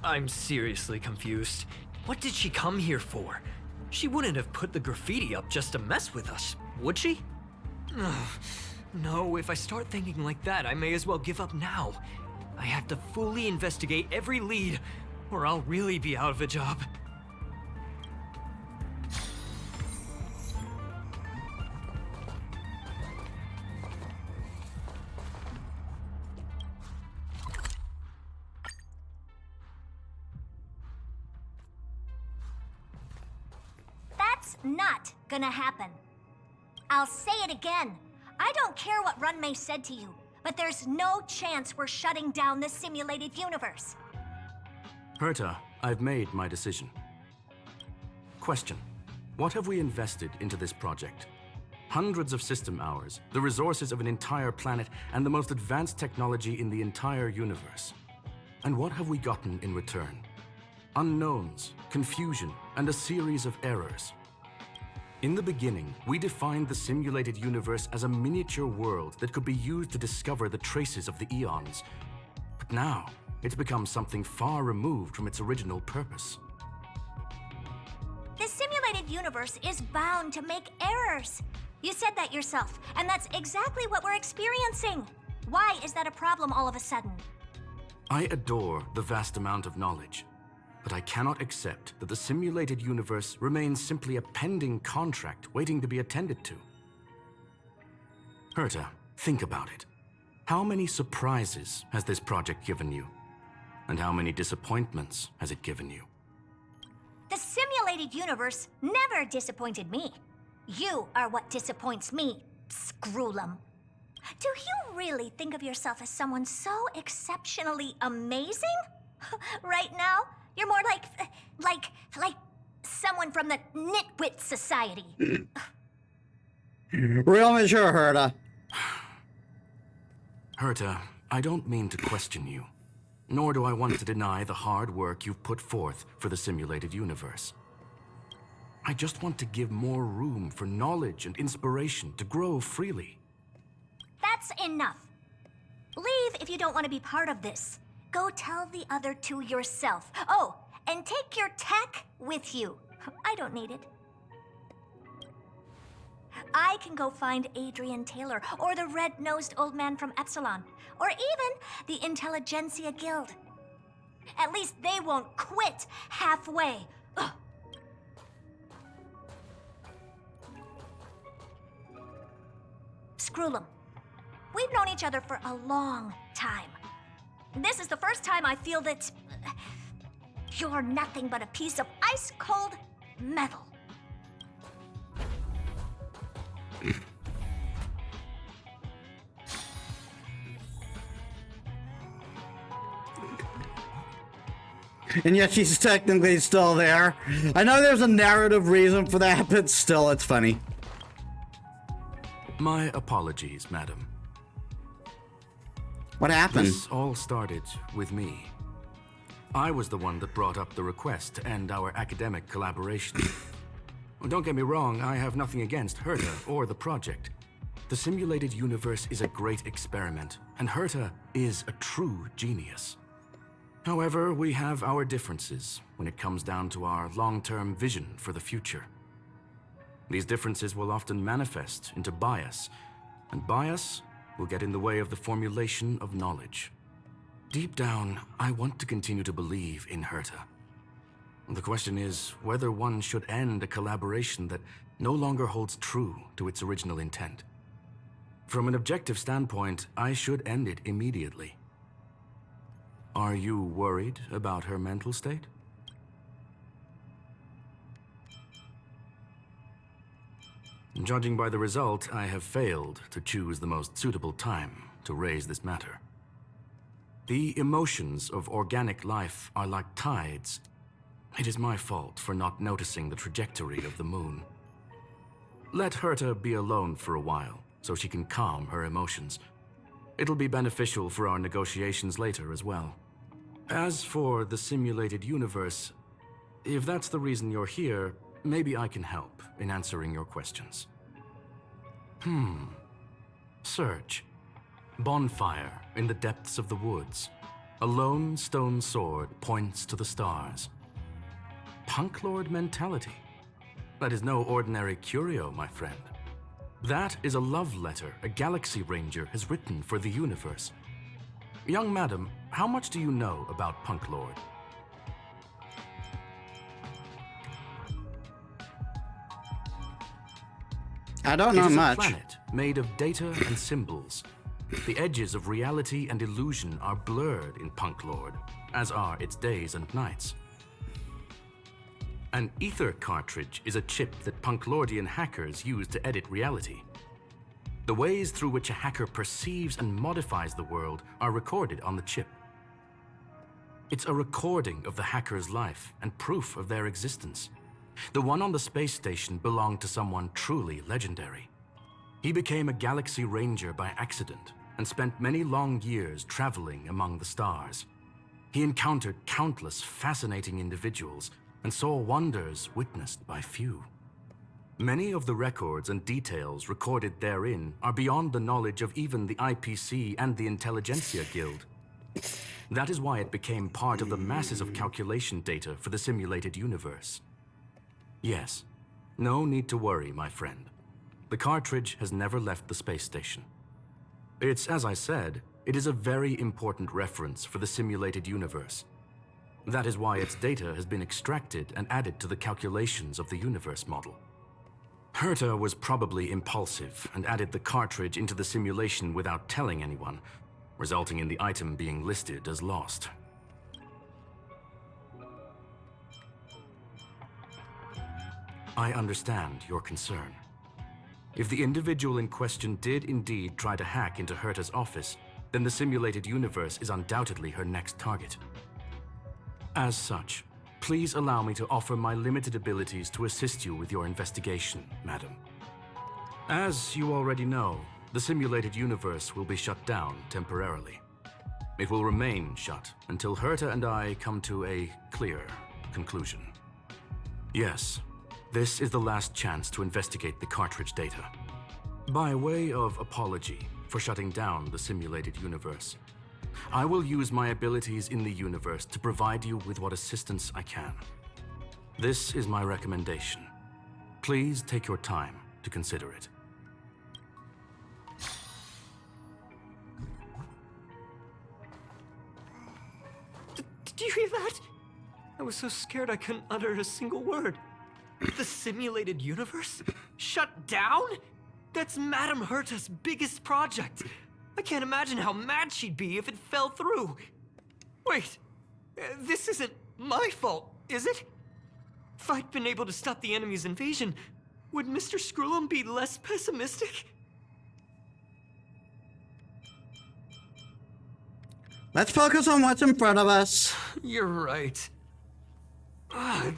I'm seriously confused. What did she come here for? She wouldn't have put the graffiti up just to mess with us, would she? No, if I start thinking like that, I may as well give up now. I have to fully investigate every lead, or I'll really be out of a job. That's not gonna happen. I'll say it again. I don't care what Runmei said to you, but there's no chance we're shutting down the simulated universe. Herta, I've made my decision. Question. What have we invested into this project? Hundreds of system hours, the resources of an entire planet, and the most advanced technology in the entire universe. And what have we gotten in return? Unknowns, confusion, and a series of errors. In the beginning, we defined the simulated universe as a miniature world that could be used to discover the traces of the eons. But now, it's become something far removed from its original purpose. The simulated universe is bound to make errors. You said that yourself, and that's exactly what we're experiencing. Why is that a problem all of a sudden? I adore the vast amount of knowledge, but I cannot accept that the simulated universe remains simply a pending contract waiting to be attended to. Herta, think about it. How many surprises has this project given you? And how many disappointments has it given you? The simulated universe never disappointed me. You are what disappoints me, Scroolum. Do you really think of yourself as someone so exceptionally amazing? Right now, you're more like someone from the Nitwit Society. Real mature, Herta. Herta, I don't mean to question you, nor do I want to deny the hard work you've put forth for the simulated universe. I just want to give more room for knowledge and inspiration to grow freely. That's enough. Leave if you don't want to be part of this. Go tell the other two yourself. Oh, and take your tech with you. I don't need it. I can go find Adrian Taylor, or the red-nosed old man from Epsilon, or even the Intelligentsia Guild. At least they won't quit halfway. Ugh. Scroolum, we've known each other for a long time. This is the first time I feel that you're nothing but a piece of ice-cold metal. And yet she's technically still there. I know there's a narrative reason for that, but still, it's funny. My apologies, madam. What happened? This all started with me. I was the one that brought up the request to end our academic collaboration. Don't get me wrong, I have nothing against Herta or the project. The simulated universe is a great experiment, and Herta is a true genius. However, we have our differences when it comes down to our long-term vision for the future. These differences will often manifest into bias, and bias will get in the way of the formulation of knowledge. Deep down, I want to continue to believe in Herta. The question is whether one should end a collaboration that no longer holds true to its original intent. From an objective standpoint, I should end it immediately. Are you worried about her mental state? Judging by the result, I have failed to choose the most suitable time to raise this matter. The emotions of organic life are like tides. It is my fault for not noticing the trajectory of the moon. Let Herta be alone for a while, so she can calm her emotions. It'll be beneficial for our negotiations later as well. As for the simulated universe, if that's the reason you're here, maybe I can help in answering your questions. Search. Bonfire in the depths of the woods. A lone stone sword points to the stars. Punk Lord mentality. That is no ordinary curio, my friend. That is a love letter a Galaxy Ranger has written for the universe. Young madam, how much do you know about Punk Lord? I don't know much. It is a planet made of data and symbols. The edges of reality and illusion are blurred in Punk Lord, as are its days and nights. An ether cartridge is a chip that Punklordian hackers use to edit reality. The ways through which a hacker perceives and modifies the world are recorded on the chip. It's a recording of the hacker's life and proof of their existence. The one on the space station belonged to someone truly legendary. He became a Galaxy Ranger by accident and spent many long years traveling among the stars. He encountered countless fascinating individuals and saw wonders witnessed by few. Many of the records and details recorded therein are beyond the knowledge of even the IPC and the Intelligentsia Guild. That is why it became part of the masses of calculation data for the simulated universe. Yes, no need to worry, my friend. The cartridge has never left the space station. It's, as I said, it is a very important reference for the simulated universe. That is why its data has been extracted and added to the calculations of the universe model. Herta was probably impulsive and added the cartridge into the simulation without telling anyone, resulting in the item being listed as lost. I understand your concern. If the individual in question did indeed try to hack into Herta's office, then the simulated universe is undoubtedly her next target. As such, please allow me to offer my limited abilities to assist you with your investigation, madam. As you already know, the simulated universe will be shut down temporarily. It will remain shut until Herta and I come to a clear conclusion. Yes, this is the last chance to investigate the cartridge data. By way of apology for shutting down the simulated universe, I will use my abilities in the universe to provide you with what assistance I can. This is my recommendation. Please take your time to consider it. Did you hear that? I was so scared I couldn't utter a single word. The simulated universe? Shut down? That's Madame Herta's biggest project. I can't imagine how mad she'd be if it fell through. Wait, this isn't my fault, is it? If I'd been able to stop the enemy's invasion, would Mr. Screw'em be less pessimistic? Let's focus on what's in front of us. You're right.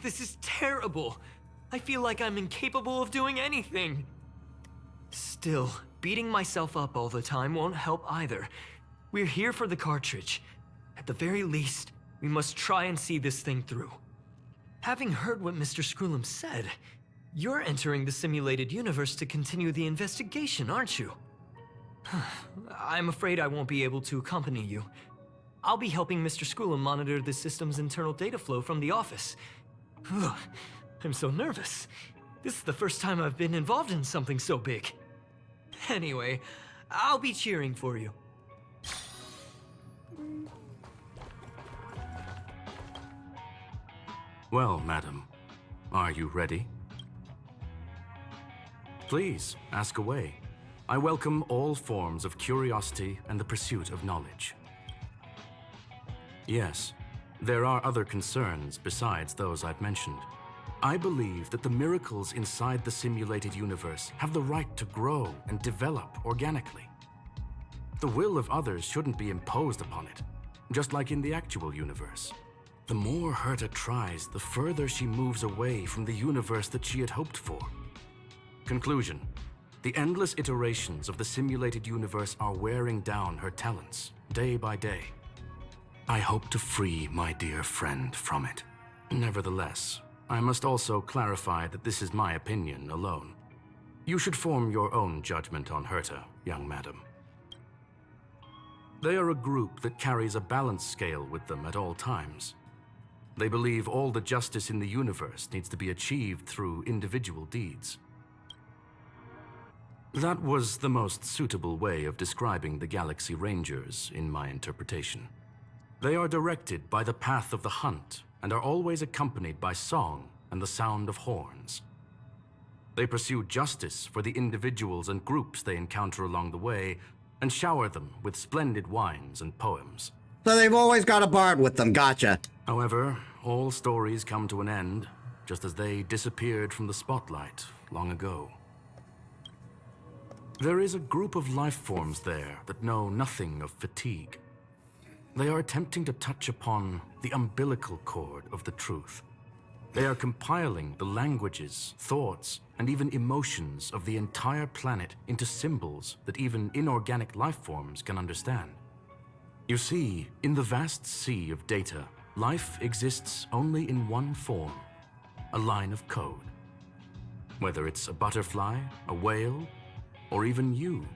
This is terrible. I feel like I'm incapable of doing anything. Still, beating myself up all the time won't help either. We're here for the cartridge. At the very least, we must try and see this thing through. Having heard what Mr. Screw'em said, you're entering the simulated universe to continue the investigation, aren't you? I'm afraid I won't be able to accompany you. I'll be helping Mr. Screw'em monitor the system's internal data flow from the office. I'm so nervous. This is the first time I've been involved in something so big. Anyway, I'll be cheering for you. Well, madam, are you ready? Please, ask away. I welcome all forms of curiosity and the pursuit of knowledge. Yes, there are other concerns besides those I've mentioned. I believe that the miracles inside the simulated universe have the right to grow and develop organically. The will of others shouldn't be imposed upon it, just like in the actual universe. The more Herta tries, the further she moves away from the universe that she had hoped for. Conclusion: the endless iterations of the simulated universe are wearing down her talents, day by day. I hope to free my dear friend from it. Nevertheless, I must also clarify that this is my opinion alone. You should form your own judgment on Herta, young madam. They are a group that carries a balance scale with them at all times. They believe all the justice in the universe needs to be achieved through individual deeds. That was the most suitable way of describing the Galaxy Rangers, in my interpretation. They are directed by the path of the hunt and are always accompanied by song and the sound of horns. They pursue justice for the individuals and groups they encounter along the way and shower them with splendid wines and poems. So they've always got a bard with them, gotcha. However, all stories come to an end, just as they disappeared from the spotlight long ago. There is a group of life forms there that know nothing of fatigue. They are attempting to touch upon the umbilical cord of the truth. They are compiling the languages, thoughts, and even emotions of the entire planet into symbols that even inorganic life forms can understand. You see, in the vast sea of data, life exists only in one form: a line of code. Whether it's a butterfly, a whale, or even you,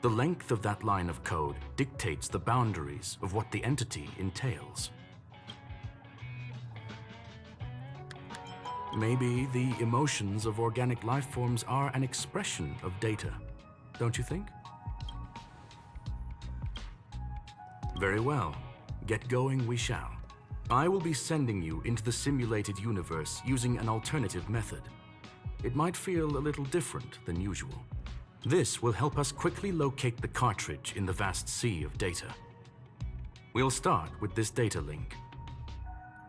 the length of that line of code dictates the boundaries of what the entity entails. Maybe the emotions of organic life forms are an expression of data, don't you think? Very well. Get going we shall. I will be sending you into the simulated universe using an alternative method. It might feel a little different than usual. This will help us quickly locate the cartridge in the vast sea of data. We'll start with this data link.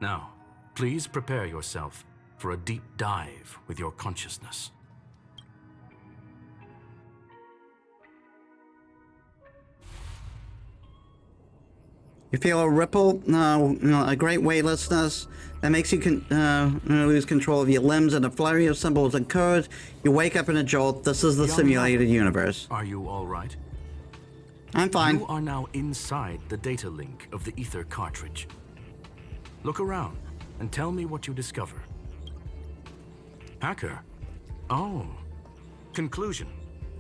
Now, please prepare yourself for a deep dive with your consciousness. You feel a ripple, a great weightlessness that makes you lose control of your limbs, and a flurry of symbols and codes. You wake up in a jolt. This is the simulated universe. Are you all right? I'm fine. You are now inside the data link of the ether cartridge. Look around and tell me what you discover. Hacker? Oh. Conclusion.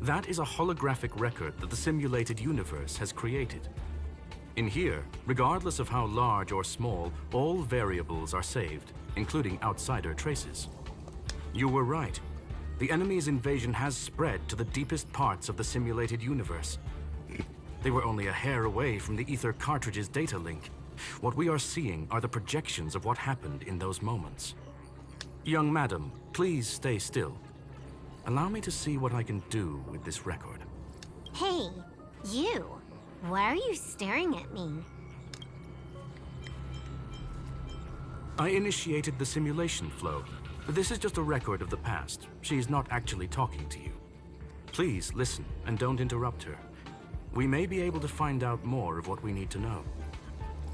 That is a holographic record that the simulated universe has created. In here, regardless of how large or small, all variables are saved, including outsider traces. You were right. The enemy's invasion has spread to the deepest parts of the simulated universe. They were only a hair away from the ether cartridge's data link. What we are seeing are the projections of what happened in those moments. Young madam, please stay still. Allow me to see what I can do with this record. Hey, you. Why are you staring at me? I initiated the simulation flow. This is just a record of the past. She's not actually talking to you. Please listen and don't interrupt her. We may be able to find out more of what we need to know.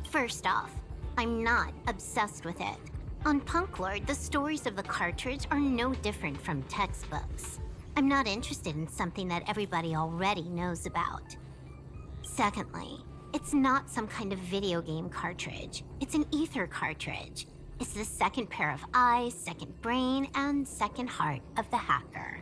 First off, I'm not obsessed with it. On Punk Lord, the stories of the cartridge are no different from textbooks. I'm not interested in something that everybody already knows about. Secondly, it's not some kind of video game cartridge. It's an ether cartridge. It's the second pair of eyes, second brain, and second heart of the hacker.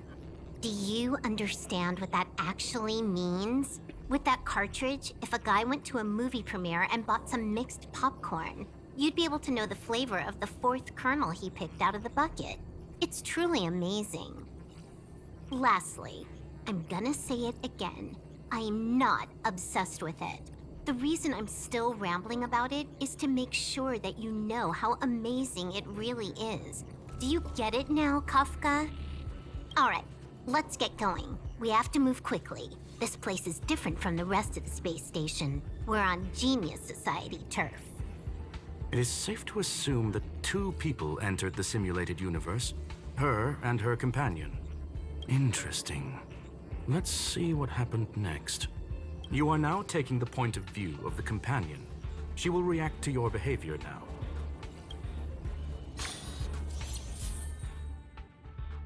Do you understand what that actually means? With that cartridge, if a guy went to a movie premiere and bought some mixed popcorn, you'd be able to know the flavor of the fourth kernel he picked out of the bucket. It's truly amazing. Lastly, I'm gonna say it again. I am not obsessed with it. The reason I'm still rambling about it is to make sure that you know how amazing it really is. Do you get it now, Kafka? Alright, let's get going. We have to move quickly. This place is different from the rest of the space station. We're on Genius Society turf. It is safe to assume that two people entered the simulated universe. Her and her companion. Interesting. Let's see what happened next. You are now taking the point of view of the companion. She will react to your behavior now.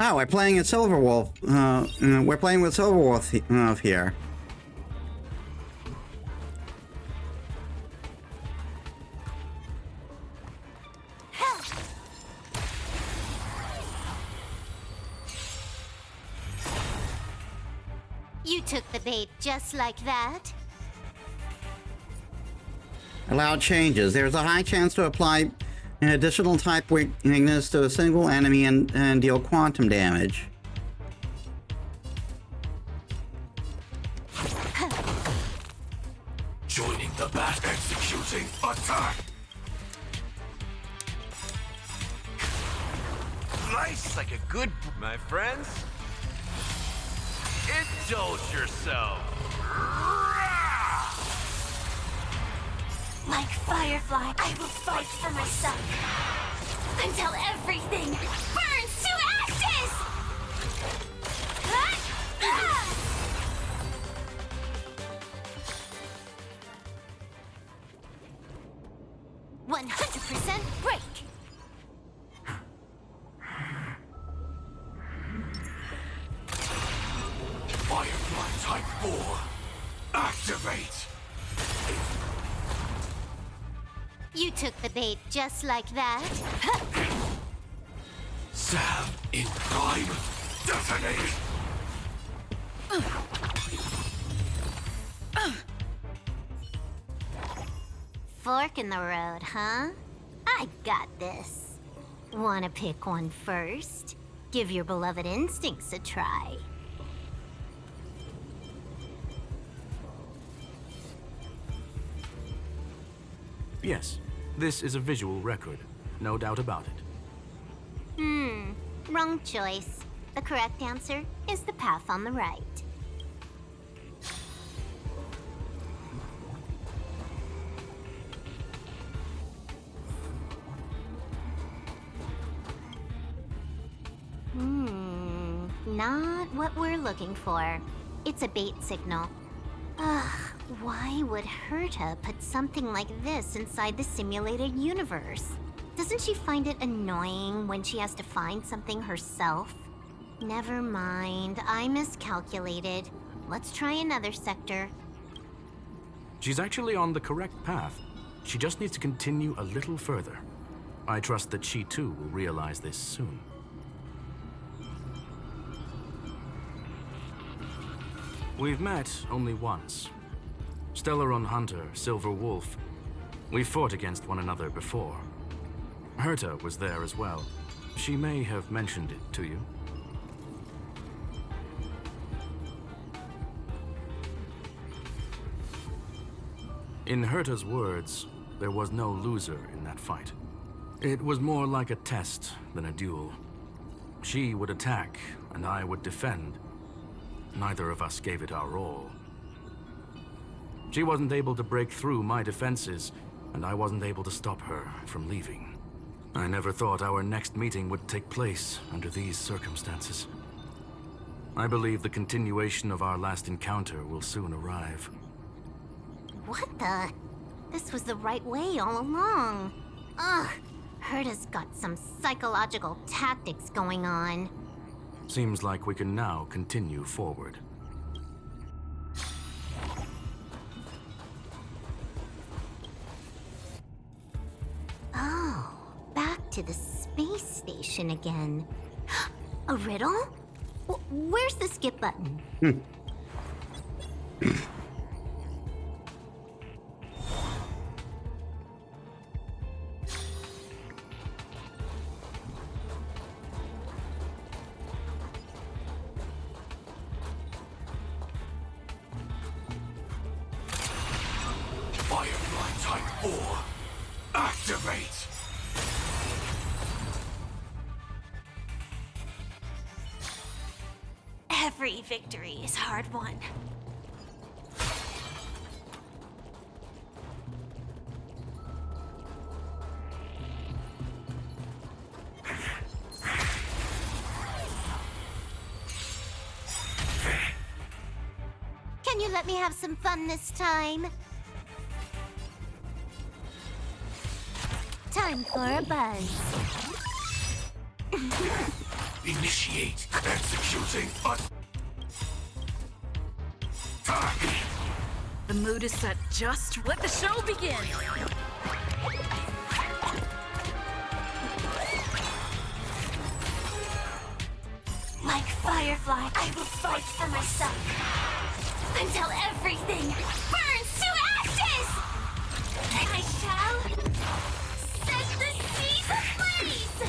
Oh, we're playing a Silverwolf. We're playing with Silverwolf here. You took the bait just like that? Allow changes. There's a high chance to apply an additional type weakness to a single enemy and deal quantum damage. Joining the bat, executing attack. Slice like a good, my friends. Indulge yourself. Like Firefly, I will fight for myself until everything burns to ashes! 100% break! Firefly Type 4. Activate. You took the bait just like that? Sam in prime. Detonate. Fork in the road, huh? I got this. Wanna pick one first? Give your beloved instincts a try. Yes, this is a visual record. No doubt about it. Wrong choice. The correct answer is the path on the right. Not what we're looking for. It's a bait signal. Ugh, why would Herta put something like this inside the simulated universe? Doesn't she find it annoying when she has to find something herself? Never mind, I miscalculated. Let's try another sector. She's actually on the correct path. She just needs to continue a little further. I trust that she too will realize this soon. We've met only once. Stellaron Hunter, Silver Wolf. We fought against one another before. Herta was there as well. She may have mentioned it to you. In Herta's words, there was no loser in that fight. It was more like a test than a duel. She would attack, and I would defend. Neither of us gave it our all. She wasn't able to break through my defenses, and I wasn't able to stop her from leaving. I never thought our next meeting would take place under these circumstances. I believe the continuation of our last encounter will soon arrive. What the? This was the right way all along. Ugh, Herta's got some psychological tactics going on. Seems like we can now continue forward. Oh, back to the space station again. A riddle? Where's the skip button? Firefly Type 4, activate! Every victory is hard won. Can you let me have some fun this time? Time for a buzz. Initiate executing attack! The mood is set. Just let the show begin. Like Firefly, I will fight for myself until everything burns to ashes! I shall set the seas ablaze!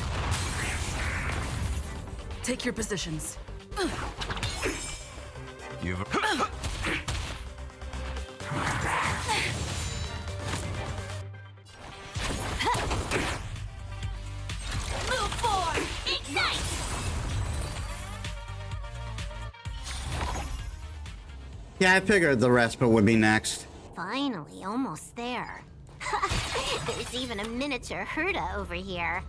Take your positions. You've... Move forward! Ignite! Yeah, I figured the respite would be next. Finally, almost there. There's even a miniature Herta over here.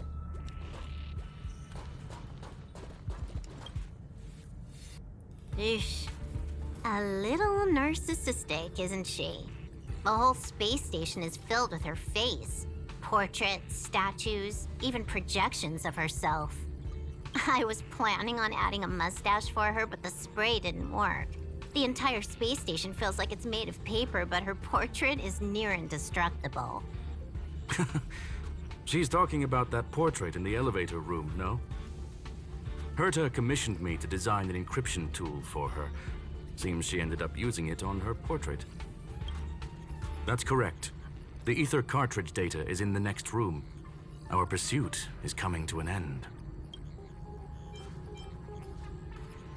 Eesh. A little narcissistic, isn't she? The whole space station is filled with her face. Portraits, statues, even projections of herself. I was planning on adding a mustache for her, but the spray didn't work. The entire space station feels like it's made of paper, but her portrait is near indestructible. She's talking about that portrait in the elevator room, no? Herta commissioned me to design an encryption tool for her. Seems she ended up using it on her portrait. That's correct. The ether cartridge data is in the next room. Our pursuit is coming to an end.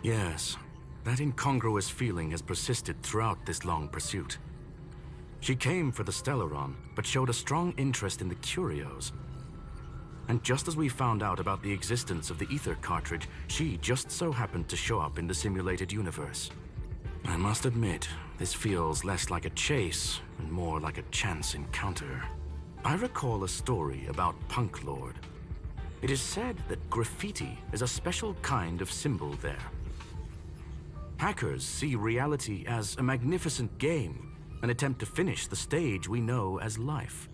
Yes, that incongruous feeling has persisted throughout this long pursuit. She came for the Stellaron, but showed a strong interest in the curios. And just as we found out about the existence of the ether cartridge, she just so happened to show up in the simulated universe. I must admit, this feels less like a chase and more like a chance encounter. I recall a story about Punk Lord. It is said that graffiti is a special kind of symbol there. Hackers see reality as a magnificent game, an attempt to finish the stage we know as life.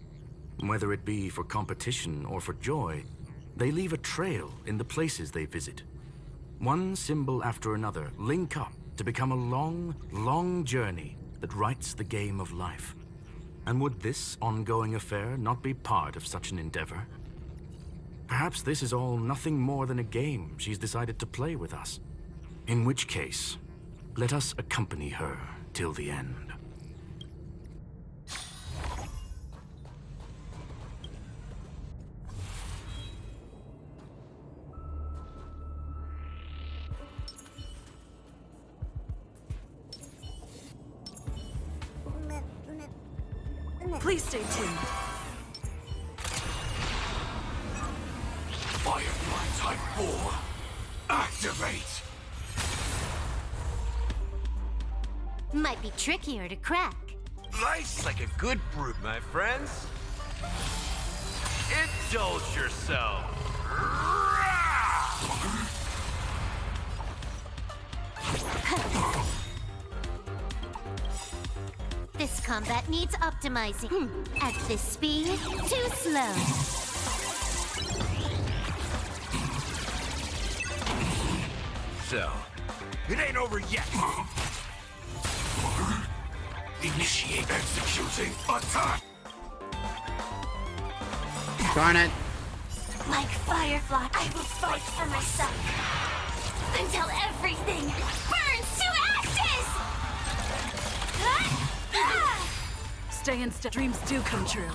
Whether it be for competition or for joy, they leave a trail in the places they visit. One symbol after another link up to become a long, long journey that writes the game of life. And would this ongoing affair not be part of such an endeavor? Perhaps this is all nothing more than a game she's decided to play with us. In which case, let us accompany her till the end. Please stay tuned. Firefly Type 4, activate! Might be trickier to crack. Life's like a good brute, my friends. Indulge yourself. This combat needs optimizing. At this speed, too slow. So, it ain't over yet. Initiate executing attack. Darn it. Like Firefly, I will fight for myself. Until everything burns to ashes! Stay in step. Dreams do come true.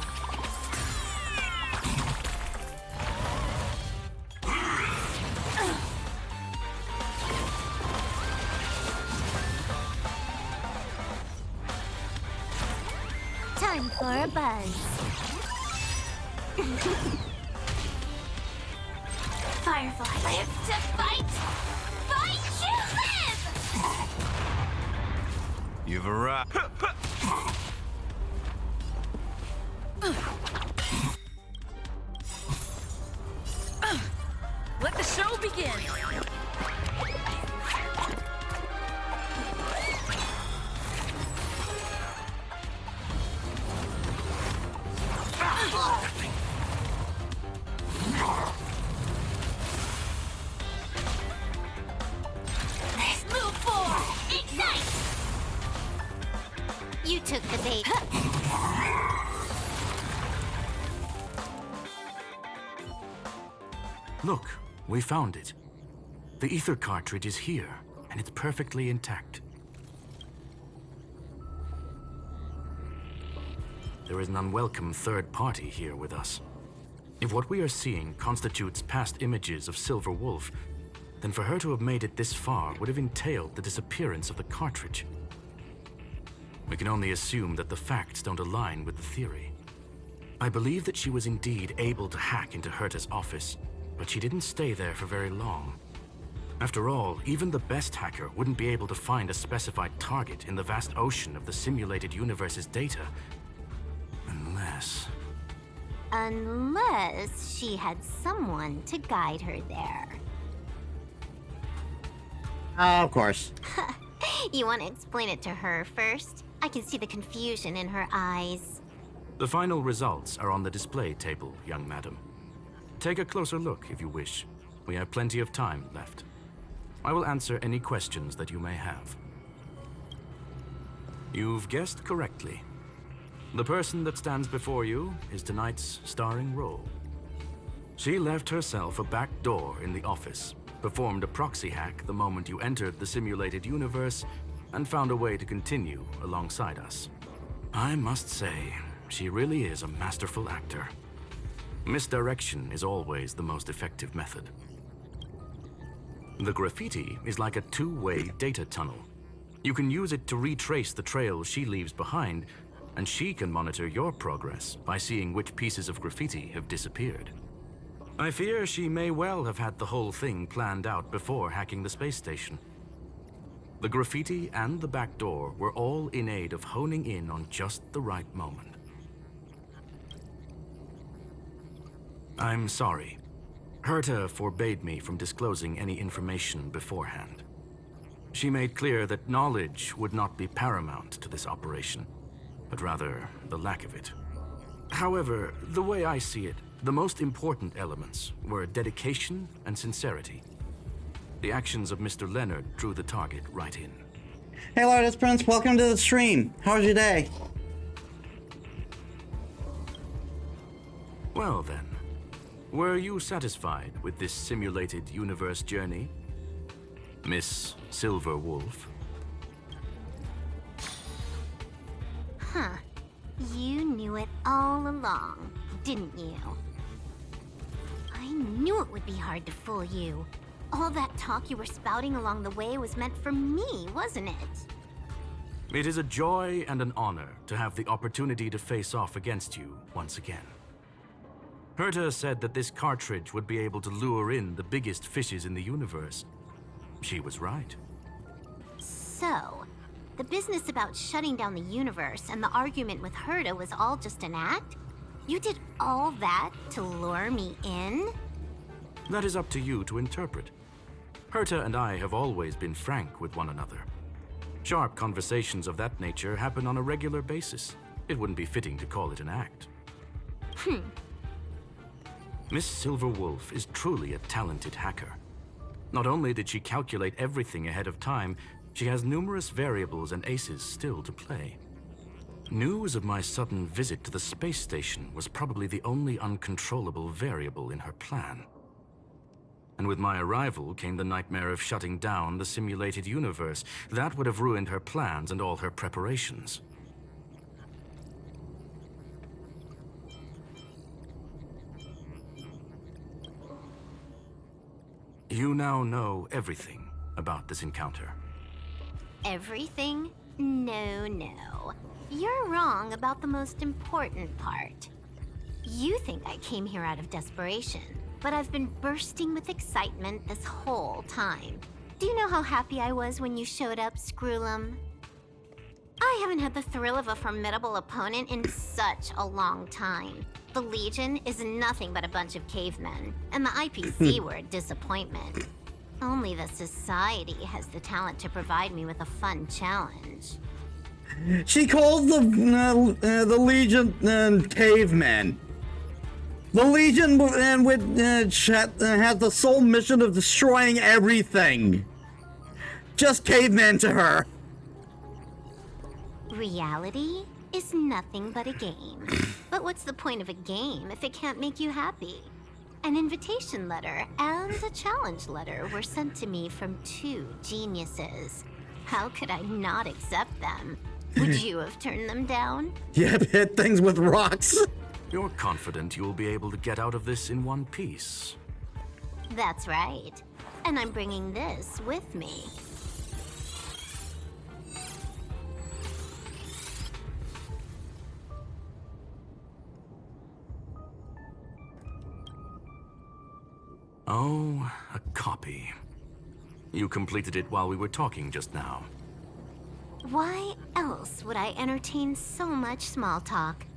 Time for a buzz. Firefly, live to fight! Fight to live! You've arrived. Let the show begin. Move forward! Ignite! You took the bait. Look, we found it. The ether cartridge is here, and it's perfectly intact. There is an unwelcome third party here with us. If what we are seeing constitutes past images of Silver Wolf, then for her to have made it this far would have entailed the disappearance of the cartridge. We can only assume that the facts don't align with the theory. I believe that she was indeed able to hack into Herta's office, but she didn't stay there for very long. After all, even the best hacker wouldn't be able to find a specified target in the vast ocean of the simulated universe's data. Unless she had someone to guide her there. Of course. You want to explain it to her first? I can see the confusion in her eyes. The final results are on the display table, young madam. Take a closer look if you wish. We have plenty of time left. I will answer any questions that you may have. You've guessed correctly. The person that stands before you is tonight's starring role. She left herself a back door in the office, performed a proxy hack the moment you entered the simulated universe, and found a way to continue alongside us. I must say, she really is a masterful actor. Misdirection is always the most effective method. The graffiti is like a two-way data tunnel. You can use it to retrace the trail she leaves behind, and she can monitor your progress by seeing which pieces of graffiti have disappeared. I fear she may well have had the whole thing planned out before hacking the space station. The graffiti and the back door were all in aid of honing in on just the right moment. I'm sorry. Herta forbade me from disclosing any information beforehand. She made clear that knowledge would not be paramount to this operation, but rather the lack of it. However, the way I see it, the most important elements were dedication and sincerity. The actions of Mr. Leonard drew the target right in. Hey Lotus Prince, welcome to the stream. How was your day? Well then, were you satisfied with this simulated universe journey, Miss Silver Wolf? Huh. You knew it all along, didn't you? I knew it would be hard to fool you. All that talk you were spouting along the way was meant for me, wasn't it? It is a joy and an honor to have the opportunity to face off against you once again. Herta said that this cartridge would be able to lure in the biggest fishes in the universe. She was right. So, the business about shutting down the universe and the argument with Herta was all just an act? You did all that to lure me in? That is up to you to interpret. Herta and I have always been frank with one another. Sharp conversations of that nature happen on a regular basis. It wouldn't be fitting to call it an act. Miss Silver Wolf is truly a talented hacker. Not only did she calculate everything ahead of time, she has numerous variables and aces still to play. News of my sudden visit to the space station was probably the only uncontrollable variable in her plan. And with my arrival came the nightmare of shutting down the simulated universe. That would have ruined her plans and all her preparations. You now know everything about this encounter. Everything? No. You're wrong about the most important part. You think I came here out of desperation, but I've been bursting with excitement this whole time. Do you know how happy I was when you showed up, Screwlum? I haven't had the thrill of a formidable opponent in such a long time. The Legion is nothing but a bunch of cavemen, and the IPC were a disappointment. Only the Society has the talent to provide me with a fun challenge. She calls the Legion cavemen. The Legion has the sole mission of destroying everything. Just cavemen to her. Reality is nothing but a game. But what's the point of a game if it can't make you happy? An invitation letter and a challenge letter were sent to me from two geniuses. How could I not accept them? Would you have turned them down? Yep, hit things with rocks. You're confident you'll be able to get out of this in one piece. That's right. And I'm bringing this with me. Oh, a copy. You completed it while we were talking just now. Why else would I entertain so much small talk?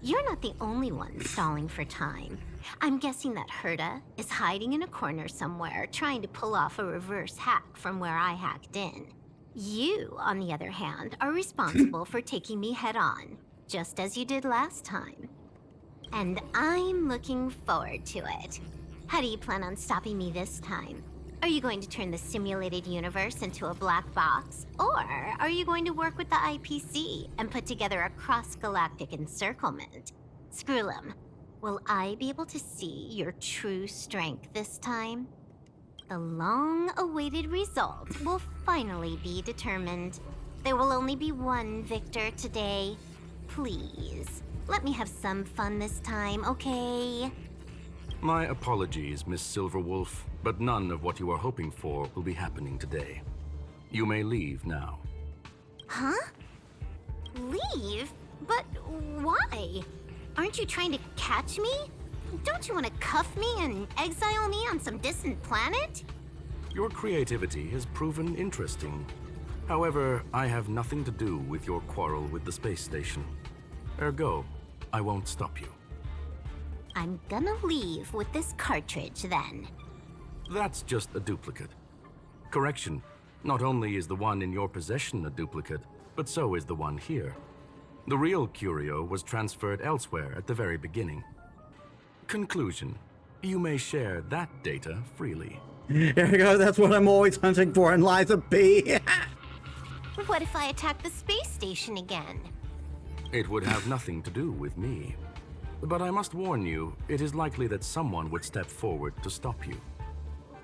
You're not the only one stalling for time. I'm guessing that Herta is hiding in a corner somewhere, trying to pull off a reverse hack from where I hacked in. You, on the other hand, are responsible for taking me head-on, just as you did last time. And I'm looking forward to it. How do you plan on stopping me this time? Are you going to turn the simulated universe into a black box? Or are you going to work with the IPC and put together a cross-galactic encirclement? Screwlum, will I be able to see your true strength this time? The long-awaited result will finally be determined. There will only be one victor today. Please, let me have some fun this time, okay? My apologies, Miss Silverwolf, but none of what you are hoping for will be happening today. You may leave now. Huh? Leave? But why? Aren't you trying to catch me? Don't you want to cuff me and exile me on some distant planet? Your creativity has proven interesting. However, I have nothing to do with your quarrel with the space station. Ergo, I won't stop you. I'm gonna leave with this cartridge then. That's just a duplicate. Correction, not only is the one in your possession a duplicate, but so is the one here. The real curio was transferred elsewhere at the very beginning. Conclusion, you may share that data freely. There you go, that's what I'm always hunting for in Liza P. What if I attack the space station again? It would have nothing to do with me. But I must warn you, it is likely that someone would step forward to stop you.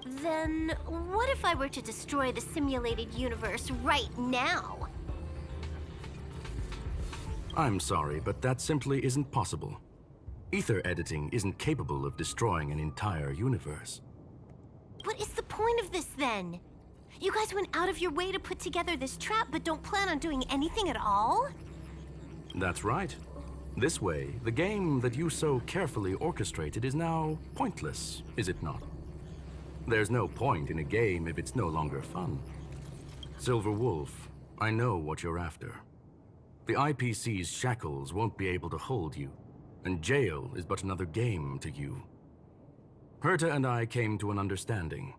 Then what if I were to destroy the simulated universe right now? I'm sorry, but that simply isn't possible. Ether editing isn't capable of destroying an entire universe. What is the point of this then? You guys went out of your way to put together this trap but don't plan on doing anything at all? That's right. This way, the game that you so carefully orchestrated is now pointless, is it not? There's no point in a game if it's no longer fun. Silver Wolf, I know what you're after. The IPC's shackles won't be able to hold you, and jail is but another game to you. Herta and I came to an understanding.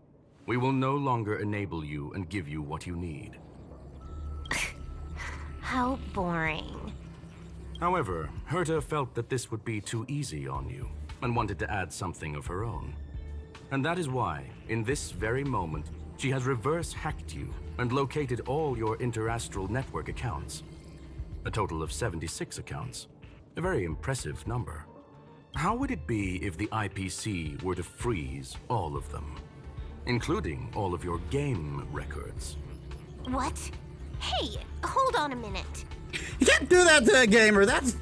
We will no longer enable you and give you what you need. How boring. However, Herta felt that this would be too easy on you, and wanted to add something of her own. And that is why, in this very moment, she has reverse-hacked you and located all your interastral network accounts. A total of 76 accounts. A very impressive number. How would it be if the IPC were to freeze all of them, including all of your game records? What? Hey, hold on a minute. You can't do that to a gamer. That's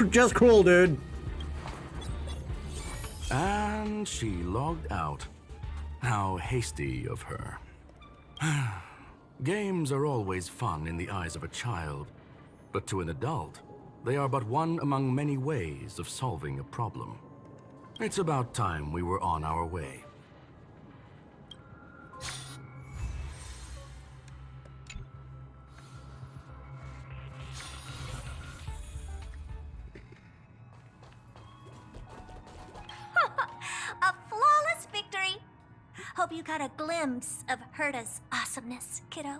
just cruel, dude. And she logged out. How hasty of her. Games are always fun in the eyes of a child, but to an adult, they are but one among many ways of solving a problem. It's about time we were on our way. A flawless victory! Hope you got a glimpse of Herta's awesomeness, kiddo.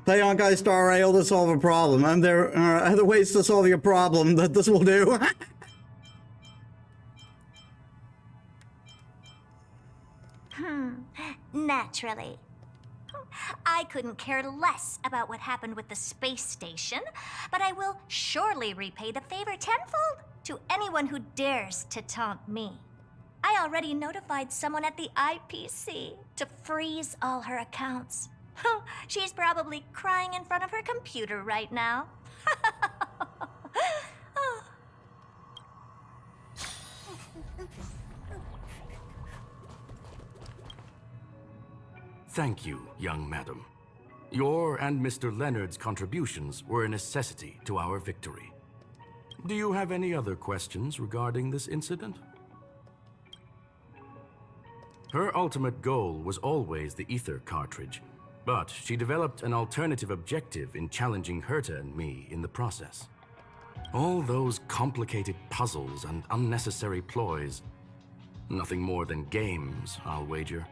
Play Honkai Star Rail to solve a problem, and there are other ways to solve your problem that this will do. Naturally. I couldn't care less about what happened with the space station, but I will surely repay the favor tenfold to anyone who dares to taunt me. I already notified someone at the IPC to freeze all her accounts. She's probably crying in front of her computer right now. Thank you, young madam. Your and Mr. Leonard's contributions were a necessity to our victory. Do you have any other questions regarding this incident? Her ultimate goal was always the ether cartridge, but she developed an alternative objective in challenging Herta and me in the process. All those complicated puzzles and unnecessary ploys, nothing more than games, I'll wager.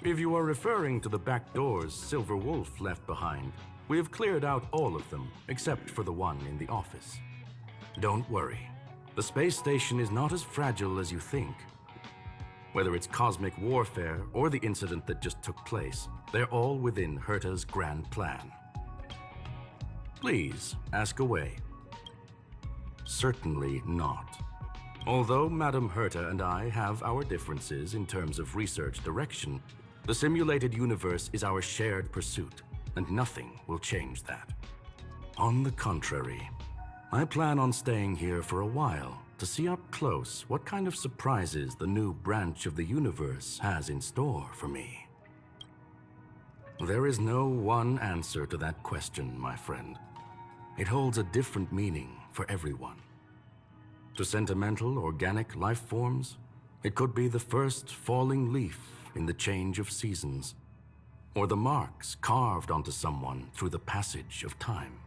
If you are referring to the back doors Silver Wolf left behind, we have cleared out all of them, except for the one in the office. Don't worry. The space station is not as fragile as you think. Whether it's cosmic warfare or the incident that just took place, they're all within Herta's grand plan. Please, ask away. Certainly not. Although Madame Herta and I have our differences in terms of research direction, the simulated universe is our shared pursuit, and nothing will change that. On the contrary, I plan on staying here for a while to to see up close what kind of surprises the new branch of the universe has in store for me. There is no one answer to that question, my friend. It holds a different meaning for everyone. To sentimental, organic life forms, it could be the first falling leaf in the change of seasons, or the marks carved onto someone through the passage of time.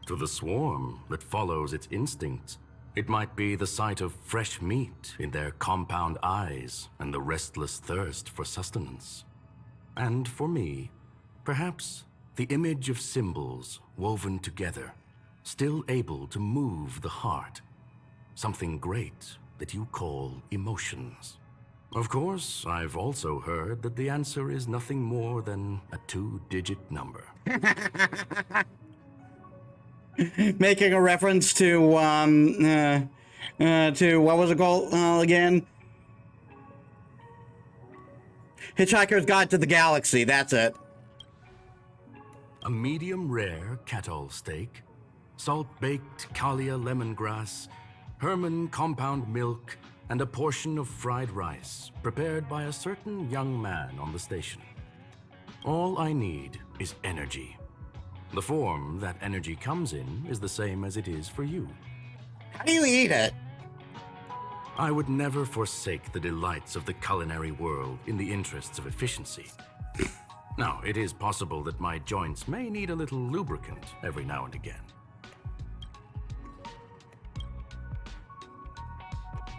To the swarm that follows its instincts, it might be the sight of fresh meat in their compound eyes and the restless thirst for sustenance. And for me, perhaps the image of symbols woven together, still able to move the heart. Something great that you call emotions. Of course, I've also heard that the answer is nothing more than a 2-digit number. Making a reference to what was it called again? Hitchhiker's Guide to the Galaxy, that's it. A medium rare kettle steak, salt-baked Kalia lemongrass, Herman compound milk, and a portion of fried rice prepared by a certain young man on the station. All I need is energy. The form that energy comes in is the same as it is for you. How do you eat it? I would never forsake the delights of the culinary world in the interests of efficiency. Now, it is possible that my joints may need a little lubricant every now and again.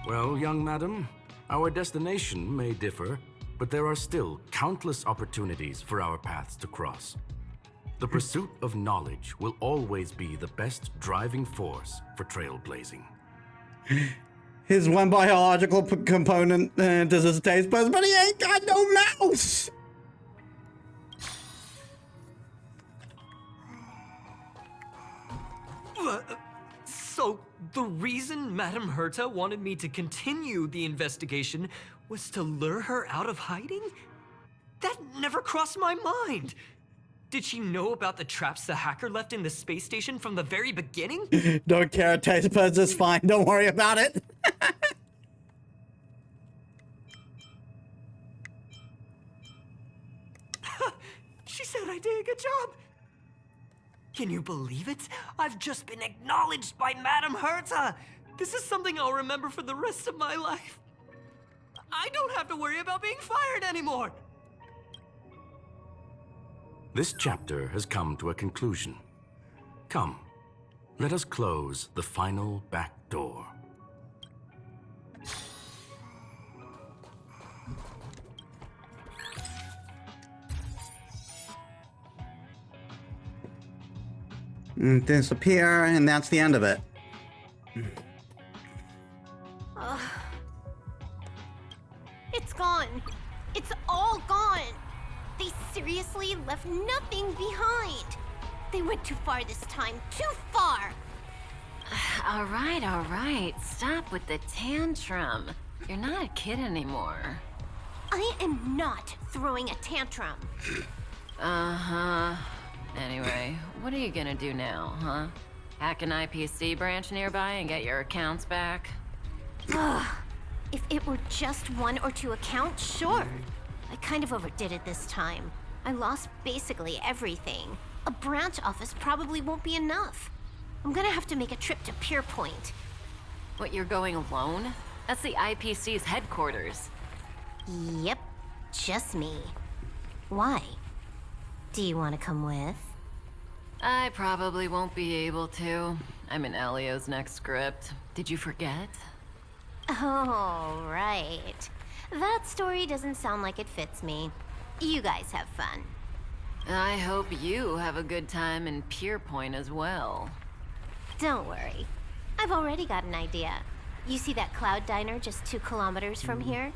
Well, young madam, our destination may differ, but there are still countless opportunities for our paths to cross. The pursuit of knowledge will always be the best driving force for trailblazing. His one biological component does his taste buds, but he ain't got no mouse! So, the reason Madame Herta wanted me to continue the investigation was to lure her out of hiding? That never crossed my mind! Did she know about the traps the hacker left in the space station from the very beginning? Don't care, taste buds is fine, don't worry about it. She said I did a good job! Can you believe it? I've just been acknowledged by Madame Herta! This is something I'll remember for the rest of my life. I don't have to worry about being fired anymore! This chapter has come to a conclusion. Come, let us close the final back door. Disappear, and that's the end of it. It's gone. It's all gone. They seriously left nothing behind. They went too far this time. Too far. All right. Stop with the tantrum. You're not a kid anymore. I am not throwing a tantrum. Uh-huh. Anyway, what are you gonna do now, huh? Hack an IPC branch nearby and get your accounts back? If it were just 1 or 2 accounts, sure. I kind of overdid it this time. I lost basically everything. A branch office probably won't be enough. I'm gonna have to make a trip to Pierpoint. What, you're going alone? That's the IPC's headquarters. Yep, just me. Why? Do you want to come with? I probably won't be able to. I'm in Elio's next script. Did you forget? Oh, right. That story doesn't sound like it fits me. You guys have fun. I hope you have a good time in Pierpoint as well. Don't worry. I've already got an idea. You see that cloud diner just 2 kilometers from here?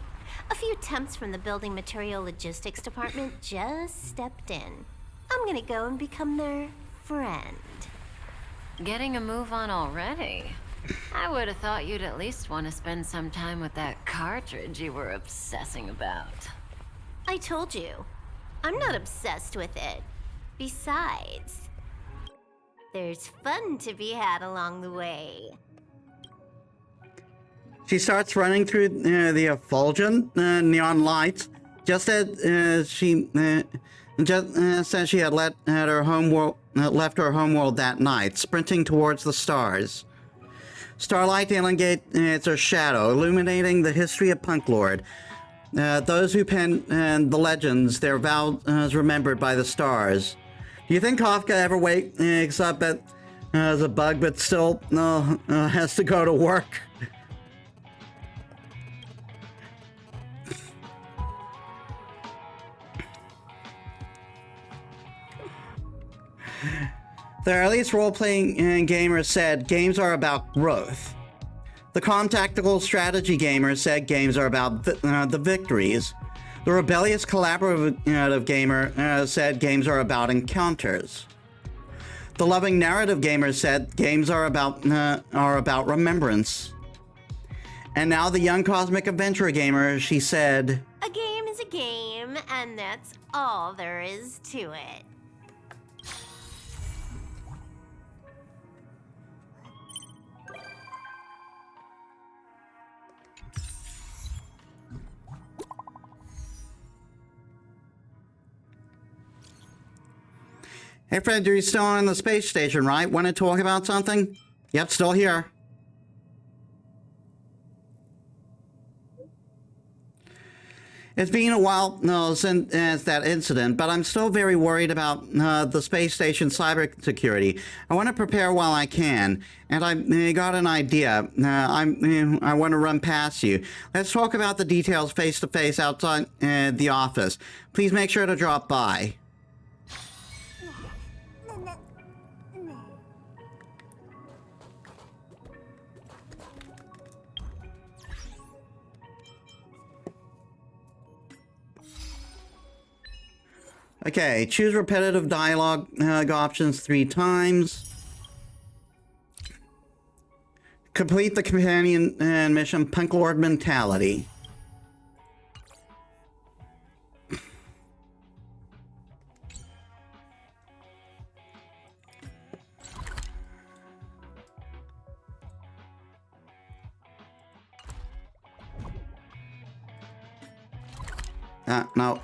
A few temps from the building material logistics department just stepped in. I'm gonna go and become their friend. Getting a move on already? I would have thought you'd at least want to spend some time with that cartridge you were obsessing about. I told you. I'm not obsessed with it. Besides, there's fun to be had along the way. She starts running through the effulgent neon lights, just as she had left her homeworld that night, sprinting towards the stars. Starlight elongates her shadow, illuminating the history of Punk Lord. Those who pen the legends, their vows remembered by the stars. Do you think Kafka ever wakes up as a bug, but still has to go to work? The earliest role-playing gamers said games are about growth. The calm tactical strategy gamers said games are about the victories. The rebellious collaborative gamer said games are about encounters. The loving narrative gamer said games are about remembrance. And now the young cosmic adventurer gamer, she said, A game is a game, and that's all there is to it. Hey Fred, you're still on the space station, right? Want to talk about something? Yep, still here. It's been a while since that incident, but I'm still very worried about the space station cybersecurity. I want to prepare while I can, and I got an idea. I want to run past you. Let's talk about the details face-to-face outside the office. Please make sure to drop by. Okay, choose repetitive dialogue options 3 times. Complete the companion mission, Punk Lord Mentality. No.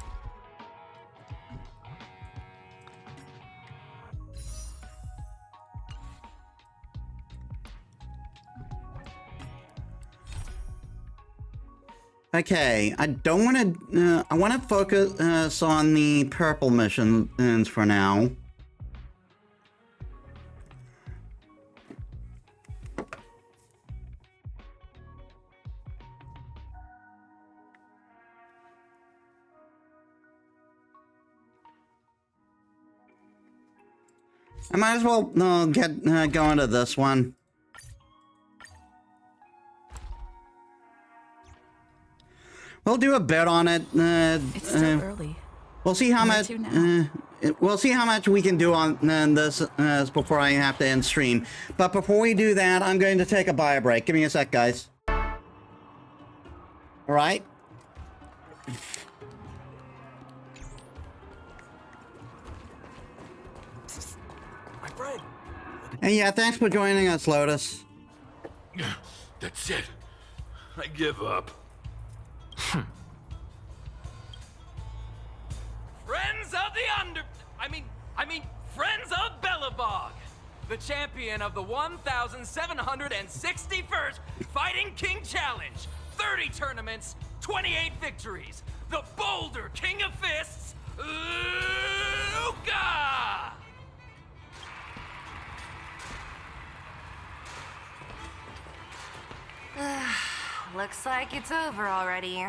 Okay, I don't want to. I want to focus on the purple missions for now. I might as well get going to this one. We'll do a bit on it. It's still early. We'll see how much. We'll see how much we can do on this before I have to end stream. But before we do that, I'm going to take a bio break. Give me a sec, guys. All right. My friend. And yeah, thanks for joining us, Lotus. That's it. I give up. Friends of the I mean, Friends of Bellabog, the champion of the 1,761st Fighting King Challenge, 30 tournaments, 28 victories, the Boulder King of Fists, Luca! Looks like it's over already.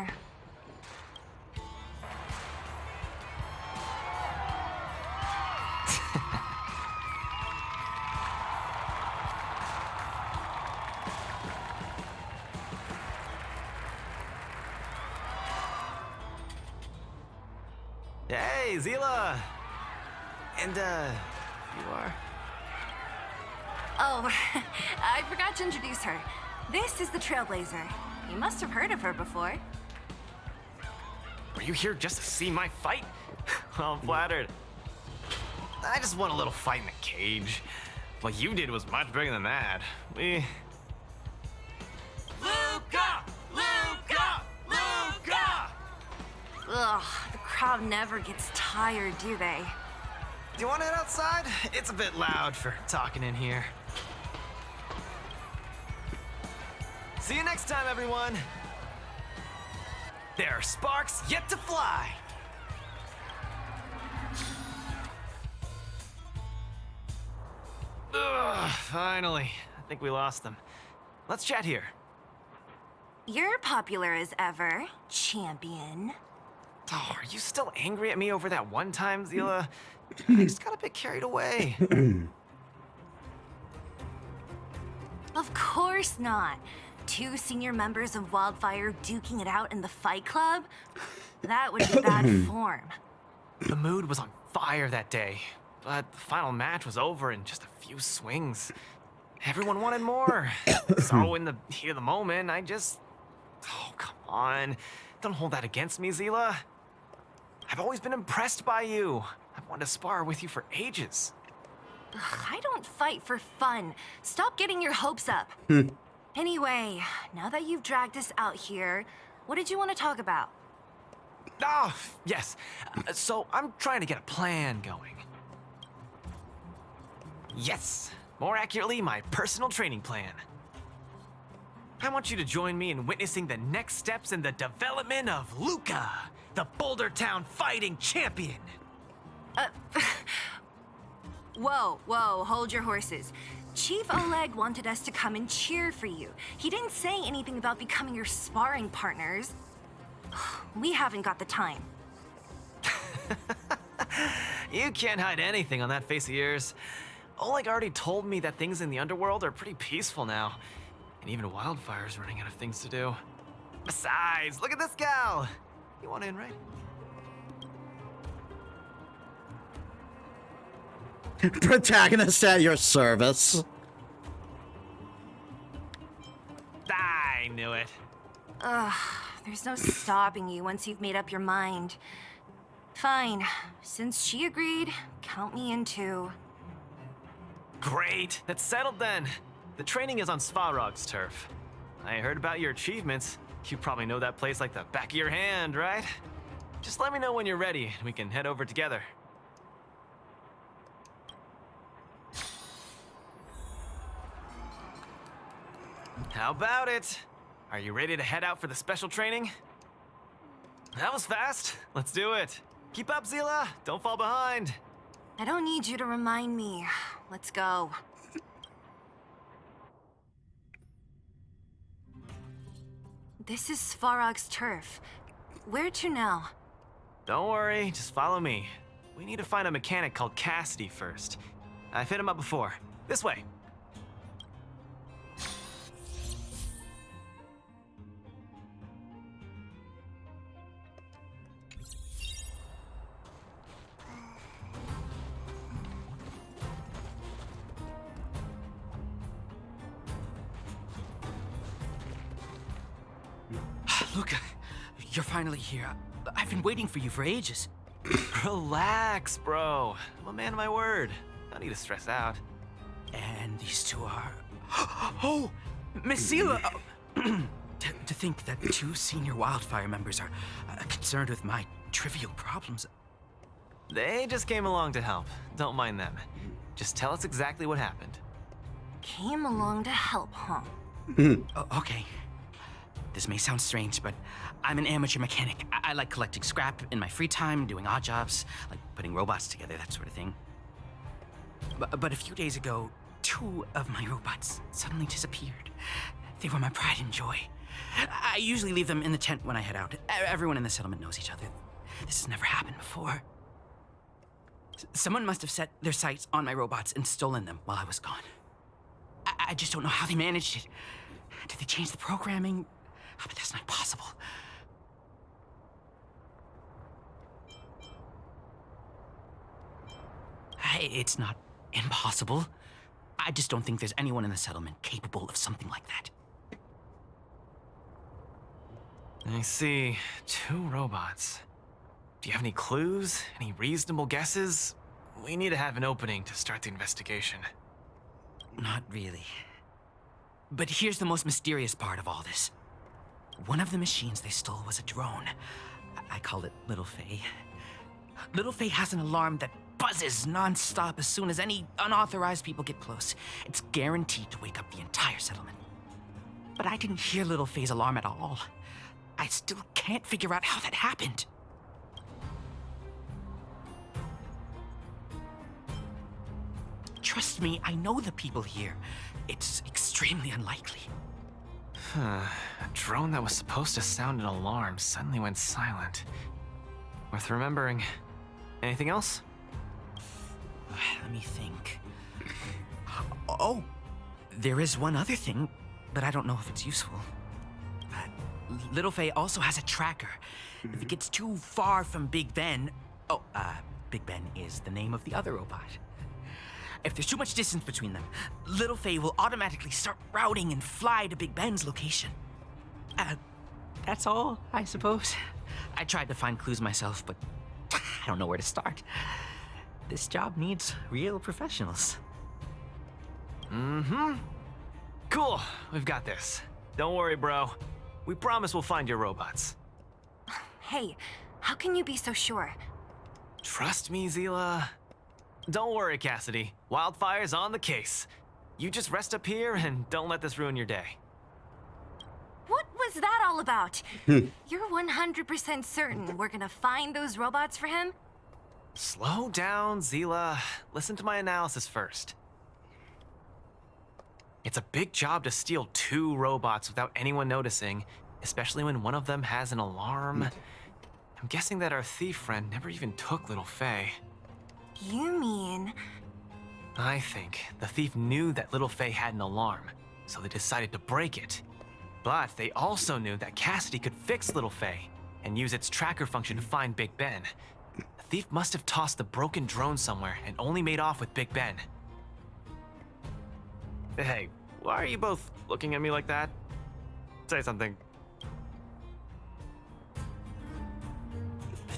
Hey, Zila! And, you are? Oh, I forgot to introduce her. This is the Trailblazer. You must have heard of her before. Were you here just to see my fight? Well, I'm flattered. I just want a little fight in the cage. What you did was much bigger than that. Luca! Ugh, the crowd never gets tired, do they? Do you want to head outside? It's a bit loud for talking in here. See you next time, everyone. There are sparks yet to fly. Ugh, finally. I think we lost them. Let's chat here. You're popular as ever, champion. Oh, are you still angry at me over that one time, Zila? I just got a bit carried away. Of course not. 2 senior members of Wildfire duking it out in the Fight Club? That would be bad form. The mood was on fire that day, but the final match was over in just a few swings. Everyone wanted more. So in the heat of the moment, I just... Oh, come on. Don't hold that against me, Zila. I've always been impressed by you. I've wanted to spar with you for ages. Ugh, I don't fight for fun. Stop getting your hopes up. Anyway, now that you've dragged us out here, what did you want to talk about? Oh, yes. So I'm trying to get a plan going. Yes. More accurately, my personal training plan. I want you to join me in witnessing the next steps in the development of Luca, the Boulder Town fighting champion. Whoa, hold your horses. Chief Oleg wanted us to come and cheer for you. He didn't say anything about becoming your sparring partners. We haven't got the time. You can't hide anything on that face of yours. Oleg already told me that things in the underworld are pretty peaceful now. And even Wildfire's running out of things to do. Besides, look at this gal! You want in, right? Protagonist at your service. I knew it. Ugh, there's no stopping you once you've made up your mind. Fine, since she agreed, count me in too. Great, that's settled then. The training is on Svarog's turf. I heard about your achievements. You probably know that place like the back of your hand, right? Just let me know when you're ready and we can head over together. How about it? Are you ready to head out for the special training? That was fast. Let's do it. Keep up, Zila. Don't fall behind. I don't need you to remind me. Let's go. This is Svarog's turf. Where to now? Don't worry, just follow me. We need to find a mechanic called Cassidy first. I've hit him up before. This way. Luca, you're finally here. I've been waiting for you for ages. Relax, bro. I'm a man of my word. No need to stress out. And these two are... Oh! Miss Zila! To think that 2 senior Wildfire members are concerned with my trivial problems. They just came along to help. Don't mind them. Just tell us exactly what happened. Came along to help, huh? Okay. This may sound strange, but I'm an amateur mechanic. I like collecting scrap in my free time, doing odd jobs, like putting robots together, that sort of thing. But a few days ago, 2 of my robots suddenly disappeared. They were my pride and joy. I usually leave them in the tent when I head out. Everyone in the settlement knows each other. This has never happened before. Someone must have set their sights on my robots and stolen them while I was gone. I just don't know how they managed it. Did they change the programming? Oh, but that's not possible. It's not impossible. I just don't think there's anyone in the settlement capable of something like that. I see. 2 robots. Do you have any clues? Any reasonable guesses? We need to have an opening to start the investigation. Not really. But here's the most mysterious part of all this. One of the machines they stole was a drone. I call it Little Faye. Little Faye has an alarm that buzzes non-stop as soon as any unauthorized people get close. It's guaranteed to wake up the entire settlement. But I didn't hear Little Faye's alarm at all. I still can't figure out how that happened. Trust me, I know the people here. It's extremely unlikely. A drone that was supposed to sound an alarm suddenly went silent. Worth remembering. Anything else? Let me think. Oh, there is one other thing, but I don't know if it's useful. Little Faye also has a tracker. If it gets too far from Big Ben... Big Ben is the name of the other robot. If there's too much distance between them, Little Faye will automatically start routing and fly to Big Ben's location. That's all, I suppose. I tried to find clues myself, but I don't know where to start. This job needs real professionals. Cool, we've got this. Don't worry, bro. We promise we'll find your robots. Hey, how can you be so sure? Trust me, Zila. Don't worry, Cassidy. Wildfire's on the case. You just rest up here and don't let this ruin your day. What was that all about? You're 100% certain we're gonna find those robots for him? Slow down, Zila. Listen to my analysis first. It's a big job to steal 2 robots without anyone noticing, especially when one of them has an alarm. I'm guessing that our thief friend never even took Little Faye. You mean... I think the thief knew that Little Faye had an alarm, so they decided to break it. But they also knew that Cassidy could fix Little Faye and use its tracker function to find Big Ben. The thief must have tossed the broken drone somewhere and only made off with Big Ben. Hey, why are you both looking at me like that? Say something.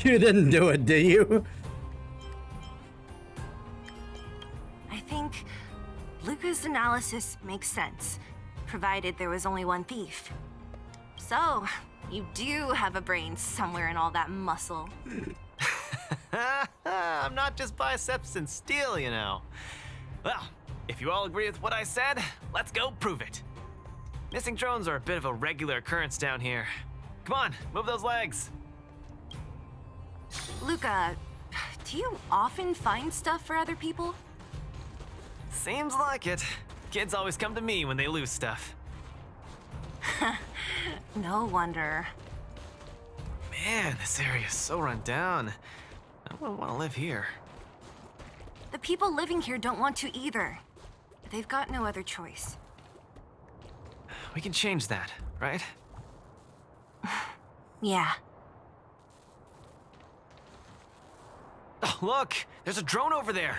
You didn't do it, did you? I think Luca's analysis makes sense, provided there was only one thief. So, you do have a brain somewhere in all that muscle. I'm not just biceps and steel, you know. Well, if you all agree with what I said, let's go prove it. Missing drones are a bit of a regular occurrence down here. Come on, move those legs. Luca, do you often find stuff for other people? Seems like it. Kids always come to me when they lose stuff. No wonder. Man, this area is so run down. I wouldn't want to live here. The people living here don't want to either. They've got no other choice. We can change that, right? Yeah. Oh, look! There's a drone over there!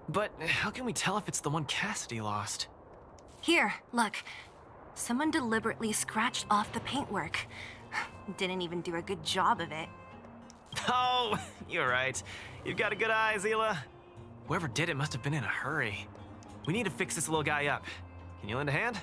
But how can we tell if it's the one Cassidy lost? Here, look. Someone deliberately scratched off the paintwork. Didn't even do a good job of it. Oh, you're right. You've got a good eye, Zila. Whoever did it must have been in a hurry. We need to fix this little guy up. Can you lend a hand?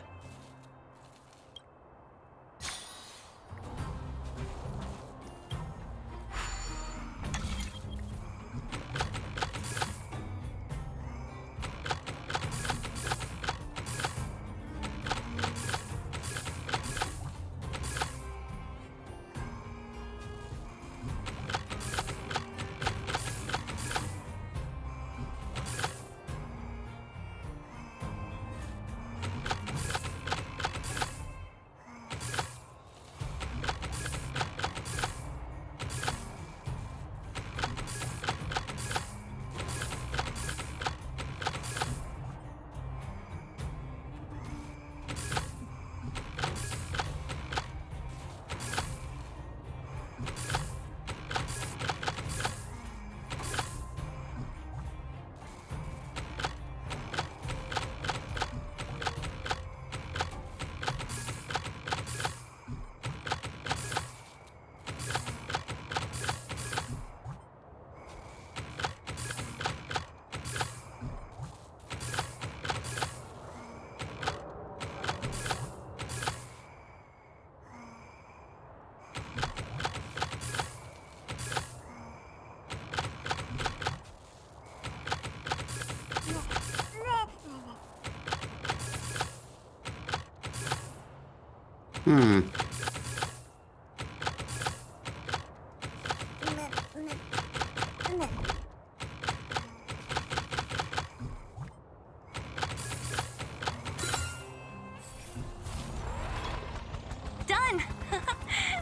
Done!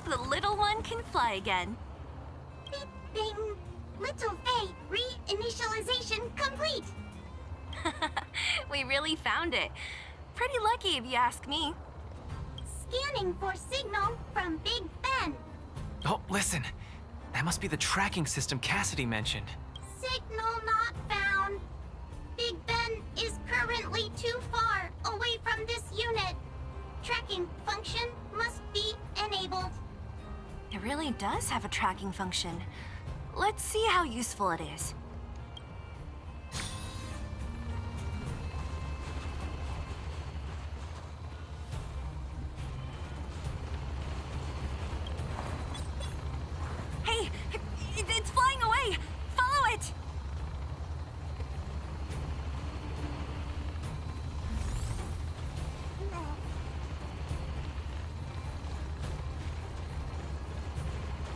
The little one can fly again. Beep, bing. Little Faye, reinitialization complete. We really found it. Pretty lucky if you ask me. Scanning for signal from Big Ben. Oh, listen. That must be the tracking system Cassidy mentioned. Signal not found. Big Ben is currently too far away from this unit. Tracking function must be enabled. It really does have a tracking function. Let's see how useful it is. Hey, it's flying away! Follow it!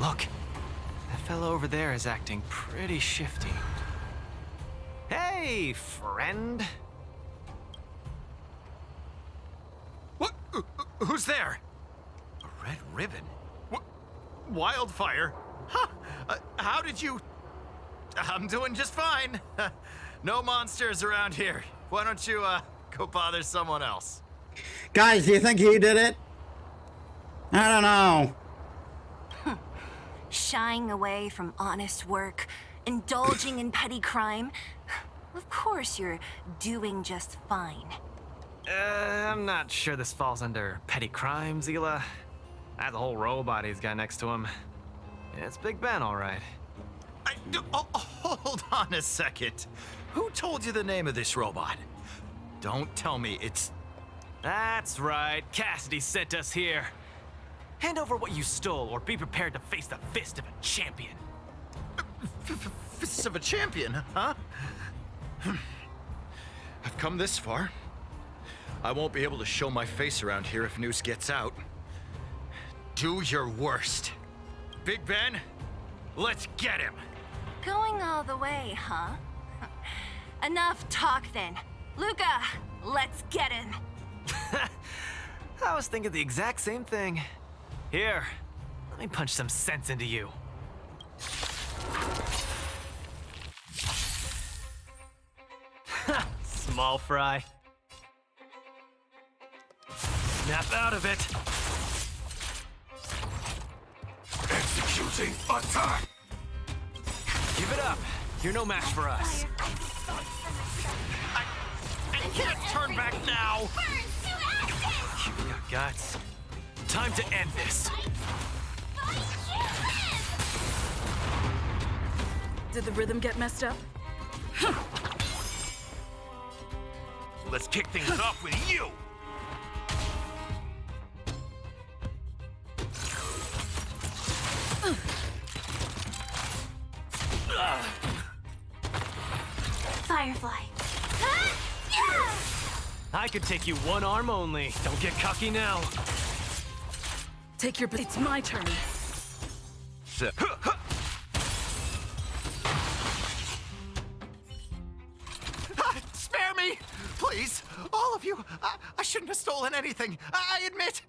Look, that fellow over there is acting pretty shifty. Hey, friend. What? Who's there? A red ribbon? What? Wildfire? Huh? How did you... I'm doing just fine. No monsters around here. Why don't you, go bother someone else? Guys, do you think he did it? I don't know. Shying away from honest work, indulging in petty crime. Of course you're doing just fine. I'm not sure this falls under petty crime, Zila. That whole robot he's got next to him. It's Big Ben, all right. Hold on a second. Who told you the name of this robot? Don't tell me it's... That's right. Cassidy sent us here. Hand over what you stole, or be prepared to face the fist of a champion. Fists of a champion, huh? I've come this far. I won't be able to show my face around here if news gets out. Do your worst. Big Ben, let's get him. Going all the way, huh? Enough talk then. Luca, let's get him. I was thinking the exact same thing. Here, let me punch some sense into you. Small fry. Snap out of it. Executing attack. Give it up. You're no match for us. I can't turn back now. You got guts. Time to end this. Did the rhythm get messed up? Let's kick things off with you. Firefly. I could take you one arm only. Don't get cocky now. Take your... It's my turn. Spare me! Please! All of you! I shouldn't have stolen anything. I admit.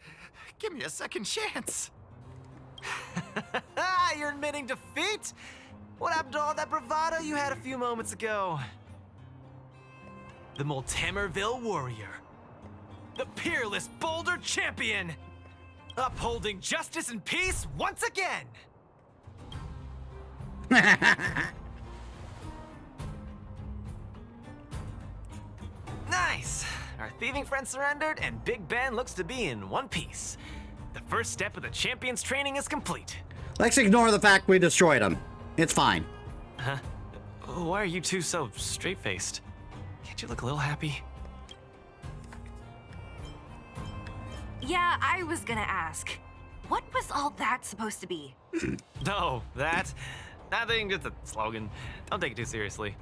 Give me a second chance. You're admitting defeat? What happened to all that bravado you had a few moments ago? The Multimerville Warrior. The peerless Boulder Champion. Upholding justice and peace once again. Nice. Our thieving friend surrendered, and Big Ben looks to be in one piece. The first step of the champion's training is complete. Let's ignore the fact we destroyed him. It's fine. Huh? Why are you two so straight-faced? Can't you look a little happy? Yeah, I was gonna ask. What was all that supposed to be? No, that... Nothing, just a slogan. Don't take it too seriously.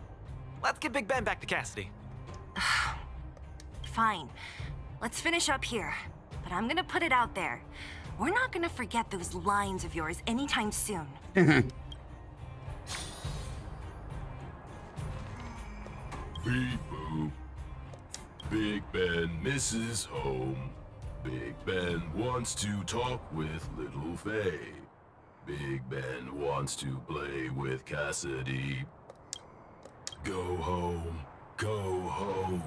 Let's get Big Ben back to Cassidy. Fine. Let's finish up here. but I'm gonna put it out there. We're not gonna forget those lines of yours anytime soon. Beep-boop. Big Ben misses home. Big Ben wants to talk with Little Faye. Big Ben wants to play with Cassidy. Go home, go home.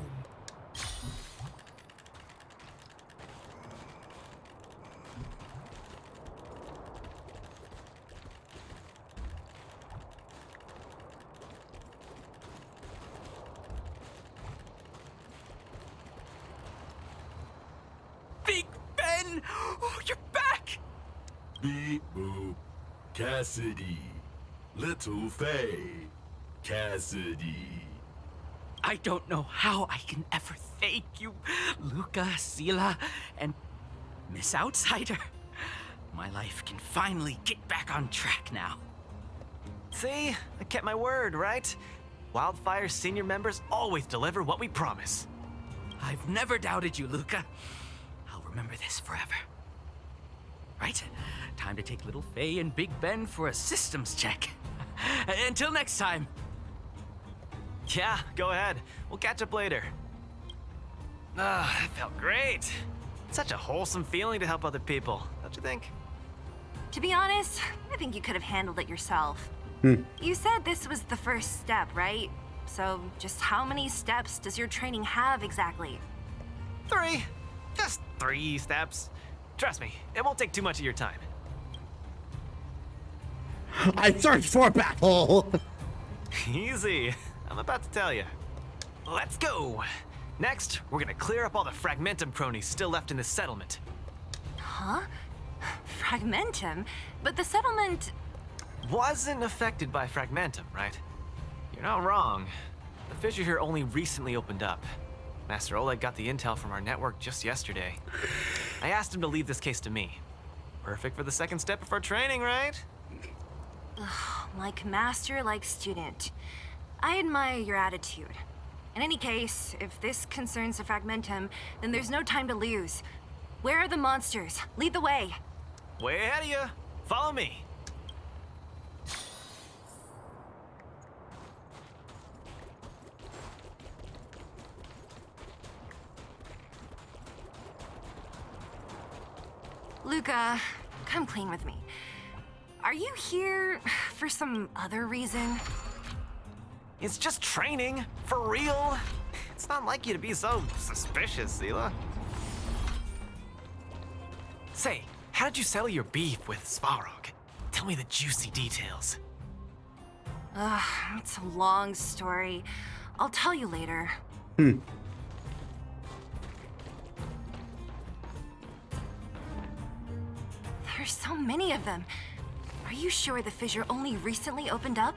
Big Ben! Oh, you're back! Beep boop. Cassidy. Little Faye. Cassidy. I don't know how I can ever thank you, Luca, Sila, and Miss Outsider. My life can finally get back on track now. See? I kept my word, right? Wildfire's senior members always deliver what we promise. I've never doubted you, Luca. I'll remember this forever. Right? Time to take Little Faye and Big Ben for a systems check. Until next time. Yeah, go ahead. We'll catch up later. That felt great. Such a wholesome feeling to help other people, don't you think? To be honest, I think you could have handled it yourself. You said this was the first step, right? So just how many steps does your training have exactly? 3. Just 3 steps. Trust me, it won't take too much of your time. I searched for battle. Easy. I'm about to tell you. Let's go. Next, we're gonna clear up all the Fragmentum cronies still left in this settlement. Huh? Fragmentum? But the settlement... Wasn't affected by Fragmentum, right? You're not wrong. The fissure here only recently opened up. Master Oleg got the intel from our network just yesterday. I asked him to leave this case to me. Perfect for the second step of our training, right? Like master, like student. I admire your attitude. In any case, if this concerns the Fragmentum, then there's no time to lose. Where are the monsters? Lead the way. Way ahead of you. Follow me. Luca, come clean with me. Are you here for some other reason? It's just training, for real. It's not like you to be so suspicious, Sila. Say, how did you settle your beef with Svarog? Tell me the juicy details. It's a long story. I'll tell you later. There's so many of them. Are you sure the fissure only recently opened up?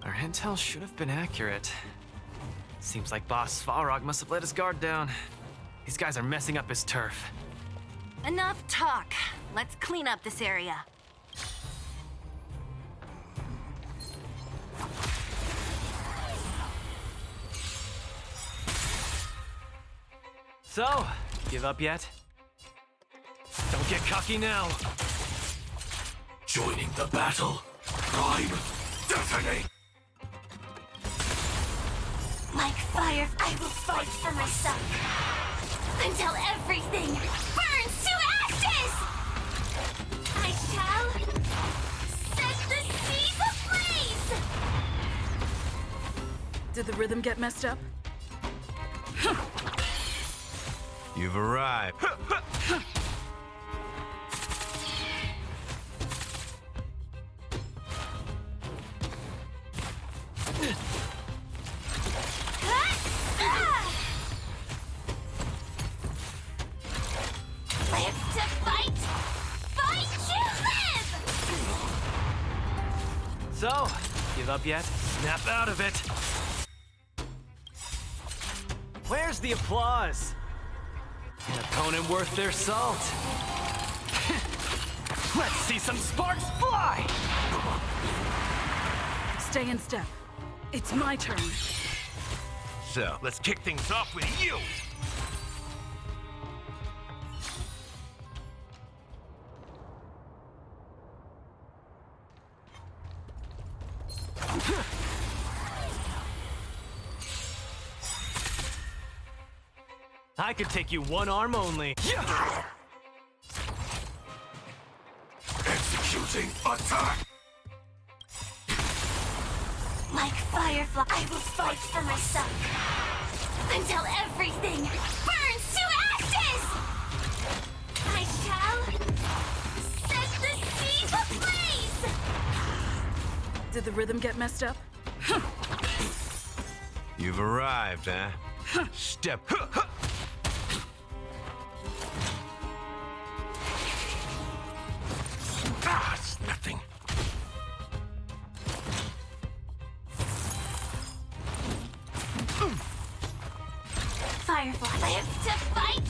Our intel should have been accurate. Seems like Boss Svarog must have let his guard down. These guys are messing up his turf. Enough talk. Let's clean up this area. So, give up yet? Don't get cocky now. Joining the battle. Prime. Deafening. Like fire, I will fight for myself. Until everything burns to ashes! I shall set the seas ablaze! Did the rhythm get messed up? You've arrived. Live to fight! Fight to live! So, give up yet? Snap out of it. Where's the applause? An opponent worth their salt. Let's see some sparks fly! Stay in step. It's my turn. So, let's kick things off with you! I could take you one arm only. Executing attack! Like Firefly, I will fight for myself until everything burns to ashes! I shall set the seas ablaze! Did the rhythm get messed up? You've arrived, huh? Step. Ah, it's nothing. Firefly, live to fight!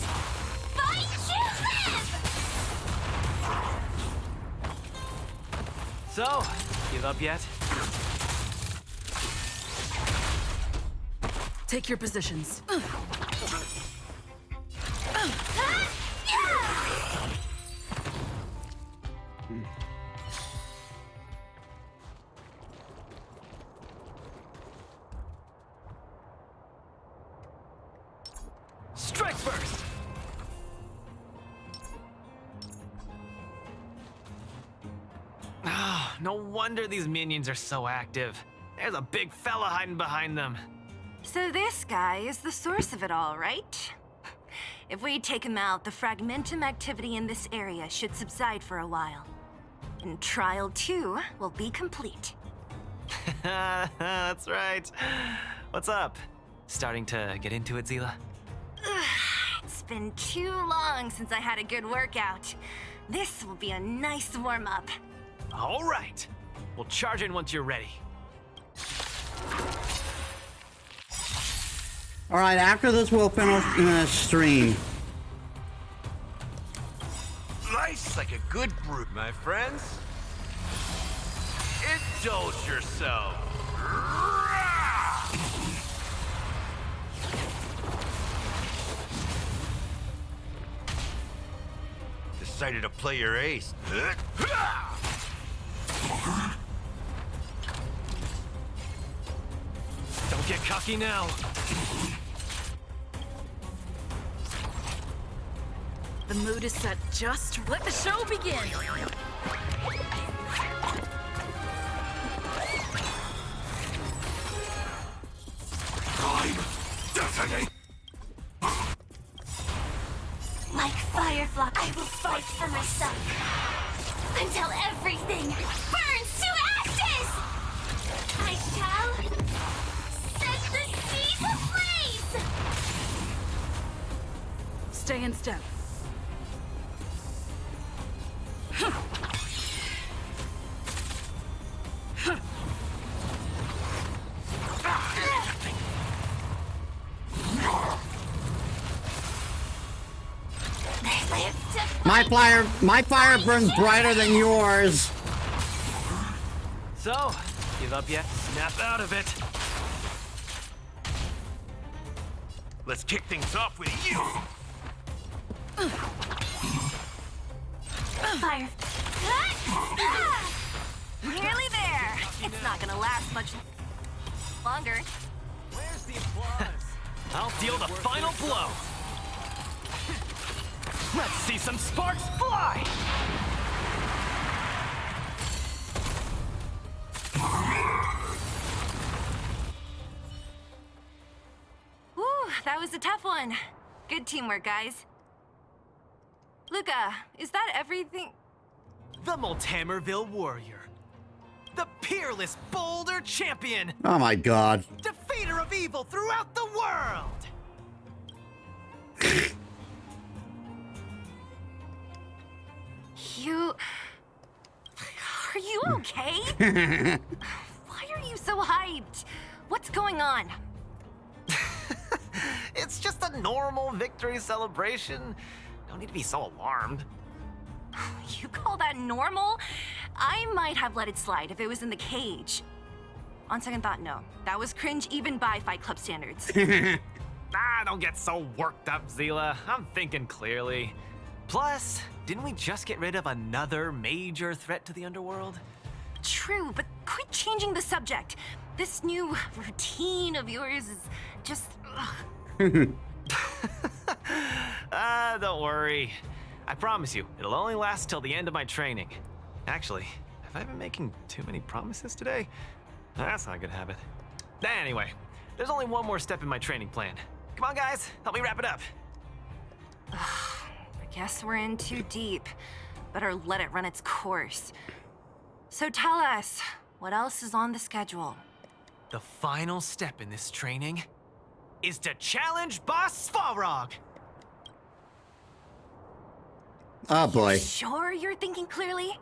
Fight to live! So, give up yet? Take your positions. Strike first! Ah, no wonder these minions are so active. There's a big fella hiding behind them. So this guy is the source of it all, right? If we take him out, the fragmentum activity in this area should subside for a while. And Trial 2 will be complete. That's right. What's up? Starting to get into it, Zila? It's been too long since I had a good workout. This will be a nice warm-up. All right. We'll charge in once you're ready. All right, after this, we'll finish the stream. Life's like a good group, my friends. Indulge yourself. Decided to play your ace. Don't get cocky now. The mood is set just. Let the show begin! Time, detonate! Like Firefly, I will fight for myself until everything burns to ashes! I shall set the seas ablaze! Stay in step. My fire burns brighter than yours. So, give up yet? Snap out of it. Let's kick things off with you. Fire. Nearly there. It's not gonna last much longer. Where's the applause? I'll deal the final blow. Let's see some sparks fly! Whew, that was a tough one. Good teamwork, guys. Luca, is that everything? The Multamerville Warrior. The peerless Boulder Champion. Oh my god. Defeater of evil throughout the world. Are you okay? Why are you so hyped? What's going on? It's just a normal victory celebration. No need to be so alarmed. You call that normal? I might have let it slide if it was in the cage. On second thought, no. That was cringe even by Fight Club standards. Don't get so worked up, Zila. I'm thinking clearly. Plus, didn't we just get rid of another major threat to the underworld? True, but quit changing the subject. This new routine of yours is just... Don't worry. I promise you, it'll only last till the end of my training. Actually, have I been making too many promises today? That's not a good habit. Anyway, there's only one more step in my training plan. Come on, guys, help me wrap it up. I guess we're in too deep. Better let it run its course. So tell us, what else is on the schedule? The final step in this training is to challenge Boss Svarog. Oh boy. Sure you're thinking clearly?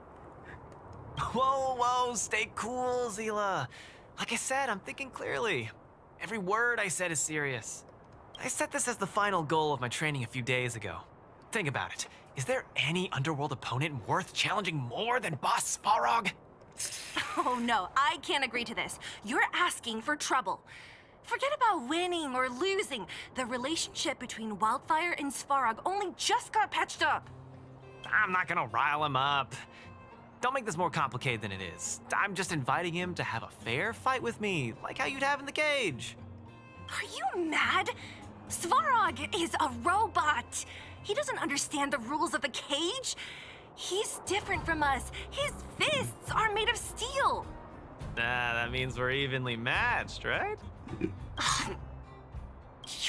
Whoa, stay cool, Zila. Like I said, I'm thinking clearly. Every word I said is serious. I set this as the final goal of my training a few days ago. Think about it. Is there any underworld opponent worth challenging more than Boss Svarog? Oh no, I can't agree to this. You're asking for trouble. Forget about winning or losing. The relationship between Wildfire and Svarog only just got patched up. I'm not gonna rile him up. Don't make this more complicated than it is. I'm just inviting him to have a fair fight with me, like how you'd have in the cage. Are you mad? Svarog is a robot. He doesn't understand the rules of the cage. He's different from us. His fists are made of steel. That means we're evenly matched, right?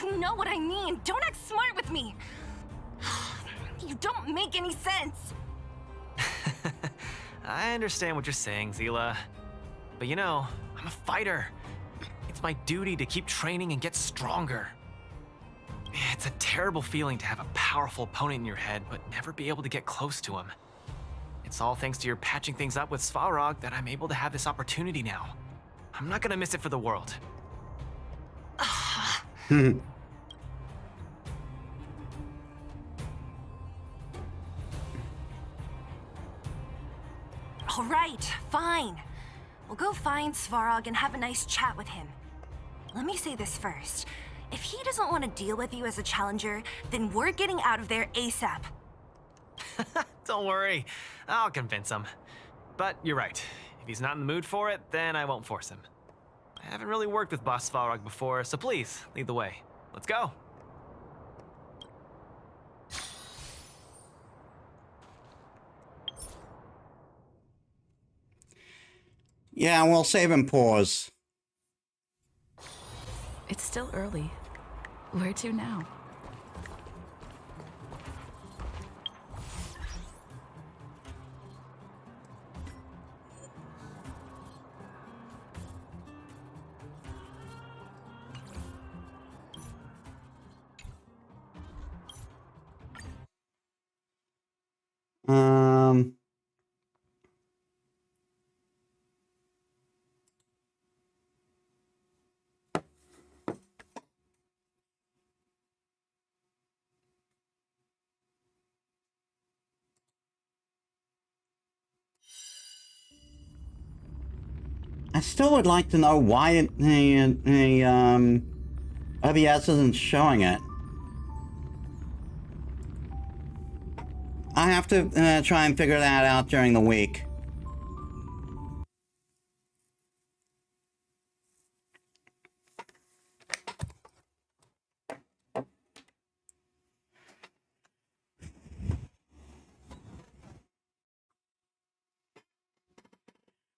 You know what I mean. Don't act smart with me. You don't make any sense. I understand what you're saying, Zila. But you know, I'm a fighter. It's my duty to keep training and get stronger. It's a terrible feeling to have a powerful opponent in your head, but never be able to get close to him. It's all thanks to your patching things up with Svarog that I'm able to have this opportunity now. I'm not gonna miss it for the world. All right, fine. We'll go find Svarog and have a nice chat with him. Let me say this first. If he doesn't want to deal with you as a challenger, then we're getting out of there ASAP. Don't worry, I'll convince him. But you're right. If he's not in the mood for it, then I won't force him. I haven't really worked with Boss Svarog before, so please, lead the way. Let's go. Yeah, we'll save him pause. It's still early. Where to now? Um... I still would like to know why OBS isn't showing it. I have to try and figure that out during the week.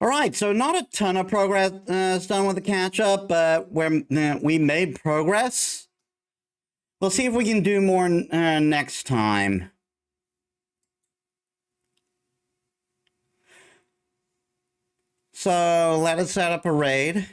All right, so not a ton of progress done with the catch-up, but we made progress. We'll see if we can do more next time. So let us set up a raid.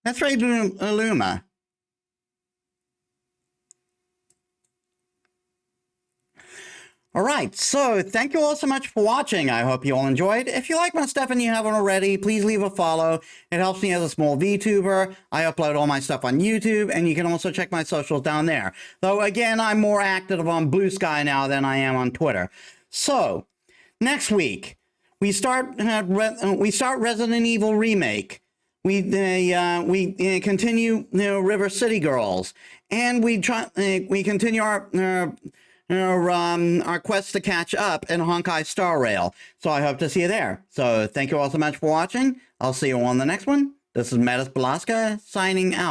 That's right, Illuma. All right, so thank you all so much for watching. I hope you all enjoyed. If you like my stuff and you haven't already, please leave a follow. It helps me as a small VTuber. I upload all my stuff on YouTube, and you can also check my socials down there. Though, again, I'm more active on Blue Sky now than I am on Twitter. So, next week, we start Resident Evil Remake. We continue River City Girls, and we continue our quest to catch up in Honkai Star Rail. So I hope to see you there. So thank you all so much for watching. I'll see you on the next one. This is Metis Balaska signing out.